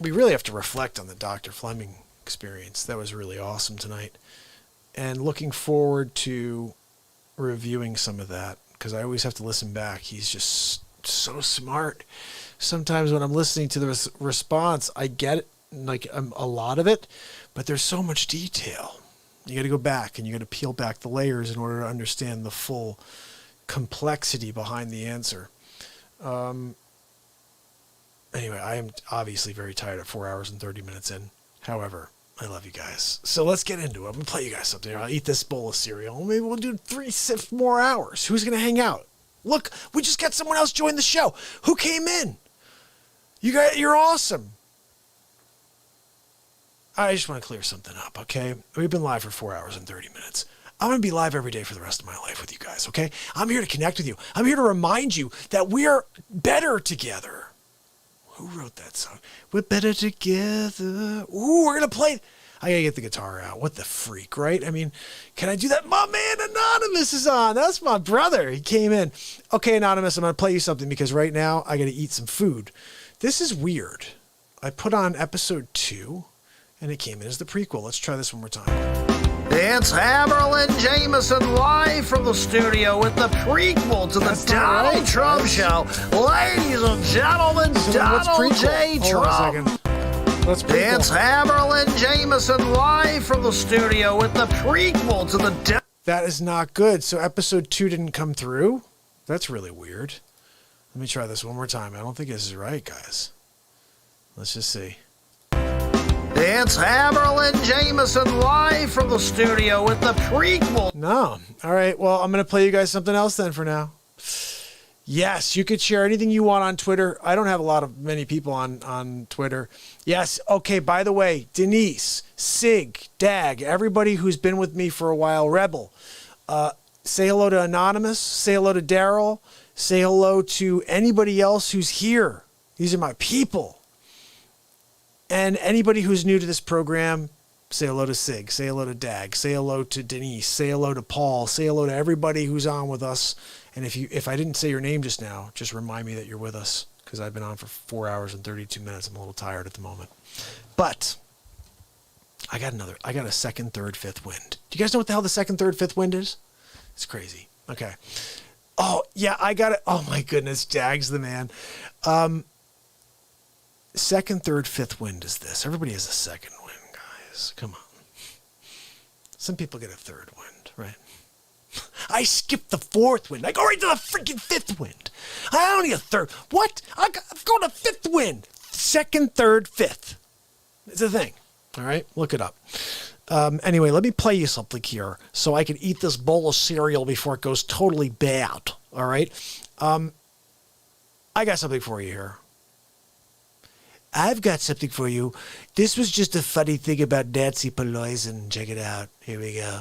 we really have to reflect on the Dr. Fleming experience. That was really awesome tonight. And looking forward to reviewing some of that because I always have to listen back. He's just so smart. Sometimes when I'm listening to the response, I get it, like a lot of it, but there's so much detail. You got to go back and you got to peel back the layers in order to understand the full complexity behind the answer. Anyway, I am obviously very tired at 4 hours and 30 minutes in. However, I love you guys. So let's get into it. I'm going to play you guys something. I'll eat this bowl of cereal. Maybe we'll do 3 more hours. Who's going to hang out? Look, we just got someone else join the show. Who came in? You're awesome. I just want to clear something up, okay? We've been live for 4 hours and 30 minutes. I'm going to be live every day for the rest of my life with you guys, okay? I'm here to connect with you. I'm here to remind you that we are better together. Who wrote that song? We're better together. Ooh, we're going to play. I got to get the guitar out. What the freak, right? I mean, can I do that? My man Anonymous is on. That's my brother. He came in. Okay, Anonymous, I'm going to play you something because right now I got to eat some food. This is weird. I put on episode 2 and it came in as the prequel. Let's try this one more time. It's Hammerlin Jameson live from the studio with the prequel to the Donald Trump Show. Ladies and gentlemen, Donald J. Trump. It's Hammerlin Jameson live from the studio with the prequel to the... That is not good. So episode 2 didn't come through? That's really weird. Let me try this one more time. I don't think this is right, guys. Let's just see. It's Hammerlin Jameson live from the studio with the prequel. No. All right. Well, I'm going to play you guys something else then for now. Yes, you could share anything you want on Twitter. I don't have many people on Twitter. Yes. Okay. By the way, Denise, Sig, Dag, everybody who's been with me for a while, Rebel, say hello to Anonymous, say hello to Daryl, say hello to anybody else who's here. These are my people. And anybody who's new to this program, say hello to Sig, say hello to Dag, say hello to Denise, say hello to Paul, say hello to everybody who's on with us. And if I didn't say your name just now, just remind me that you're with us because I've been on for 4 hours and 32 minutes. I'm a little tired at the moment. But I got a second, third, fifth wind. Do you guys know what the hell the second, third, fifth wind is? It's crazy. Okay. Oh, yeah, I got it. Oh, my goodness. Dag's the man. Second, third, fifth wind is this. Everybody has a second wind, guys. Come on. Some people get a third wind, right? I skip the fourth wind. I go right to the freaking fifth wind. I don't need a third. What? I'm going to fifth wind. Second, third, fifth. It's a thing. All right? Look it up. Anyway, let me play you something here so I can eat this bowl of cereal before it goes totally bad. All right? I got something for you here. I've got something for you. This was just a funny thing about Nancy Pelosi. Check it out. Here we go.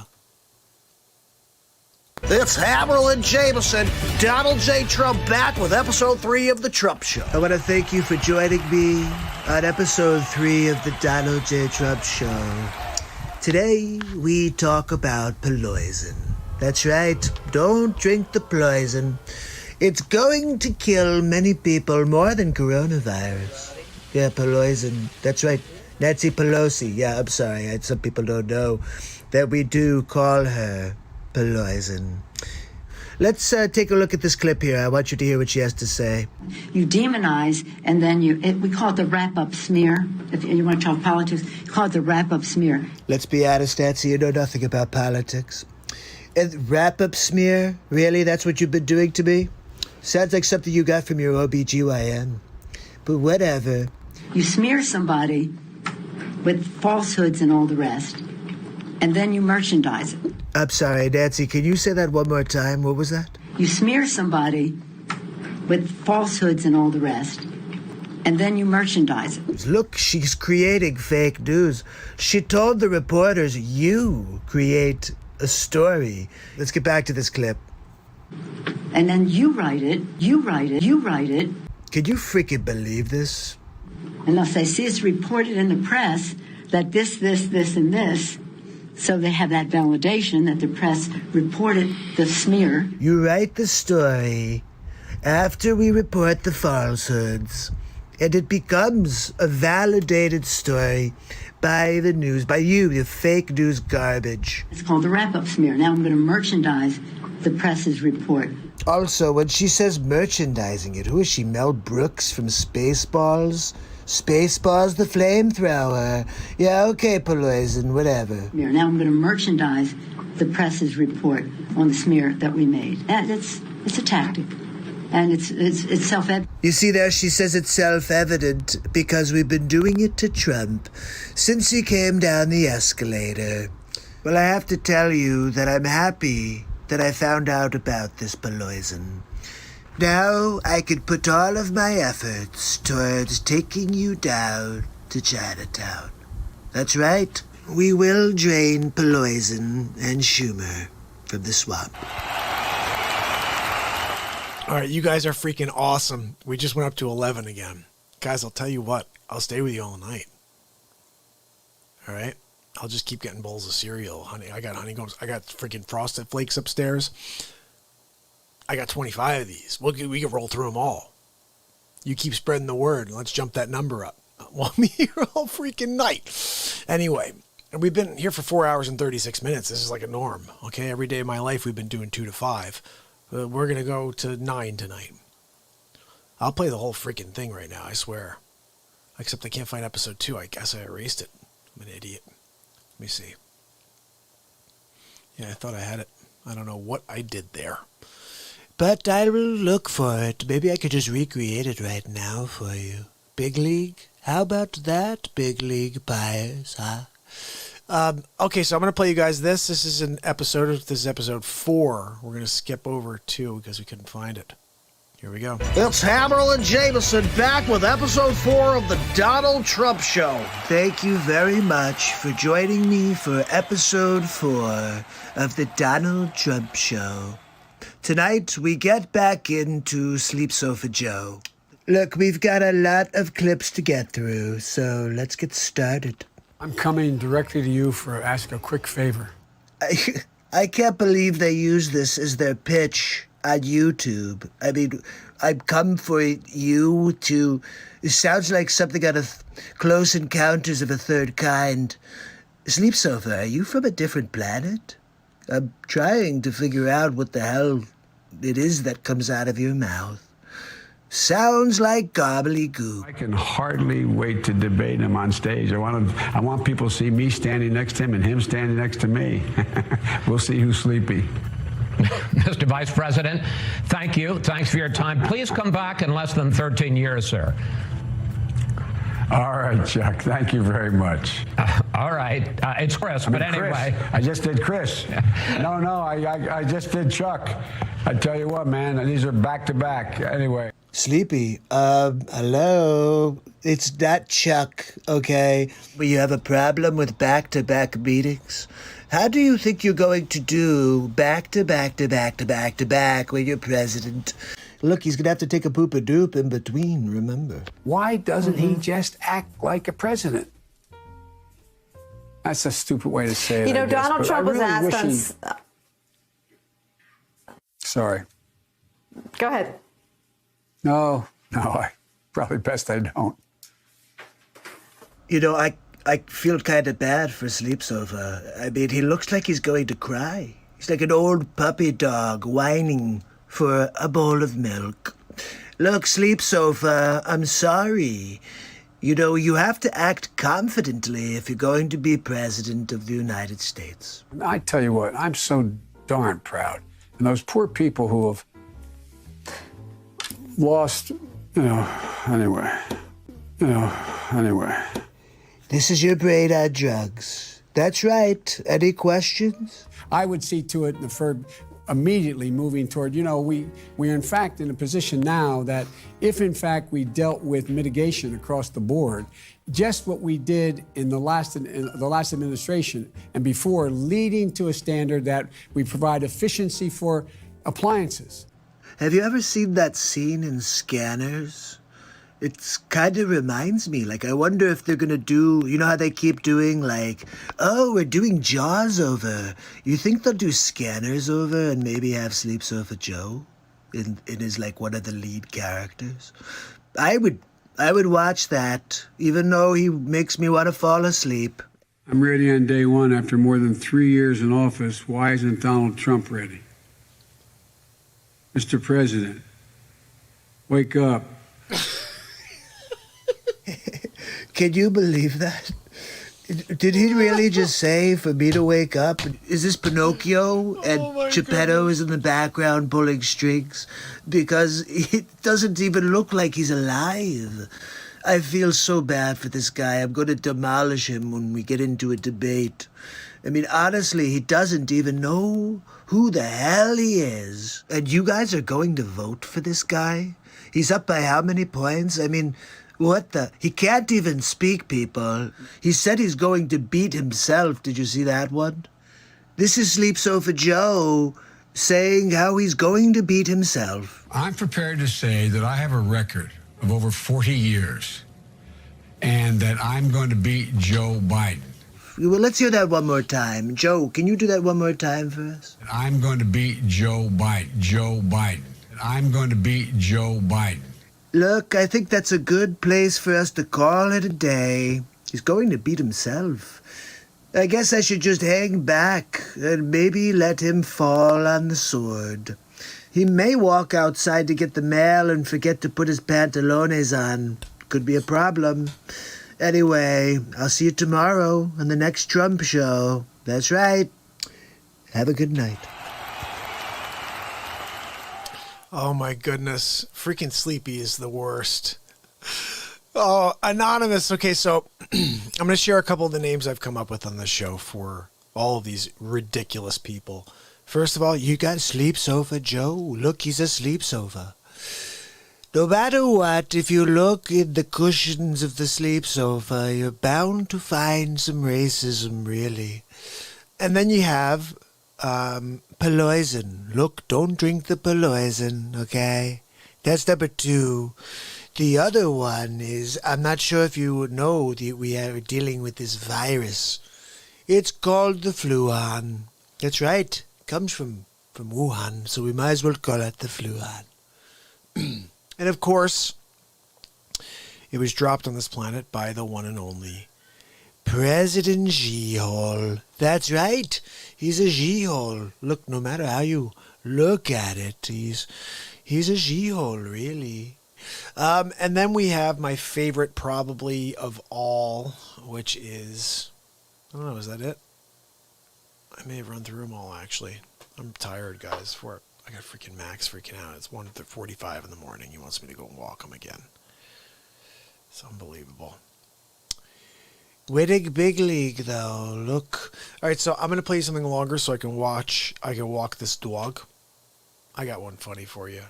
It's Hammerl and Jameson. Donald J. Trump back with episode 3 of The Trump Show. I want to thank you for joining me on episode 3 of the Donald J. Trump Show. Today, we talk about poison. That's right. Don't drink the poison. It's going to kill many people more than coronavirus. Yeah, poison. That's right. Nancy Pelosi. Yeah, I'm sorry. Some people don't know that we do call her poison. Let's take a look at this clip here. I want you to hear what she has to say. You demonize, and then we call it the wrap-up smear. If you want to talk politics, you call it the wrap-up smear. Let's be honest, Nancy, you know nothing about politics. And wrap-up smear? Really? That's what you've been doing to me? Sounds like something you got from your OBGYN. But whatever. You smear somebody with falsehoods and all the rest, and then you merchandise it. I'm sorry, Nancy, can you say that one more time? What was that? You smear somebody with falsehoods and all the rest, and then you merchandise it. Look, she's creating fake news. She told the reporters, you create a story. Let's get back to this clip. And then you write it. Could you freaking believe this? Unless they see it's reported in the press that this, and this, so they have that validation that the press reported the smear. You write the story after we report the falsehoods, and it becomes a validated story by the news, by you, the fake news garbage. It's called the wrap-up smear. Now I'm going to merchandise the press's report. Also, when she says merchandising it, who is she, Mel Brooks from Spaceballs? Spaceballs the flamethrower. Yeah, okay, poison, whatever. Now I'm going to merchandise the press's report on the smear that we made. And it's a tactic. And it's self-evident. You see there, she says it's self-evident because we've been doing it to Trump since he came down the escalator. Well, I have to tell you that I'm happy that I found out about this poison. Now I can put all of my efforts towards taking you down to Chinatown. That's right. We will drain poison and Schumer from the swamp. All right, you guys are freaking awesome. We just went up to 11 again. Guys, I'll tell you what. I'll stay with you all night. All right? I'll just keep getting bowls of cereal. Honey, I got honeycombs. I got freaking Frosted Flakes upstairs. I got 25 of these. We can roll through them all. You keep spreading the word, and let's jump that number up. I want me here all freaking night. Anyway, we've been here for 4 hours and 36 minutes. This is like a norm, okay? Every day of my life, we've been doing 2 to 5. We're going to go to 9 tonight. I'll play the whole freaking thing right now, I swear. Except I can't find episode 2. I guess I erased it. I'm an idiot. Let me see. Yeah, I thought I had it. I don't know what I did there. But I will look for it. Maybe I could just recreate it right now for you. Big League? How about that, Big League Buyers, huh? Okay, so I'm going to play you guys this. This is episode 4. We're going to skip over 2 because we couldn't find it. Here we go. It's Hammerl and Jameson back with episode 4 of the Donald Trump Show. Thank you very much for joining me for episode 4 of the Donald Trump Show. Tonight, we get back into Sleep Sofa Joe. Look, we've got a lot of clips to get through, so let's get started. I'm coming directly to you for ask a quick favor. I can't believe they use this as their pitch on YouTube. I mean, I've come for you to... It sounds like something out of Close Encounters of a Third Kind. Sleep Sofa, are you from a different planet? I'm trying to figure out what the hell it is that comes out of your mouth. Sounds like gobbledygook. I can hardly wait to debate him on stage. I want people to see me standing next to him and him standing next to me. We'll see who's sleepy. Mr. Vice President, thank you. Thanks for your time. Please come back in less than 13 years, sir. All right, Chuck. Thank you very much. All right. It's Chris, but anyway. Chris. I just did Chris. No, I just did Chuck. I tell you what, man, these are back-to-back. Anyway. Sleepy, hello? It's not Chuck, okay? But you have a problem with back-to-back meetings? How do you think you're going to do back-to-back-to-back-to-back-to-back when you're president? Look, he's going to have to take a poop-a-doop in between, remember? Why doesn't he just act like a president? That's a stupid way to say it. You know, I guess, Donald Trump was asked on... Sorry. Go ahead. No, probably best I don't. You know, I feel kind of bad for Sleep Sofa. I mean, he looks like he's going to cry. He's like an old puppy dog whining for a bowl of milk. Look, Sleep Sofa, I'm sorry. You know, you have to act confidently if you're going to be president of the United States. I tell you what, I'm so darn proud. And those poor people who have lost, anyway. This is your brain on drugs. That's right. Any questions? I would see to it immediately moving toward, we are in fact in a position now that if in fact we dealt with mitigation across the board, just what we did in the last administration and before, leading to a standard that we provide efficiency for appliances. Have you ever seen that scene in Scanners? It kind of reminds me, I wonder if they're going to do, you know how they keep doing, we're doing Jaws over. You think they'll do Scanners over and maybe have Sleep Sofa Joe in his, one of the lead characters? I would watch that, even though he makes me want to fall asleep. I'm ready on day one after more than 3 years in office. Why isn't Donald Trump ready? Mr. President, wake up. Can you believe that? Did he really just say for me to wake up? Is this Pinocchio and Geppetto is in the background pulling strings? Because it doesn't even look like he's alive. I feel so bad for this guy. I'm going to demolish him when we get into a debate. I mean, honestly, he doesn't even know who the hell he is. And you guys are going to vote for this guy? He's up by how many points? I mean, what the? He can't even speak, people. He said he's going to beat himself. Did you see that one? This is Sleep Sofa Joe saying how he's going to beat himself. I'm prepared to say that I have a record of over 40 years and that I'm going to beat Joe Biden. Well, let's hear that one more time. Joe, can you do that one more time for us? I'm going to beat Joe Biden. Joe Biden. I'm going to beat Joe Biden. Look, I think that's a good place for us to call it a day. He's going to beat himself. I guess I should just hang back and maybe let him fall on the sword. He may walk outside to get the mail and forget to put his pantalones on. Could be a problem. Anyway, I'll see you tomorrow on the next Trump show. That's right. Have a good night. Oh my goodness. Freaking Sleepy is the worst. Oh, Anonymous. Okay, so I'm going to share a couple of the names I've come up with on the show for all of these ridiculous people. First of all, you got Sleep Sofa Joe. Look, he's a sleep sofa. No matter what, if you look in the cushions of the sleep sofa, you're bound to find some racism, really. And then you have poison. Look, don't drink the poison, okay? That's number 2. The other one is, I'm not sure if you know that we are dealing with this virus. It's called the fluon. That's right. It comes from Wuhan, so we might as well call it the fluon. And of course, it was dropped on this planet by the one and only President G-Hole. That's right. He's a G-Hole. Look, no matter how you look at it, he's a G-Hole, really. And then we have my favorite probably of all, which is, I don't know, is that it? I may have run through them all, actually. I'm tired, guys. I got freaking Max freaking out. It's 1:45 in the morning. He wants me to go and walk him again. It's unbelievable. Winning big league, though. Look. All right, so I'm going to play something longer so I can walk this dog. I got one funny for you.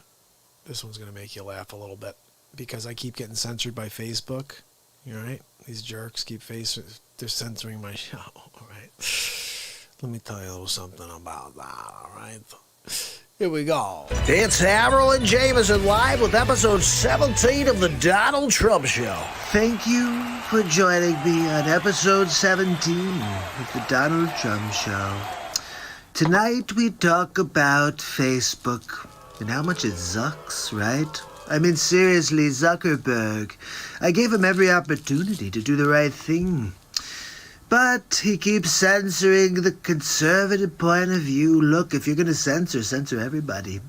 This one's going to make you laugh a little bit because I keep getting censored by Facebook. You all right? These jerks they're censoring my show. All right. Let me tell you a little something about that. All right. Here we go. It's Haverl and Jameson live with episode 17 of the Donald Trump Show. Thank you for joining me on episode 17 of the Donald Trump Show. Tonight we talk about Facebook and how much it sucks, right? I mean, seriously, Zuckerberg. I gave him every opportunity to do the right thing. But he keeps censoring the conservative point of view. Look, if you're going to censor everybody.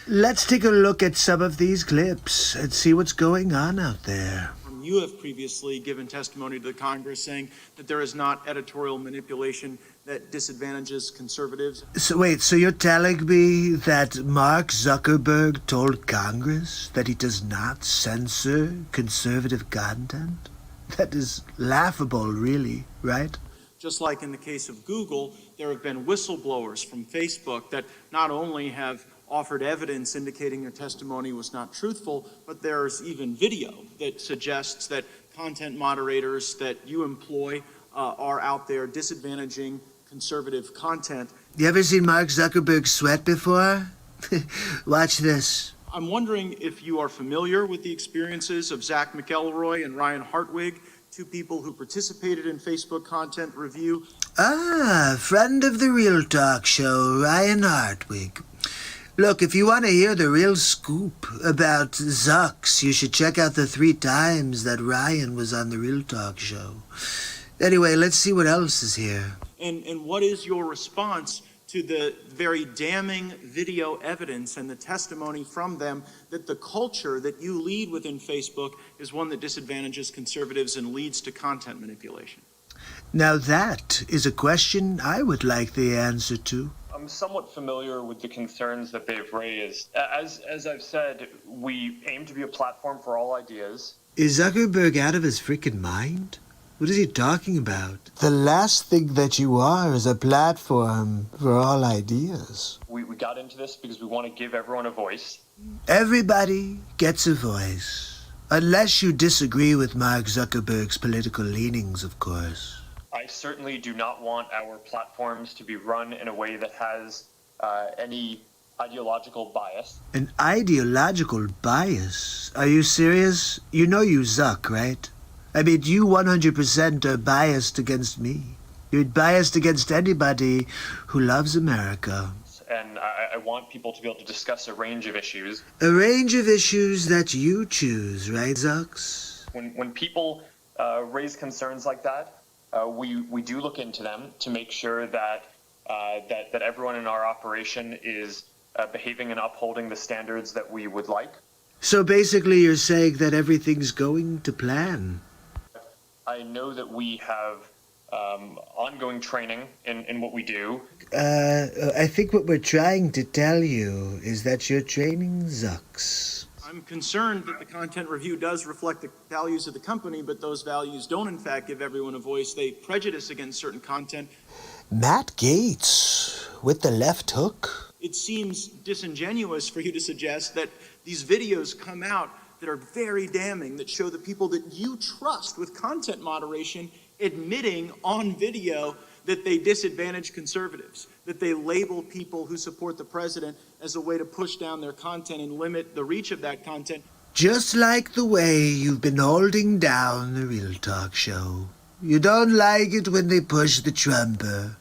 Let's take a look at some of these clips and see what's going on out there. You have previously given testimony to the Congress saying that there is not editorial manipulation that disadvantages conservatives. So you're telling me that Mark Zuckerberg told Congress that he does not censor conservative content? That is laughable, really, right? Just like in the case of Google, there have been whistleblowers from Facebook that not only have offered evidence indicating your testimony was not truthful, but there's even video that suggests that content moderators that you employ are out there disadvantaging conservative content. You ever seen Mark Zuckerberg sweat before? Watch this. I'm wondering if you are familiar with the experiences of Zach McElroy and Ryan Hartwig, two people who participated in Facebook content review. Friend of the Real Talk Show, Ryan Hartwig. Look, if you want to hear the real scoop about Zucks, you should check out the 3 times that Ryan was on the Real Talk Show. Anyway, let's see what else is here. And what is your response to the very damning video evidence and the testimony from them that the culture that you lead within Facebook is one that disadvantages conservatives and leads to content manipulation? Now that is a question I would like the answer to. I'm somewhat familiar with the concerns that they've raised. As I've said, we aim to be a platform for all ideas. Is Zuckerberg out of his freaking mind? What is he talking about? The last thing that you are is a platform for all ideas. We got into this because we want to give everyone a voice. Everybody gets a voice. Unless you disagree with Mark Zuckerberg's political leanings, of course. I certainly do not want our platforms to be run in a way that has any ideological bias. An ideological bias? Are you serious? You know you Zuck, right? I mean, you 100% are biased against me. You're biased against anybody who loves America. And I want people to be able to discuss a range of issues. A range of issues that you choose, right, Zucks? When people raise concerns like that, we do look into them to make sure that everyone in our operation is behaving and upholding the standards that we would like. So basically you're saying that everything's going to plan. I know that we have ongoing training in what we do. I think what we're trying to tell you is that you're training Zucks. I'm concerned that the content review does reflect the values of the company, but those values don't in fact give everyone a voice. They prejudice against certain content. Matt Gaetz with the left hook. It seems disingenuous for you to suggest that these videos come out that are very damning, that show the people that you trust with content moderation admitting on video that they disadvantage conservatives, that they label people who support the president as a way to push down their content and limit the reach of that content. Just like the way you've been holding down the Real Talk Show. You don't like it when they push the Trumper.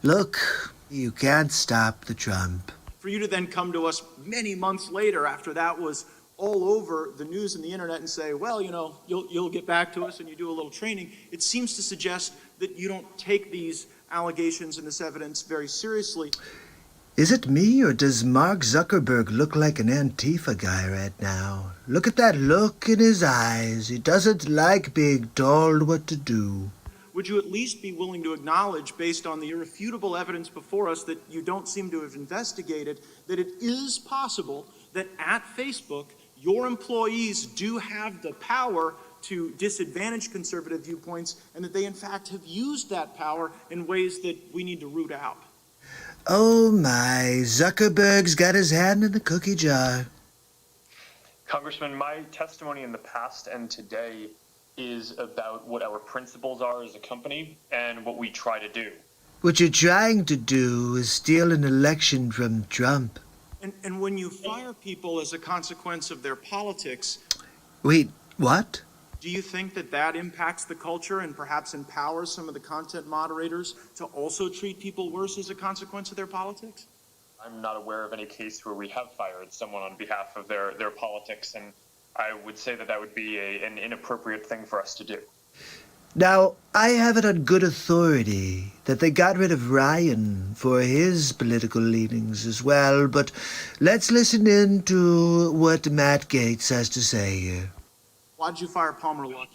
Look, you can't stop the Trump. For you to then come to us many months later after that was all over the news and the internet and say, well, you know, you'll get back to us and you do a little training, it seems to suggest that you don't take these allegations and this evidence very seriously. Is it me, or does Mark Zuckerberg look like an Antifa guy right now? Look at that look in his eyes. He doesn't like being told what to do. would you at least be willing to acknowledge, based on the irrefutable evidence before us that you don't seem to have investigated, that it is possible that at Facebook, your employees do have the power to disadvantage conservative viewpoints, and that they in fact have used that power in ways that we need to root out? Oh my, Zuckerberg's got his hand in the cookie jar. Congressman, my testimony in the past and today is about what our principles are as a company and what we try to do. What you're trying to do is steal an election from Trump. And when you fire people as a consequence of their politics... Wait, what? Do you think that that impacts the culture and perhaps empowers some of the content moderators to also treat people worse as a consequence of their politics? I'm not aware of any case where we have fired someone on behalf of their politics, and I would say that that would be an inappropriate thing for us to do. Now, I have it on good authority that they got rid of Ryan for his political leanings as well, but let's listen in to what Matt Gaetz has to say here. Why did you fire Palmer Luckey?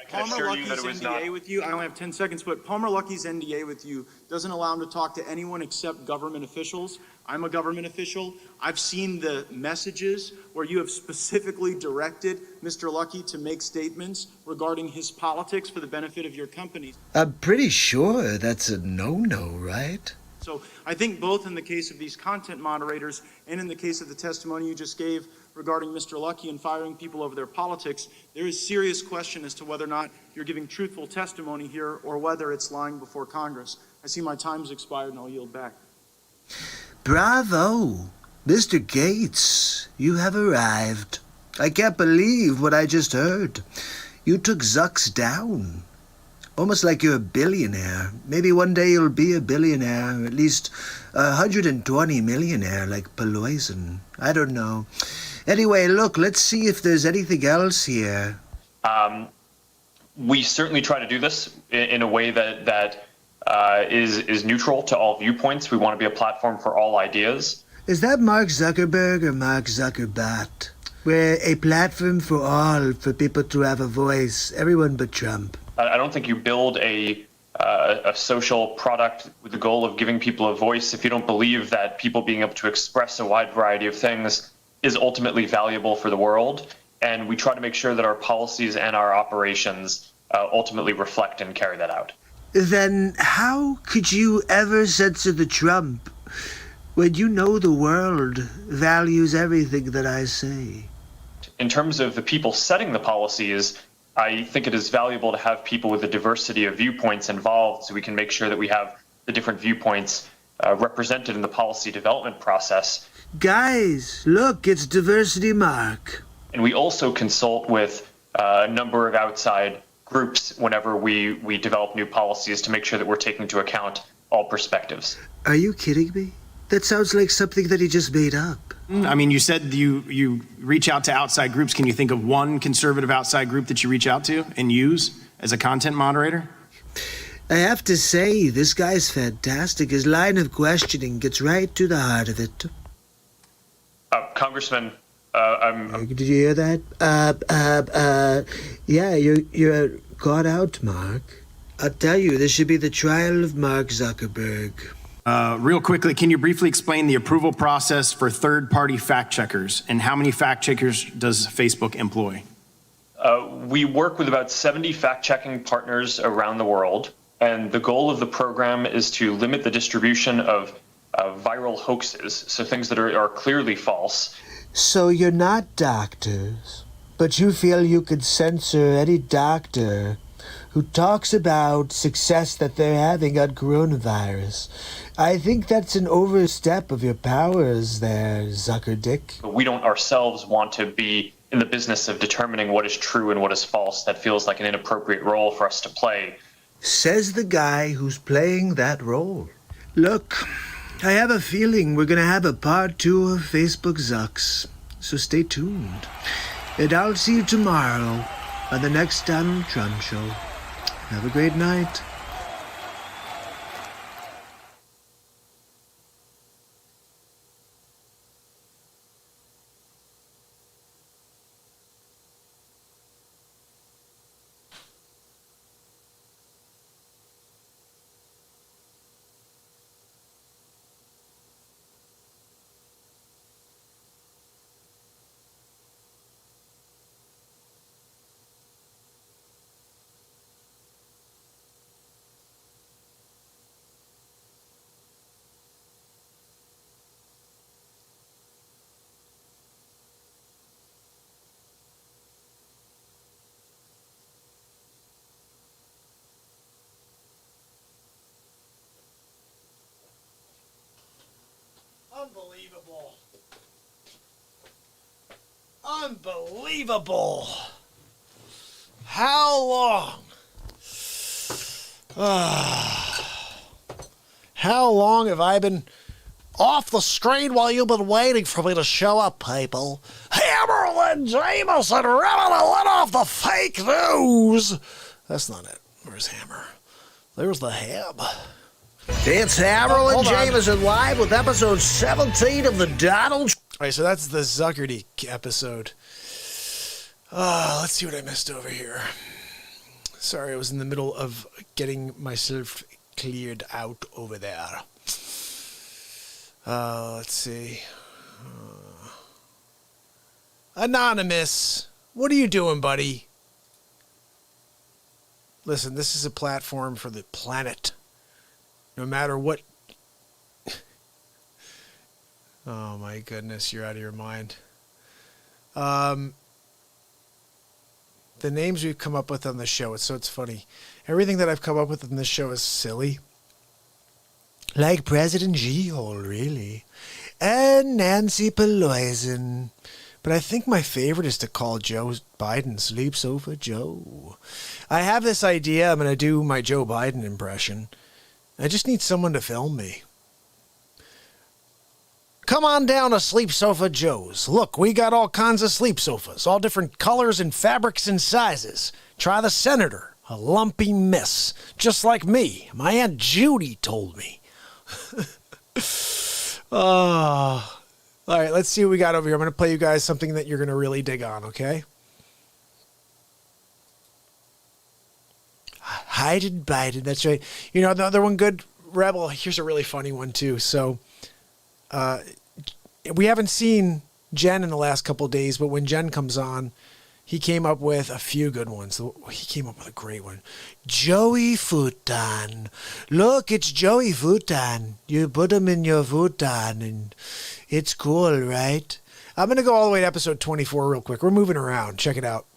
Palmer Luckey's NDA with you, I only have 10 seconds, but Palmer Luckey's NDA with you doesn't allow him to talk to anyone except government officials. I'm a government official. I've seen the messages where you have specifically directed Mr. Luckey to make statements regarding his politics for the benefit of your company. I'm pretty sure that's a no-no, right? So I think both in the case of these content moderators and in the case of the testimony you just gave regarding Mr. Luckey and firing people over their politics, there is serious question as to whether or not you're giving truthful testimony here or whether it's lying before Congress. I see my time's expired and I'll yield back. Bravo! Mr. Gaetz, you have arrived. I can't believe what I just heard. You took Zucks down. Almost like you're a billionaire. Maybe one day you'll be a billionaire, or at least 120 millionaire like Pelosi. I don't know. Anyway, look, let's see if there's anything else here. We certainly try to do this in a way that is neutral to all viewpoints. We want to be a platform for all ideas. Is that Mark Zuckerberg or Mark Zuckerbat? We're a platform for all, for people to have a voice, everyone but Trump. I don't think you build a social product with the goal of giving people a voice if you don't believe that people being able to express a wide variety of things is ultimately valuable for the world. And we try to make sure that our policies and our operations ultimately reflect and carry that out. Then how could you ever censor the Trump when you know the world values everything that I say? In terms of the people setting the policies, I think it is valuable to have people with a diversity of viewpoints involved so we can make sure that we have the different viewpoints represented in the policy development process. Guys, look, it's Diversity Mark. And we also consult with a number of outside groups whenever we develop new policies to make sure that we're taking into account all perspectives. Are you kidding me? That sounds like something that he just made up. I mean, you said you reach out to outside groups. Can you think of one conservative outside group that you reach out to and use as a content moderator? I have to say, this guy's fantastic. His line of questioning gets right to the heart of it. Congressman, Did you hear that? Yeah, you're caught out, Mark. I'll tell you, this should be the trial of Mark Zuckerberg. Real quickly, can you briefly explain the approval process for third-party fact checkers and how many fact checkers does Facebook employ? We work with about 70 fact-checking partners around the world, and the goal of the program is to limit the distribution of viral hoaxes, so things that are clearly false. So you're not doctors, but you feel you could censor any doctor who talks about success that they're having on coronavirus. I think that's an overstep of your powers there, Zuckerdick. We don't ourselves want to be in the business of determining what is true and what is false. That feels like an inappropriate role for us to play. Says the guy who's playing that role. Look, I have a feeling we're going to have a part 2 of Facebook Zucks, so stay tuned. And I'll see you tomorrow on the next Donald Trump Show. Have a great night. Unbelievable. How long? How long have I been off the screen while you've been waiting for me to show up, people? Hammerlin Jameson ready to let off the fake news. That's not it. Where's Hammer? There's the Ham. It's Hammerlin Jameson live with episode 17 of the Donald. All right, so that's the Zuckerty episode. Let's see what I missed over here. Sorry, I was in the middle of getting myself cleared out over there. Let's see. Anonymous, what are you doing, buddy? Listen, this is a platform for the planet. No matter what. Oh my goodness, you're out of your mind. The names we've come up with on the show, it's funny. Everything that I've come up with on this show is silly. Like President G-Hole, really. And Nancy Pelosi. But I think my favorite is to call Joe Biden Sleep Sofa Joe. I have this idea. I'm going to do my Joe Biden impression. I just need someone to film me. Come on down to Sleep Sofa Joe's. Look, we got all kinds of sleep sofas, all different colors and fabrics and sizes. Try the Senator, a lumpy mess, just like me. My Aunt Judy told me. All right, let's see what we got over here. I'm going to play you guys something that you're going to really dig on, okay? Hidden Biden, that's right. You know, the other one, good Rebel, here's a really funny one, too. So, we haven't seen Jen in the last couple of days, but when Jen comes on, he came up with a few good ones. He came up with a great one. Joey Futon. Look, it's Joey Futon. You put him in your futon, and it's cool, right? I'm going to go all the way to episode 24 real quick. We're moving around. Check it out.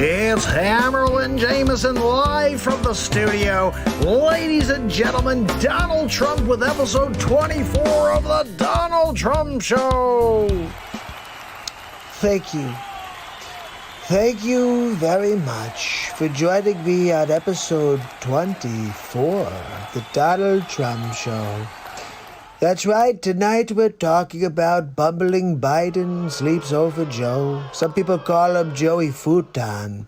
It's Hammerlin Jameson live from the studio. Ladies and gentlemen, Donald Trump with episode 24 of the Donald Trump Show. Thank you. Thank you very much for joining me on episode 24 of the Donald Trump Show. That's right, tonight we're talking about bumbling Biden sleeps over Joe. Some people call him Joey Futon.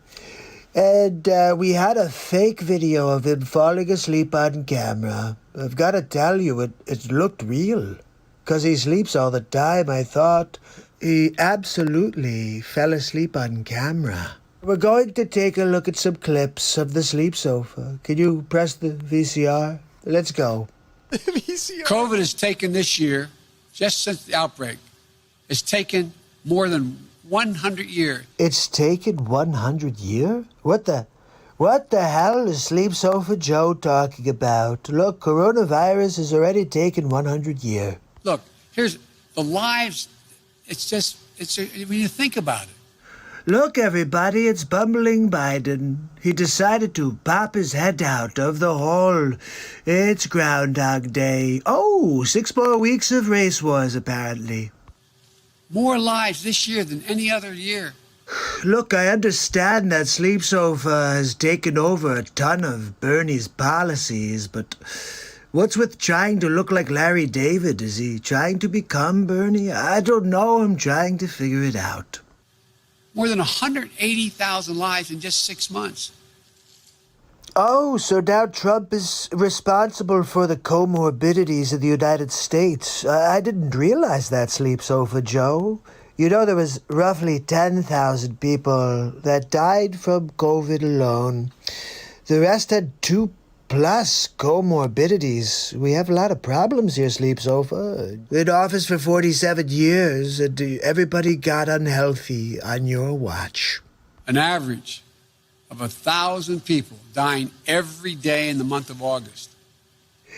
And we had a fake video of him falling asleep on camera. I've got to tell you, it looked real. Because he sleeps all the time, I thought he absolutely fell asleep on camera. We're going to take a look at some clips of the sleep sofa. Can you press the VCR? Let's go. COVID has taken this year, just since the outbreak, it's taken more than 100 years. It's taken 100 years? What the hell is Sleep Sofa Joe talking about? Look, coronavirus has already taken 100 years. Look, here's the lives. When you think about it. Look, everybody, it's bumbling Biden. He decided to pop his head out of the hole. It's Groundhog Day. Oh, 6 more weeks of race wars, apparently. More lives this year than any other year. Look, I understand that Sleep Sofa has taken over a ton of Bernie's policies, but what's with trying to look like Larry David? Is he trying to become Bernie? I don't know. I'm trying to figure it out. More than 180,000 lives in just 6 months. Oh, so now Trump is responsible for the comorbidities of the United States. I didn't realize that, Sleep Sofa Joe. You know, there was roughly 10,000 people that died from COVID alone. The rest had 2+ comorbidities. We have a lot of problems here, Sleep Sofa. In office for 47 years, and everybody got unhealthy on your watch. An average of 1,000 people dying every day in the month of August.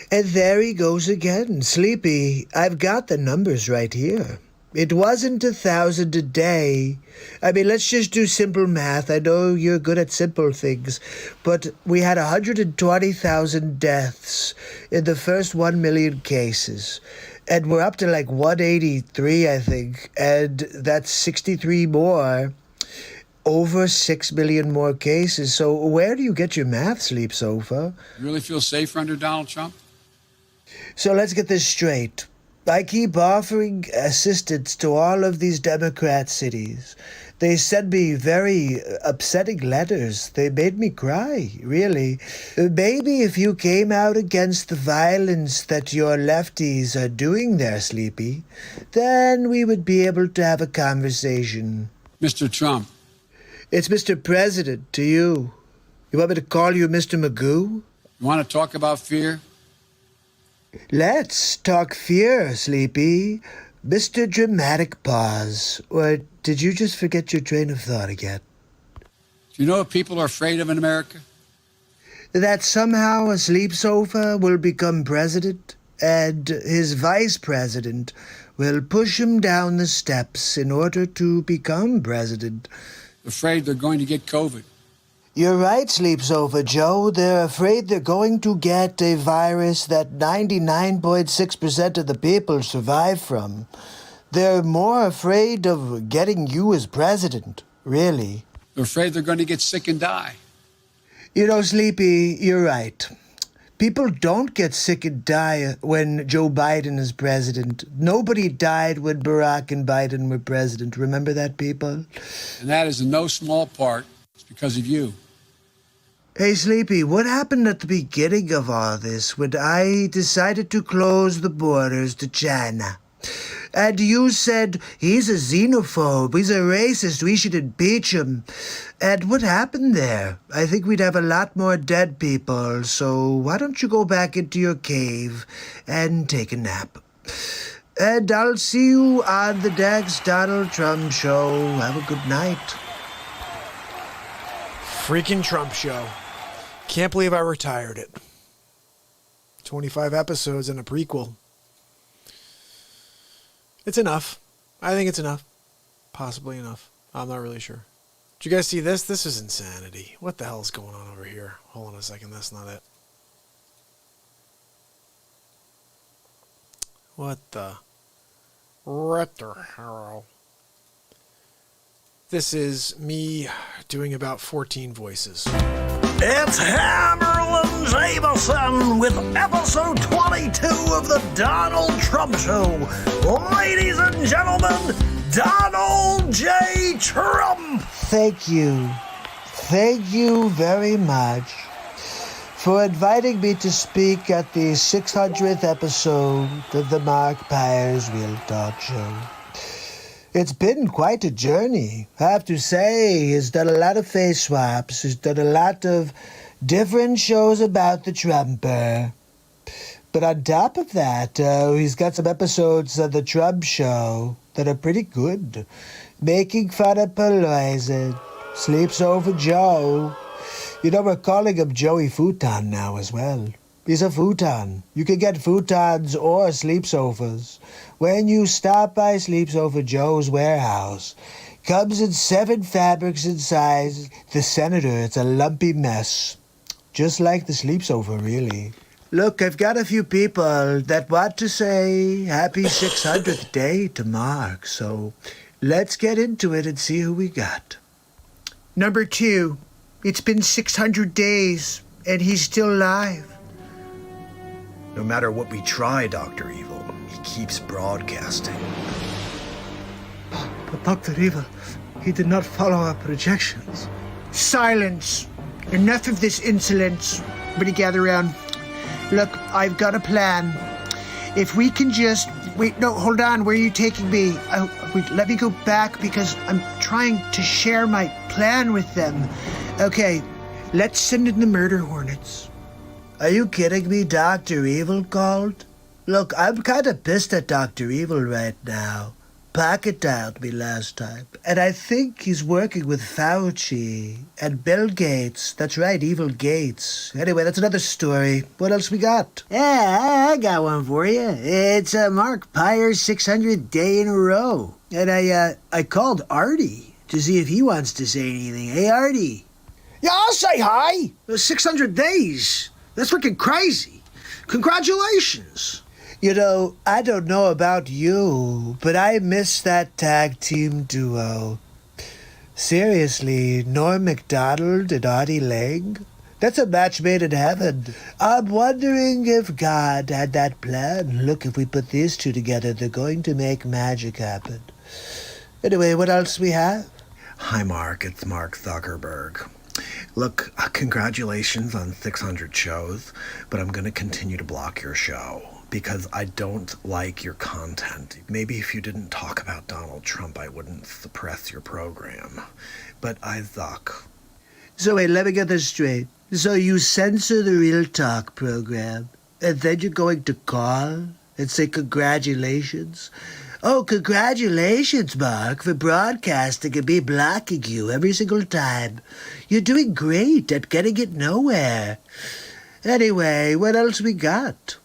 And there he goes again. Sleepy, I've got the numbers right here. It wasn't 1,000 a day. I mean, let's just do simple math. I know you're good at simple things, but we had 120,000 deaths in the first 1 million cases. And we're up to like 183, I think, and that's 63 more. Over 6 million more cases. So where do you get your math, Sleep Sofa? You really feel safer under Donald Trump? So let's get this straight. I keep offering assistance to all of these Democrat cities. They send me very upsetting letters. They made me cry, really. Maybe if you came out against the violence that your lefties are doing there, Sleepy, then we would be able to have a conversation. Mr. Trump. It's Mr. President to you. You want me to call you Mr. Magoo? You want to talk about fear? Let's talk fear, Sleepy. Mr. Dramatic Pause. Or did you just forget your train of thought again? Do you know what people are afraid of in America? That somehow a Sleep Sofa will become president, and his vice president will push him down the steps in order to become president. Afraid they're going to get COVID. You're right, Sleep Sofa Joe. They're afraid they're going to get a virus that 99.6% of the people survive from. They're more afraid of getting you as president, really. They're afraid they're going to get sick and die. You know, Sleepy, you're right. People don't get sick and die when Joe Biden is president. Nobody died when Barack and Biden were president. Remember that, people? And that is in no small part because of you. Hey, Sleepy, what happened at the beginning of all this when I decided to close the borders to China? And you said, he's a xenophobe, he's a racist, we should impeach him. And what happened there? I think we'd have a lot more dead people, so why don't you go back into your cave and take a nap? And I'll see you on the next Donald Trump show. Have a good night. Freaking Trump show. Can't believe I retired it. 25 episodes and a prequel. It's enough. I think it's enough. Possibly enough. I'm not really sure. Did you guys see this? This is insanity. What the hell is going on over here? Hold on a second. That's not it. What the hell? This is me doing about 14 voices. It's Hammerlin Jameson with episode 22 of the Donald Trump Show. Ladies and gentlemen, Donald J. Trump. Thank you. Thank you very much for inviting me to speak at the 600th episode of the Mark Pyers Real Talk Show. It's been quite a journey. I have to say, he's done a lot of face swaps. He's done a lot of different shows about the Trumper. But on top of that, he's got some episodes of the Trump Show that are pretty good. Making fun of Pelosi, Sleeps Over Joe. You know, we're calling him Joey Futon now as well. He's a futon. You can get futons or sleep sofas when you stop by Sleep Sofa Joe's warehouse. Comes in 7 fabrics and sizes. The Senator, it's a lumpy mess. Just like the Sleep Sofa, really. Look, I've got a few people that want to say happy 600th day to Mark, so let's get into it and see who we got. Number 2, it's been 600 days, and he's still alive. No matter what we try, Dr. Evil, he keeps broadcasting. But Dr. Evil, he did not follow our projections. Silence! Enough of this insolence. Everybody gather around. Look, I've got a plan. If we can just... Wait, no, hold on. Where are you taking me? Wait, let me go back because I'm trying to share my plan with them. Okay, let's send in the murder hornets. Are you kidding me? Dr. Evil called? Look, I'm kind of pissed at Dr. Evil right now. pocket dialed me last time. And I think he's working with Fauci and Bill Gates. That's right, evil Gates. Anyway, that's another story. What else we got? Yeah, I got one for you. It's Mark Pyer's 600th day in a row. And I called Artie to see if he wants to say anything. Hey, Artie. Yeah, I'll say hi. 600 days. That's freaking crazy. Congratulations. You know, I don't know about you, but I miss that tag team duo. Seriously, Norm Macdonald and Artie Lang? That's a match made in heaven. I'm wondering if God had that plan. Look, if we put these two together, they're going to make magic happen. Anyway, what else we have? Hi, Mark. It's Mark Zuckerberg. Look, congratulations on 600 shows, but I'm going to continue to block your show because I don't like your content. Maybe if you didn't talk about Donald Trump, I wouldn't suppress your program. But I suck. So wait, let me get this straight. So you censor the Real Talk program, and then you're going to call and say congratulations? Oh, congratulations, Mark, for broadcasting and me blocking you every single time. You're doing great at getting it nowhere. Anyway, what else we got?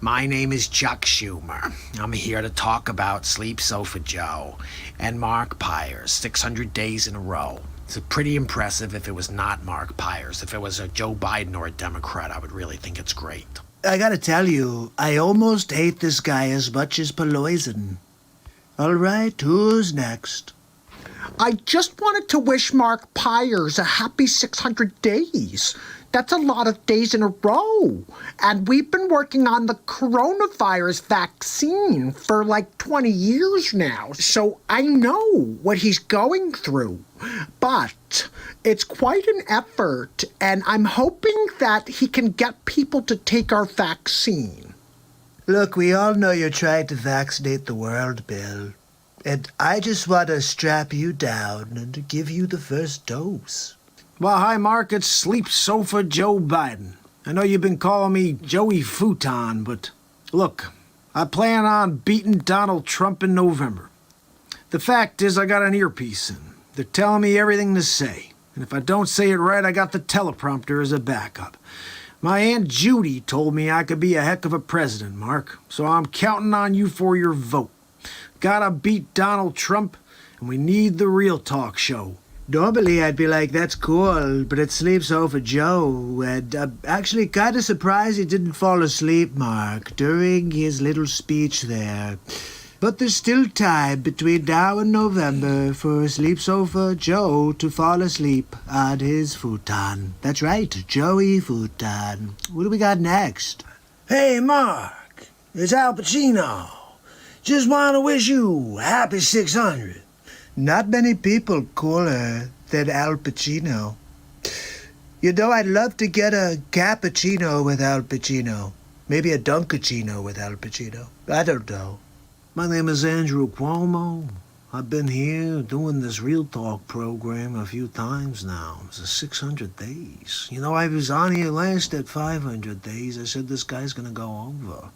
My name is Chuck Schumer. I'm here to talk about Sleep Sofa Joe and Mark Pyers, 600 days in a row. It's pretty impressive if it was not Mark Pyers. If it was a Joe Biden or a Democrat, I would really think it's great. I gotta tell you, I almost hate this guy as much as Pelosi. All right, who's next? I just wanted to wish Mark Pyers a happy 600 days. That's a lot of days in a row. And we've been working on the coronavirus vaccine for like 20 years now. So I know what he's going through. But it's quite an effort, and I'm hoping that he can get people to take our vaccine. Look, we all know you're trying to vaccinate the world, Bill. And I just want to strap you down and give you the first dose. Well, hi, Mark. It's Sleep Sofa Joe Biden. I know you've been calling me Joey Futon, but look, I plan on beating Donald Trump in November. The fact is, I got an earpiece in. They're telling me everything to say. And if I don't say it right, I got the teleprompter as a backup. My Aunt Judy told me I could be a heck of a president, Mark. So I'm counting on you for your vote. Gotta beat Donald Trump, and we need the Real Talk show. Normally I'd be like, that's cool, but it sleeps over Joe, and I'm actually kind of surprised he didn't fall asleep, Mark, during his little speech there. But there's still time between now and November for Sleep Sofa Joe to fall asleep on his futon. That's right, Joey Futon. What do we got next? Hey, Mark, it's Al Pacino. Just want to wish you happy 600. Not many people cooler than Al Pacino. You know, I'd love to get a cappuccino with Al Pacino. Maybe a Dunkachino with Al Pacino. I don't know. My name is Andrew Cuomo. I've been here doing this Real Talk program a few times now. It's 600 days. You know, I was on here last at 500 days. I said this guy's going to go over.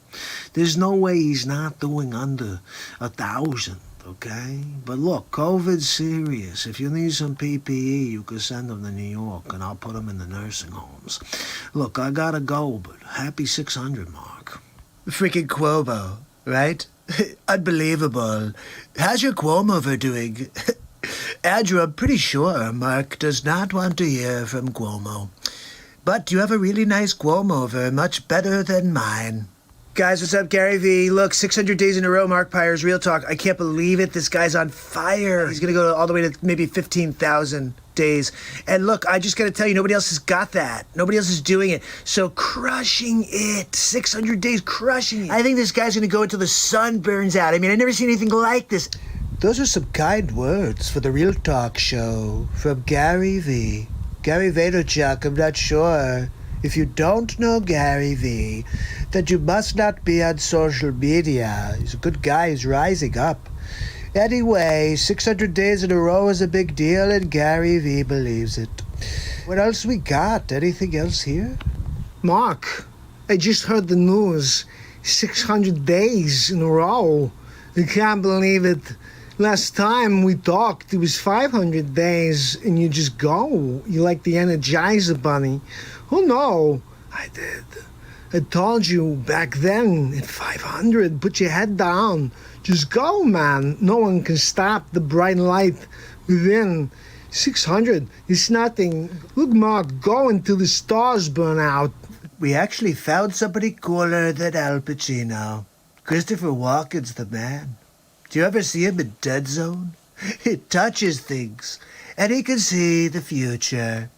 There's no way he's not doing under 1,000. Okay? But look, COVID's serious. If you need some PPE, you can send them to New York, and I'll put them in the nursing homes. Look, I gotta go, but happy 600, Mark. Freaking Cuomo, right? Unbelievable. How's your Cuomo doing? Andrew, I'm pretty sure Mark does not want to hear from Cuomo. But you have a really nice Cuomo, much better than mine. Guys, what's up? Gary V. Look, 600 days in a row, Mark Pyers, Real Talk. I can't believe it. This guy's on fire. He's going to go all the way to maybe 15,000 days. And look, I just got to tell you, nobody else has got that. Nobody else is doing it. So crushing it. 600 days, crushing it. I think this guy's going to go until the sun burns out. I mean, I've never seen anything like this. Those are some kind words for the Real Talk show from Gary V. Gary Vaynerchuk, I'm not sure. If you don't know Gary V, then you must not be on social media. He's a good guy. He's rising up. Anyway, 600 days in a row is a big deal, and Gary V believes it. What else we got? Anything else here? Mark, I just heard the news. 600 days in a row. I can't believe it. Last time we talked, it was 500 days, and you just go. You like the Energizer Bunny. Oh, no. I did. I told you back then at 500, put your head down. Just go, man. No one can stop the bright light within. 600 is nothing. Look, Mark, go until the stars burn out. We actually found somebody cooler than Al Pacino. Christopher Walken's the man. Do you ever see him in Dead Zone? It touches things, and he can see the future.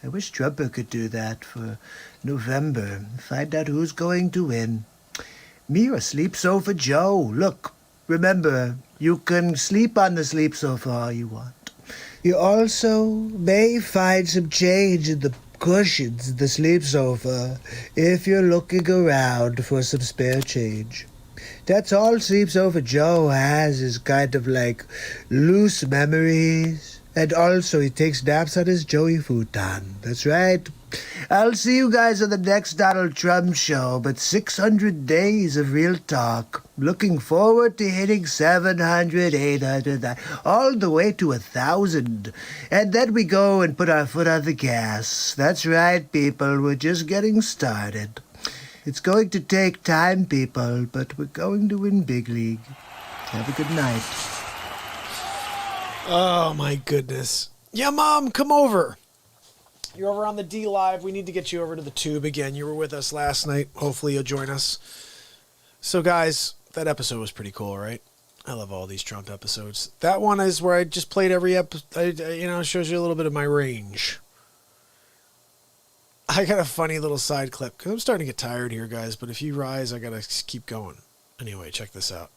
I wish Trump could do that for November. Find out who's going to win. Me or Sleep Sofa Joe. Look, remember, you can sleep on the sleep sofa all you want. You also may find some change in the cushions in the sleep sofa if you're looking around for some spare change. That's all Sleep Sofa Joe has is kind of like loose memories. And also he takes naps on his Joey futon. That's right. I'll see you guys on the next Donald Trump show, but 600 days of real talk. Looking forward to hitting 700, 800, all the way to 1,000. And then we go and put our foot on the gas. That's right, people. We're just getting started. It's going to take time, people, but we're going to win big league. Have a good night. Oh, my goodness. Yeah, Mom, come over. You're over on the D Live. We need to get you over to the Tube again. You were with us last night. Hopefully you'll join us. So, guys, that episode was pretty cool, right? I love all these Trump episodes. That one is where I just played every episode. Shows you a little bit of my range. I got a funny little side clip because I'm starting to get tired here, guys. But if you rise, I gotta keep going. Anyway, check this out.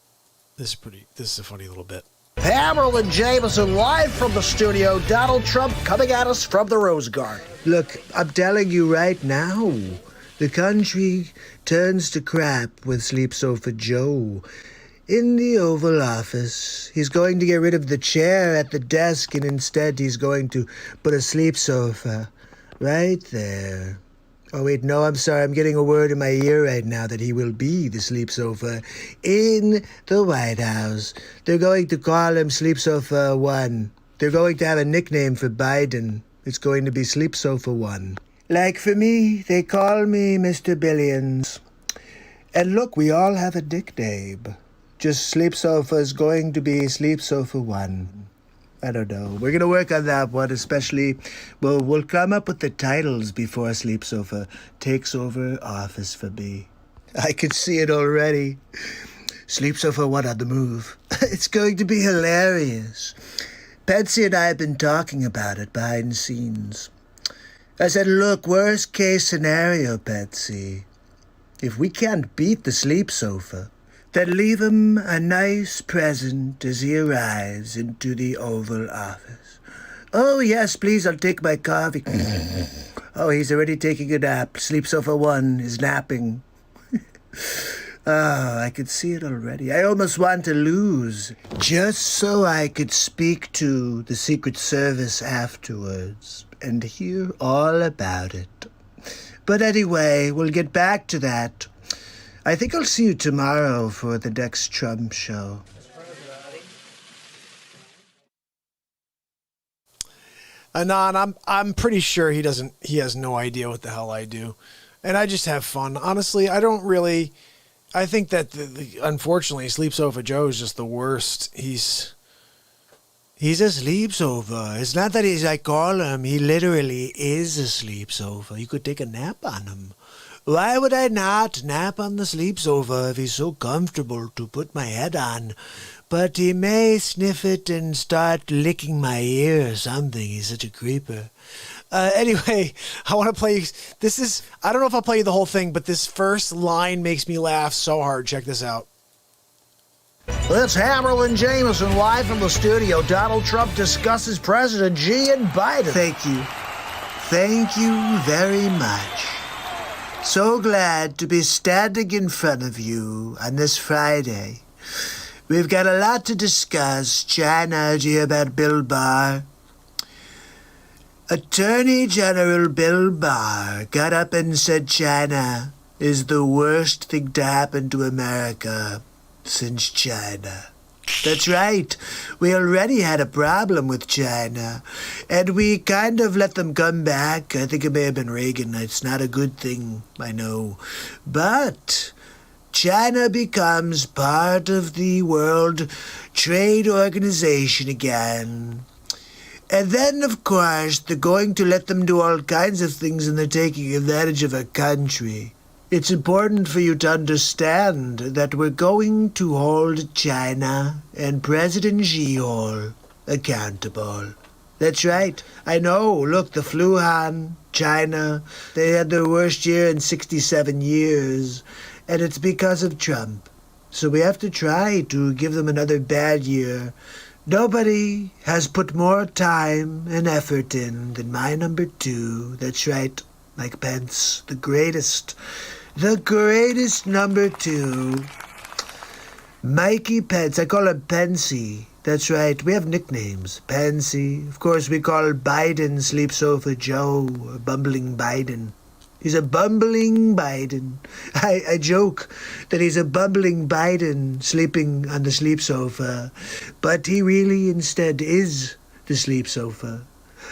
This is a funny little bit. Pamela and Jameson live from the studio. Donald Trump coming at us from the Rose Garden. Look, I'm telling you right now, the country turns to crap with Sleep Sofa Joe. In the Oval Office, he's going to get rid of the chair at the desk, and instead he's going to put a sleep sofa right there. Oh, wait, no, I'm sorry. I'm getting a word in my ear right now that he will be the Sleep Sofa in the White House. They're going to call him Sleep Sofa 1. They're going to have a nickname for Biden. It's going to be Sleep Sofa 1. Like for me, they call me Mr. Billions. And look, we all have a nickname. Just Sleep Sofa is going to be Sleep Sofa 1. I don't know. We're going to work on that one, especially, well, we'll come up with the titles before Sleep Sofa takes over office for me. I can see it already. Sleep Sofa 1 on the move. It's going to be hilarious. Patsy and I have been talking about it behind the scenes. I said, look, worst case scenario, Patsy. If we can't beat the Sleep Sofa, then leave him a nice present as he arrives into the Oval Office. Oh, yes, please, I'll take my coffee. Oh, he's already taking a nap. Sleep Sofa 1 is napping. Oh, I could see it already. I almost want to lose, just so I could speak to the Secret Service afterwards and hear all about it. But anyway, we'll get back to that. I think I'll see you tomorrow for the next Trump show. Anon, I'm pretty sure he has no idea what the hell I do. And I just have fun. Honestly, I think that unfortunately Sleep Sofa Joe is just the worst. He's a sleep sofa. It's not that I call him. He literally is a sleep sofa. You could take a nap on him. Why would I not nap on the sleep sofa if he's so comfortable to put my head on? But he may sniff it and start licking my ear or something. He's such a creeper. Anyway, I want to play... I don't know if I'll play you the whole thing, but this first line makes me laugh so hard. Check this out. It's Hammerl and Jameson live from the studio. Donald Trump discusses President Xi and Biden. Thank you. Thank you very much. So glad to be standing in front of you on this Friday. We've got a lot to discuss. China, did you hear about Bill Barr? Attorney General Bill Barr got up and said China is the worst thing to happen to America. since China. That's right. We already had a problem with China, and we kind of let them come back. I think it may have been Reagan. It's not a good thing, I know. But China becomes part of the World Trade Organization again. And then, of course, they're going to let them do all kinds of things, and they're taking advantage of our country. It's important for you to understand that we're going to hold China and President Xi accountable. That's right. I know. Look, the Wuhan, China, they had their worst year in 67 years, and it's because of Trump. So we have to try to give them another bad year. Nobody has put more time and effort in than my number 2. That's right, Mike Pence, the greatest number 2. Mikey Pence. I call him Pensy. That's right. We have nicknames. Pensy. Of course, we call Biden Sleep Sofa Joe, or Bumbling Biden. He's a bumbling Biden. I joke that he's a bumbling Biden sleeping on the sleep sofa, but he really instead is the sleep sofa.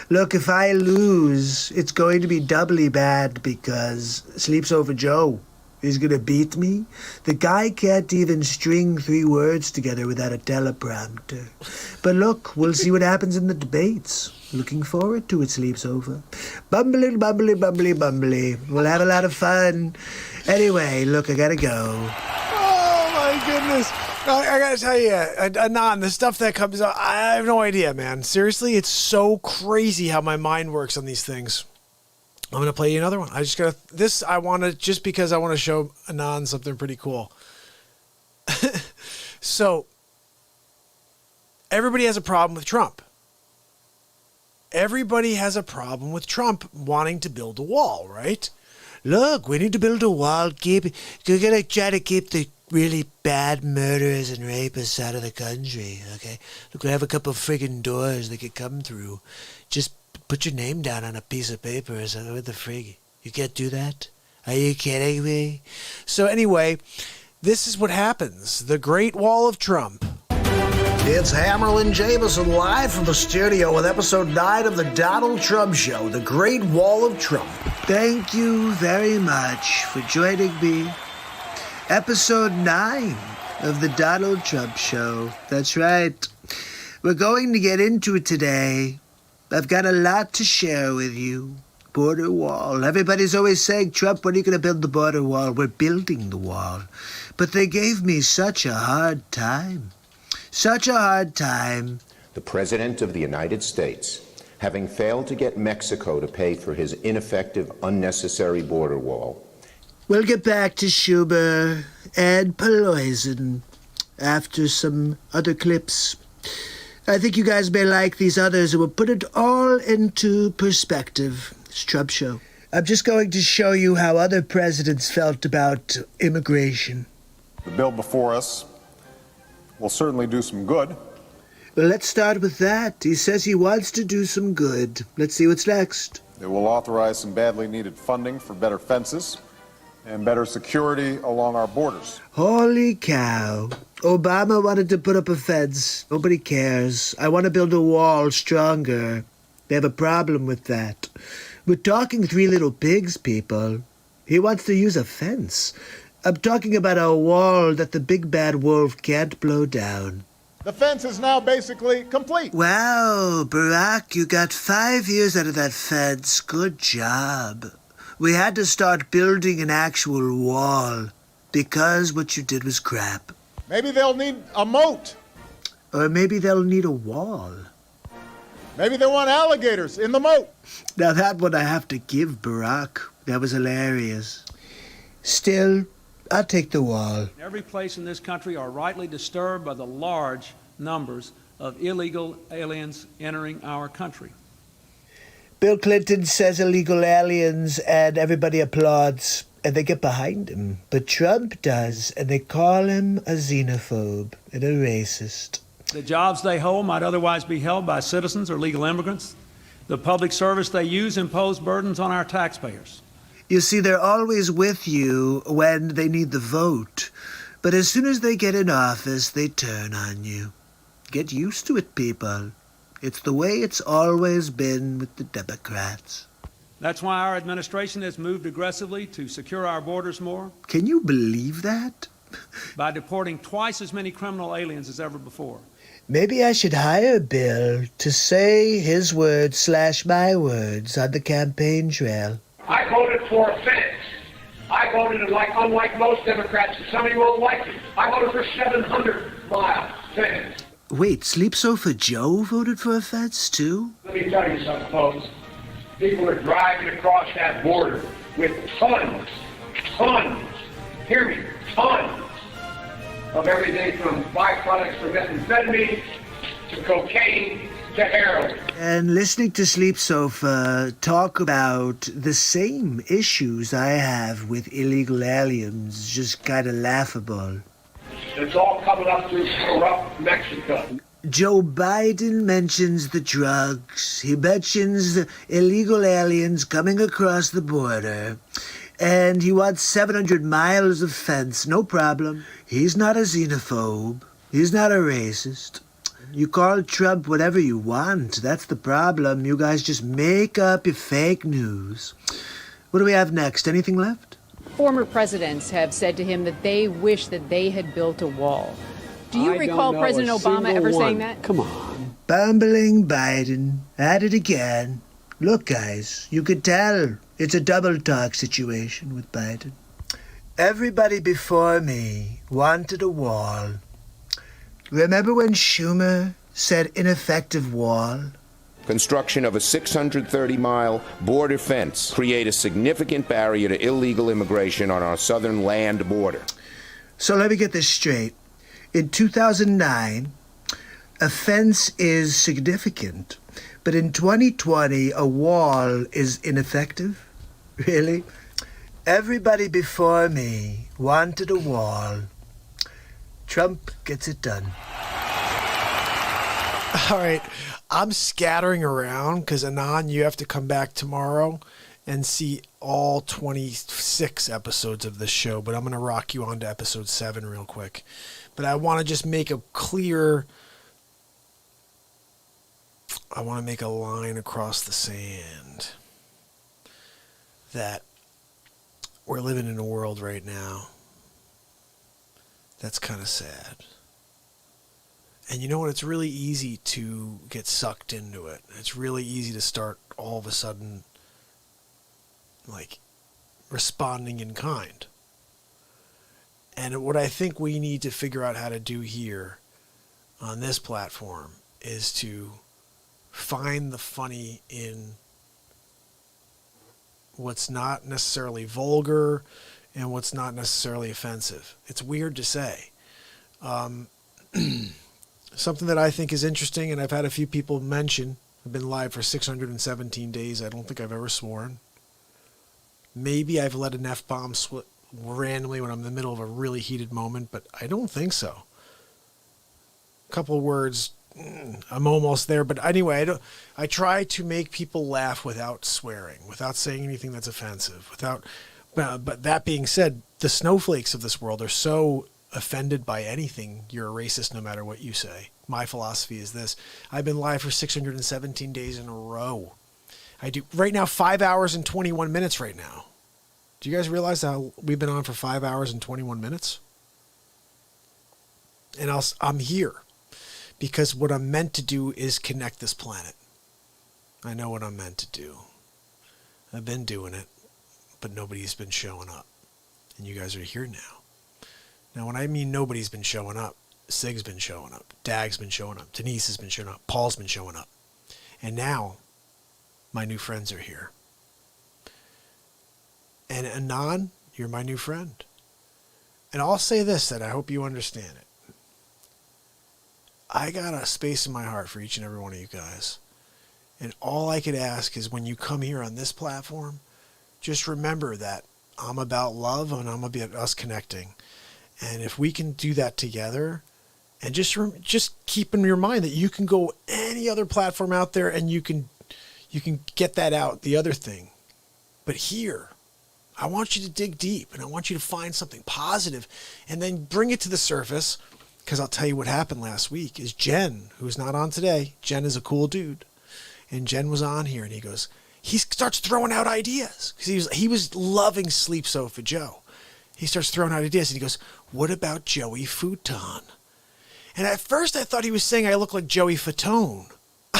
Look, if I lose, it's going to be doubly bad because Sleep Sofa Joe is going to beat me. The guy can't even string 3 words together without a teleprompter. But look, we'll see what happens in the debates. Looking forward to it, Sleep Sofa. Bumbly, bumbly, bumbly, bumbly. We'll have a lot of fun. Anyway, look, I gotta go. Oh, my goodness. I gotta tell you, Anon, the stuff that comes out, I have no idea, man. Seriously, it's so crazy how my mind works on these things. I'm gonna play you another one. Just because I want to show Anon something pretty cool. So, everybody has a problem with Trump. Everybody has a problem with Trump wanting to build a wall, right? Look, we need to build a wall. We're going to try to keep the really bad murderers and rapists out of the country, okay? Look, we have a couple of friggin' doors they could come through. Just put your name down on a piece of paper or something. What the frig? You can't do that? Are you kidding me? So anyway, this is what happens. The Great Wall of Trump. It's Hammerlin Jameson live from the studio with episode 9 of the Donald Trump Show, The Great Wall of Trump. Thank you very much for joining me. Episode 9 of the Donald Trump Show. That's right. We're going to get into it today. I've got a lot to share with you. Border wall. Everybody's always saying, Trump, when are you going to build the border wall? We're building the wall. But they gave me such a hard time. Such a hard time. The President of the United States, having failed to get Mexico to pay for his ineffective, unnecessary border wall. We'll get back to Schumer and Pelosi after some other clips. I think you guys may like these others, and we'll put it all into perspective. It's Trump Show. I'm just going to show you how other presidents felt about immigration. The bill before us will certainly do some good. Well, let's start with that. He says he wants to do some good. Let's see what's next. It will authorize some badly needed funding for better fences and better security along our borders. Holy cow. Obama wanted to put up a fence. Nobody cares. I want to build a wall stronger. They have a problem with that. We're talking 3 little pigs, people. He wants to use a fence. I'm talking about a wall that the big bad wolf can't blow down. The fence is now basically complete. Wow, Barack, you got 5 years out of that fence. Good job. We had to start building an actual wall because what you did was crap. Maybe they'll need a moat. Or maybe they'll need a wall. Maybe they want alligators in the moat. Now that one I have to give Barack. That was hilarious. Still, I'll take the wall. Every place in this country are rightly disturbed by the large numbers of illegal aliens entering our country. Bill Clinton says illegal aliens and everybody applauds and they get behind him. But Trump does, and they call him a xenophobe and a racist. The jobs they hold might otherwise be held by citizens or legal immigrants. The public service they use impose burdens on our taxpayers. You see, they're always with you when they need the vote. But as soon as they get in office, they turn on you. Get used to it, people. It's the way it's always been with the Democrats. That's why our administration has moved aggressively to secure our borders more. Can you believe that? By deporting twice as many criminal aliens as ever before. Maybe I should hire Bill to say his words / my words on the campaign trail. I voted for a fence. I voted, unlike most Democrats, and some of you won't like it, I voted for 700-mile fence. Wait, Sleep Sofa Joe voted for a fence too? Let me tell you something, folks. People are driving across that border with tons, hear me, tons of everything from byproducts from methamphetamine to cocaine to heroin. And listening to Sleep Sofa talk about the same issues I have with illegal aliens is just kind of laughable. It's all coming up through corrupt Mexico. Joe Biden mentions the drugs. He mentions the illegal aliens coming across the border. And he wants 700 miles of fence. No problem. He's not a xenophobe. He's not a racist. You call Trump whatever you want. That's the problem. You guys just make up your fake news. What do we have next? Anything left? Former presidents have said to him that they wish that they had built a wall. Do you recall President Obama ever saying that? Come on. Bumbling Biden. At it again. Look, guys, you could tell it's a double talk situation with Biden. Everybody before me wanted a wall. Remember when Schumer said ineffective wall? Construction of a 630-mile border fence create a significant barrier to illegal immigration on our southern land border. So let me get this straight. In 2009, a fence is significant, but in 2020, a wall is ineffective? Really? Everybody before me wanted a wall. Trump gets it done. All right. I'm scattering around because, Anon, you have to come back tomorrow and see all 26 episodes of this show. But I'm going to rock you on to episode 7 real quick. But I want to just make a clear... I want to make a line across the sand that we're living in a world right now that's kind of sad. And you know what? It's really easy to get sucked into it. It's really easy to start all of a sudden, like, responding in kind. And what I think we need to figure out how to do here on this platform is to find the funny in what's not necessarily vulgar and what's not necessarily offensive. It's weird to say. Something that I think is interesting, and I've had a few people mention, I've been live for 617 days. I don't think I've ever sworn. Maybe I've let an F-bomb slip randomly when I'm in the middle of a really heated moment, but I don't think so. A couple of words, I'm almost there. But anyway, I try to make people laugh without swearing, without saying anything that's offensive. But that being said, the snowflakes of this world are so offended by anything. You're a racist no matter what you say. My philosophy is this. I've been live for 617 days in a row. I do right now 5 hours and 21 minutes right now. Do you guys realize how we've been on for 5 hours and 21 minutes? And I'm here because what I'm meant to do is connect this planet. I know what I'm meant to do. I've been doing it, but nobody's been showing up. And you guys are here now. Now, when I mean nobody's been showing up, Sig's been showing up, Dag's been showing up, Denise has been showing up, Paul's been showing up. And now, my new friends are here. And Anon, you're my new friend. And I'll say this, that I hope you understand it. I got a space in my heart for each and every one of you guys. And all I could ask is when you come here on this platform, just remember that I'm about love and I'm about us connecting. And if we can do that together, and just keep in your mind that you can go any other platform out there and you can get that out, the other thing. But here, I want you to dig deep, and I want you to find something positive and then bring it to the surface, because I'll tell you what happened last week is Jen, who's not on today. Jen is a cool dude. And Jen was on here, and he starts throwing out ideas, because he was loving Sleep Sofa Joe. He starts throwing out ideas, and he goes, what about Joey Futon? And at first I thought he was saying I look like Joey Fatone.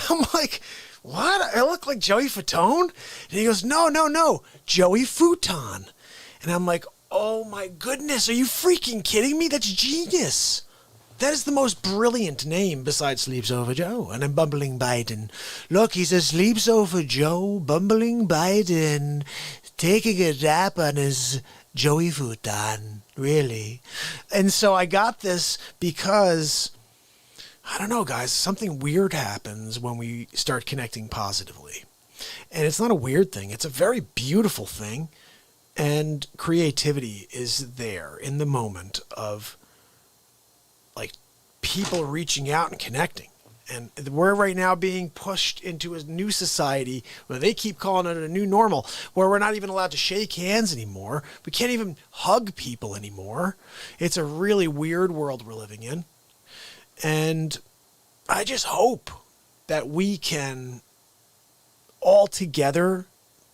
I'm like, what? I look like Joey Fatone? And he goes, no, Joey Futon. And I'm like, oh my goodness, are you freaking kidding me? That's genius. That is the most brilliant name besides Sleep Sofa Joe and a bumbling Biden. Look, he says Sleep Sofa Joe, bumbling Biden, taking a nap on his Joey Futon. Really? And so I got this because, I don't know, guys, something weird happens when we start connecting positively. And it's not a weird thing. It's a very beautiful thing. And creativity is there in the moment of, like, people reaching out and connecting. And we're right now being pushed into a new society where they keep calling it a new normal, where we're not even allowed to shake hands anymore. We can't even hug people anymore. It's a really weird world we're living in. And I just hope that we can all together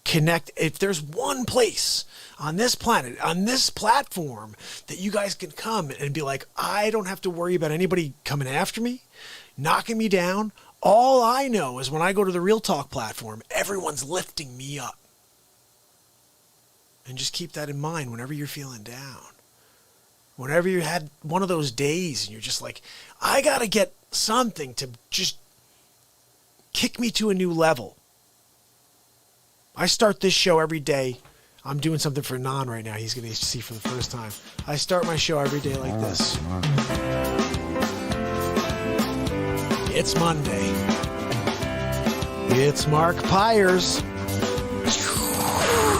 connect. If there's one place on this planet, on this platform, that you guys can come and be like, I don't have to worry about anybody coming after me, knocking me down. All I know is when I go to the Real Talk platform, everyone's lifting me up. And just keep that in mind whenever you're feeling down. Whenever you had one of those days and you're just like, I got to get something to just kick me to a new level. I start this show every day. I'm doing something for Nan right now. He's going to see for the first time. I start my show every day like this. It's Monday. It's Mark Pyers.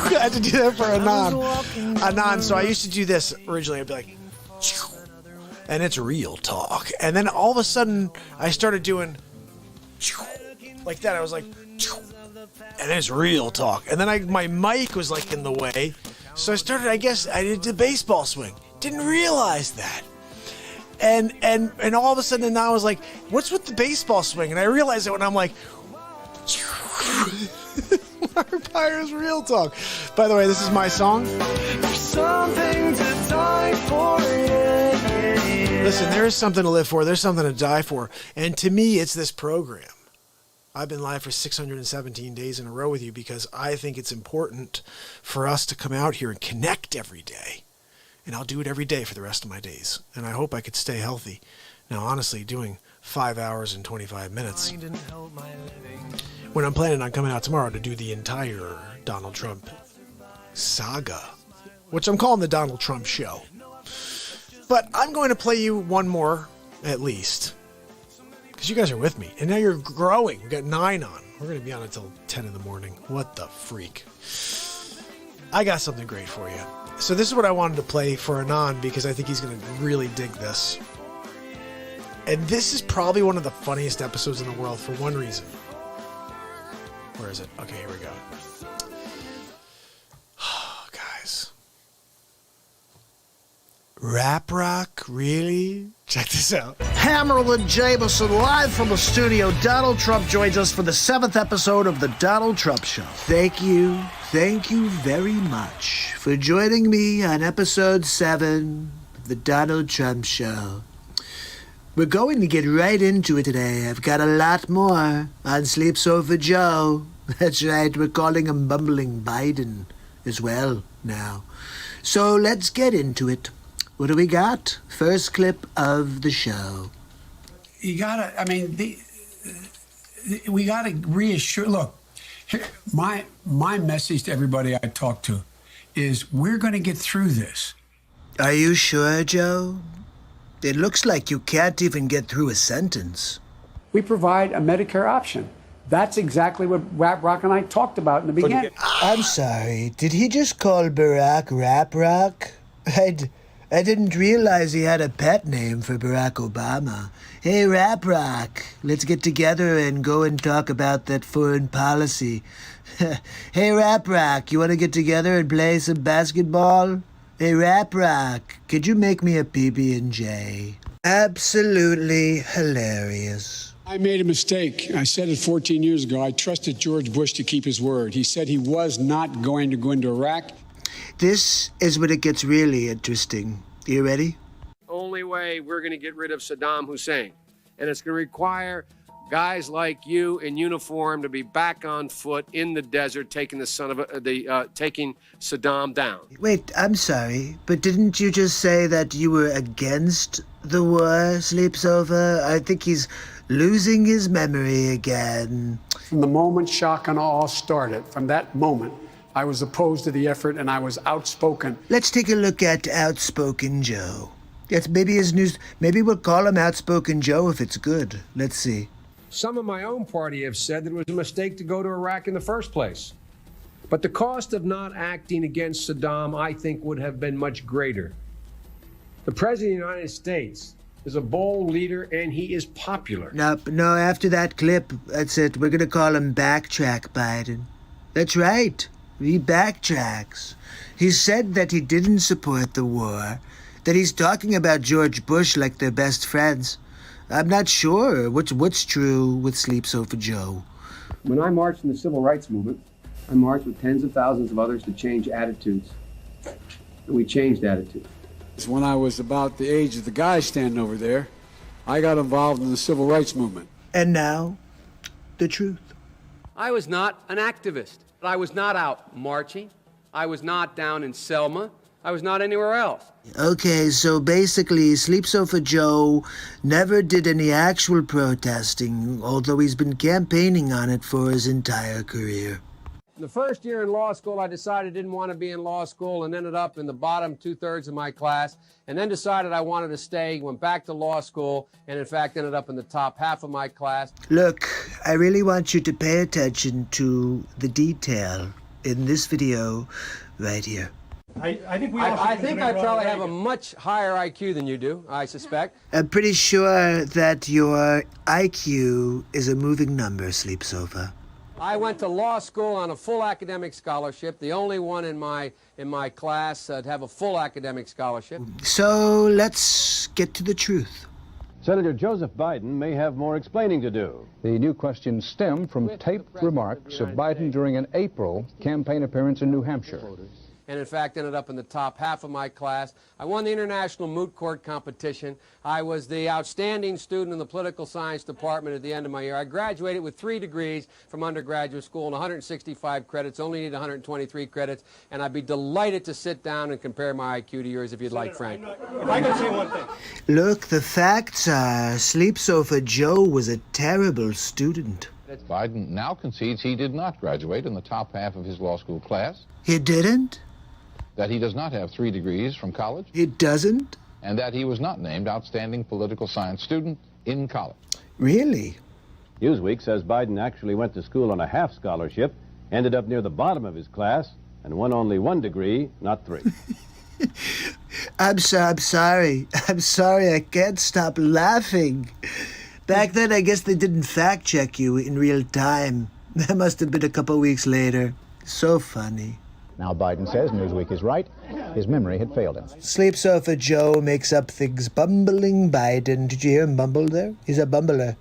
I had to do that for Anon. So I used to do this originally. I'd be like, and it's Real Talk. And then all of a sudden, I started doing like that. I was like, and it's Real Talk. And then my mic was like in the way. So I did the baseball swing. Didn't realize that. And all of a sudden now I was like, what's with the baseball swing? And I realized it when I'm like, Mark Pyers Real Talk. By the way, this is my song. There's something to die for. Listen, there is something to live for. There's something to die for. And to me, it's this program. I've been live for 617 days in a row with you because I think it's important for us to come out here and connect every day. And I'll do it every day for the rest of my days. And I hope I could stay healthy. Now, honestly, doing 5 hours and 25 minutes, when I'm planning on coming out tomorrow to do the entire Donald Trump saga, which I'm calling the Donald Trump Show. But I'm going to play you one more, at least, because you guys are with me. And now you're growing. We got 9 on. We're going to be on until 10 in the morning. What the freak? I got something great for you. So this is what I wanted to play for Anon because I think he's going to really dig this. And this is probably one of the funniest episodes in the world for one reason. Where is it? Okay, here we go. Guys. Rap rock? Really? Check this out. Hammerlin Jameson, live from the studio. Donald Trump joins us for the 7th episode of the Donald Trump Show. Thank you very much for joining me on episode 7 of the Donald Trump Show. We're going to get right into it today. I've got a lot more on Sleep Sofa Joe. That's right, we're calling him Bumbling Biden as well now. So let's get into it. What do we got? First clip of the show. We gotta reassure, look, here, my message to everybody I talk to is we're gonna get through this. Are you sure, Joe? It looks like you can't even get through a sentence. We provide a Medicare option. That's exactly what Rap Rock and I talked about in the beginning. I'm sorry, did he just call Barack Rap Rock? I didn't realize he had a pet name for Barack Obama. Hey, Rap Rock, let's get together and go and talk about that foreign policy. Hey, Rap Rock, you want to get together and play some basketball? Hey, Rap Rock, could you make me a PB&J? Absolutely hilarious. I made a mistake. I said it 14 years ago. I trusted George Bush to keep his word. He said he was not going to go into Iraq. This is when it gets really interesting. You ready? Only way we're going to get rid of Saddam Hussein. And it's going to require guys like you in uniform to be back on foot in the desert taking taking Saddam down. Wait, I'm sorry, but didn't you just say that you were against the war, Sleeps Over? I think he's losing his memory again. From the moment shock and awe started, from that moment, I was opposed to the effort and I was outspoken. Let's take a look at Outspoken Joe. Yes, maybe his news. Maybe we'll call him Outspoken Joe if it's good. Let's see. Some of my own party have said that it was a mistake to go to Iraq in the first place. But the cost of not acting against Saddam, I think, would have been much greater. The President of the United States is a bold leader, and he is popular. No, after that clip, that's it. We're going to call him Backtrack Biden. That's right. He backtracks. He said that he didn't support the war, that he's talking about George Bush like they're best friends. I'm not sure what's true with Sleeps Over Joe. When I marched in the civil rights movement, I marched with tens of thousands of others to change attitudes. And we changed attitudes. When I was about the age of the guy standing over there, I got involved in the civil rights movement. And now, the truth. I was not an activist. I was not out marching. I was not down in Selma. I was not anywhere else. Okay, so basically, Sleeps Over Joe never did any actual protesting, although he's been campaigning on it for his entire career. The first year in law school, I decided I didn't want to be in law school and ended up in the bottom 2/3 of my class, and then decided I wanted to stay, went back to law school, and in fact ended up in the top half of my class. Look, I really want you to pay attention to the detail in this video right here. I think I probably have a much higher IQ than you do, I suspect. I'm pretty sure that your IQ is a moving number, Sleeps Over. I went to law school on a full academic scholarship, the only one in my class to have a full academic scholarship. So let's get to the truth. Senator Joseph Biden may have more explaining to do. The new questions stem from taped remarks of Biden during an April campaign appearance in New Hampshire. And in fact ended up in the top half of my class. I won the International Moot Court competition. I was the outstanding student in the political science department at the end of my year. I graduated with 3 degrees from undergraduate school and 165 credits, only need 123 credits, and I'd be delighted to sit down and compare my IQ to yours if you'd like, Frank. If I can say one thing. Look, the facts are Sleeps Over Joe was a terrible student. Biden now concedes he did not graduate in the top half of his law school class. He didn't? That he does not have 3 degrees from college. He doesn't? And that he was not named Outstanding Political Science Student in college. Really? Newsweek says Biden actually went to school on a half scholarship, ended up near the bottom of his class, and won only 1 degree, not 3. I'm sorry. I can't stop laughing. Back then, I guess they didn't fact check you in real time. That must have been a couple weeks later. So funny. Now Biden says Newsweek is right. His memory had failed him. Sleeps Over Joe makes up things. Bumbling Biden. Did you hear him bumble there? He's a bumbler.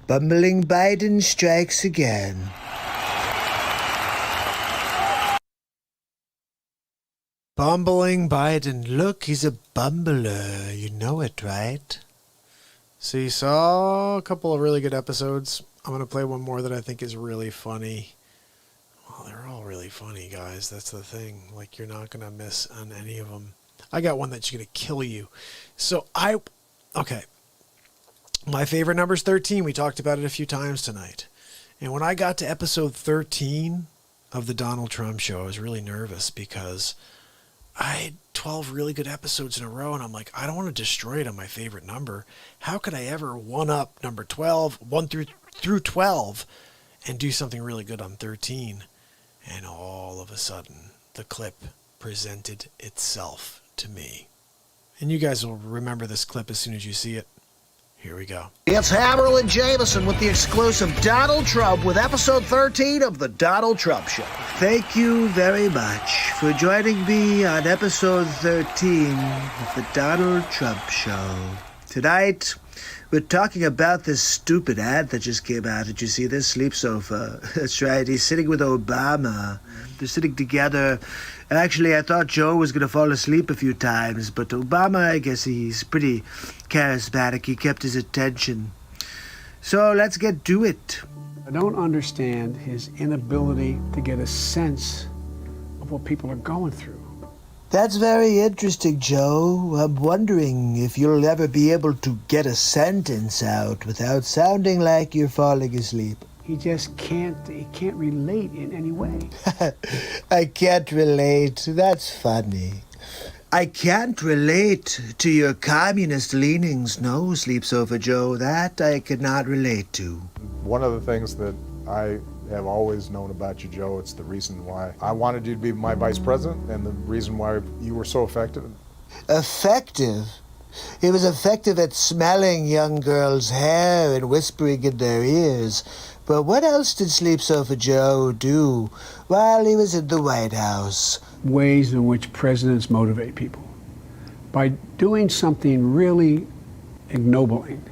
Bumbling Biden strikes again. Bumbling Biden. Look, he's a bumbler. You know it, right? So you saw a couple of really good episodes. I'm going to play one more that I think is really funny. Well, they're all really funny, guys. That's the thing. Like, you're not going to miss on any of them. I got one that's going to kill you. So okay. My favorite number is 13. We talked about it a few times tonight. And when I got to episode 13 of the Donald Trump show, I was really nervous because I had 12 really good episodes in a row, and I'm like, I don't want to destroy it on my favorite number. How could I ever one-up number 12, 1 through 12, and do something really good on 13? And all of a sudden, the clip presented itself to me. And you guys will remember this clip as soon as you see it. Here we go. It's Hammerlin Jameson with the exclusive Donald Trump with episode 13 of The Donald Trump Show. Thank you very much for joining me on episode 13 of The Donald Trump Show. Tonight, we're talking about this stupid ad that just came out. Did you see this? Sleep Sofa. That's right. He's sitting with Obama. They're sitting together. Actually, I thought Joe was going to fall asleep a few times, but Obama, I guess he's pretty charismatic. He kept his attention. So let's get to it. I don't understand his inability to get a sense of what people are going through. That's very interesting, Joe. I'm wondering if you'll ever be able to get a sentence out without sounding like you're falling asleep. He just can't relate in any way. I can't relate. That's funny. I can't relate to your communist leanings, no, Sleep Sofa Joe. That I cannot relate to. One of the things that I have always known about you, Joe, it's the reason why I wanted you to be my vice president and the reason why you were so effective. Effective? He was effective at smelling young girls' hair and whispering in their ears. But what else did Sleep Sofa Joe do while he was in the White House? Ways in which presidents motivate people. By doing something really ignobling.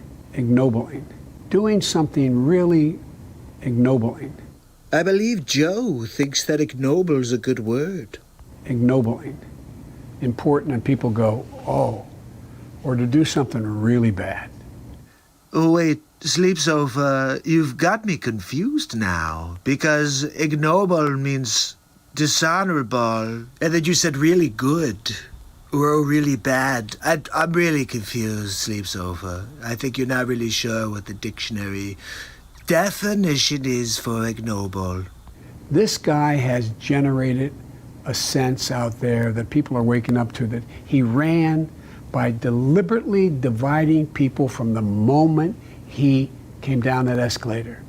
Doing something really ignobling. I believe Joe thinks that ignoble's a good word. Ignobling. Important, and people go, oh. Or to do something really bad. Oh, wait, Sleep Sofa, you've got me confused now. Because ignoble means dishonorable. And then you said really good. Or really bad. I'm really confused, Sleep Sofa. I think you're not really sure what the dictionary definition is for ignoble. This guy has generated a sense out there that people are waking up to, that he ran by deliberately dividing people from the moment he came down that escalator.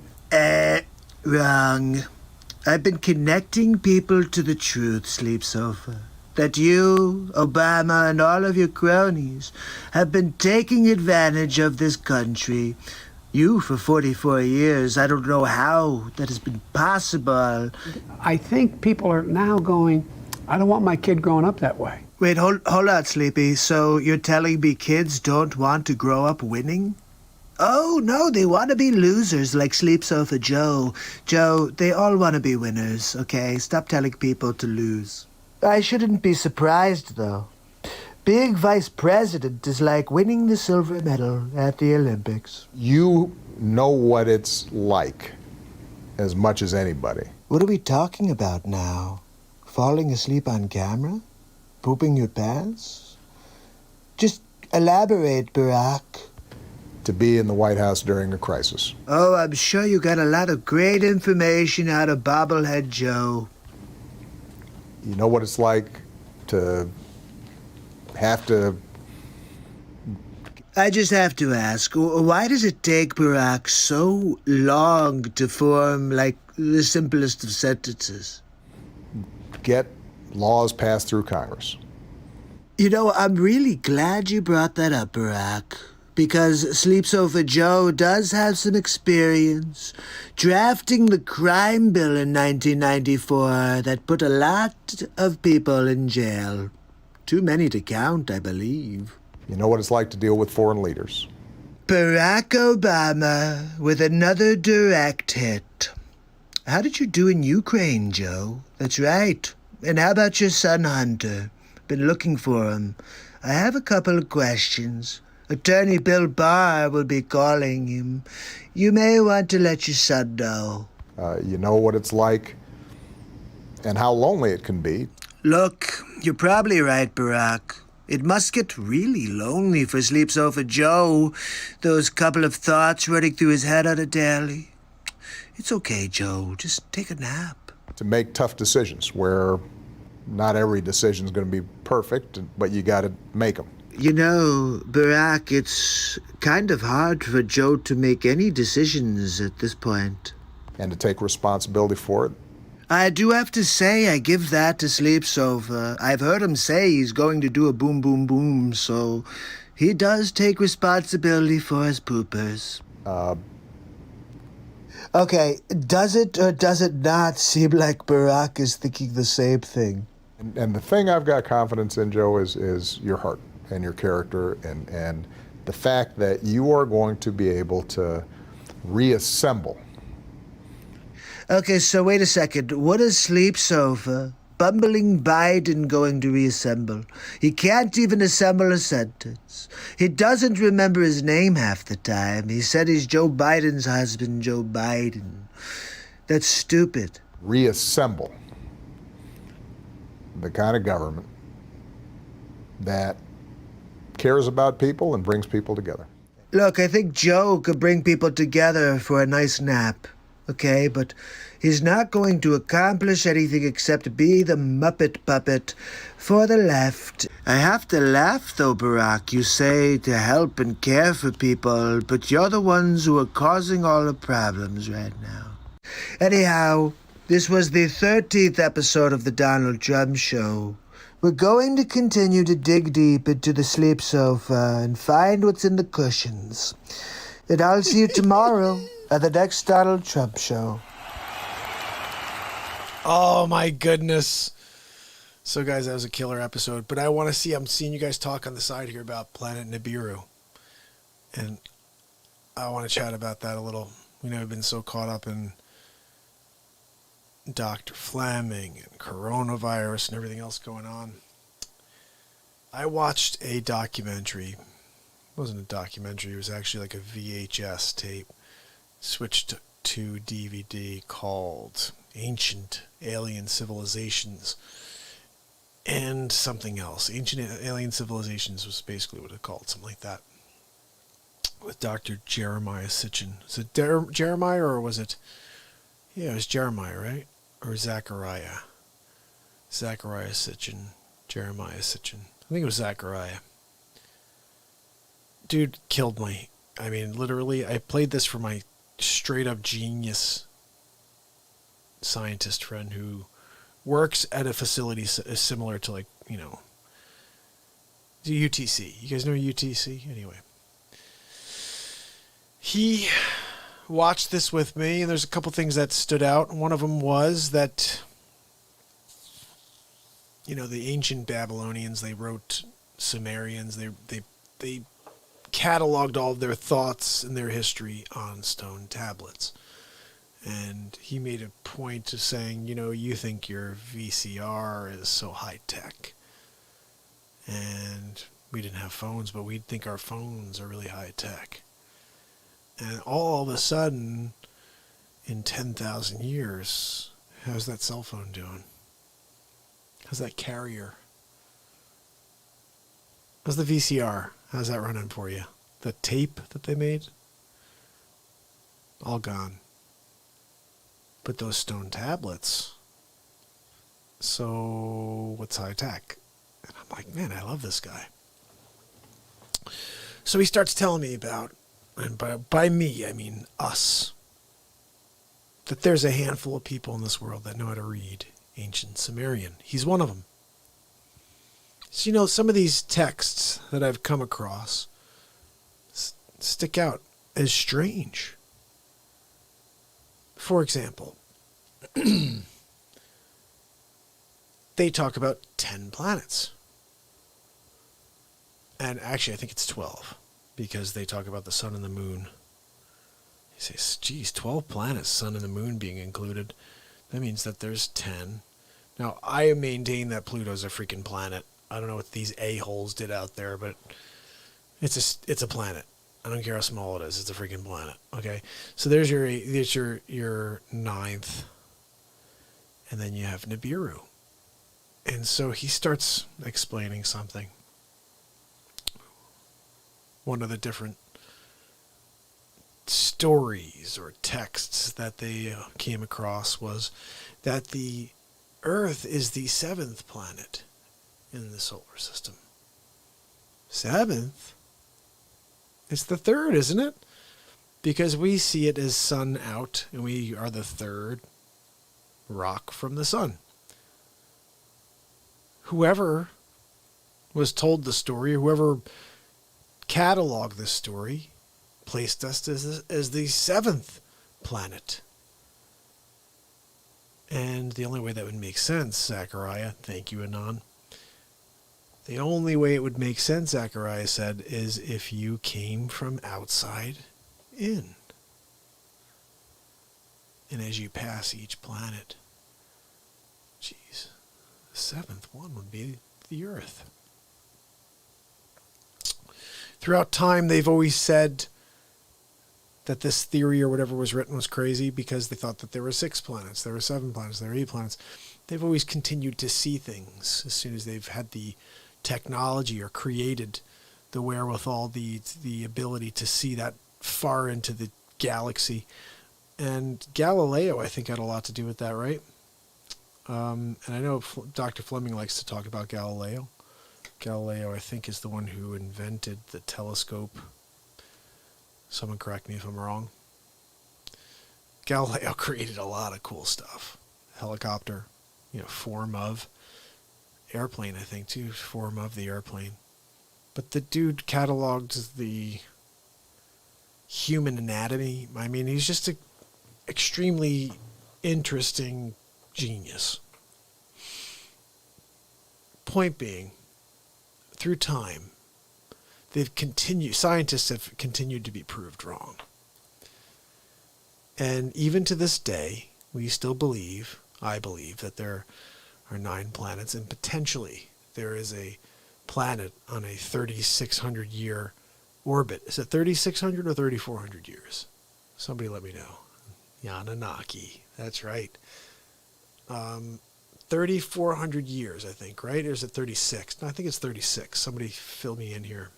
Wrong. I've been connecting people to the truth, Sleep Sofa. That you, Obama, and all of your cronies have been taking advantage of this country. You for 44 years. I don't know how that has been possible. I think people are now going, I don't want my kid growing up that way. Wait, hold on, Sleepy. So you're telling me kids don't want to grow up winning? Oh, no, they want to be losers like Sleep Sofa Joe. Joe, they all want to be winners, okay? Stop telling people to lose. I shouldn't be surprised, though. Being vice president is like winning the silver medal at the Olympics. You know what it's like as much as anybody. What are we talking about now? Falling asleep on camera? Pooping your pants? Just elaborate, Barack. To be in the White House during a crisis. Oh, I'm sure you got a lot of great information out of Bobblehead Joe. You know what it's like to have to... I just have to ask, why does it take Barack so long to form, like, the simplest of sentences? Get laws passed through Congress. You know, I'm really glad you brought that up, Barack, because Sleep Sofa Joe does have some experience drafting the crime bill in 1994 that put a lot of people in jail. Too many to count, I believe. You know what it's like to deal with foreign leaders. Barack Obama with another direct hit. How did you do in Ukraine, Joe? That's right. And how about your son, Hunter? Been looking for him. I have a couple of questions. Attorney Bill Barr will be calling him. You may want to let your son know. You know what it's like and how lonely it can be. Look, you're probably right, Barack. It must get really lonely for Sleep Sofa Joe, those couple of thoughts running through his head on a daily. It's okay, Joe. Just take a nap. To make tough decisions where not every decision is going to be perfect, but you got to make them. You know, Barack, it's kind of hard for Joe to make any decisions at this point. And to take responsibility for it. I do have to say I give that to Sleep Sofa. I've heard him say he's going to do a boom boom boom, so he does take responsibility for his poopers. Okay, does it or does it not seem like Barack is thinking the same thing? And the thing I've got confidence in, Joe, is your heart and your character and the fact that you are going to be able to reassemble. Okay, so wait a second. What is Sleep Sofa, bumbling Biden, going to reassemble? He can't even assemble a sentence. He doesn't remember his name half the time. He said he's Joe Biden's husband, Joe Biden. That's stupid. Reassemble the kind of government that cares about people and brings people together. Look, I think Joe could bring people together for a nice nap, okay? But he's not going to accomplish anything except be the Muppet puppet for the left. I have to laugh, though, Barack. You say to help and care for people, but you're the ones who are causing all the problems right now. Anyhow, this was the 13th episode of The Donald Trump Show. We're going to continue to dig deep into the Sleep Sofa and find what's in the cushions. And I'll see you tomorrow at the next Donald Trump Show. Oh my goodness. So guys, that was a killer episode, but I'm seeing you guys talk on the side here about Planet Nibiru. And I want to chat about that a little. I've been so caught up in Dr. Fleming and coronavirus and everything else going on. I watched a documentary. It wasn't a documentary, it was actually like a VHS tape switched to DVD called Ancient Alien Civilizations and something else. Ancient Alien Civilizations was basically what it called, something like that. With Dr. Jeremiah Sitchin. Is it Jeremiah or was it? Yeah, it was Jeremiah, right? Or Zachariah. Zachariah Sitchin. Jeremiah Sitchin. I think it was Zachariah. Dude killed me. I mean, literally, I played this for my straight up genius scientist friend who works at a facility similar to the UTC. You guys know UTC? Anyway. He watched this with me, and there's a couple things that stood out. One of them was that, the ancient Babylonians, they wrote Sumerians, they cataloged all of their thoughts and their history on stone tablets. And he made a point of saying, you think your VCR is so high tech. And we didn't have phones, but we think our phones are really high tech. And all of a sudden, in 10,000 years, how's that cell phone doing? How's that carrier? How's the VCR? How's that running for you? The tape that they made? All gone. But those stone tablets. So, what's high tech? And I'm like, man, I love this guy. So he starts telling me about, and by me, I mean us, that there's a handful of people in this world that know how to read ancient Sumerian. He's one of them. So, some of these texts that I've come across stick out as strange. For example, they talk about 10 planets. And actually, I think it's 12. Because they talk about the sun and the moon. He says, geez, 12 planets, sun and the moon being included. That means that there's 10. Now, I maintain that Pluto's a freaking planet. I don't know what these a-holes did out there, but it's a planet. I don't care how small it is. It's a freaking planet. Okay? So there's your ninth. And then you have Nibiru. And so he starts explaining something. One of the different stories or texts that they came across was that the Earth is the 7th planet in the solar system. 7th? It's the 3rd, isn't it? Because we see it as sun out, and we are the 3rd, rock from the sun. Whoever was told the story, whoever cataloged this story, placed us as the seventh planet. And the only way that would make sense, Zachariah, thank you, Anon. The only way it would make sense, Zachariah said, is if you came from outside in. And as you pass each planet, geez, the seventh one would be the Earth. Throughout time, they've always said that this theory or whatever was written was crazy because they thought that there were 6 planets, there were 7 planets, there were 8 planets. They've always continued to see things as soon as they've had the technology or created the wherewithal, the ability to see that far into the galaxy. And Galileo, I think, had a lot to do with that, right? And I know Dr. Fleming likes to talk about Galileo. Galileo, I think, is the one who invented the telescope. Someone correct me if I'm wrong. Galileo created a lot of cool stuff. Helicopter, form of airplane, I think, too. Form of the airplane. But the dude cataloged the human anatomy. I mean, he's just an extremely interesting genius. Point being, through time, scientists have continued to be proved wrong. And even to this day, we still believe, I believe, that there are 9 planets, and potentially there is a planet on a 3,600 year orbit. Is it 3,600 or 3,400 years? Somebody let me know. Anunnaki. That's right. 3,400 years, I think, right? Or is it 36? No, I think it's 36. Somebody fill me in here.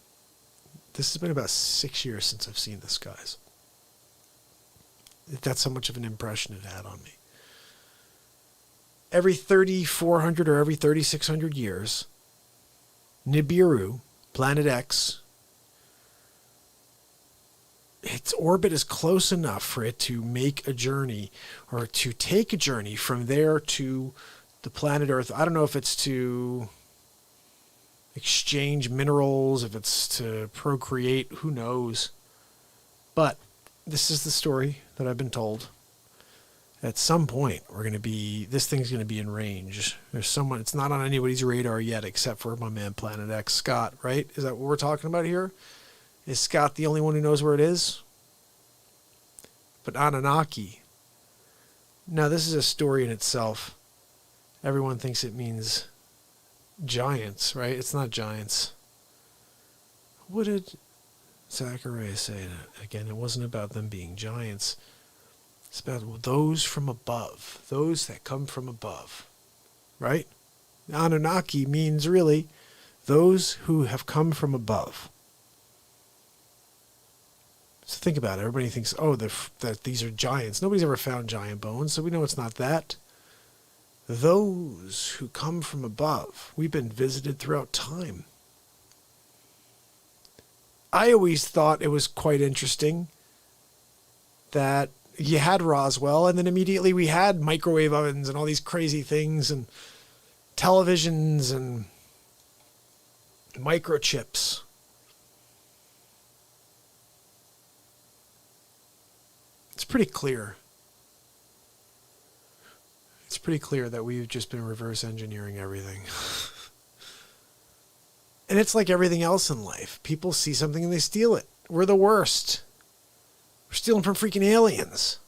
This has been about 6 years since I've seen this, guys. That's how much of an impression it had on me. Every 3,400 or every 3,600 years, Nibiru, Planet X, its orbit is close enough for it to make a journey or to take a journey from there to the planet Earth. I don't know if it's to exchange minerals, if it's to procreate, who knows. But this is the story that I've been told. At some point, this thing's going to be in range. There's someone, it's not on anybody's radar yet except for my man Planet X, Scott, right? Is that what we're talking about here? Is Scott the only one who knows where it is? But Anunnaki. Now, this is a story in itself. Everyone thinks it means giants, right? It's not giants. What did Zachariah say? Again, it wasn't about them being giants. It's about those from above, those that come from above, right? Anunnaki means really those who have come from above. So think about it. Everybody thinks, that these are giants. Nobody's ever found giant bones, so we know it's not that. Those who come from above, we've been visited throughout time. I always thought it was quite interesting that you had Roswell, and then immediately we had microwave ovens and all these crazy things and televisions and microchips. It's pretty clear. It's pretty clear that we've just been reverse engineering everything. And it's like everything else in life. People see something and they steal it. We're the worst. We're stealing from freaking aliens.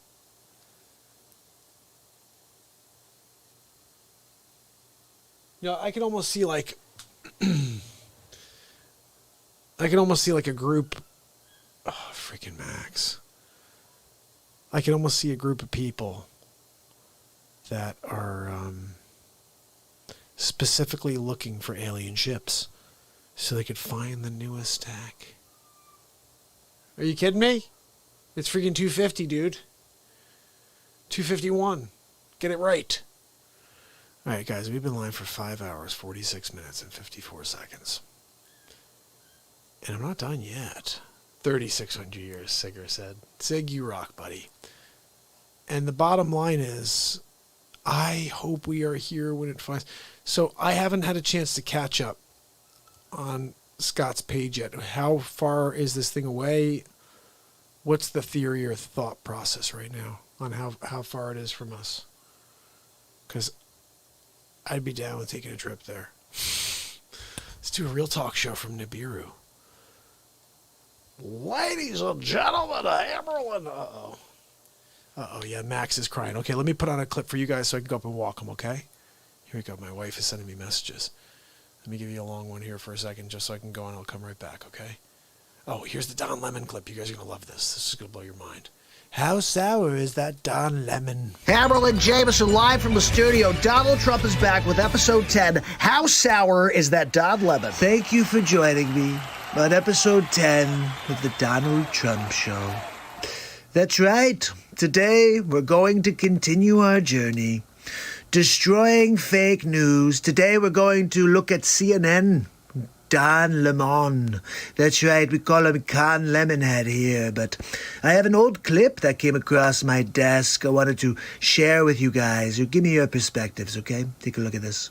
I can almost see a group. Oh, freaking Max. I can almost see a group of people that are specifically looking for alien ships so they could find the newest tech. Are you kidding me? It's freaking 250, dude. 251. Get it right. All right, guys, we've been live for 5 hours, 46 minutes, and 54 seconds. And I'm not done yet. 3,600 years, Sigger said. Sig, you rock, buddy. And the bottom line is, I hope we are here when it finds. So I haven't had a chance to catch up on Scott's page yet. How far is this thing away? What's the theory or thought process right now on how far it is from us? Because I'd be down with taking a trip there. Let's do a real talk show from Nibiru. Ladies and gentlemen, Hammerlin. Uh-oh, yeah, Max is crying. Okay, let me put on a clip for you guys so I can go up and walk him, okay? Here we go. My wife is sending me messages. Let me give you a long one here for a second just so I can go and I'll come right back, okay? Oh, here's the Don Lemon clip. You guys are going to love this. This is going to blow your mind. How sour is that Don Lemon? Hammerlin Jameson live from the studio. Donald Trump is back with episode 10. How sour is that Don Lemon? Thank you for joining me on episode 10 of the Donald Trump Show. That's right. Today, we're going to continue our journey, destroying fake news. Today, we're going to look at CNN. Don Lemon. That's right, we call him Con Lemonhead here, but I have an old clip that came across my desk I wanted to share with you guys. Give me your perspectives, okay? Take a look at this.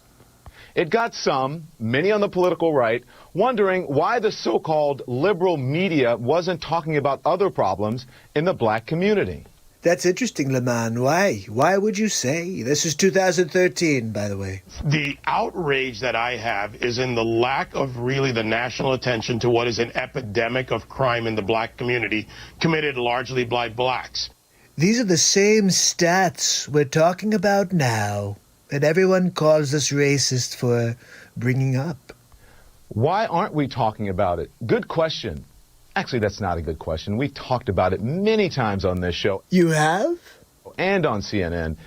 It got some, many on the political right, wondering why the so-called liberal media wasn't talking about other problems in the black community. That's interesting, Lemon. Why? Why would you say? This is 2013, by the way. The outrage that I have is in the lack of really the national attention to what is an epidemic of crime in the black community, committed largely by blacks. These are the same stats we're talking about now, and everyone calls us racist for bringing up. Why aren't we talking about it? Good question. Actually, that's not a good question. We've talked about it many times on this show. You have? And on CNN.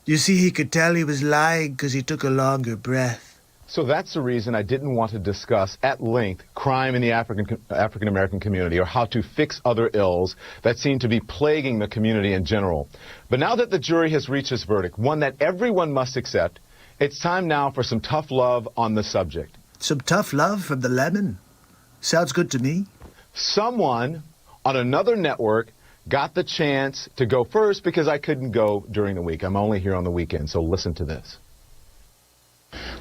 You see, he could tell he was lying because he took a longer breath. So that's the reason I didn't want to discuss at length crime in the African-American community or how to fix other ills that seem to be plaguing the community in general. But now that the jury has reached its verdict, one that everyone must accept, it's time now for some tough love on the subject. Some tough love from the lemon. Sounds good to me. Someone on another network got the chance to go first because I couldn't go during the week. I'm only here on the weekend, so listen to this.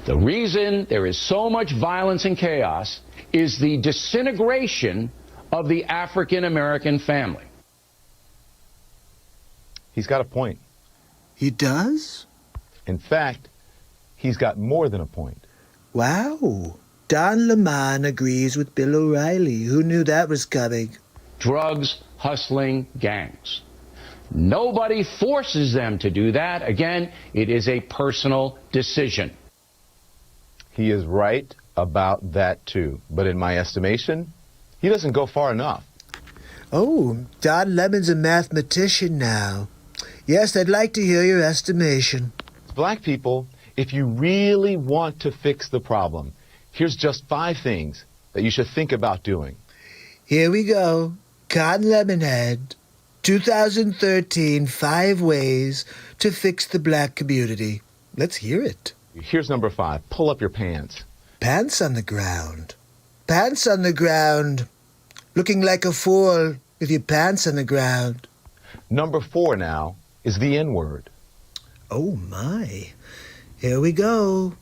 The reason there is so much violence and chaos is the disintegration of the African American family. He's got a point. He does? In fact, he's got more than a point. Wow. Don Lemon agrees with Bill O'Reilly. Who knew that was coming? Drugs, hustling gangs. Nobody forces them to do that. Again, it is a personal decision. He is right about that, too. But in my estimation, he doesn't go far enough. Oh, Don Lemon's a mathematician now. Yes, I'd like to hear your estimation. Black people, if you really want to fix the problem, here's just 5 things that you should think about doing. Here we go. Con Lemonhead, 2013, 5 ways to fix the black community. Let's hear it. Here's number 5. Pull up your pants. Pants on the ground. Pants on the ground. Looking like a fool with your pants on the ground. Number 4 now is the N-word. Oh, my. Here we go.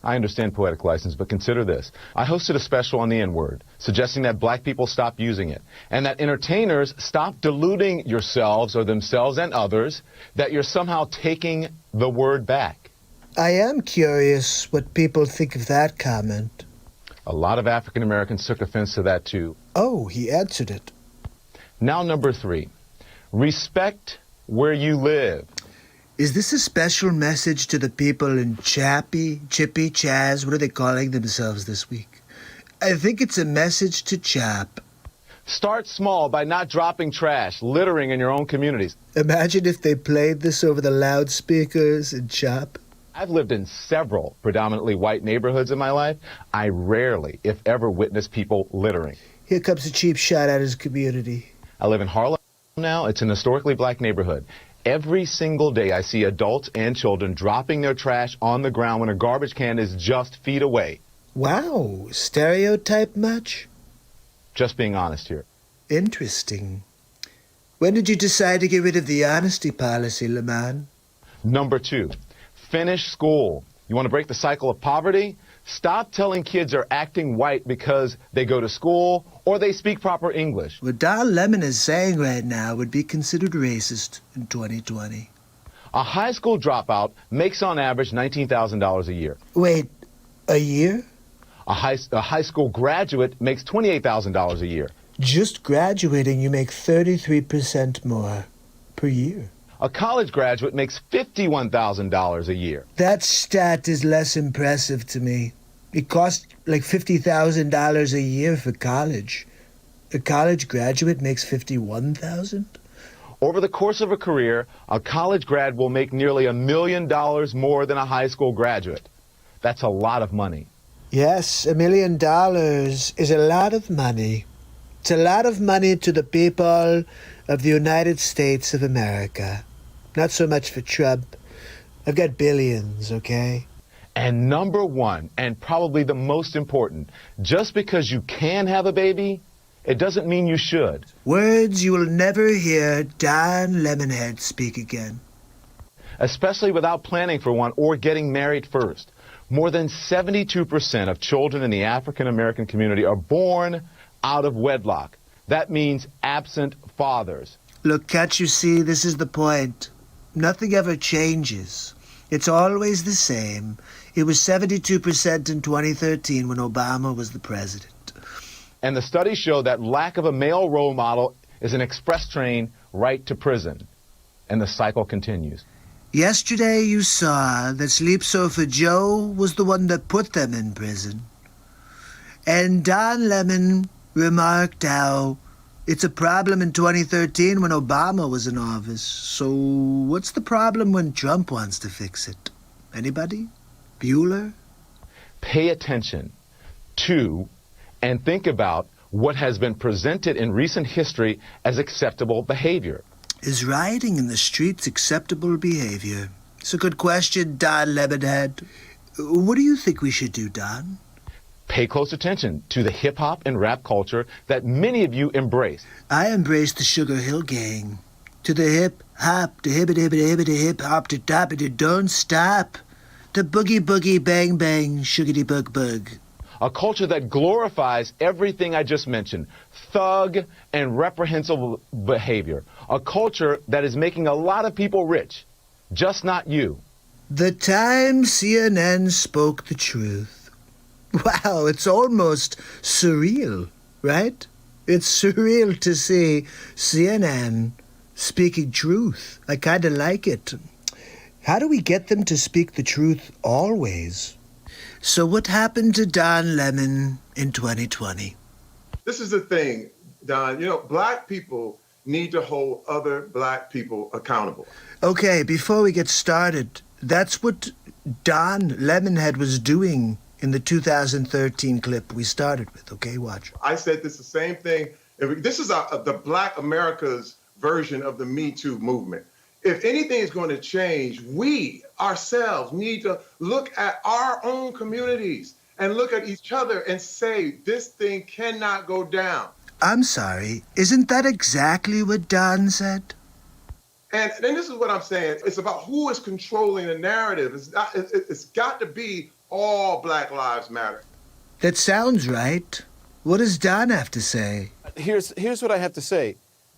I understand poetic license, but consider this. I hosted a special on the N-word, suggesting that black people stop using it, and that entertainers stop deluding yourselves or themselves and others that you're somehow taking the word back. I am curious what people think of that comment. A lot of African Americans took offense to that, too. Oh, he answered it. Now, number 3. Respect where you live. Is this a special message to the people in Chippy, Chaz? What are they calling themselves this week? I think it's a message to Chap. Start small by not dropping trash, littering in your own communities. Imagine if they played this over the loudspeakers in Chap. I've lived in several predominantly white neighborhoods in my life. I rarely, if ever, witness people littering. Here comes a cheap shot at his community. I live in Harlem now. It's an historically black neighborhood. Every single day I see adults and children dropping their trash on the ground when a garbage can is just feet away. Wow, stereotype much? Just being honest here. Interesting. When did you decide to get rid of the honesty policy, Lemon? Number 2, finish school. You want to break the cycle of poverty? Stop telling kids they're acting white because they go to school or they speak proper English. What Don Lemon is saying right now would be considered racist in 2020. A high school dropout makes on average $19,000 a year. Wait, a year? A high school graduate makes $28,000 a year. Just graduating, you make 33% more per year. A college graduate makes $51,000 a year. That stat is less impressive to me. It costs like $50,000 a year for college. A college graduate makes $51,000? Over the course of a career, a college grad will make nearly $1 million more than a high school graduate. That's a lot of money. Yes, $1 million is a lot of money. It's a lot of money to the people of the United States of America. Not so much for Trump. I've got billions, okay? And number 1, and probably the most important, just because you can have a baby, it doesn't mean you should. Words you will never hear Don Lemonhead speak again. Especially without planning for one or getting married first. More than 72% of children in the African American community are born out of wedlock. That means absent fathers. Look, can't you see, this is the point. Nothing ever changes. It's always the same. It was 72% in 2013 when Obama was the president. And the studies show that lack of a male role model is an express train right to prison. And the cycle continues. Yesterday you saw that Sleep Sofa Joe was the one that put them in prison. And Don Lemon remarked how it's a problem in 2013 when Obama was in office. So what's the problem when Trump wants to fix it? Anybody? Bueller? Pay attention to and think about what has been presented in recent history as acceptable behavior. Is rioting in the streets acceptable behavior? It's a good question, Don Lemonhead. What do you think we should do, Don? Pay close attention to the hip-hop and rap culture that many of you embrace. I embrace the Sugar Hill Gang. To the hip-hop, the hibbity-hibbity-hibbity hip-hop, to top-it, don't stop. The boogie-boogie bang-bang, sugary-bug-bug. A culture that glorifies everything I just mentioned, thug and reprehensible behavior. A culture that is making a lot of people rich, just not you. The time CNN spoke the truth. Wow, it's almost surreal, right? It's surreal to see CNN speaking truth. I kind of like it. How do we get them to speak the truth always? So what happened to Don Lemon in 2020? This is the thing, Don. You know, black people need to hold other black people accountable. Okay, before we get started, that's what Don Lemonhead was doing in the 2013 clip we started with. Okay, watch. I said this the same thing. This is the Black America's version of the Me Too movement. If anything is going to change, we ourselves need to look at our own communities and look at each other and say, this thing cannot go down. I'm sorry, isn't that exactly what Don said? And then this is what I'm saying. It's about who is controlling the narrative. It's got to be all Black Lives Matter. That sounds right. What does Don have to say? Here's what I have to say.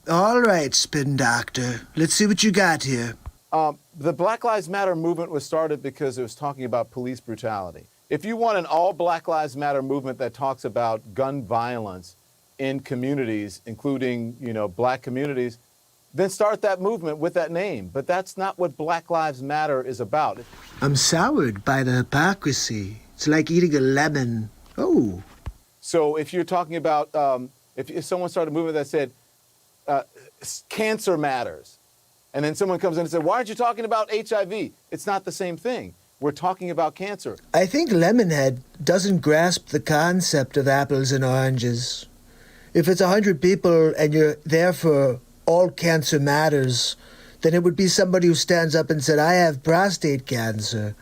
All right, Spin Doctor. Let's see what you got here. The Black Lives Matter movement was started because it was talking about police brutality. If you want an all Black Lives Matter movement that talks about gun violence in communities, including, black communities, then start that movement with that name. But that's not what Black Lives Matter is about. I'm soured by the hypocrisy. It's like eating a lemon. Oh. So if you're talking about, if someone started a movement that said, cancer matters, and then someone comes in and said, why aren't you talking about HIV? It's not the same thing. We're talking about cancer. I think Lemonhead doesn't grasp the concept of apples and oranges. If it's 100 people and you're there for all cancer matters, then it would be somebody who stands up and said, I have prostate cancer.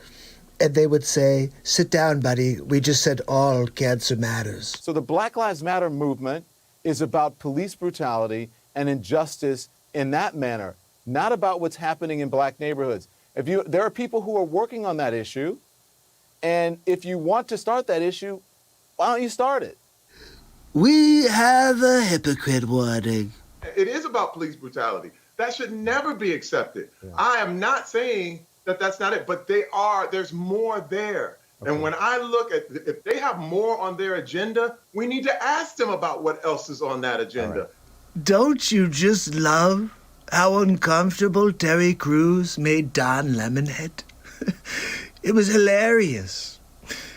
And they would say, sit down, buddy. We just said all cancer matters. So the Black Lives Matter movement is about police brutality and injustice in that manner, not about what's happening in black neighborhoods. There are people who are working on that issue, and if you want to start that issue, why don't you start it? We have a hypocrite warning. It is about police brutality. That should never be accepted. Yeah. I am not saying that that's not it, but there's more there. Okay. And when I look at, if they have more on their agenda, we need to ask them about what else is on that agenda. Right. Don't you just love how uncomfortable Terry Crews made Don Lemonhead? It was hilarious.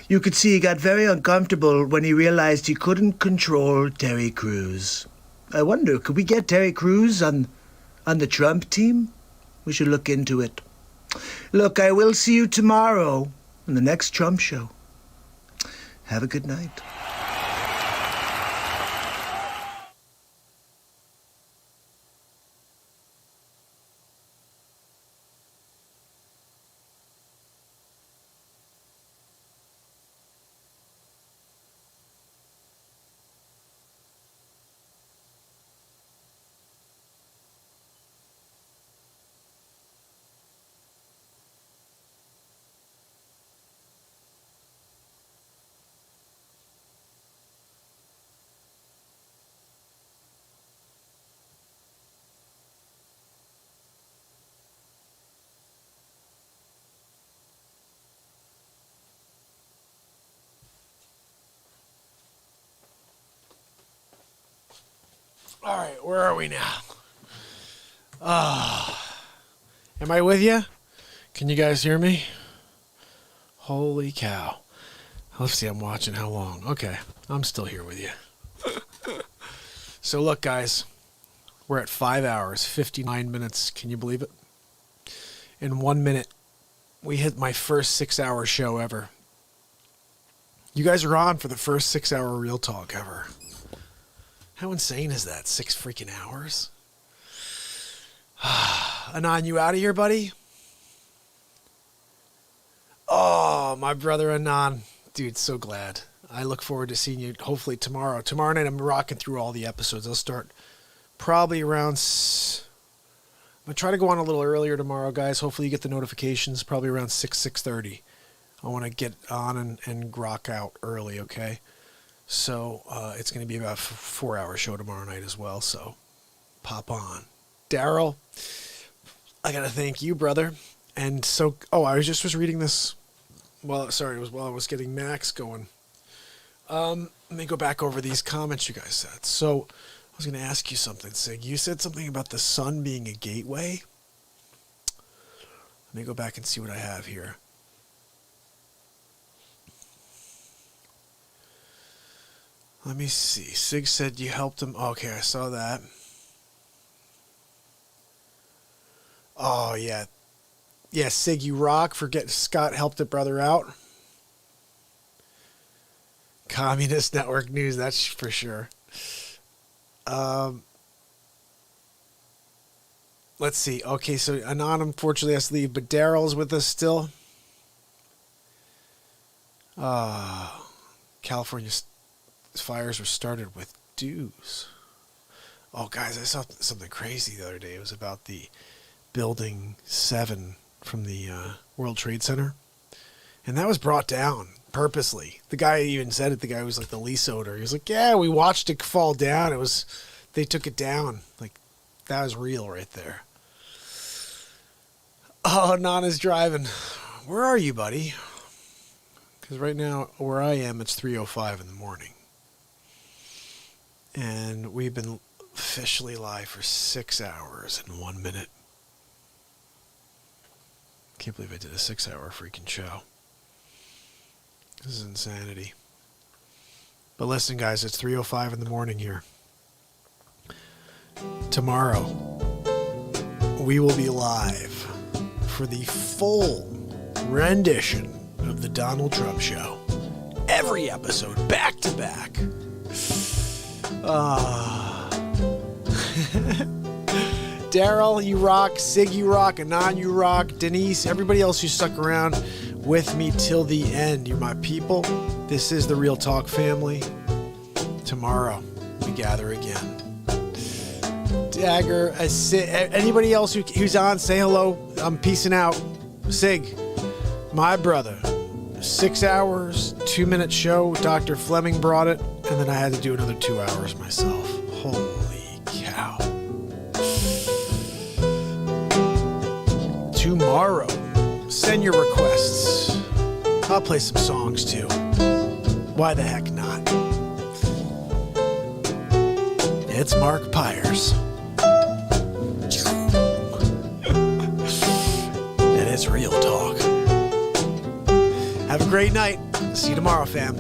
You could see he got very uncomfortable when he realized he couldn't control Terry Crews. I wonder, could we get Terry Crews on the Trump team? We should look into it. Look, I will see you tomorrow on the next Trump show. Have a good night. All right, where are we now? Am I with you? Can you guys hear me? Holy cow. Let's see, I'm watching how long. Okay, I'm still here with you. So look, guys, we're at 5 hours, 59 minutes. Can you believe it? In 1 minute, we hit my first 6-hour show ever. You guys are on for the first 6-hour Real Talk ever. How insane is that? 6 freaking hours? Anon, you out of here, buddy? Oh, my brother Anon. Dude, so glad. I look forward to seeing you hopefully tomorrow. Tomorrow night, I'm rocking through all the episodes. I'll start probably around... I'm going to try to go on a little earlier tomorrow, guys. Hopefully you get the notifications probably around 6:30. I want to get on and rock out early, okay? So it's going to be about a 4-hour show tomorrow night as well, so pop on. Daryl, I got to thank you, brother. And so, I was reading this. Well, sorry, it was while I was getting Max going. Let me go back over these comments you guys said. So I was going to ask you something, Sig. You said something about the sun being a gateway. Let me go back and see what I have here. Let me see. Sig said you helped him. Okay, I saw that. Oh, yeah. Yeah, Sig, you rock for getting Scott helped a brother out. Communist Network News, that's for sure. Let's see. Okay, so Anon unfortunately has to leave, but Daryl's with us still. California fires were started with dews. Oh, guys, I saw something crazy the other day. It was about the Building 7 from the World Trade Center. And that was brought down purposely. The guy even said it. The guy was like the lease owner. He was like, yeah, we watched it fall down. They took it down. Like, that was real right there. Oh, Nana's driving. Where are you, buddy? Because right now, where I am, it's 3:05 in the morning. And we've been officially live for 6 hours and 1 minute. Can't believe I did a 6-hour freaking show. This is insanity. But listen, guys, it's 3:05 in the morning here. Tomorrow, we will be live for the full rendition of the Donald Trump Show. Every episode, back to back. Daryl, you rock. Sig, you rock. Anon, you rock. Denise, everybody else who stuck around with me till the end. You're my people. This is the Real Talk family. Tomorrow, we gather again. Dagger, anybody else who's on, say hello. I'm peacing out. Sig, my brother. 6 hours, 2-minute show. Dr. Fleming brought it, and then I had to do another 2 hours myself. Holy cow. Tomorrow, send your requests. I'll play some songs too. Why the heck not? It's Mark Pyers. And it's real talk. Have a great night. See you tomorrow, fam.